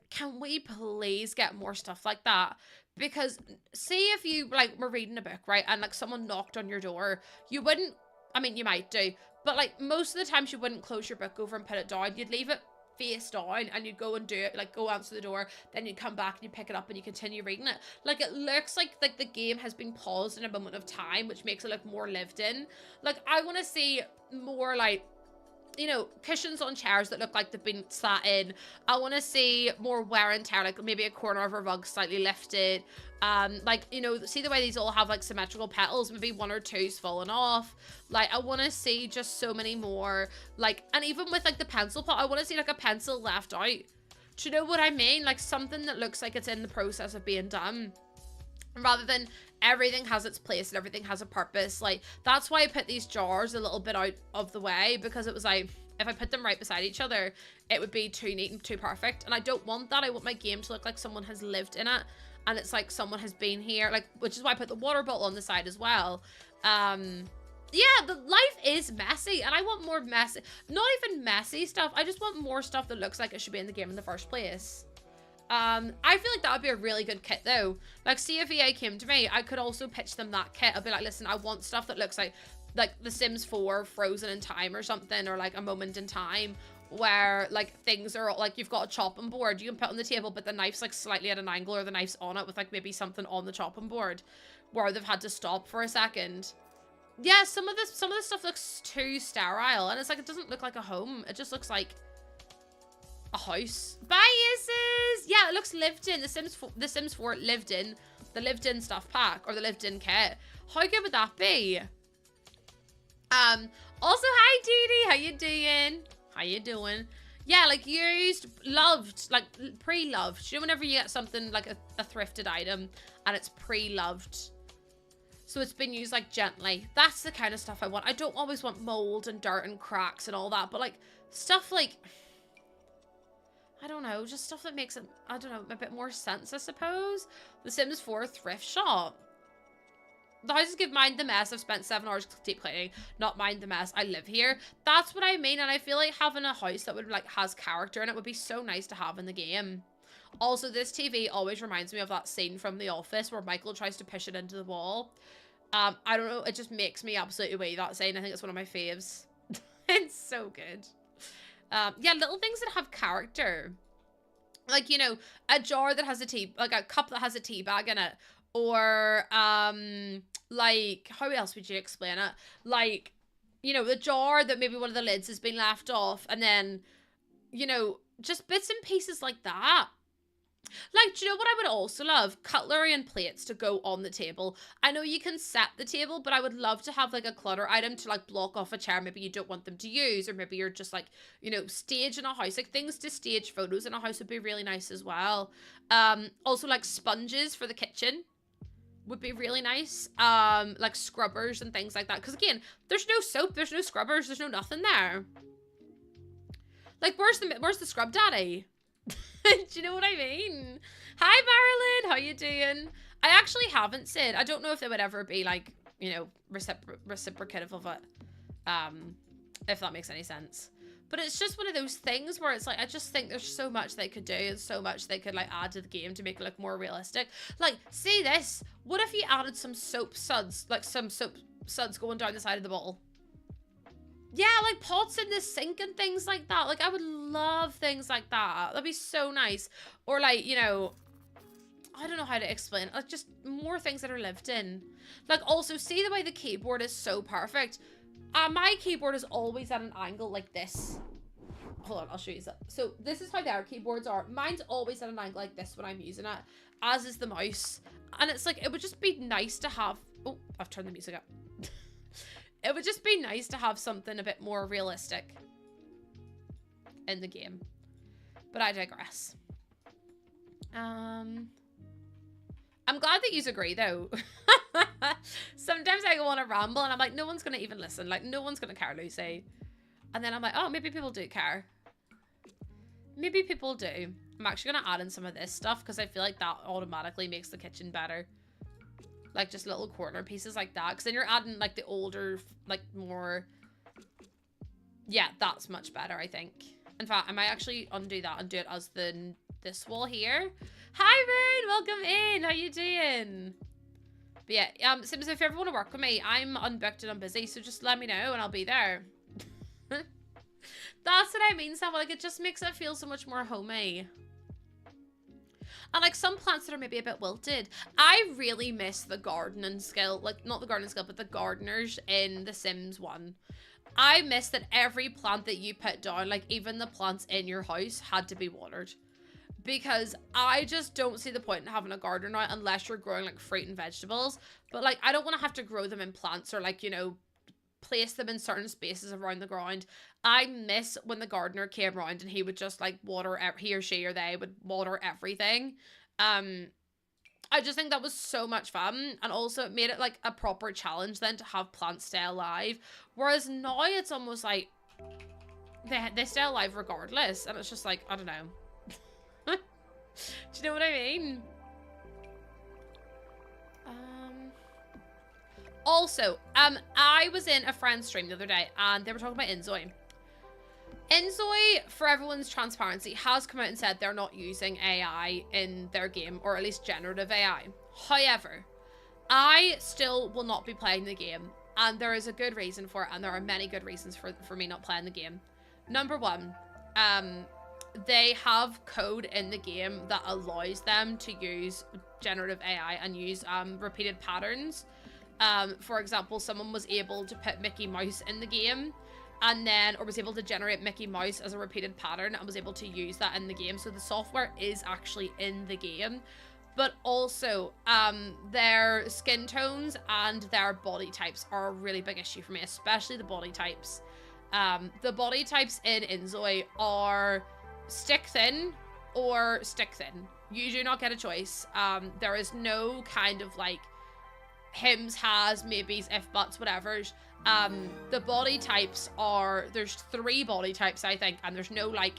Can we please get more stuff like that? Because see, if you like were reading a book, right, and like someone knocked on your door, you wouldn't, I mean, you might do, but like most of the times you wouldn't close your book over and put it down. You'd leave it face down, and you'd go and do it, like go answer the door, then you'd come back and you pick it up and you continue reading it. Like, it looks like the game has been paused in a moment of time, which makes it look more lived in. Like, I want to see more, like, you know, cushions on chairs that look like they've been sat in. I want to see more wear and tear, like maybe a corner of a rug slightly lifted. Like, you know, see the way these all have like symmetrical petals, maybe 1 or 2's fallen off. Like, I want to see just so many more, like, and even with like the pencil pot, I want to see like a pencil left out. Do you know what I mean? Like something that looks like it's in the process of being done, rather than everything has its place and everything has a purpose. Like, that's why I put these jars a little bit out of the way, because it was like, if I put them right beside each other, it would be too neat and too perfect. And I don't want that. I want my game to look like someone has lived in it, and it's like someone has been here, like, which is why I put the water bottle on the side as well. Yeah, the life is messy, and I want more messy, not even messy stuff. I just want more stuff that looks like it should be in the game in the first place. I feel like that would be a really good kit though. Like, see if EA came to me, I could also pitch them that kit. I'd be like, listen, I want stuff that looks like The Sims 4 frozen in time or something, or like a moment in time where like things are like, you've got a chopping board you can put on the table, but the knife's like slightly at an angle, or the knife's on it with like maybe something on the chopping board where they've had to stop for a second. Yeah, some of this stuff looks too sterile, and it's like, it doesn't look like a home. It just looks like a house. Biases. Yeah, it looks lived in. The Sims 4 lived in. The lived in stuff pack, or the lived in kit. How good would that be? Also, hi Dee, how you doing? How you doing? Yeah, like used, loved, like pre-loved. You know, whenever you get something like a thrifted item and it's pre-loved, so it's been used like gently. That's the kind of stuff I want. I don't always want mold and dirt and cracks and all that, but like stuff like, I don't know, just stuff that makes it, I don't know, a bit more sense, I suppose. The Sims 4 thrift shop. The houses give Mind the Mess. I've spent 7 hours deep cleaning. Not Mind the Mess. I live here. That's what I mean. And I feel like having a house that would like has character in it would be so nice to have in the game. Also, this TV always reminds me of that scene from The Office where Michael tries to push it into the wall. I don't know. It just makes me absolutely wee, that scene. I think it's one of my faves. It's so good. Yeah, little things that have character. Like, you know, a jar that has a tea, like a cup that has a tea bag in it. Or, like, how else would you explain it? Like, you know, the jar that maybe one of the lids has been left off, and then, you know, just bits and pieces like that. Like, do you know what I would also love? Cutlery and plates to go on the table. I know you can set the table, but I would love to have like a clutter item to like block off a chair maybe you don't want them to use, or maybe you're just like, you know, stage in a house. Like, things to stage photos in a house would be really nice as well. Also like sponges for the kitchen. would be really nice. Like scrubbers and things like that. Because again, there's no soap, there's no scrubbers, there's no nothing there. Like, where's the scrub daddy? Do you know what I mean? Hi, Marilyn. How you doing? I actually haven't said. I don't know if there would ever be, like, you know, reciprocative of it. If that makes any sense. But it's just one of those things where it's like, I just think there's so much they could do and so much they could, like, add to the game to make it look more realistic. Like, see this? What if you added some soap suds, like some soap suds going down the side of the bottle? Yeah, like pots in the sink and things like that. Like, I would love things like that. That'd be so nice. Or, like, you know, I don't know how to explain. Like, just more things that are lived in. Like, also, see the way the keyboard is so perfect? My keyboard is always at an angle like this. Hold on, I'll show you that. So, this is how their keyboards are. Mine's always at an angle like this when I'm using it, as is the mouse. And it's like, it would just be nice to have... Oh, I've turned the music up. It would just be nice to have something a bit more realistic in the game. But I digress. I'm glad that you agree, though. Sometimes I go on a ramble and I'm like, no one's going to even listen. Like, no one's going to care, Lucy. And then I'm like, oh, maybe people do care. Maybe people do. I'm actually going to add in some of this stuff because I feel like that automatically makes the kitchen better. Like, just little corner pieces like that. Because then you're adding, like, the older, like, more... Yeah, that's much better, I think. In fact, I might actually undo that and do it as this wall here. Hi, Moon! Welcome in! How you doing? But yeah, Sims, if you ever want to work with me, I'm unbooked and I'm busy, so just let me know and I'll be there. That's what I mean, Sam. Like, it just makes it feel so much more homey. And, like, some plants that are maybe a bit wilted. I really miss the gardening skill. Like, not the gardening skill, but the gardeners in The Sims 1. I miss that every plant that you put down, like, even the plants in your house, had to be watered. Because I just don't see the point in having a garden now unless you're growing, like, fruit and vegetables. But, like, I don't want to have to grow them in plants or, like, you know, place them in certain spaces around the ground. I miss when the gardener came around and he would just, like, water, he or she or they would water everything. I just think that was so much fun, and also it made it, like, a proper challenge then to have plants stay alive, whereas now it's almost like they stay alive regardless, and it's just like, I don't know. Do you know what I mean? Also, I was in a friend's stream the other day, and they were talking about Inzoi. Inzoi, for everyone's transparency, has come out and said they're not using AI in their game, or at least generative AI. However, I still will not be playing the game, and there is a good reason for it, and there are many good reasons for me not playing the game. Number one, they have code in the game that allows them to use generative AI and use repeated patterns. For example, someone was able to put Mickey Mouse in the game, and then, or was able to generate Mickey Mouse as a repeated pattern and was able to use that in the game. So the software is actually in the game. But also, their skin tones and their body types are a really big issue for me, especially the body types. The body types in Inzoi are stick thin or stick thin. You do not get a choice. There is no kind of, like, hims, has, maybes, if, buts, whatevers. The body types are, there's 3 body types, I think, and there's no, like,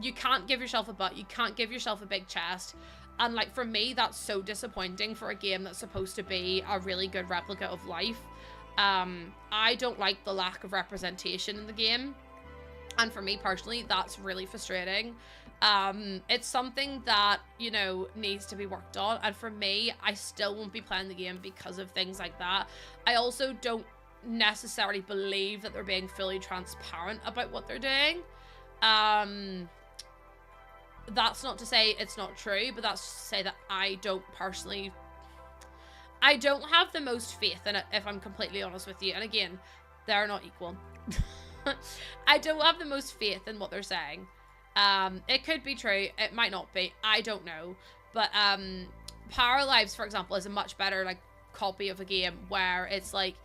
you can't give yourself a butt, you can't give yourself a big chest, and, like, for me, that's so disappointing for a game that's supposed to be a really good replica of life. I don't like the lack of representation in the game, and for me personally, that's really frustrating. It's something that, you know, needs to be worked on, and for me, I still won't be playing the game because of things like that. I also don't necessarily believe that they're being fully transparent about what they're doing. That's not to say it's not true, but that's to say that I don't personally, I don't have the most faith in it, if I'm completely honest with you. And again, they're not equal. I don't have the most faith in what they're saying. It could be true, it might not be, I don't know. But Power Lives, for example, is a much better, like, copy of a game where it's like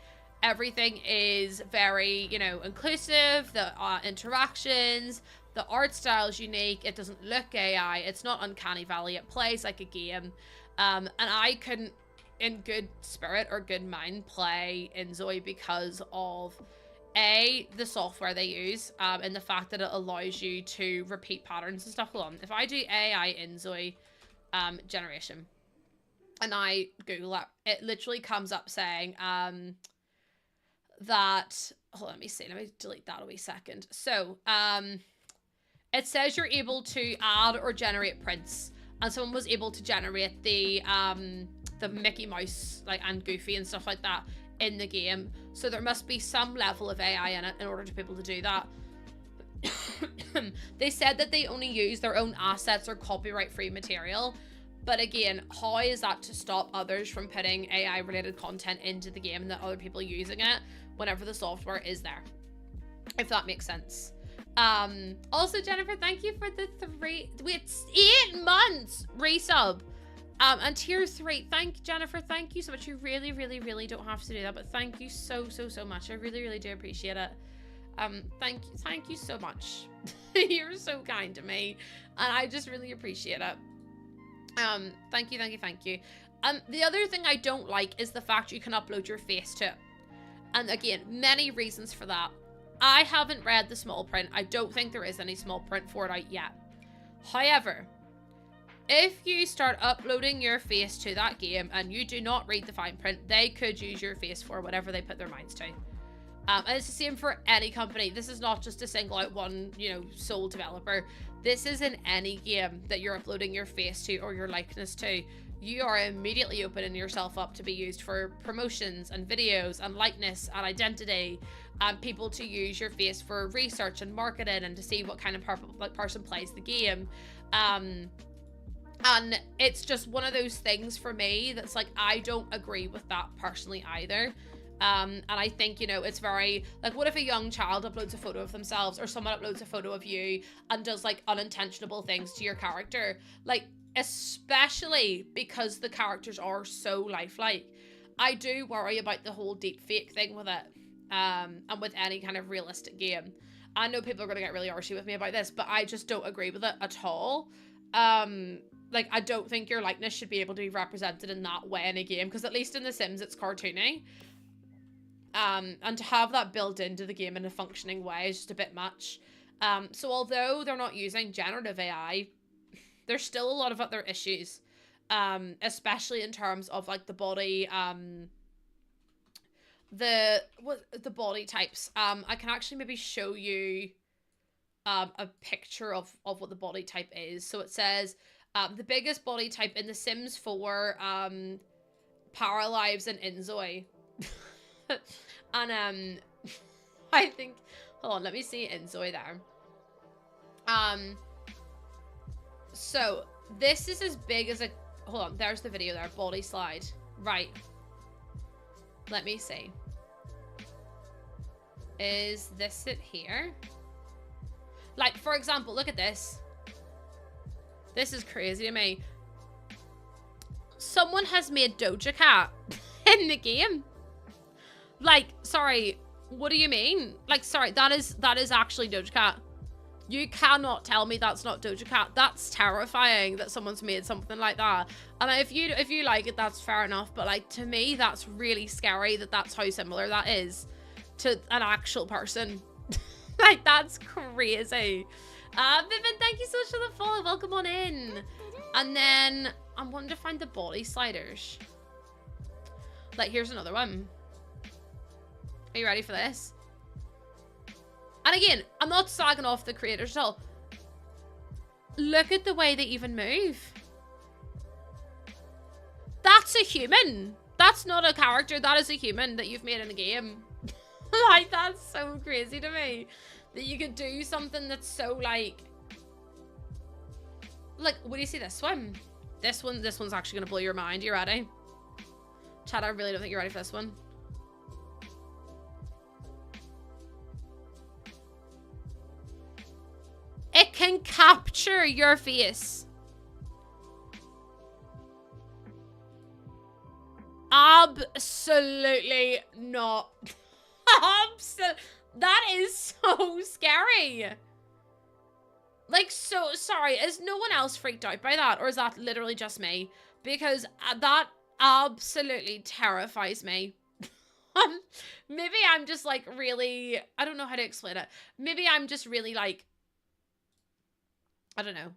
everything is very, you know, inclusive, the interactions, the art style is unique, it doesn't look AI, it's not Uncanny Valley, it plays like a game. And I couldn't in good spirit or good mind, play Inzoi because of A, the software they use, and the fact that it allows you to repeat patterns and stuff. Hold on. If I do AI Inzoi generation and I Google it, it literally comes up saying that, hold on, let me see. Let me delete that a wee second. So, it says you're able to add or generate prints, and someone was able to generate the Mickey Mouse like and Goofy and stuff like that in the game. So there must be some level of AI in it in order to be able to do that. They said that they only use their own assets or copyright-free material. But again, how is that to stop others from putting AI-related content into the game and that other people using it whenever the software is there? If that makes sense. Also, Jennifer, thank you for the 8 months resub. And tier 3, Jennifer, thank you so much. You really, really, really don't have to do that, but thank you so much. I really, really do appreciate it. Thank you so much. You're so kind to me, and I just really appreciate it. Thank you. The other thing I don't like is the fact you can upload your face to it. And again, many reasons for that. I haven't read the small print. I don't think there is any small print for it out yet. However, if you start uploading your face to that game and you do not read the fine print, they could use your face for whatever they put their minds to. And it's the same for any company. This is not just to single out one, sole developer. This is in any game that you're uploading your face to or your likeness to. You are immediately opening yourself up to be used for promotions and videos and likeness and identity, and people to use your face for research and marketing and to see what kind of person plays the game. And it's just one of those things for me that's like, I don't agree with that personally either. And I think, it's very, like, what if a young child uploads a photo of themselves, or someone uploads a photo of you and does, like, unintentional things to your character? Like, especially because the characters are so lifelike. I do worry about the whole deep fake thing with it, and with any kind of realistic game. I know people are going to get really arsy with me about this, but I just don't agree with it at all. Like, I don't think your likeness should be able to be represented in that way in a game, because at least in The Sims, it's cartoony. And to have that built into the game in a functioning way is just a bit much. So although they're not using generative AI, there's still a lot of other issues, especially in terms of like the body, the body types. I can actually maybe show you a picture of what the body type is. So it says the biggest body type in The Sims 4, Paralives and Inzoi. And I think, hold on, let me see Inzoi there. So this is as big as a, hold on, there's the video there, body slide. Right. Let me see. Is this it here? Like, for example, look at this. This is crazy to me. Someone has made Doja Cat in the game. Like, sorry, what do you mean? Like, sorry, that is actually Doja Cat. You cannot tell me that's not Doja Cat. That's terrifying that someone's made something like that. And if you like it, that's fair enough. But like, to me, that's really scary that that's how similar that is to an actual person. Like, that's crazy. Vivian, thank you so much for the follow. Welcome on in. And then I'm wanting to find the body sliders. Like, here's another one. Are you ready for this? And again, I'm not slagging off the creators at all. Look at the way they even move. That's a human. That's not a character. That is a human that you've made in a game. Like, that's so crazy to me. That you could do something that's so like, what do you see this one? This one's actually going to blow your mind. You ready? Chad, I really don't think you're ready for this one. It can capture your face. Absolutely not. That is so scary. Like, so sorry. Is no one else freaked out by that? Or is that literally just me? Because that absolutely terrifies me. Maybe I'm just like really, I don't know how to explain it. Maybe I'm just really like, I don't know,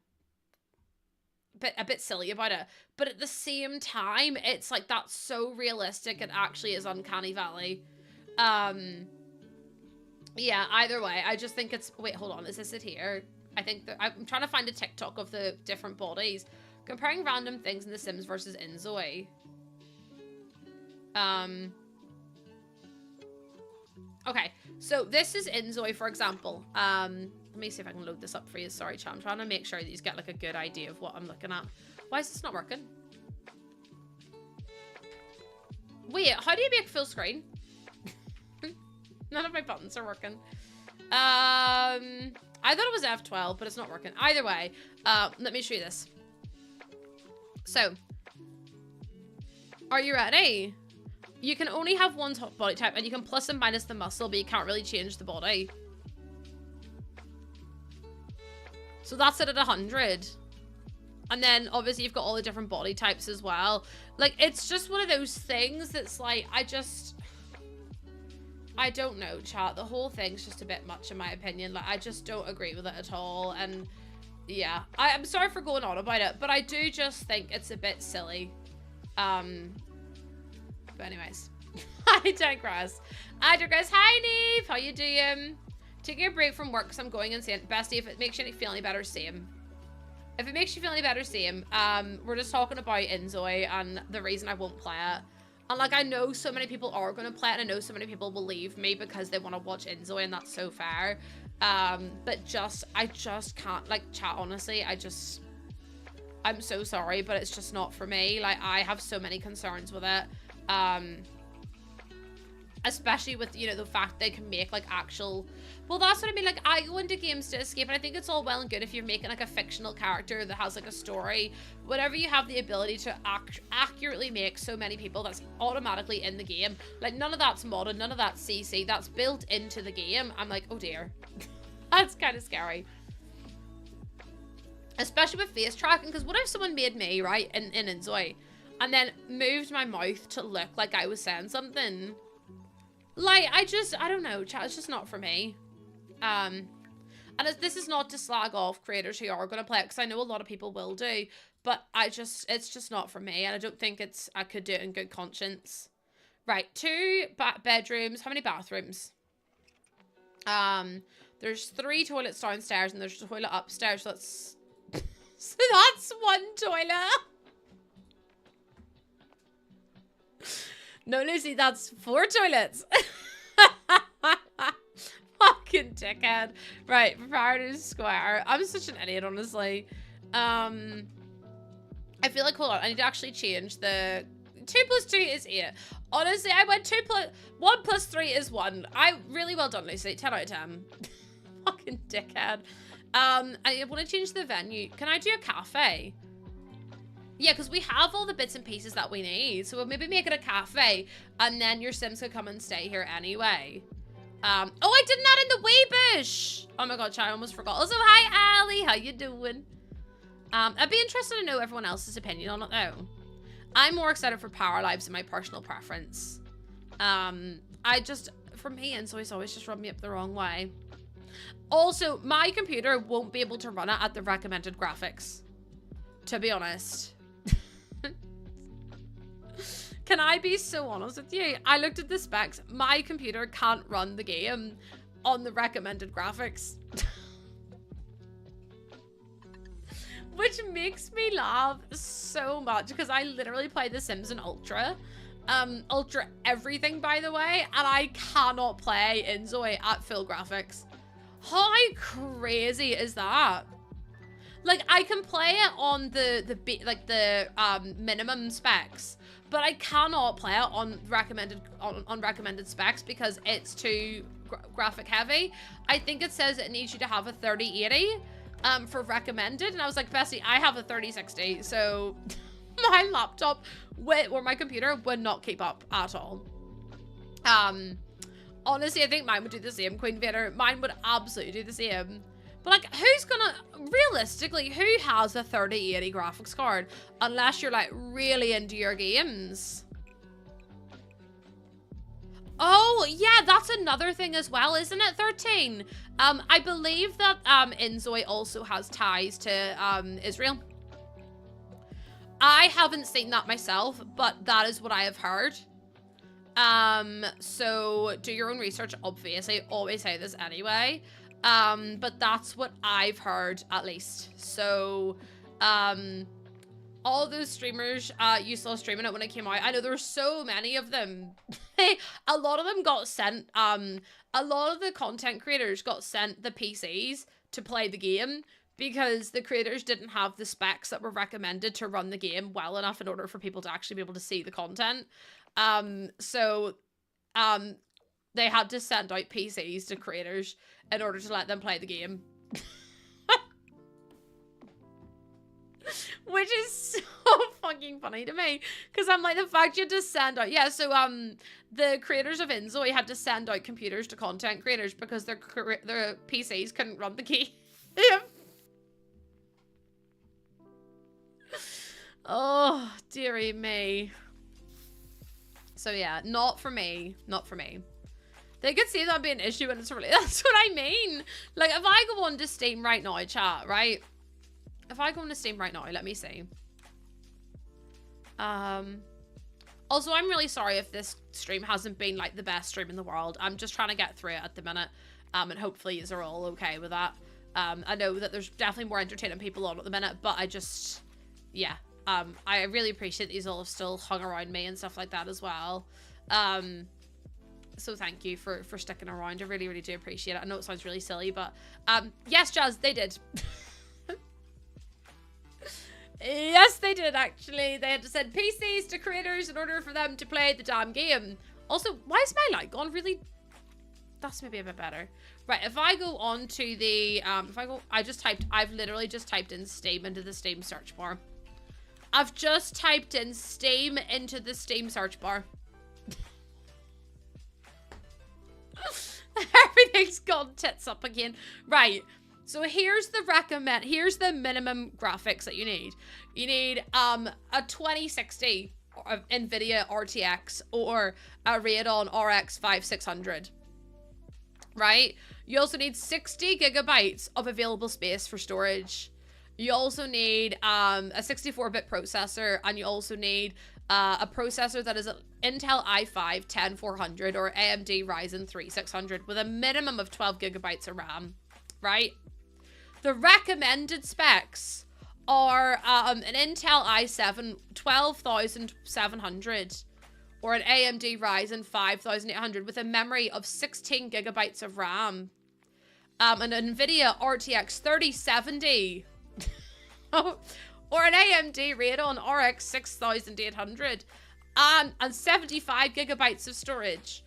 a bit silly about it. But at the same time, it's like that's so realistic. It actually is uncanny valley. Yeah, either way, I just think it's, wait, hold on, is this it here? I think that I'm trying to find a TikTok of the different bodies. Comparing random things in The Sims versus Inzoi. Okay, so this is Inzoi, for example. Let me see if I can load this up for you. Sorry, chat. I'm trying to make sure that you get like a good idea of what I'm looking at. Why is this not working? Wait, how do you make full screen? None of my buttons are working. I thought it was F12, but it's not working. Either way, let me show you this. So, are you ready? You can only have one body type, and you can plus and minus the muscle, but you can't really change the body. So that's it at 100. And then, obviously, you've got all the different body types as well. Like, it's just one of those things that's like, I don't know, chat. The whole thing's just a bit much, in my opinion. Like, I just don't agree with it at all. And, yeah. I'm sorry for going on about it, but I do just think it's a bit silly. But anyways, I digress. Hi Neve, how you doing? Taking a break from work because I'm going insane. Bestie, if it makes you feel any better, same. If it makes you feel any better, same. We're just talking about Inzoi and the reason I won't play it. And like, I know so many people are going to play it, and I know so many people will leave me because they want to watch Inzoi, and that's so fair. But I just can't, like, chat, honestly, I'm so sorry, but it's just not for me. Like, I have so many concerns with it. Especially with, you know, the fact they can make like actual, well, that's what I mean. Like, I go into games to escape, and I think it's all well and good if you're making like a fictional character that has like a story. Whenever you have the ability to accurately make so many people, that's automatically in the game. Like, none of that's modded, none of that's CC, that's built into the game. I'm like, oh dear. That's kind of scary. Especially with face tracking, because what if someone made me, right, in Inzoi, and then moved my mouth to look like I was saying something? Like, I don't know, chat, it's just not for me. And this is not to slag off creators who are going to play it, because I know a lot of people will do, but it's just not for me, and I don't think I could do it in good conscience. Right, 2 bedrooms, how many bathrooms? There's 3 toilets downstairs, and there's a toilet upstairs, so that's, so that's 1 toilet. No, Lucy, that's 4 toilets. Fucking dickhead. Right, Proprietor's Square. I'm such an idiot, honestly. I feel like, hold on, I need to actually change the 2 plus 2 is 8. Honestly, I went 1 plus 3 is 1. Really well done, Lucy. 10 out of 10. Fucking dickhead. I want to change the venue. Can I do a cafe? Yeah, because we have all the bits and pieces that we need. So we'll maybe make it a cafe, and then your Sims could come and stay here anyway. Oh, I did that in the Weebush. Oh my god, I almost forgot. Also, hi, Ali. How you doing? I'd be interested to know everyone else's opinion on it, though. I'm more excited for Power Lives in my personal preference. For me, Inzoi's always just rubbed me up the wrong way. Also, my computer won't be able to run it at the recommended graphics, to be honest. Can I be so honest with you? I looked at the specs. My computer can't run the game on the recommended graphics. Which makes me laugh so much, because I literally play The Sims in Ultra. Ultra everything, by the way, and I cannot play Inzoi at full graphics. How crazy is that? Like, I can play it on the minimum specs, but I cannot play it on recommended specs because it's too graphic heavy. I think it says it needs you to have a 3080 for recommended, and I was like, Bessie, I have a 3060, so my laptop or my computer would not keep up at all. Honestly, I think mine would do the same, Queen Vader. Mine would absolutely do the same. But like, who's gonna, realistically, who has a 3080 graphics card? Unless you're like really into your games. Oh, yeah, that's another thing as well, isn't it, 13? I believe that Inzoi also has ties to Israel. I haven't seen that myself, but that is what I have heard. So do your own research, obviously. Always say this anyway. But that's what I've heard, at least. So, all those streamers, you saw streaming it when it came out. I know there were so many of them. A lot of them got sent, a lot of the content creators got sent the PCs to play the game because the creators didn't have the specs that were recommended to run the game well enough in order for people to actually be able to see the content. So, they had to send out PCs to creators in order to let them play the game. Which is so fucking funny to me. Because I'm like, the fact you had to send out... Yeah, so, the creators of Inzoi had to send out computers to content creators because their PCs couldn't run the game. Oh, dearie me. So yeah, not for me. Not for me. They could see that be an issue and it's really... That's what I mean. Like, if I go on to Steam right now, chat, right? If I go on to Steam right now, let me see. Also, I'm really sorry if this stream hasn't been, like, the best stream in the world. I'm just trying to get through it at the minute. And hopefully you're all okay with that. I know that there's definitely more entertaining people on at the minute, but I just... Yeah. I really appreciate these all have still hung around me and stuff like that as well. So thank you for sticking around. I really, really do appreciate it. I know it sounds really silly, but yes, Jazz, they did. Yes, they did, actually. They had to send PCs to creators in order for them to play the damn game. Also, why is my light gone really? That's maybe a bit better. Right, if I go on to the, I've literally just typed in Steam into the Steam search bar. I've just typed in Steam into the Steam search bar. Everything's gone tits up again. Right. So here's the minimum graphics that you need. You need a 2060 NVIDIA RTX or a Radeon RX 5600. Right? You also need 60 gigabytes of available space for storage. You also need a 64-bit processor, and you also need a processor that is an Intel i5 10400 or AMD Ryzen 3 600 with a minimum of 12 gigabytes of RAM, right? The recommended specs are an Intel i7 12700 or an AMD Ryzen 5800 with a memory of 16 gigabytes of RAM, an NVIDIA RTX 3070 or an AMD Radeon RX 6800 and 75 gigabytes of storage.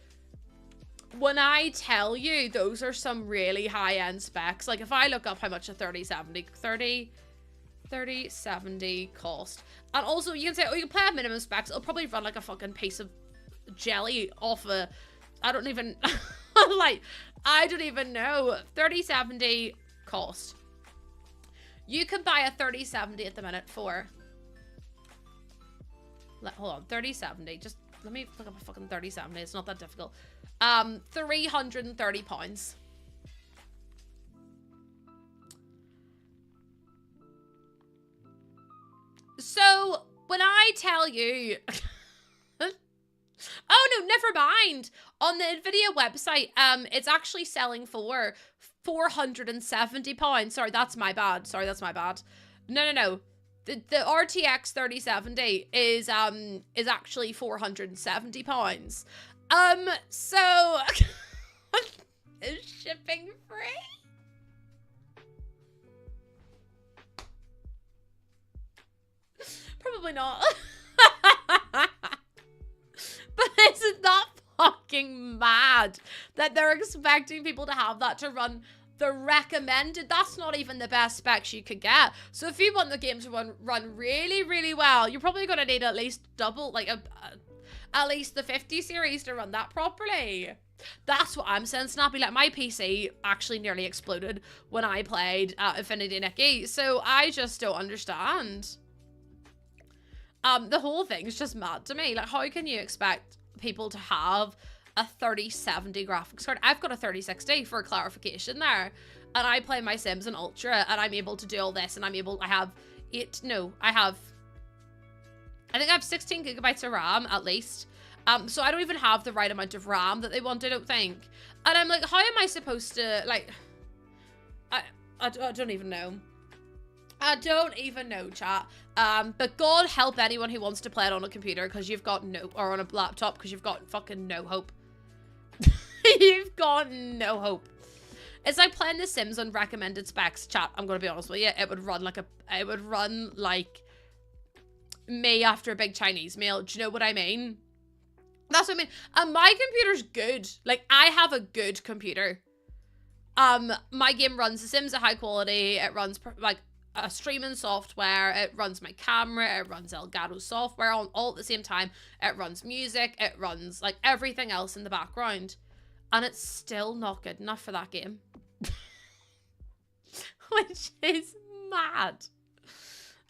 When I tell you those are some really high-end specs, like if I look up how much a 3070 cost, and also you can say, oh, you can play at minimum specs, it'll probably run like a fucking piece of jelly off a, I don't even, like, I don't even know. 3070 cost. You can buy a 3070 at the minute for, hold on, 3070, just let me look up a fucking 3070, it's not that difficult. £330. So when I tell you oh no, never mind. On the Nvidia website, it's actually selling for £470. Sorry, that's my bad. No. The RTX 3070 is actually £470. So is shipping free? Probably not. But isn't that fucking mad that they're expecting people to have that to run the recommended? That's not even the best specs you could get. So if you want the game to run really, really well, you're probably going to need at least double, like at least the 50 series to run that properly. That's what I'm saying, Snappy. Like, my PC actually nearly exploded when I played Infinity Nikki, so I just don't understand. The whole thing's just mad to me. Like, how can you expect people to have a 3070 graphics card? I've got a 3060 for clarification there, and I play my Sims in Ultra, and I'm able to do all this, and I have I think I have 16 gigabytes of RAM at least. So I don't even have the right amount of RAM that they want, I don't think. And I'm like, how am I supposed to, like, I don't even know. I don't even know, chat. But God help anyone who wants to play it on a computer, because you've got or on a laptop, because you've got fucking no hope. You've got no hope. It's like playing The Sims on recommended specs, chat. I'm gonna be honest with you. It would run like me after a big Chinese meal. Do you know what I mean? That's what I mean. And my computer's good. Like, I have a good computer. My game runs The Sims at high quality. It runs like a streaming software. It runs my camera. It runs Elgato software all at the same time. It runs music. It runs like everything else in the background. And it's still not good enough for that game. Which is mad.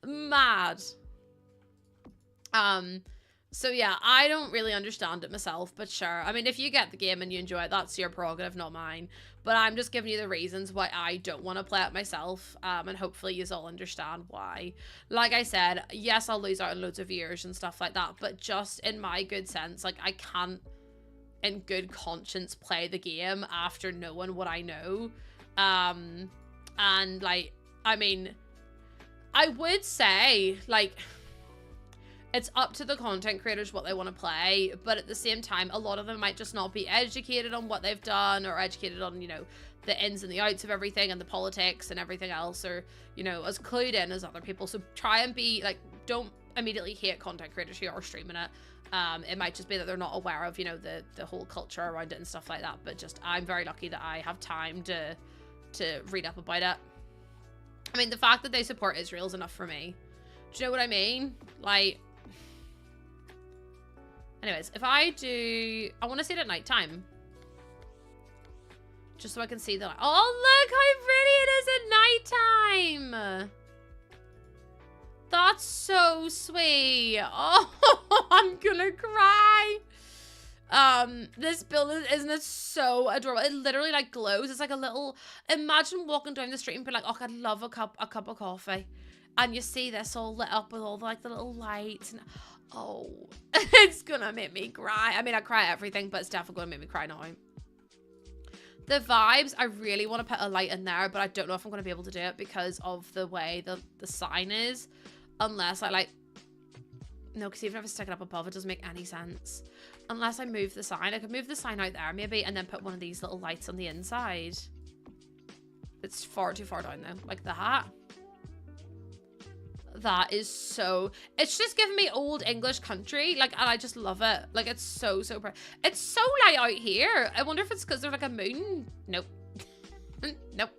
Mad. So yeah, I don't really understand it myself, but sure. I mean, if you get the game and you enjoy it, that's your prerogative, not mine. But I'm just giving you the reasons why I don't want to play it myself, and hopefully you all understand why. Like I said, yes, I'll lose out on loads of viewers and stuff like that, but just in my good sense, like, I can't, in good conscience, play the game after knowing what I know. And, like, I mean, I would say, like, it's up to the content creators what they want to play, but at the same time, a lot of them might just not be educated on what they've done, or educated on, you know, the ins and the outs of everything, and the politics and everything else, or, you know, as clued in as other people. So try and be, like, don't immediately hate content creators who are streaming it. It might just be that they're not aware of, you know, the whole culture around it and stuff like that, but just, I'm very lucky that I have time to read up about it. I mean, the fact that they support Israel is enough for me. Do you know what I mean? Like, anyways, if I want to see it at nighttime. Just so I can see the, oh, look how pretty it is at nighttime. That's so sweet. Oh, I'm gonna cry. This building, isn't it so adorable? It literally, like, glows. It's like a little, imagine walking down the street and being like, oh, I'd love a cup of coffee. And you see this all lit up with all the, like, the little lights, and oh, it's gonna make me cry. I mean, I cry at everything, but it's definitely gonna make me cry now. The vibes, I really want to put a light in there, but I don't know if I'm gonna be able to do it because of the way the sign is. Unless I, like, no, because even if I stick it up above, it doesn't make any sense. Unless I move the sign. I could move the sign out there, maybe, and then put one of these little lights on the inside. It's far too far down, though. Like that. That is so, it's just giving me old English country, like, and I just love it. Like, it's so pretty. It's so light out here. I wonder if it's because there's like a moon. Nope. Nope.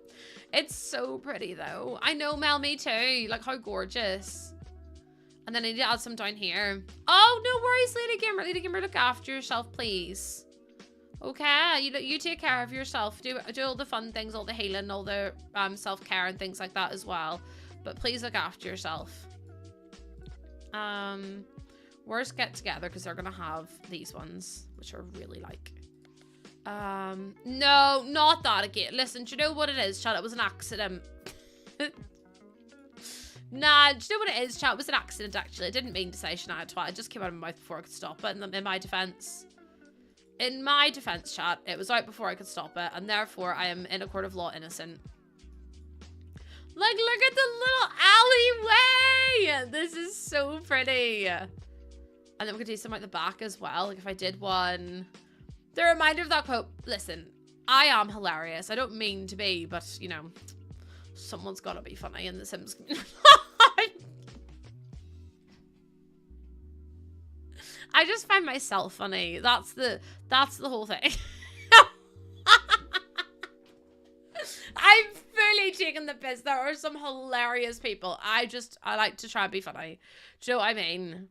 It's so pretty though. I know, Mel, me too. Like, how gorgeous. And then I need to add some down here. Oh, no worries, Lady Gamer. Lady Gamer, look after yourself, please. Okay, you take care of yourself. Do all the fun things, all the healing, all the self-care and things like that as well. But please look after yourself. Where's Get Together? Because they're going to have these ones, which I really like. No, not that again. Listen, do you know what it is, chat? It was an accident. Nah, do you know what it is, chat? It was an accident, actually. I didn't mean to say Shania Twat. It just came out of my mouth before I could stop it. And in my defense, chat, it was out before I could stop it. And therefore, I am in a court of law innocent. Like, look at the little alleyway. This is so pretty. And then we could do some at the back as well. Like, if I did one. The reminder of that quote. Listen, I am hilarious. I don't mean to be, but, you know, someone's got to be funny in The Sims. I just find myself funny. That's the whole thing. I'm fully taking the piss. There are some hilarious people. I like to try and be funny. Do you know what I mean?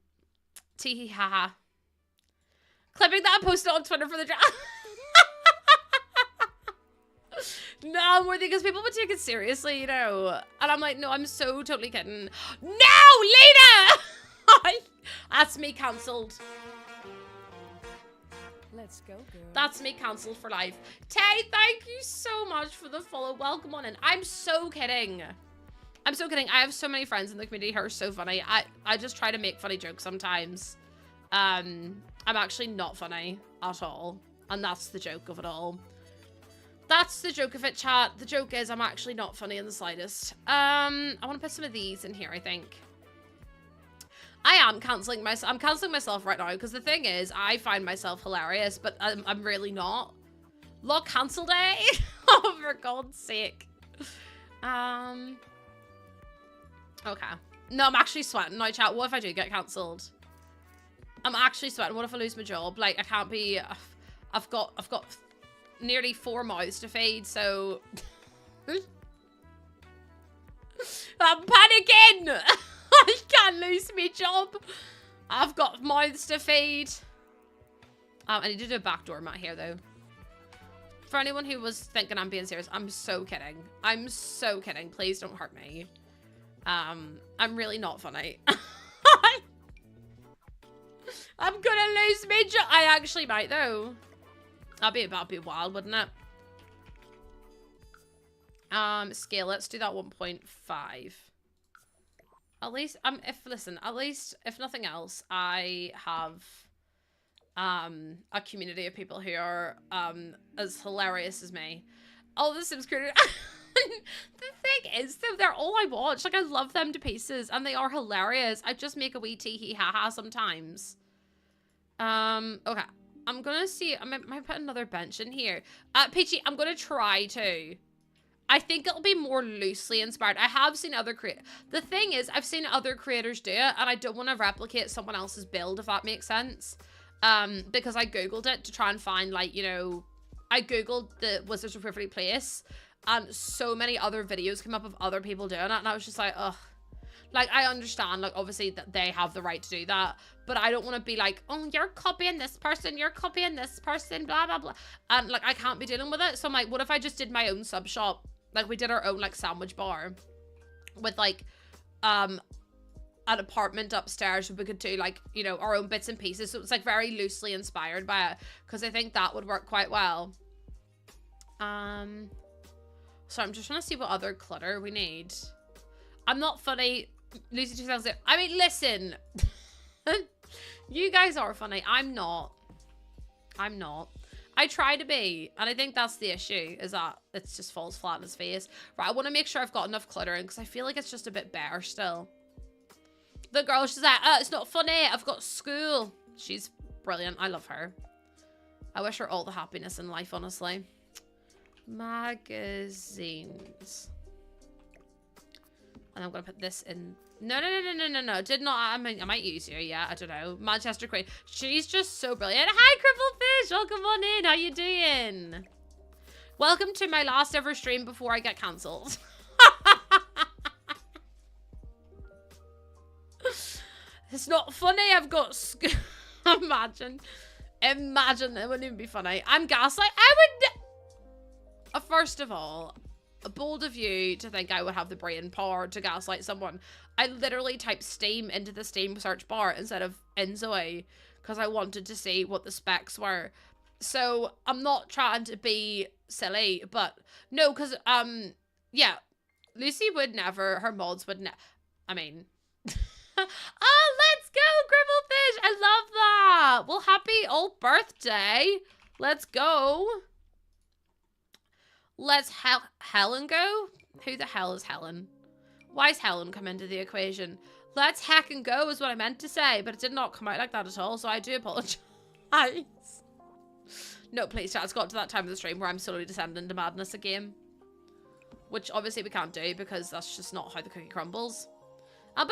Tee hee ha ha. clipping that and posting it on Twitter for the drama. No, more because people would take it seriously, you know. And I'm like, no, I'm so totally kidding. No, Lena! That's me cancelled. Let's go, girl. That's me cancelled for life. Tay, thank you so much for the follow. Welcome on in. I'm so kidding. I'm so kidding. I have so many friends in the community who are so funny. I just try to make funny jokes sometimes. I'm actually not funny at all. And that's the joke of it all. That's the joke of it, chat. The joke is I'm actually not funny in the slightest. I want to put some of these in here, I think. I am cancelling myself. I'm cancelling myself right now because the thing is, I find myself hilarious, but I'm really not. Log cancel day? Oh, for God's sake. Okay. No, I'm actually sweating now, chat. What if I do get cancelled? I'm actually sweating. What if I lose my job? Like, I can't be... I've got nearly 4 mouths to feed, so... I'm panicking! I can't lose my job. I've got mouths to feed. I need to do a backdoor mat here, though. For anyone who was thinking I'm being serious, I'm so kidding. I'm so kidding. Please don't hurt me. I'm really not funny. I'm gonna lose my job. I actually might, though. That'd be wild, wouldn't it? Scale, let's do that 1.5. At least, at least, if nothing else, I have, a community of people who are, as hilarious as me. All the Sims creators, the thing is, though, they're all I watch. Like, I love them to pieces, and they are hilarious. I just make a wee tee-hee-ha-ha sometimes. Okay. I'm gonna see, I might put another bench in here. Peachy, I'm gonna try to. I think it'll be more loosely inspired. I have seen other the thing is, I've seen other creators do it, and I don't want to replicate someone else's build, if that makes sense. Because I Googled it to try and find, like, you know, I Googled the Wizards of Waverly Place, and so many other videos came up of other people doing it, and I was just like, ugh. Like, I understand, like, obviously that they have the right to do that, but I don't want to be like, oh, you're copying this person, blah, blah, blah. And, like, I can't be dealing with it. So I'm like, what if I just did my own sub shop? Like, we did our own, like, sandwich bar with, like, an apartment upstairs where we could do, like, you know, our own bits and pieces. So it's, like, very loosely inspired by it, because I think that would work quite well. So I'm just trying to see what other clutter we need. I'm not funny. Lucy 2000. I mean, listen. You guys are funny. I'm not. I'm not. I try to be. And I think that's the issue, is that it just falls flat in his face. Right, I want to make sure I've got enough clutter in, because I feel like it's just a bit bare still. The girl, she's like, it's not funny. I've got school. She's brilliant. I love her. I wish her all the happiness in life, honestly. Magazines. And I'm going to put this in. No. Did not. I might use you. Yeah, I don't know. Manchester Queen. She's just so brilliant. Hi, Cripplefish. Welcome on in. How you doing? Welcome to my last ever stream before I get cancelled. It's not funny. I've got... Imagine. It wouldn't even be funny. I'm gaslight. I would... First of all... bold of you to think I would have the brain power to gaslight someone. I literally typed Steam into the Steam search bar instead of Enzoy because I wanted to see what the specs were. So I'm not trying to be silly, but no, because yeah, Lucy would never, her mods would never. I mean, oh, let's go, Gribblefish! I love that. Well, happy old birthday. Let's go. Let's Helen go? Who the hell is Helen? Why is Helen come into the equation? Let's heck and go is what I meant to say, but it did not come out like that at all, so I do apologize. No, please, chat. It's got to that time of the stream where I'm slowly descending into madness again. Which obviously we can't do because that's just not how the cookie crumbles. But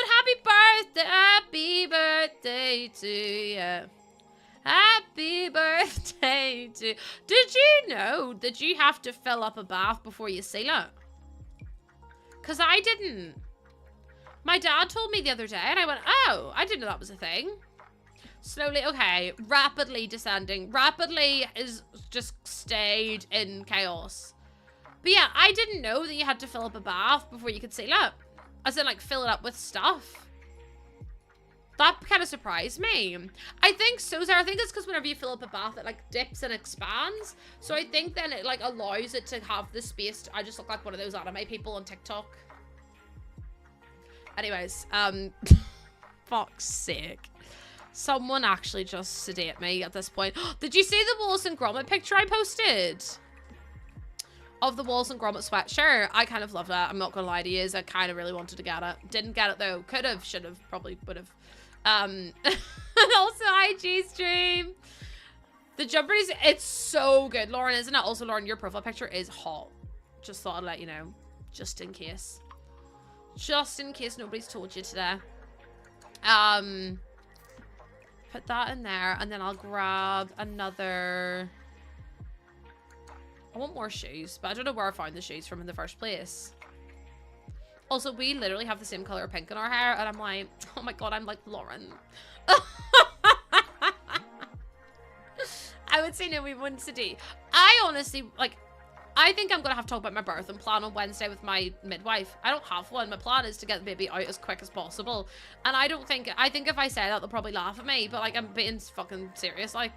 happy birthday to you. Happy birthday to... Did you know that you have to fill up a bath before you seal it? Because I didn't. My dad told me the other day and I went, oh, I didn't know that was a thing. Slowly, okay. Rapidly descending. Rapidly is just stayed in chaos. But yeah, I didn't know that you had to fill up a bath before you could seal it. As in, like, fill it up with stuff. That kind of surprised me. I think so, Sarah. I think it's because whenever you fill up a bath, it, like, dips and expands. So I think then it, like, allows it to have the space. I just look like one of those anime people on TikTok. Anyways, fuck's sake. Someone actually just sedate me at this point. Did you see the Wallace and Gromit picture I posted? Of the Wallace and Gromit sweatshirt? I kind of love that. I'm not gonna lie to you. I kind of really wanted to get it. Didn't get it though. Could have, should have, probably would have. And also IG stream. The jumper is, it's so good, Lauren, isn't it? Also, Lauren, your profile picture is hot. Just thought I'd let you know. Just in case. Just in case nobody's told you today. Put that in there, and then I'll grab another... I want more shoes, but I don't know where I found the shoes from in the first place. Also, we literally have the same color pink in our hair, and I'm like, oh my god, I'm like Lauren. I would say no, we wouldn't sedate. I honestly, like, I think I'm gonna have to talk about my birth and plan on Wednesday with my midwife. I don't have one. My plan is to get the baby out as quick as possible. And I think if I say that, they'll probably laugh at me, but like, I'm being fucking serious, like.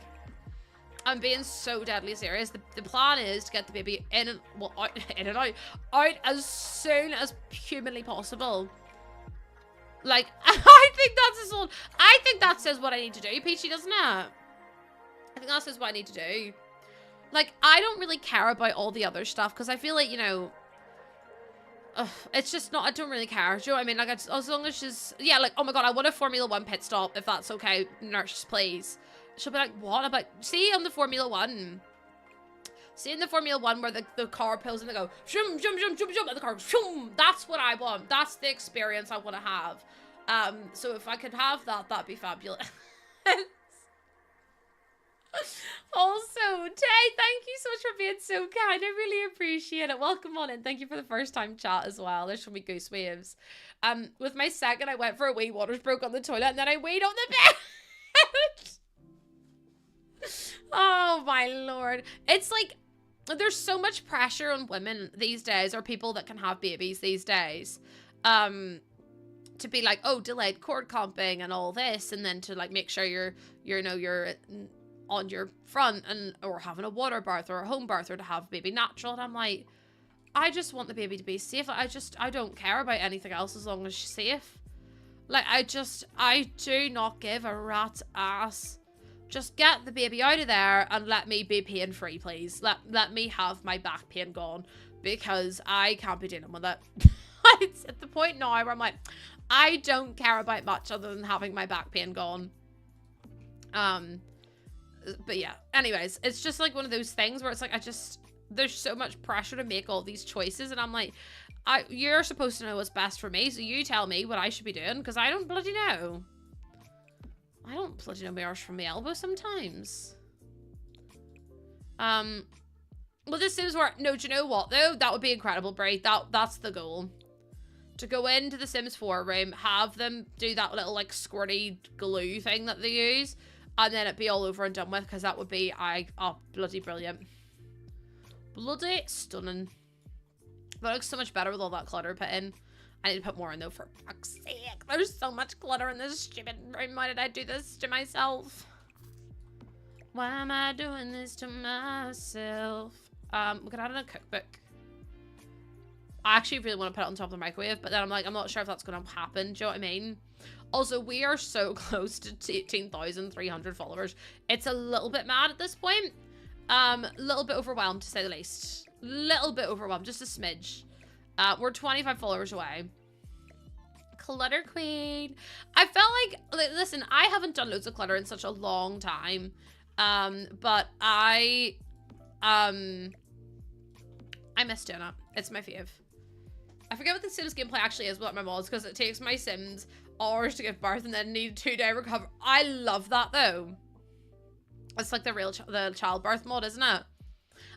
I'm being so deadly serious. The plan is to get the baby in and, well, out as soon as humanly possible. Like, I think that says what I need to do, Peachy, doesn't it? I think that says what I need to do. Like, I don't really care about all the other stuff, because I feel like, you know, it's just not, I don't really care. Do you know what I mean? Like, as long as she's, yeah, like, oh my god, I want a Formula 1 pit stop, if that's okay, nurse, please. She'll be like, what? I'm like, see on the Formula 1. See in the Formula 1 where the car pulls and they go, shum, shum, shum, shum, shum, and the car goes, shum. That's what I want. That's the experience I want to have. So if I could have that, that'd be fabulous. Also, Tay, thank you so much for being so kind. I really appreciate it. Welcome on in. Thank you for the first time chat as well. There's so many goose waves. With my second, I went for a wee, waters broke on the toilet, and then I weed on the bed. Oh my lord. It's like, there's so much pressure on women these days, or people that can have babies these days, to be like, oh, delayed cord clamping and all this, and then to like make sure you're on your front, and or having a water birth or a home birth, or to have baby natural. And I'm like, I just want the baby to be safe. I don't care about anything else as long as she's safe. Like, I do not give a rat's ass. Just get the baby out of there and let me be pain free, please. Let me have my back pain gone, because I can't be dealing with it. It's at the point now where I'm like, I don't care about much other than having my back pain gone. But yeah, anyways, it's just like one of those things where it's like, there's so much pressure to make all these choices, and I'm like, you're supposed to know what's best for me, so you tell me what I should be doing, because I don't bloody know. I don't bloody know my arse from my elbow sometimes. Well, this Sims where, no, do you know what though? That would be incredible, Brie. That's the goal. To go into the Sims 4 room, have them do that little like squirty glue thing that they use, and then it'd be all over and done with, because that would be, bloody brilliant. Bloody stunning. That looks so much better with all that clutter put in. I need to put more in though, for fuck's sake. There's so much clutter in this stupid room. Why did I do this to myself? Why am I doing this to myself? We could add in a cookbook. I actually really want to put it on top of the microwave, but then I'm like, I'm not sure if that's going to happen. Do you know what I mean? Also, we are so close to 18,300 followers. It's a little bit mad at this point. A little bit overwhelmed, to say the least. Little bit overwhelmed, just a smidge. We're 25 followers away. Clutter queen. I felt like, listen, I haven't done loads of clutter in such a long time. But I miss doing it. It's my fave. I forget what the Sims gameplay actually is with my mods, because it takes my Sims hours to give birth and then need a 2-day recovery. I love that though. It's like the childbirth mod, isn't it?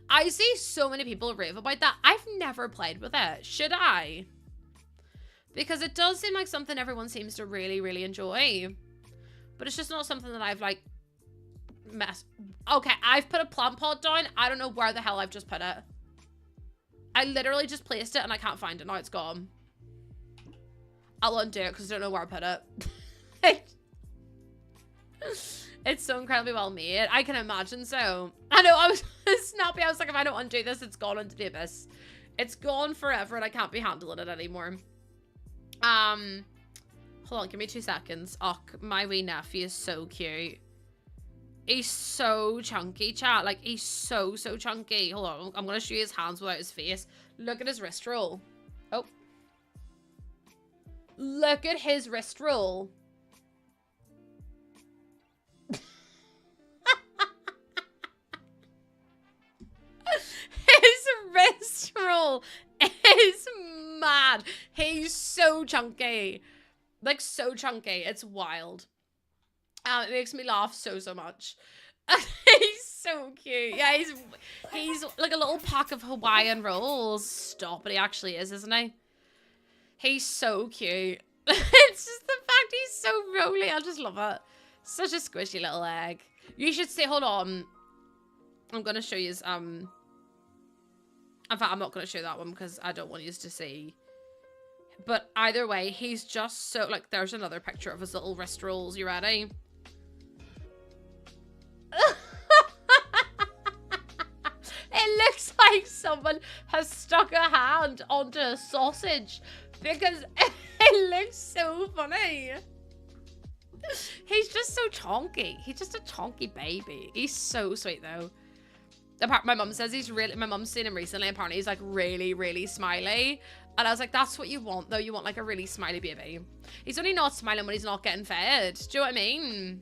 I see so many people rave about that. I've never played with it. Should I? Because it does seem like something everyone seems to really, really enjoy. but it's just not something that I've like Okay, I've put a plant pot down. I don't know where the hell I've just put it. I literally just placed it and I can't find it now. It's gone. I'll undo it because I don't know where I put it. It's so incredibly well made. I can imagine so. I know, I was snappy. I was like, if I don't undo this, it's gone into the abyss. It's gone forever and I can't be handling it anymore. Hold on, give me 2 seconds. Oh, my wee nephew is so cute. He's so chunky, chat. Like, he's so chunky. Hold on, I'm going to show you his hands without his face. Look at his wrist roll. Oh. Look at his wrist roll. His wrist roll is mad. He's so chunky. Like, so chunky. It's wild. It makes me laugh so much. He's so cute. Yeah, he's like a little pack of Hawaiian rolls. Stop it, he actually is, isn't he? He's so cute. It's just the fact he's so rolly. I just love it. Such a squishy little egg. You should say, hold on. I'm gonna show you his, in fact, I'm not gonna show that one because I don't want you to see. But either way, he's just so, like, there's another picture of his little wrist rolls. You ready? It looks like someone has stuck a hand onto a sausage because it looks so funny. He's just so chonky. He's just a chonky baby. He's so sweet though. My mum says he's really, my mum's seen him recently, apparently he's like really smiley. And I was like, that's what you want though. You want like a really smiley baby. He's only not smiling when he's not getting fed. Do you know what I mean?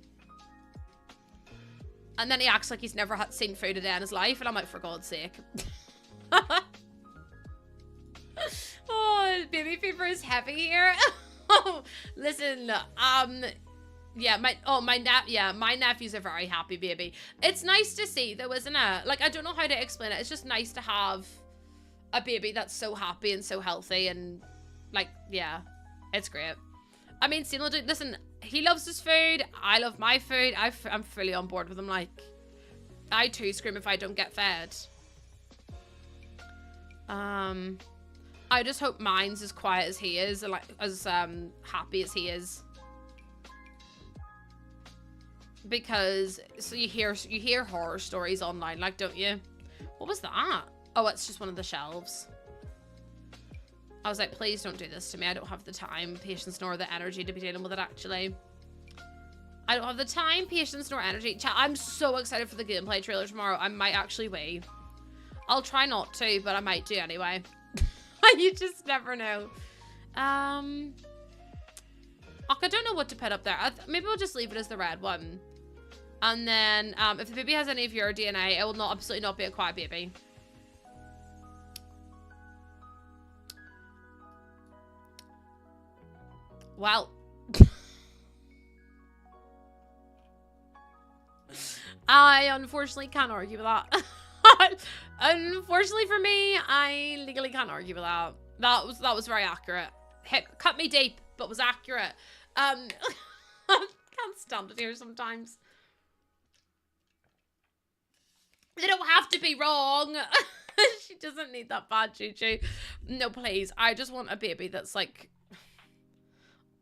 And then he acts like he's never seen food a day in his life. And I'm like, for God's sake. Oh, baby fever is heavy here. Oh, listen, yeah, my nephew's a very happy baby. It's nice to see though, isn't it? Like, I don't know how to explain it. It's just nice to have a baby that's so happy and so healthy and like, yeah, it's great. I mean, listen, he loves his food. I love my food. I'm fully on board with him. Like, I too scream if I don't get fed. I just hope mine's as quiet as he is, and like as happy as he is. Because so you hear horror stories online, like, don't you? What was that? Oh, it's just one of the shelves. I was like, please don't do this to me. I don't have the time, patience, nor the energy to be dealing with it, actually. I don't have the time, patience, nor energy. Chat, I'm so excited for the gameplay trailer tomorrow. I might actually wait. I'll try not to, but I might do anyway. You just never know. I don't know what to put up there. Maybe we'll just leave it as the red one. And then, if the baby has any of your DNA, it will absolutely not be a quiet baby. Well. I unfortunately can't argue with that. Unfortunately for me, I legally can't argue with that. That was very accurate. Cut me deep, but was accurate. I can't stand it here sometimes. They don't have to be wrong. She doesn't need that bad choo-choo. No, please. I just want a baby that's like...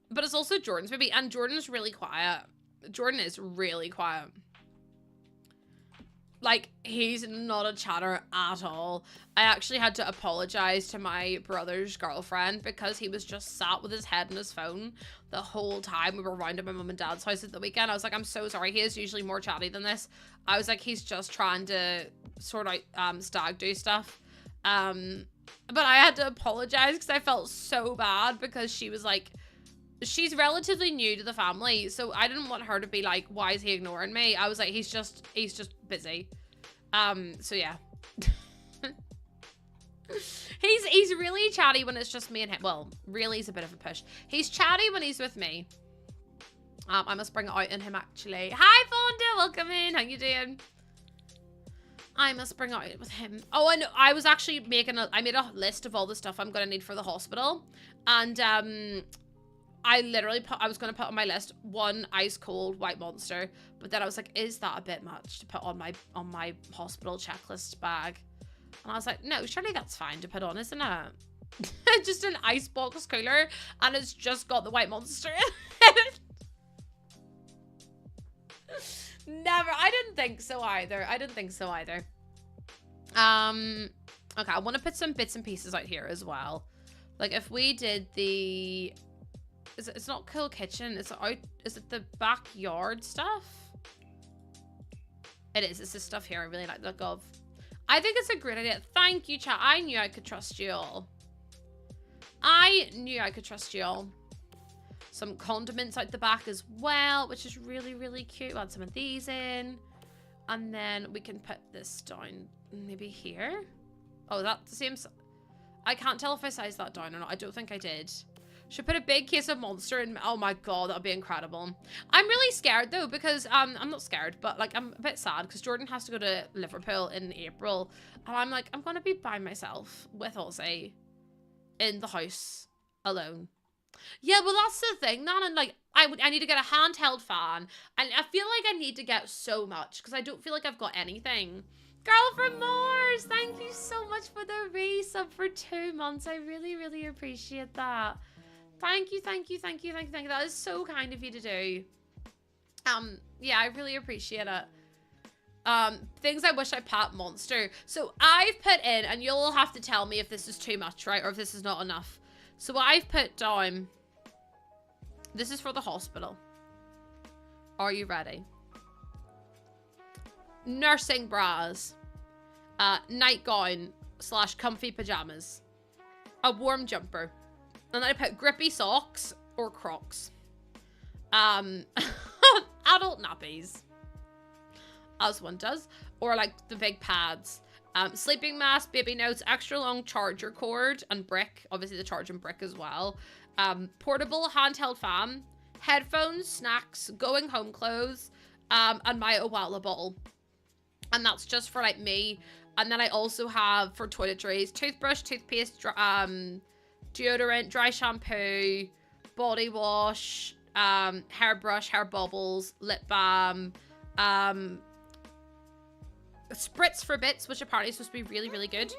But it's also Jordan's baby, and Jordan's really quiet. Jordan is really quiet. Like, he's not a chatter at all. I actually had to apologize to my brother's girlfriend because he was just sat with his head in his phone the whole time we were around at my mum and dad's house at the weekend. I was like, I'm so sorry. He is usually more chatty than this. I was like, he's just trying to sort out stag do stuff. But I had to apologize because I felt so bad because she was like, she's relatively new to the family, so I didn't want her to be like, why is he ignoring me? I was like, he's just busy. So yeah. He's really chatty when it's just me and him. Well, really is a bit of a push. He's chatty when he's with me. I must bring it out in him actually. Hi Fonda, welcome in. How you doing? I must bring it out with him. Oh, I know. I was actually I made a list of all the stuff I'm gonna need for the hospital, and I literally I was going to put on my list 1 ice cold white monster, but then I was like, is that a bit much to put on my hospital checklist bag? And I was like, no, surely that's fine to put on, isn't it? Just an icebox cooler, and it's just got the white monster in it. Never. I didn't think so either. Okay, I want to put some bits and pieces out here as well. Like if we did the... It's not Cool Kitchen. It's out... Is it the backyard stuff? It is. It's this stuff here I really like the look of. I think it's a great idea. Thank you, chat. I knew I could trust you all. Some condiments out the back as well, which is really, really cute. We'll add some of these in. And then we can put this down maybe here. Oh, that seems... I can't tell if I sized that down or not. I don't think I did. Should put a big case of Monster in... Oh my god, that would be incredible. I'm really scared though, because... I'm not scared, but like I'm a bit sad because Jordan has to go to Liverpool in April. And I'm like, I'm going to be by myself with Ozzy in the house alone. Yeah, well, that's the thing, Nan, and like, I need to get a handheld fan, and I feel like I need to get so much, because I don't feel like I've got anything. Girl from Mars, thank you so much for the resub for 2 months. I really, really appreciate that. Thank you. That is so kind of you to do. Yeah, I really appreciate it. Things I wish I pat Monster. So I've put in, and you'll all have to tell me if this is too much, right, or if this is not enough. So I've put down, this is for the hospital. Are you ready? Nursing bras, nightgown / comfy pajamas, a warm jumper, and then I put grippy socks or Crocs, adult nappies, as one does, or like the big pads. Sleeping mask, baby notes, extra long charger cord, and brick. Obviously the charge and brick as well. Portable handheld fan, headphones, snacks, going home clothes, and my Owala bottle. And that's just for like me. And then I also have for toiletries, toothbrush, toothpaste, deodorant, dry shampoo, body wash, hairbrush, hair bubbles, lip balm, spritz for bits, which apparently is supposed to be really, really good.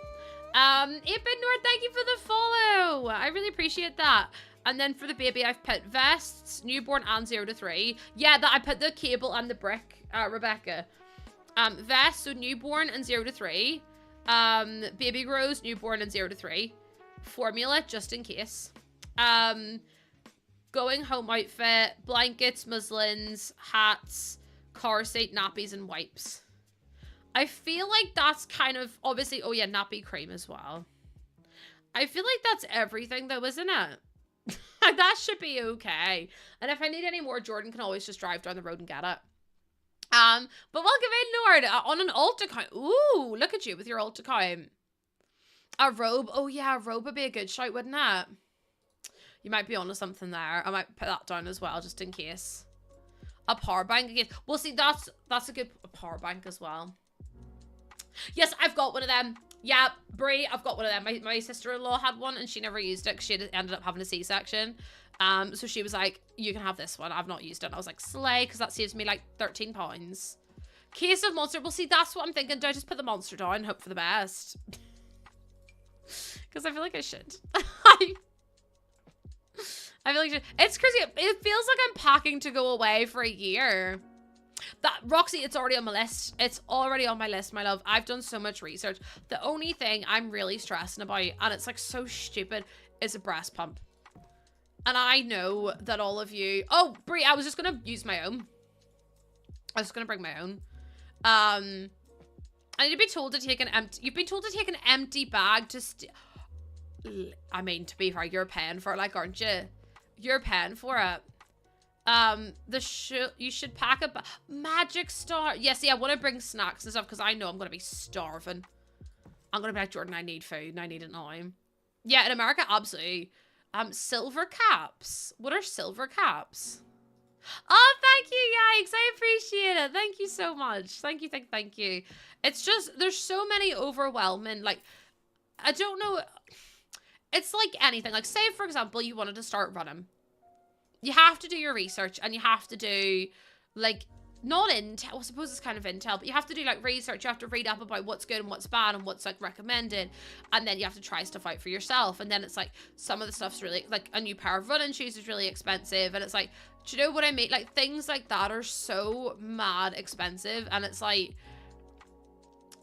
8-Bit Nord, thank you for the follow. I really appreciate that. And then for the baby, I've put vests, newborn and 0 to 3. Yeah, that I put the cable and the brick, Rebecca. Vests, so newborn and 0 to 3. Baby grows, newborn and 0 to 3. Formula, just in case. Going home outfit, blankets, muslins, hats, car seat, nappies, and wipes. I feel like that's kind of, obviously, oh yeah, nappy cream as well. I feel like that's everything though, isn't it? That should be okay. And if I need any more, Jordan can always just drive down the road and get it. But welcome in, Nord, on an alt account. Ooh, look at you with your alt account. A robe. Oh yeah, a robe would be a good shout, wouldn't it? You might be onto something there. I might put that down as well, just in case. A power bank again. Well, see, that's a good power bank as well. Yes, I've got one of them. Yeah, Brie, I've got one of them. My sister-in-law had one and she never used it because she ended up having a C-section. So she was like, you can have this one. I've not used it. And I was like, slay, because that saves me like £13. Case of Monster. Well, see, that's what I'm thinking. Do I just put the Monster down and hope for the best? Because I feel like I should. I feel like it's crazy. It feels like I'm packing to go away for a year. That Roxy, it's already on my list. It's already on my list, my love. I've done so much research. The only thing I'm really stressing about, and it's like so stupid, is a breast pump. And I know that all of you... Oh, Brie, I was just going to use my own. I was going to bring my own. I need to be told to take an empty... You've been told to take an empty bag to... I mean, to be fair, you're paying for it, like, aren't you? You're paying for it. You should pack a Magic Star. Yeah, see, I want to bring snacks and stuff because I know I'm going to be starving. I'm going to be like, Jordan, I need food and I need it now. Yeah, in America, absolutely. Silver caps. What are silver caps? Oh, thank you, Yikes. I appreciate it. Thank you so much. Thank you, thank you. It's just, there's so many overwhelming, like, I don't know. It's like anything. Like, say, for example, you wanted to start running. you have to do your research, and you have to do, like, not intel, I suppose it's kind of intel, but you have to do, like, research. You have to read up about what's good and what's bad and what's, like, recommended, and then you have to try stuff out for yourself. And then it's like, some of the stuff's really, like, a new pair of running shoes is really expensive, and it's like, do you know what I mean? Like, things like that are so mad expensive, and it's like,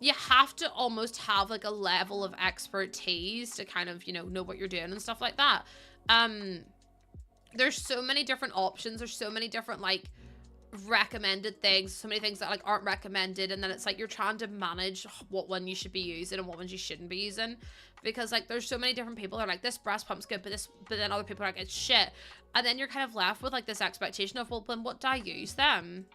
you have to almost have, like, a level of expertise to kind of, you know what you're doing and stuff like that. There's so many different options. There's so many different, like, recommended things, so many things that, like, aren't recommended, and then it's like you're trying to manage what one you should be using and what ones you shouldn't be using, because, like, there's so many different people that are like, this breast pump's good, but then other people are like, it's shit, and then you're kind of left with, like, this expectation of, well, then what do I use them?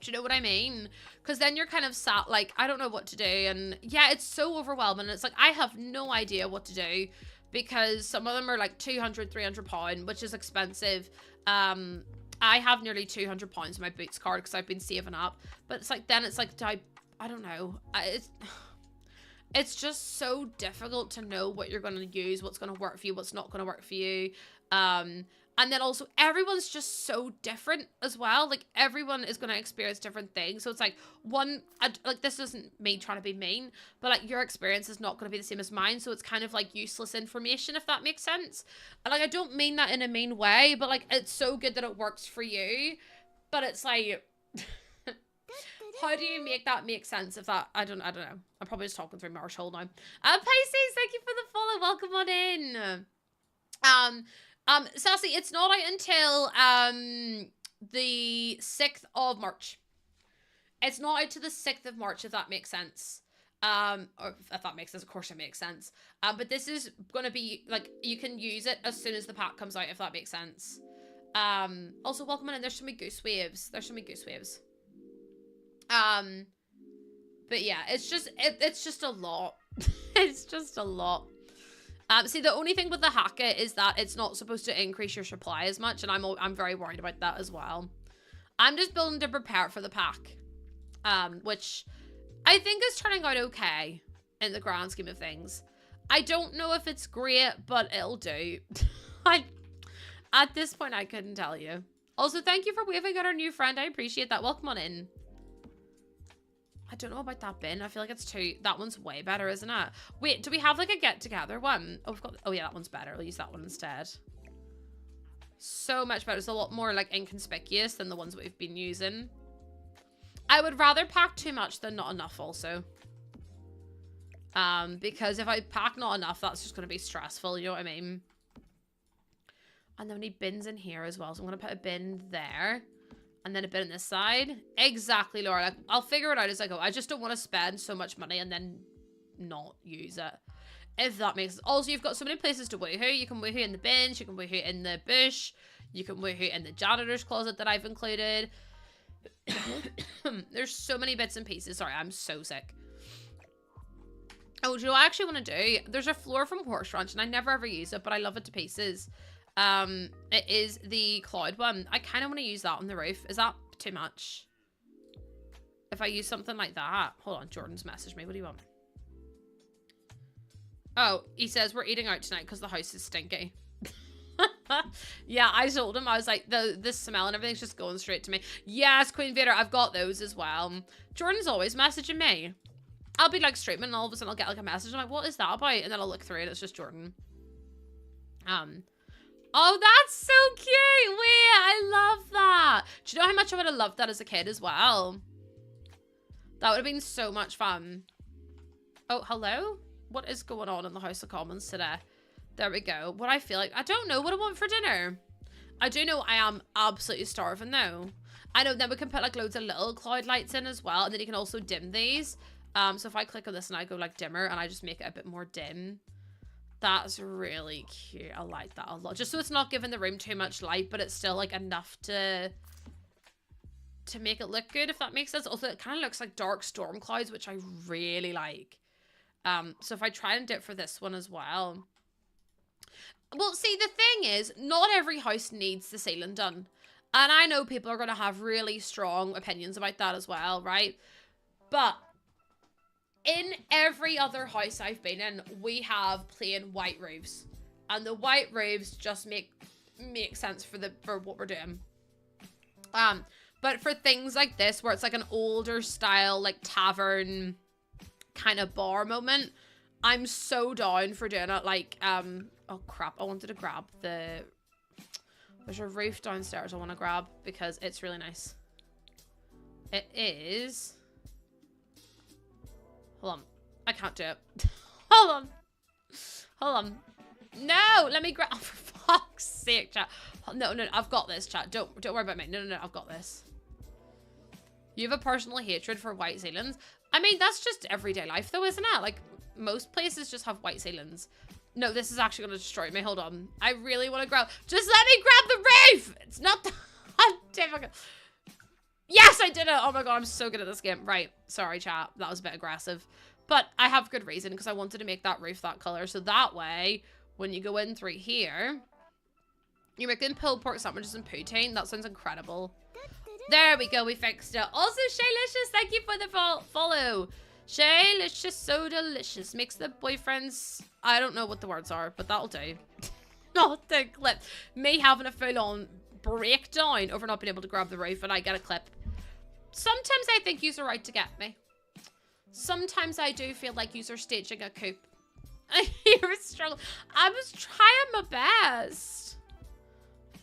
Do you know what I mean? Because then you're kind of sat like, I don't know what to do, and yeah, it's so overwhelming. It's like, I have no idea what to do, because some of them are like £200–300, which is expensive. I have nearly £200 in my Boots card because I've been saving up. But it's like, then it's like, I don't know. It's just so difficult to know what you're going to use, what's going to work for you, what's not going to work for you. And then also, everyone's just so different as well. Like, everyone is going to experience different things. So it's like, like, this isn't me trying to be mean, but, like, your experience is not going to be the same as mine. So it's kind of, like, useless information, if that makes sense. And, like, I don't mean that in a mean way, but, like, it's so good that it works for you. But it's like, how do you make that make sense if that, I don't know. I'm probably just talking through Marshall now. Pisces, thank you for the follow. Welcome on in. Sassy, it's not out until the 6th of March. It's not out to the 6th of March, if that makes sense. Or if that makes sense, of course it makes sense. But this is gonna be, like, you can use it as soon as the pack comes out, if that makes sense. Also, welcome on in. There's so many goose waves. But yeah, it's just a lot. It's just a lot. See, the only thing with the Haka is that it's not supposed to increase your supply as much, and I'm very worried about that as well. I'm just building to prepare for the pack, which I think is turning out okay in the grand scheme of things. I don't know if it's great, but it'll do. At this point, I couldn't tell you. Also, thank you for waving at our new friend. I appreciate that. Welcome on in. I don't know about that bin. I feel like it's too... That one's way better, isn't it? Wait, do we have, like, a get-together one? Oh, we've got... Oh, yeah, that one's better. I'll use that one instead. So much better. It's a lot more, like, inconspicuous than the ones that we've been using. I would rather pack too much than not enough, also. Because if I pack not enough, that's just going to be stressful. You know what I mean? And then we need bins in here as well. So I'm going to put a bin there. And then a bit on this side. Exactly, Laura. Like, I'll figure it out as I go. I just don't want to spend so much money and then not use it. If that makes sense. Also, you've got so many places to woohoo. You can woohoo in the bins. You can woohoo in the bush. You can woohoo in the janitor's closet that I've included. There's so many bits and pieces. Sorry, I'm so sick. Oh, do you know what I actually want to do? There's a floor from Horse Ranch, and I never ever use it, but I love it to pieces. It is the cloud one. I kind of want to use that on the roof. Is that too much? If I use something like that. Hold on, Jordan's messaged me. What do you want? Oh, he says we're eating out tonight because the house is stinky. Yeah, I told him. I was like, the smell and everything's just going straight to me. Yes, Queen Vader, I've got those as well. Jordan's always messaging me. I'll be like streaming and all of a sudden I'll get like a message. I'm like, what is that about? And then I'll look through it. It's just Jordan. Oh, that's so cute. Wait, I love that. Do you know how much I would have loved that as a kid as well? That would have been so much fun. Oh, hello? What is going on in the House of Commons today? There we go. What I feel like, I don't know what I want for dinner. I do know I am absolutely starving though. I know then we can put like loads of little cloud lights in as well. And then you can also dim these. So if I click on this and I go like dimmer and I just make it a bit more dim. That's really cute. I like that a lot. Just so it's not giving the room too much light, but it's still like enough to make it look good, if that makes sense. Also, it kind of looks like dark storm clouds, which I really like. So if I try and do it for this one as well. Well, see, the thing is, not every house needs the ceiling done. And I know people are going to have really strong opinions about that as well, right? But in every other house I've been in, we have plain white roofs. And the white roofs just make make sense for what we're doing. But for things like this, where it's like an older style, like tavern kind of bar moment, I'm so down for doing it. Like, oh crap, I wanted to grab there's a roof downstairs I want to grab because it's really nice. It is, hold on, I can't do it. Hold on. No, let me grab, oh, for fuck's sake, chat. No, I've got this, chat. Don't worry about me. No, I've got this. You have a personal hatred for white ceilings. I mean, that's just everyday life though, isn't it? Like, most places just have white ceilings. No, this is actually going to destroy me. Hold on. I really want to grab, just let me grab the roof. It's not that difficult. Yes, I did it. Oh my god, I'm so good at this game. Right. Sorry, chat. That was a bit aggressive. But I have good reason because I wanted to make that roof that color. So that way, when you go in through here, you're making pulled pork sandwiches and poutine. That sounds incredible. There we go. We fixed it. Also, Shaylicious, thank you for the follow. Shaylicious, so delicious. Makes the boyfriends... I don't know what the words are, but that'll do. Not the clip. Me having a full-on breakdown over not being able to grab the roof and I get a clip. Sometimes I think yous are right to get me. Sometimes I do feel like yous are staging a coup. You're struggling. I was trying my best.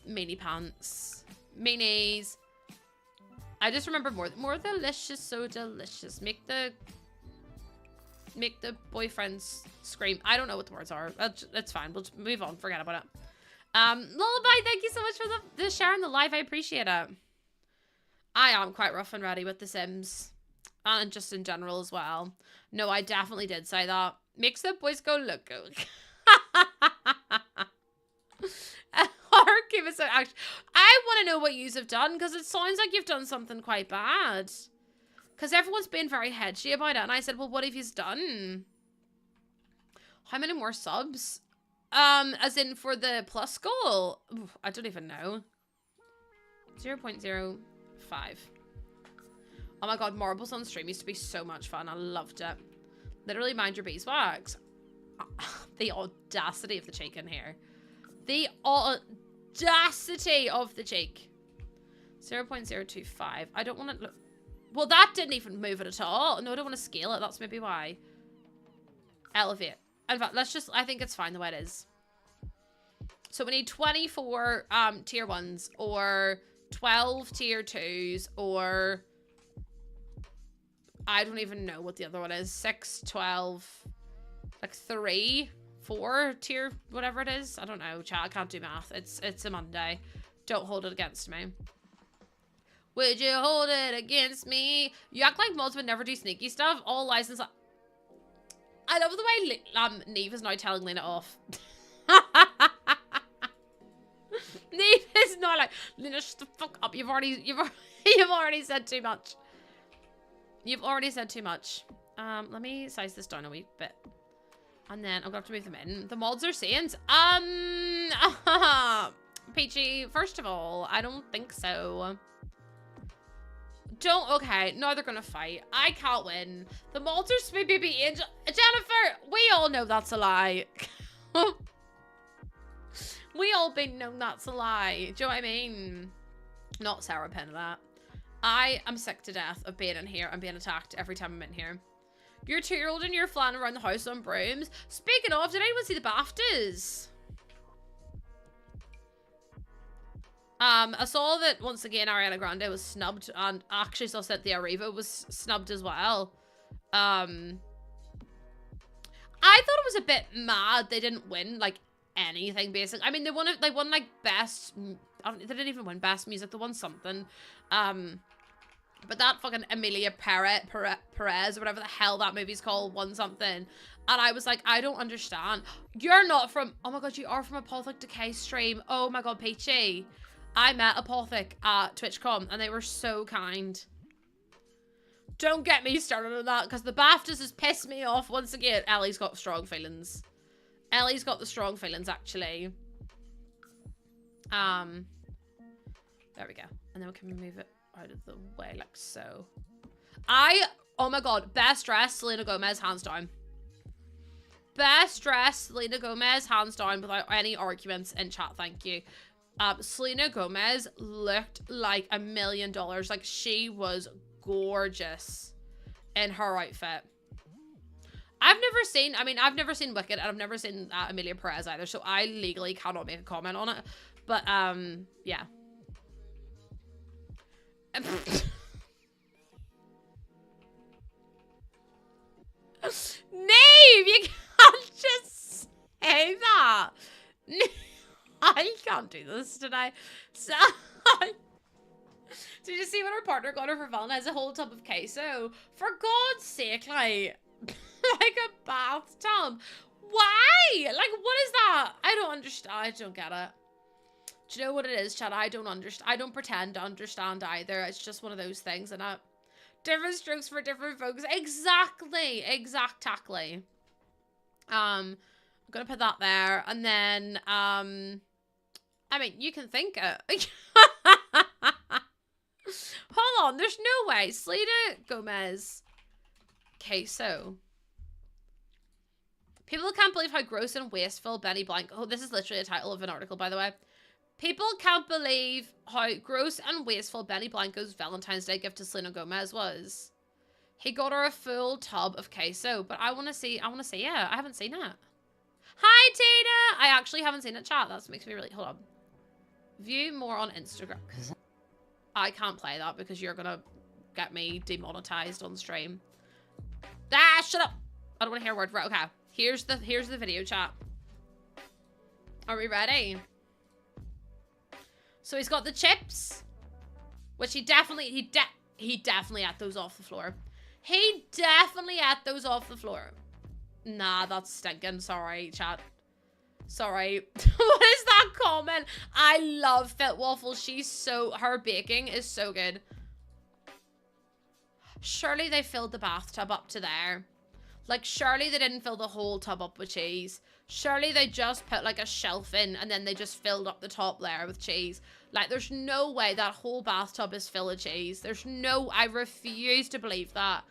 Meanie pants. Meanies. I just remember more delicious, so delicious. Make the boyfriends scream. I don't know what the words are. That's fine. We'll just move on. Forget about it. Lullaby, thank you so much for the share in the live. I appreciate it. I am quite rough and ready with The Sims. And just in general as well. No, I definitely did say that. Makes the boys go loco. Actually, I want to know what yous have done because it sounds like you've done something quite bad. Because everyone's been very hedgy about it. And I said, well, what have yous done? How many more subs? As in for the plus goal? Ooh, I don't even know. 0.05. Oh my god, marbles on stream used to be so much fun. I loved it. Literally mind your beeswax. The audacity of the cheek in here. The audacity of the cheek. 0.025. I don't want to look. Well, that didn't even move it at all. No, I don't want to scale it. That's maybe why. Elevate. In fact, let's just, I think it's fine the way it is. So we need 24 tier 1s or 12 tier 2s or I don't even know what the other one is. 6, 12, like 3, 4 tier, whatever it is. I don't know, chat. I can't do math. It's a Monday. Don't hold it against me. Would you hold it against me? You act like mods would never do sneaky stuff. All license. I love the way Neve is now telling Lena off. Neve is not like, Lena, shut the fuck up. You've already said too much. You've already said too much. Let me size this down a wee bit. And then I'm gonna have to move them in. The mods are saying, Peachy, first of all, I don't think so. Okay, now they're gonna fight. I can't win. The mods are maybe Angel. Jennifer, we all know that's a lie. We all been known that's a lie. Do you know what I mean? Not Sarah Penn that. I am sick to death of being in here and being attacked every time I'm in here. Your 2-year-old and you're flying around the house on brooms. Speaking of, did anyone see the BAFTAs? I saw that once again Ariana Grande was snubbed, and actually saw that the Arriva was snubbed as well. I thought it was a bit mad they didn't win like anything basic. I mean, they won like best. They didn't even win best music. They won something. But that fucking Emilia Perez or whatever the hell that movie's called won something. And I was like, I don't understand. You're not from, oh my god, you are from Apothic Decay stream. Oh my god, Peachy. I met Apothic at TwitchCon and they were so kind. Don't get me started on that because the BAFTAs has pissed me off once again. Ellie's got strong feelings. Ellie's got the strong feelings actually. There we go. And then we can move it out of the way like so. Oh my god, best dress, Selena Gomez, hands down. Best dress, Selena Gomez, hands down, without any arguments in chat, thank you. Selena Gomez looked like $1 million. Like, she was gorgeous in her outfit. I've never seen Wicked, and I've never seen Emilia Perez either, so I legally cannot make a comment on it. But, yeah. Nave, you can't just say that. I can't do this today. So, did you see what her partner got her for Valentine's? A whole tub of queso. For God's sake, like a bathtub. Why? Like, what is that? I don't understand. I don't get it. Do you know what it is, Chad? I don't understand. I don't pretend to understand either. It's just one of those things, isn't it? Different strokes for different folks. Exactly. Exactly. I'm gonna put that there, and then I mean, you can think it. Hold on, there's no way. Selena Gomez queso. People can't believe how gross and wasteful Benny Blanco. Oh, this is literally a title of an article, by the way. People can't believe how gross and wasteful Benny Blanco's Valentine's Day gift to Selena Gomez was. He got her a full tub of queso, but I want to see it. I haven't seen it. Hi, Tina! I actually haven't seen it, chat. That makes me really... Hold on. View more on Instagram. I can't play that because you're going to get me demonetized on stream. Ah, shut up! I don't want to hear a word. Right, okay. Here's the video, chat. Are we ready? So he's got the chips, which he definitely ate those off the floor. He definitely ate those off the floor. Nah, that's stinking. Sorry, chat. Sorry. What is that comment? I love Fit Waffles. Her baking is so good. Surely they filled the bathtub up to there. Like, surely they didn't fill the whole tub up with cheese. Surely they just put, like, a shelf in and then they just filled up the top layer with cheese. Like, there's no way that whole bathtub is full of cheese. There's no... I refuse to believe that.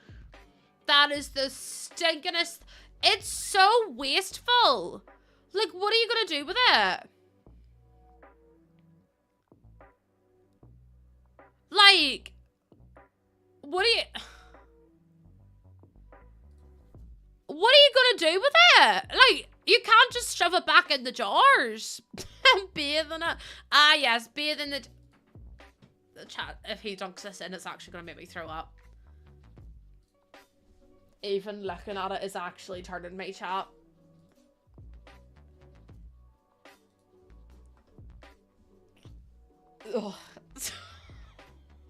That is the stinkingest... It's so wasteful. Like, what are you gonna do with it? Like... What are you gonna do with it? Like, you can't just shove it back in the jars and bathe in it. Ah, yes, bathe in the chat. If he dunks this in, it's actually gonna make me throw up. Even looking at it is actually turning me, chat. Ugh.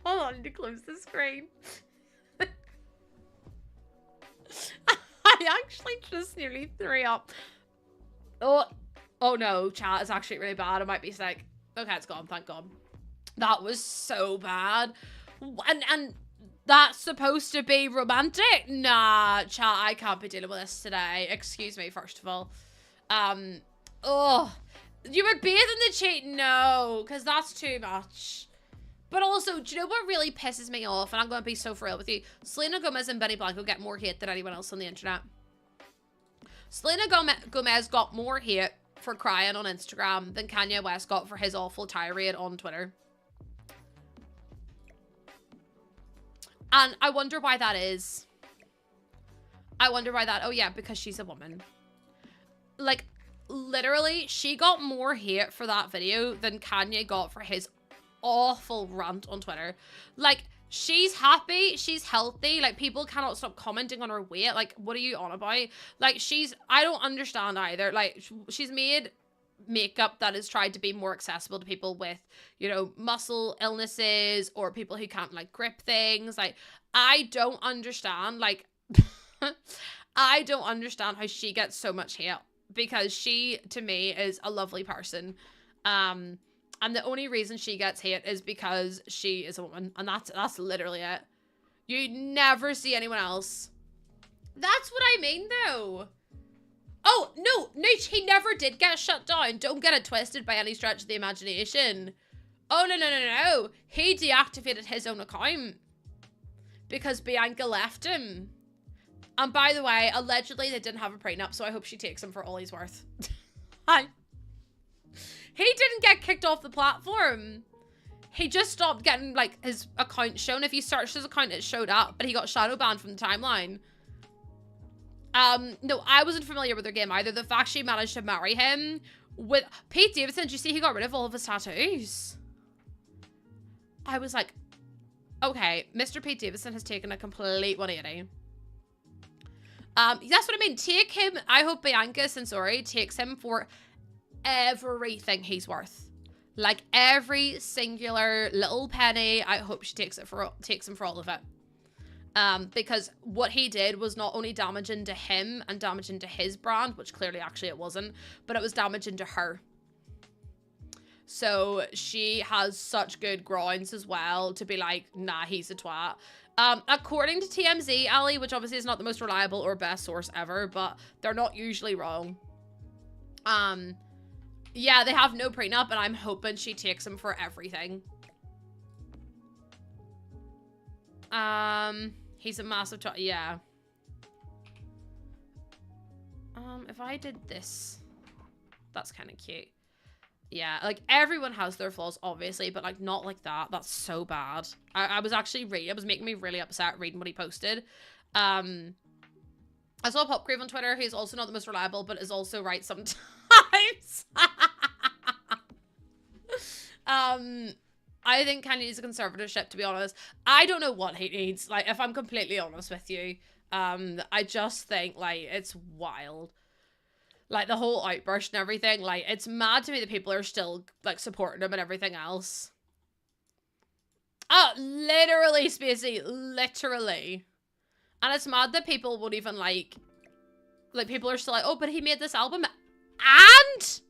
Hold on, to close the screen. I actually just nearly threw up. Oh no, chat, it's actually really bad. I might be sick. Okay, it's gone, thank God. That was so bad. And that's supposed to be romantic? Nah, chat, I can't be dealing with this today. Excuse me, first of all. Oh, you would bathe in the cheat? No, because that's too much. But also, do you know what really pisses me off? And I'm going to be so for real with you. Selena Gomez and Benny Blanco get more hate than anyone else on the internet. Selena Gomez got more hate for crying on Instagram than Kanye West got for his awful tirade on Twitter. And I wonder why that is. I wonder why that... Oh, yeah, because she's a woman. Like, literally, she got more hate for that video than Kanye got for his awful rant on Twitter. Like, she's happy, she's healthy, like, people cannot stop commenting on her weight. Like, what are you on about? Like, I don't understand either. Like, she's made makeup that has tried to be more accessible to people with, you know, muscle illnesses or people who can't, like, grip things. Like, I don't understand, like, I don't understand how she gets so much hate, because she, to me, is a lovely person. And the only reason she gets hate is because she is a woman. And that's literally it. You never see anyone else. That's what I mean, though. Oh, no, he never did get shut down. Don't get it twisted by any stretch of the imagination. Oh, no. He deactivated his own account because Bianca left him. And by the way, allegedly they didn't have a prenup, so I hope she takes him for all he's worth. He didn't get kicked off the platform. He just stopped getting, like, his account shown. If you searched his account, it showed up, but he got shadow banned from the timeline. No, I wasn't familiar with their game either. The fact she managed to marry him with Pete Davidson, did you see he got rid of all of his tattoos? I was like, okay, Mr. Pete Davidson has taken a complete 180. That's what I mean. Take him. I hope Bianca Sensori takes him for everything he's worth. Like every singular little penny. I hope she takes him for all of it. Because what he did was not only damaging to him and damaging to his brand, which clearly actually it wasn't, but it was damaging to her. So she has such good grounds as well to be like, nah, he's a twat. According to TMZ, Ali, which obviously is not the most reliable or best source ever, but they're not usually wrong. Yeah, they have no prenup, and I'm hoping she takes him for everything. He's a massive twat, yeah. If I did this, that's kind of cute. Yeah, like, everyone has their flaws, obviously, but, like, not like that. That's so bad. I was actually reading, it was making me really upset reading what he posted. I saw Popgrave on Twitter, who's also not the most reliable, but is also right sometimes. I think Kanye needs a conservatorship, to be honest. I don't know what he needs, like, if I'm completely honest with you. I just think, like, it's wild. Like, the whole outburst and everything, like, it's mad to me that people are still, like, supporting him and everything else. Oh, literally, Spacey, literally. And it's mad that people won't even, like, people are still like, oh, but he made this album, and?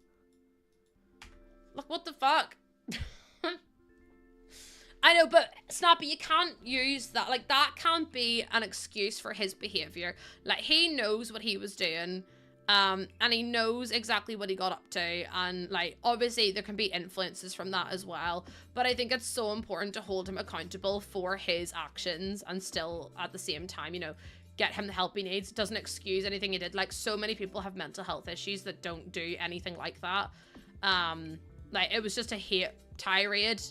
Like, what the fuck? I know, but Snappy, you can't use that. Like, that can't be an excuse for his behavior. Like, he knows what he was doing. And he knows exactly what he got up to, and like obviously there can be influences from that as well, but I think it's so important to hold him accountable for his actions and still at the same time, you know, get him the help he needs. It doesn't excuse anything he did. Like, so many people have mental health issues that don't do anything like that. Like, it was just a hate tirade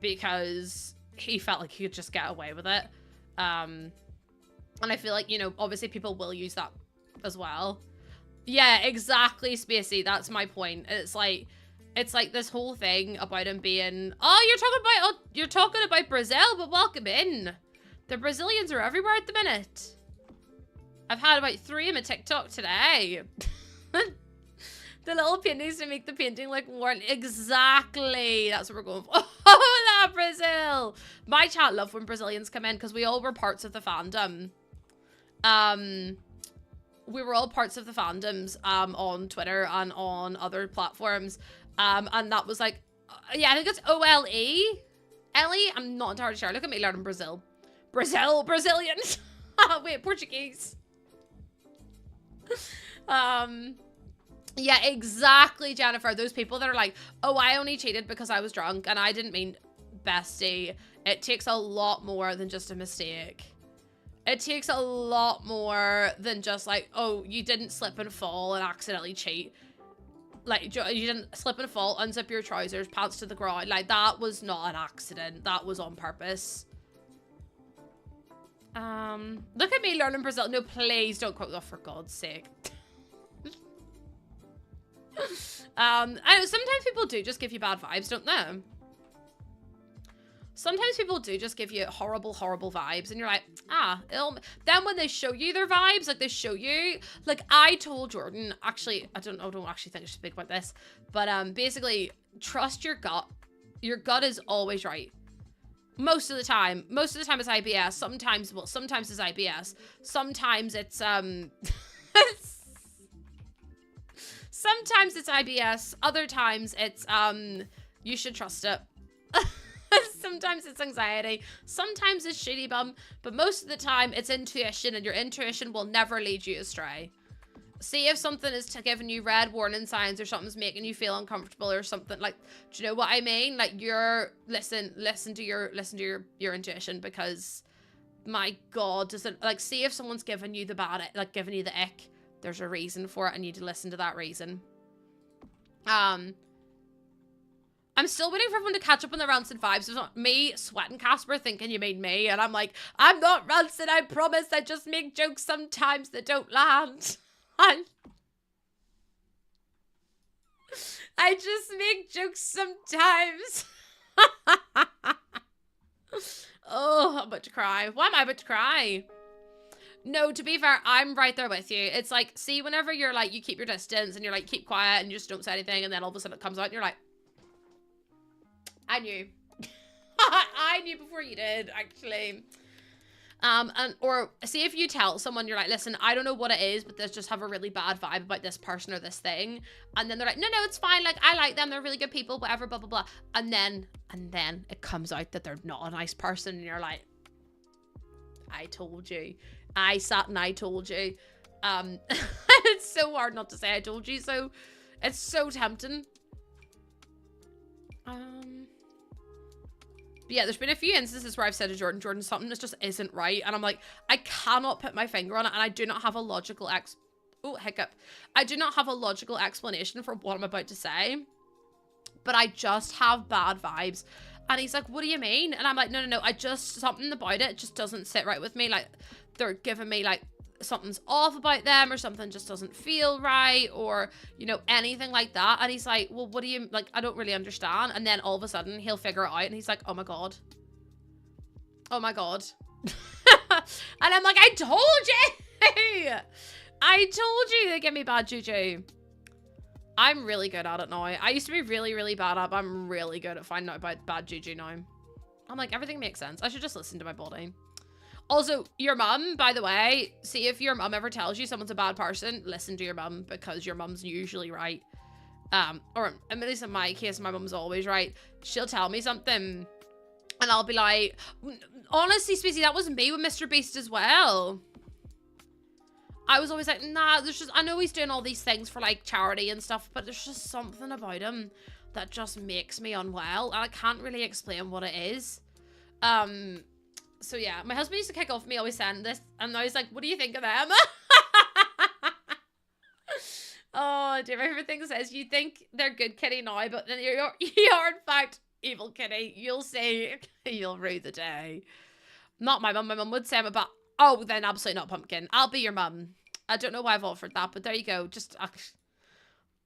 because he felt like he could just get away with it. And I feel like, you know, obviously people will use that as well. Yeah, exactly, Spacey. That's my point. It's like this whole thing about him being, oh, you're talking about Brazil, but welcome in. The Brazilians are everywhere at the minute. I've had about 3 in my TikTok today. The little paintings to make the painting like warm. Exactly. That's what we're going for. Hola, Brazil. My chat love when Brazilians come in because we all were parts of the fandom. We were all parts of the fandoms on Twitter and on other platforms. And that was like, yeah, I think it's OLE. Ellie? I'm not entirely sure. Look at me learning Brazil. Brazilian. Wait, Portuguese. Yeah, exactly, Jennifer. Those people that are like, oh, I only cheated because I was drunk and I didn't mean bestie. It takes a lot more than just a mistake. It takes a lot more than just like, oh, you didn't slip and fall and accidentally cheat. Like, you didn't slip and fall, unzip your trousers, pants to the ground. Like, that was not an accident. That was on purpose. Look at me learning Brazil. No, please don't quote that, for God's sake. I know sometimes people do just give you bad vibes, don't they? Sometimes people do just give you horrible, horrible vibes, and you're like, then when they show you their vibes, like they show you, like I told Jordan, actually, I don't actually think I should speak about this, but basically, trust your gut. Your gut is always right. Most of the time it's IBS. Sometimes it's IBS. Sometimes it's sometimes it's IBS. Other times it's you should trust it. Sometimes it's anxiety. Sometimes it's shitty bum. But most of the time it's intuition, and your intuition will never lead you astray. See if something is giving you red warning signs, or something's making you feel uncomfortable or something. Like, do you know what I mean? Like, listen to your intuition, because my God, does it, like, see if someone's giving you the bad, like giving you the ick. There's a reason for it, and you need to listen to that reason. I'm still waiting for everyone to catch up on the rancid vibes. It's not me sweating Casper thinking you mean me. And I'm like, I'm not rancid, I promise. I just make jokes sometimes that don't land. I just make jokes sometimes. Oh, I'm about to cry. Why am I about to cry? No, to be fair, I'm right there with you. It's like, see, whenever you're like, you keep your distance and you're like, keep quiet and you just don't say anything. And then all of a sudden it comes out and you're like, I knew. I knew before you did, actually. Or see if you tell someone, you're like, listen, I don't know what it is, but they just have a really bad vibe about this person or this thing. And then they're like, no, it's fine. Like, I like them. They're really good people, whatever, blah, blah, blah. And then it comes out that they're not a nice person. And you're like, I told you. I sat and I told you. It's so hard not to say I told you. So it's so tempting. But yeah, there's been a few instances where I've said to Jordan, something that just isn't right. And I'm like, I cannot put my finger on it. And I do not have a logical I do not have a logical explanation for what I'm about to say. But I just have bad vibes. And he's like, what do you mean? And I'm like, no. Something about it just doesn't sit right with me. Like, they're giving me, like, something's off about them or something just doesn't feel right or, you know, anything like that. And he's like, well, what do you, like, I don't really understand. And then all of a sudden he'll figure it out and he's like, oh my God. Oh my God. And I'm like, I told you. I told you they give me bad juju. I'm really good at it now. I used to be really, really bad at it, but I'm really good at finding out about bad juju now. I'm like, everything makes sense. I should just listen to my body. Also, your mum, by the way, see if your mum ever tells you someone's a bad person, listen to your mum because your mum's usually right. Or at least in my case, my mum's always right. She'll tell me something and I'll be like, honestly, Spacey, that wasn't me with Mr. Beast as well. I was always like, nah, I know he's doing all these things for like charity and stuff, but there's just something about him that just makes me unwell. And I can't really explain what it is. So yeah, my husband used to kick off me always saying this, and now he's like, what do you think of them? Oh, dear, my favorite thing says, you think they're good kitty now, but then you are in fact evil kitty. You'll see, you'll rue the day. Not my mum. My mum would say I'm about, oh, then absolutely not pumpkin. I'll be your mum. I don't know why I've offered that, but there you go. Just,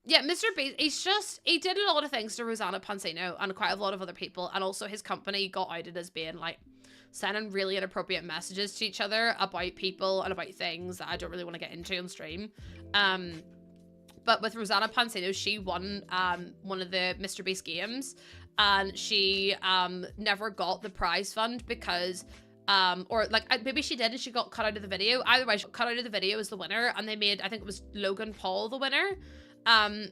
yeah, Mr. Beast, he did a lot of things to Rosanna Pansino and quite a lot of other people, and also his company got outed as being like, sending really inappropriate messages to each other about people and about things that I don't really want to get into on stream. But with Rosanna Pansino, she won one of the Mr. Beast games, and she never got the prize fund because, or like maybe she did and she got cut out of the video. Either way, she got cut out of the video as the winner, and they made, I think it was Logan Paul the winner,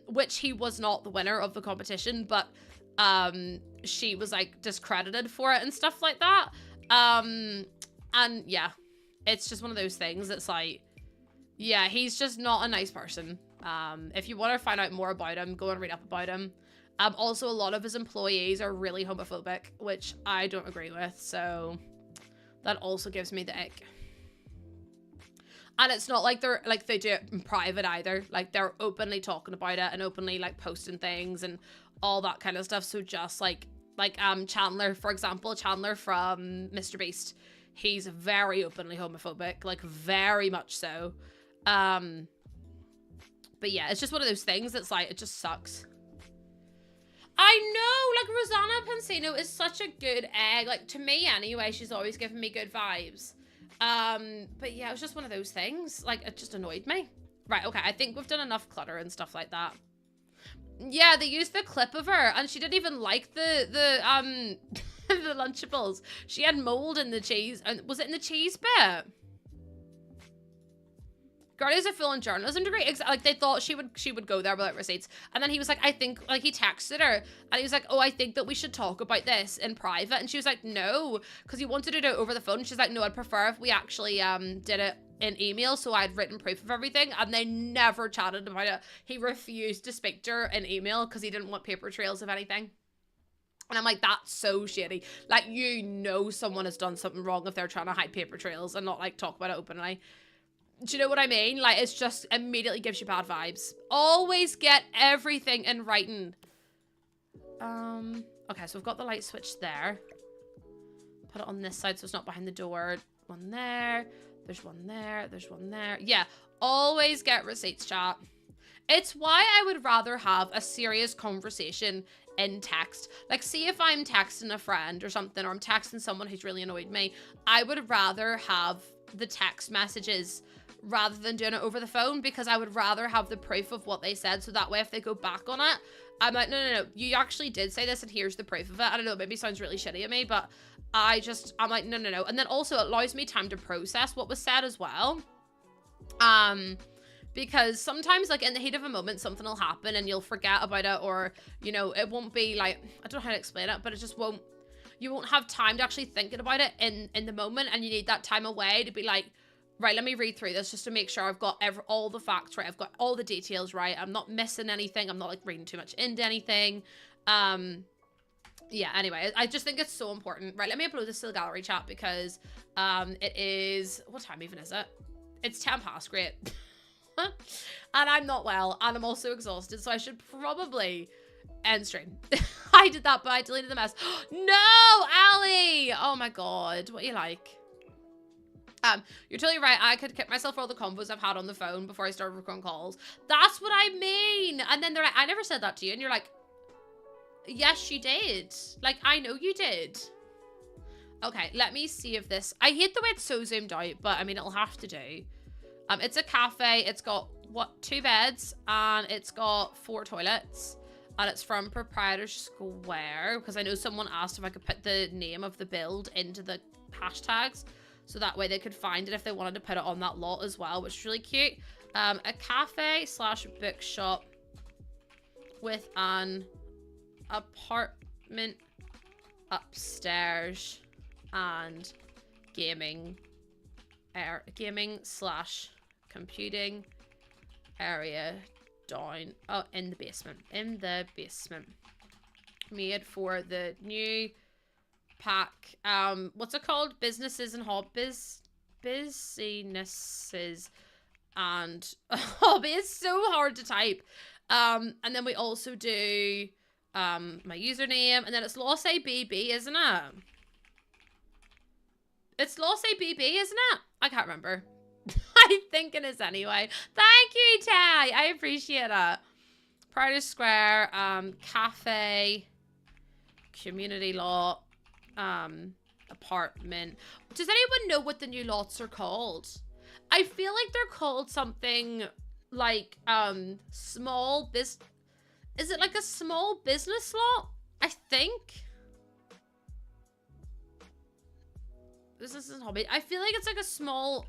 which he was not the winner of the competition, but she was like discredited for it and stuff like that. And yeah, it's just one of those things. It's like, yeah, he's just not a nice person. If you want to find out more about him, go and read up about him. Also, a lot of his employees are really homophobic, which I don't agree with, so that also gives me the ick. And it's not like they're like they do it in private either. Like, they're openly talking about it and openly like posting things and all that kind of stuff. So just like Chandler, for example, Chandler from Mr. Beast, he's very openly homophobic, like very much so. But yeah, it's just one of those things that's like, it just sucks. I know, like, Rosanna Pansino is such a good egg, like, to me anyway, she's always given me good vibes. But yeah, it was just one of those things, like, it just annoyed me. Right, okay, I think we've done enough clutter and stuff like that. Yeah, they used the clip of her, and she didn't even like the the Lunchables. She had mold in the cheese, and was it in the cheese bit? Guardians of full-on journalism degree. Like, they thought she would go there without receipts, and then he was like, I think, like, he texted her, and he was like, oh, I think that we should talk about this in private, and she was like, no, because he wanted to do it over the phone. She's like, no, I'd prefer if we actually did it in email, so I'd written proof of everything, and they never chatted about it. He refused to speak to her in email because he didn't want paper trails of anything. And I'm like, that's so shitty. Like, you know someone has done something wrong if they're trying to hide paper trails and not, like, talk about it openly. Do you know what I mean? Like, it's just immediately gives you bad vibes. Always get everything in writing. Okay, so we've got the light switch there. Put it on this side so it's not behind the door. One there. There's one there. There's one there. Yeah, always get receipts, chat. It's why I would rather have a serious conversation in text. Like, see if I'm texting a friend or something, or I'm texting someone who's really annoyed me, I would rather have the text messages rather than doing it over the phone, because I would rather have the proof of what they said, so that way if they go back on it, I'm like, no, you actually did say this and here's the proof of it. I don't know, it maybe sounds really shitty of me, but I'm like, no. And then also it allows me time to process what was said as well. Because sometimes, like, in the heat of a moment, something will happen and you'll forget about it, or, you know, it won't be like, I don't know how to explain it, but it just won't, you won't have time to actually thinking about it in the moment, and you need that time away to be like, right, let me read through this just to make sure I've got all the facts right, I've got all the details right, I'm not missing anything, I'm not, like, reading too much into anything. Yeah, anyway, I just think it's so important. Right, let me upload this to the gallery chat, because it is, what time even is it? It's 10 past, great. And I'm not well, and I'm also exhausted, so I should probably end stream. I did that, but I deleted the mess. No, Ali! Oh my god, what are you like? You're totally right. I could kick myself for all the combos I've had on the phone before I started recording calls. That's what I mean. And then they're like, I never said that to you. And you're like, yes, you did. Like, I know you did. Okay, let me see if this... I hate the way it's so zoomed out, but I mean, it'll have to do. It's a cafe. It's got, what, 2 beds, and it's got 4 toilets. And it's from Proprietor Square, because I know someone asked if I could put the name of the build into the hashtags, so that way they could find it if they wanted to put it on that lot as well, which is really cute. A cafe / bookshop with an apartment upstairs and gaming / computing area down in the basement. Made for the new pack, what's it called? Businesses and hobbies. Businesses and hobby. It's so hard to type. And then we also do my username, and then it's Loss ABB, isn't it? It's Loss ABB, isn't it? I can't remember. I think it is anyway. Thank you, Ty. I appreciate it. Proprietor Square, cafe, community lot, apartment. Does anyone know what the new lots are called? I feel like they're called something like small is it like a small business lot? I think. Business and hobby. I feel like it's like a small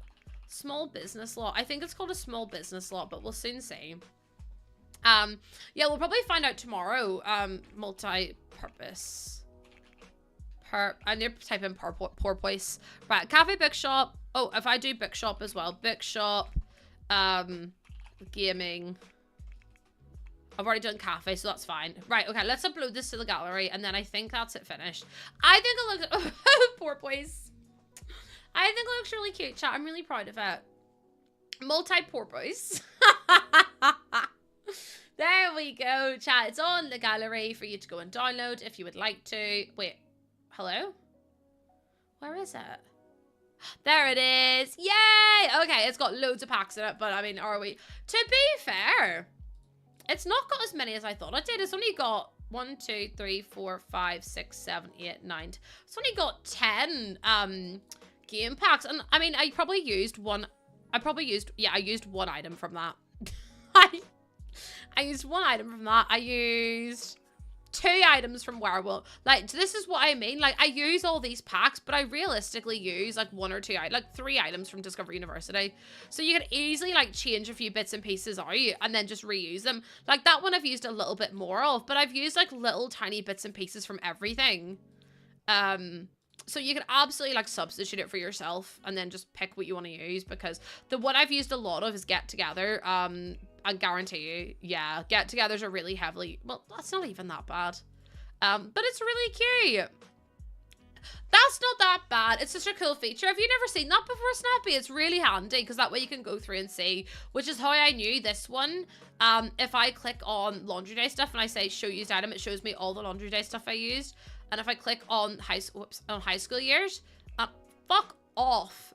business lot. I think it's called a small business lot, but we'll soon see. Yeah, we'll probably find out tomorrow. Multi-purpose. I need to type in porpoise. Right, cafe, bookshop. Oh, if I do bookshop as well. Bookshop, gaming. I've already done cafe, so that's fine. Right, okay, let's upload this to the gallery, and then I think that's it finished. I think it looks... porpoise. I think it looks really cute, chat. I'm really proud of it. Multi-porpoise. There we go, chat. It's on the gallery for you to go and download if you would like to. Wait, hello? Where is it? There it is. Yay! Okay, it's got loads of packs in it, but I mean, are we... To be fair, it's not got as many as I thought it did. It's only got 1, 2, 3, 4, 5, 6, 7, 8, 9. It's only got 10 game packs. And I mean, I probably used one... Yeah, I used one item from that. I used one item from that. I used 2 items from Werewolf. Like, this is what I mean. Like, I use all these packs, but I realistically use like 1 or 2, like 3 items from Discover University. So you can easily like change a few bits and pieces out and then just reuse them. Like that one I've used a little bit more of, but I've used like little tiny bits and pieces from everything. So you can absolutely like substitute it for yourself and then just pick what you want to use, because the one I've used a lot of is Get Together. I guarantee you, yeah, Get Togethers are really heavily, well, that's not even that bad. But it's really cute. That's not that bad. It's such a cool feature. Have you never seen that before, Snappy? It's really handy because that way you can go through and see, which is how I knew this one. If I click on laundry day stuff and I say show used item, it shows me all the laundry day stuff I used. And if I click on high school years, fuck off.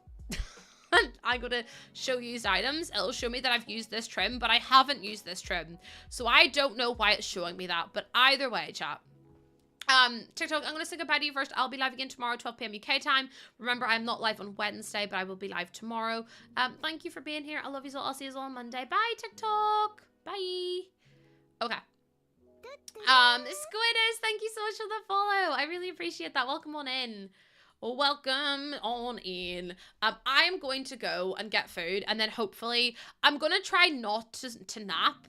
And I'm going to show used items. It'll show me that I've used this trim, but I haven't used this trim. So I don't know why it's showing me that. But either way, chat. TikTok, I'm going to say goodbye to you first. I'll be live again tomorrow, 12 p.m. UK time. Remember, I'm not live on Wednesday, but I will be live tomorrow. Thank you for being here. I love you all. I'll see you all on Monday. Bye, TikTok. Bye. Okay. Squiders, thank you so much for the follow. I really appreciate that. Welcome on in. Welcome on in. I am going to go and get food, and then hopefully I'm going to try not to nap,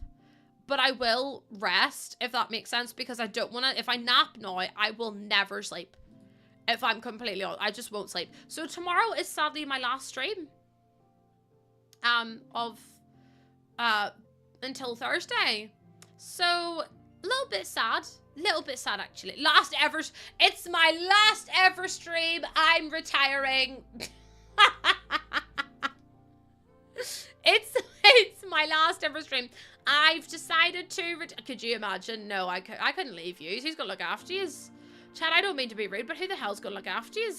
but I will rest, if that makes sense, because I don't want to, if I nap now, I will never sleep. If I'm completely honest, I just won't sleep. So tomorrow is sadly my last stream until Thursday. So a little bit sad actually. It's my last ever stream. I'm retiring. It's my last ever stream. I've decided to could you imagine? No, I couldn't leave you. Who's gonna look after you? Chad, I don't mean to be rude, but who the hell's gonna look after you?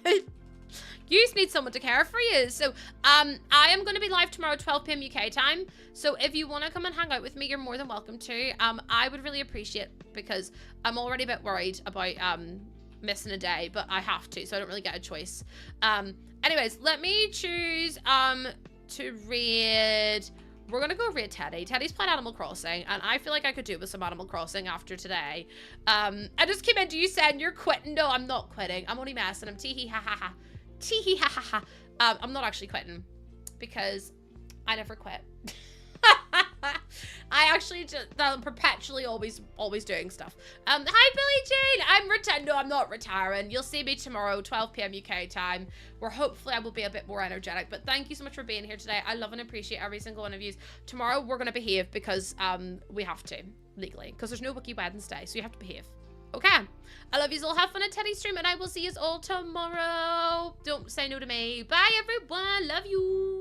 You just need someone to care for you. So, I am going to be live tomorrow, 12 p.m. UK time. So, if you want to come and hang out with me, you're more than welcome to. I would really appreciate it because I'm already a bit worried about missing a day, but I have to, so I don't really get a choice. Anyways, let me choose to read. We're going to go read Teddy. Teddy's playing Animal Crossing, and I feel like I could do with some Animal Crossing after today. I just came into you saying you're quitting. No, I'm not quitting. I'm only messing. I'm tee-hee ha-ha-ha. Tee-hee ha-ha-ha. I'm not actually quitting because I never quit. I actually just, I'm perpetually always doing stuff. Hi, Billie Jean. No, I'm not retiring. You'll see me tomorrow, 12 p.m. UK time, where hopefully I will be a bit more energetic. But thank you so much for being here today. I love and appreciate every single one of you. Tomorrow, we're going to behave because we have to, legally, because there's no Wiki Wednesday, so you have to behave. Okay. I love you all. Have fun at Teddy's stream, and I will see you all tomorrow. Don't say no to me. Bye, everyone. Love you.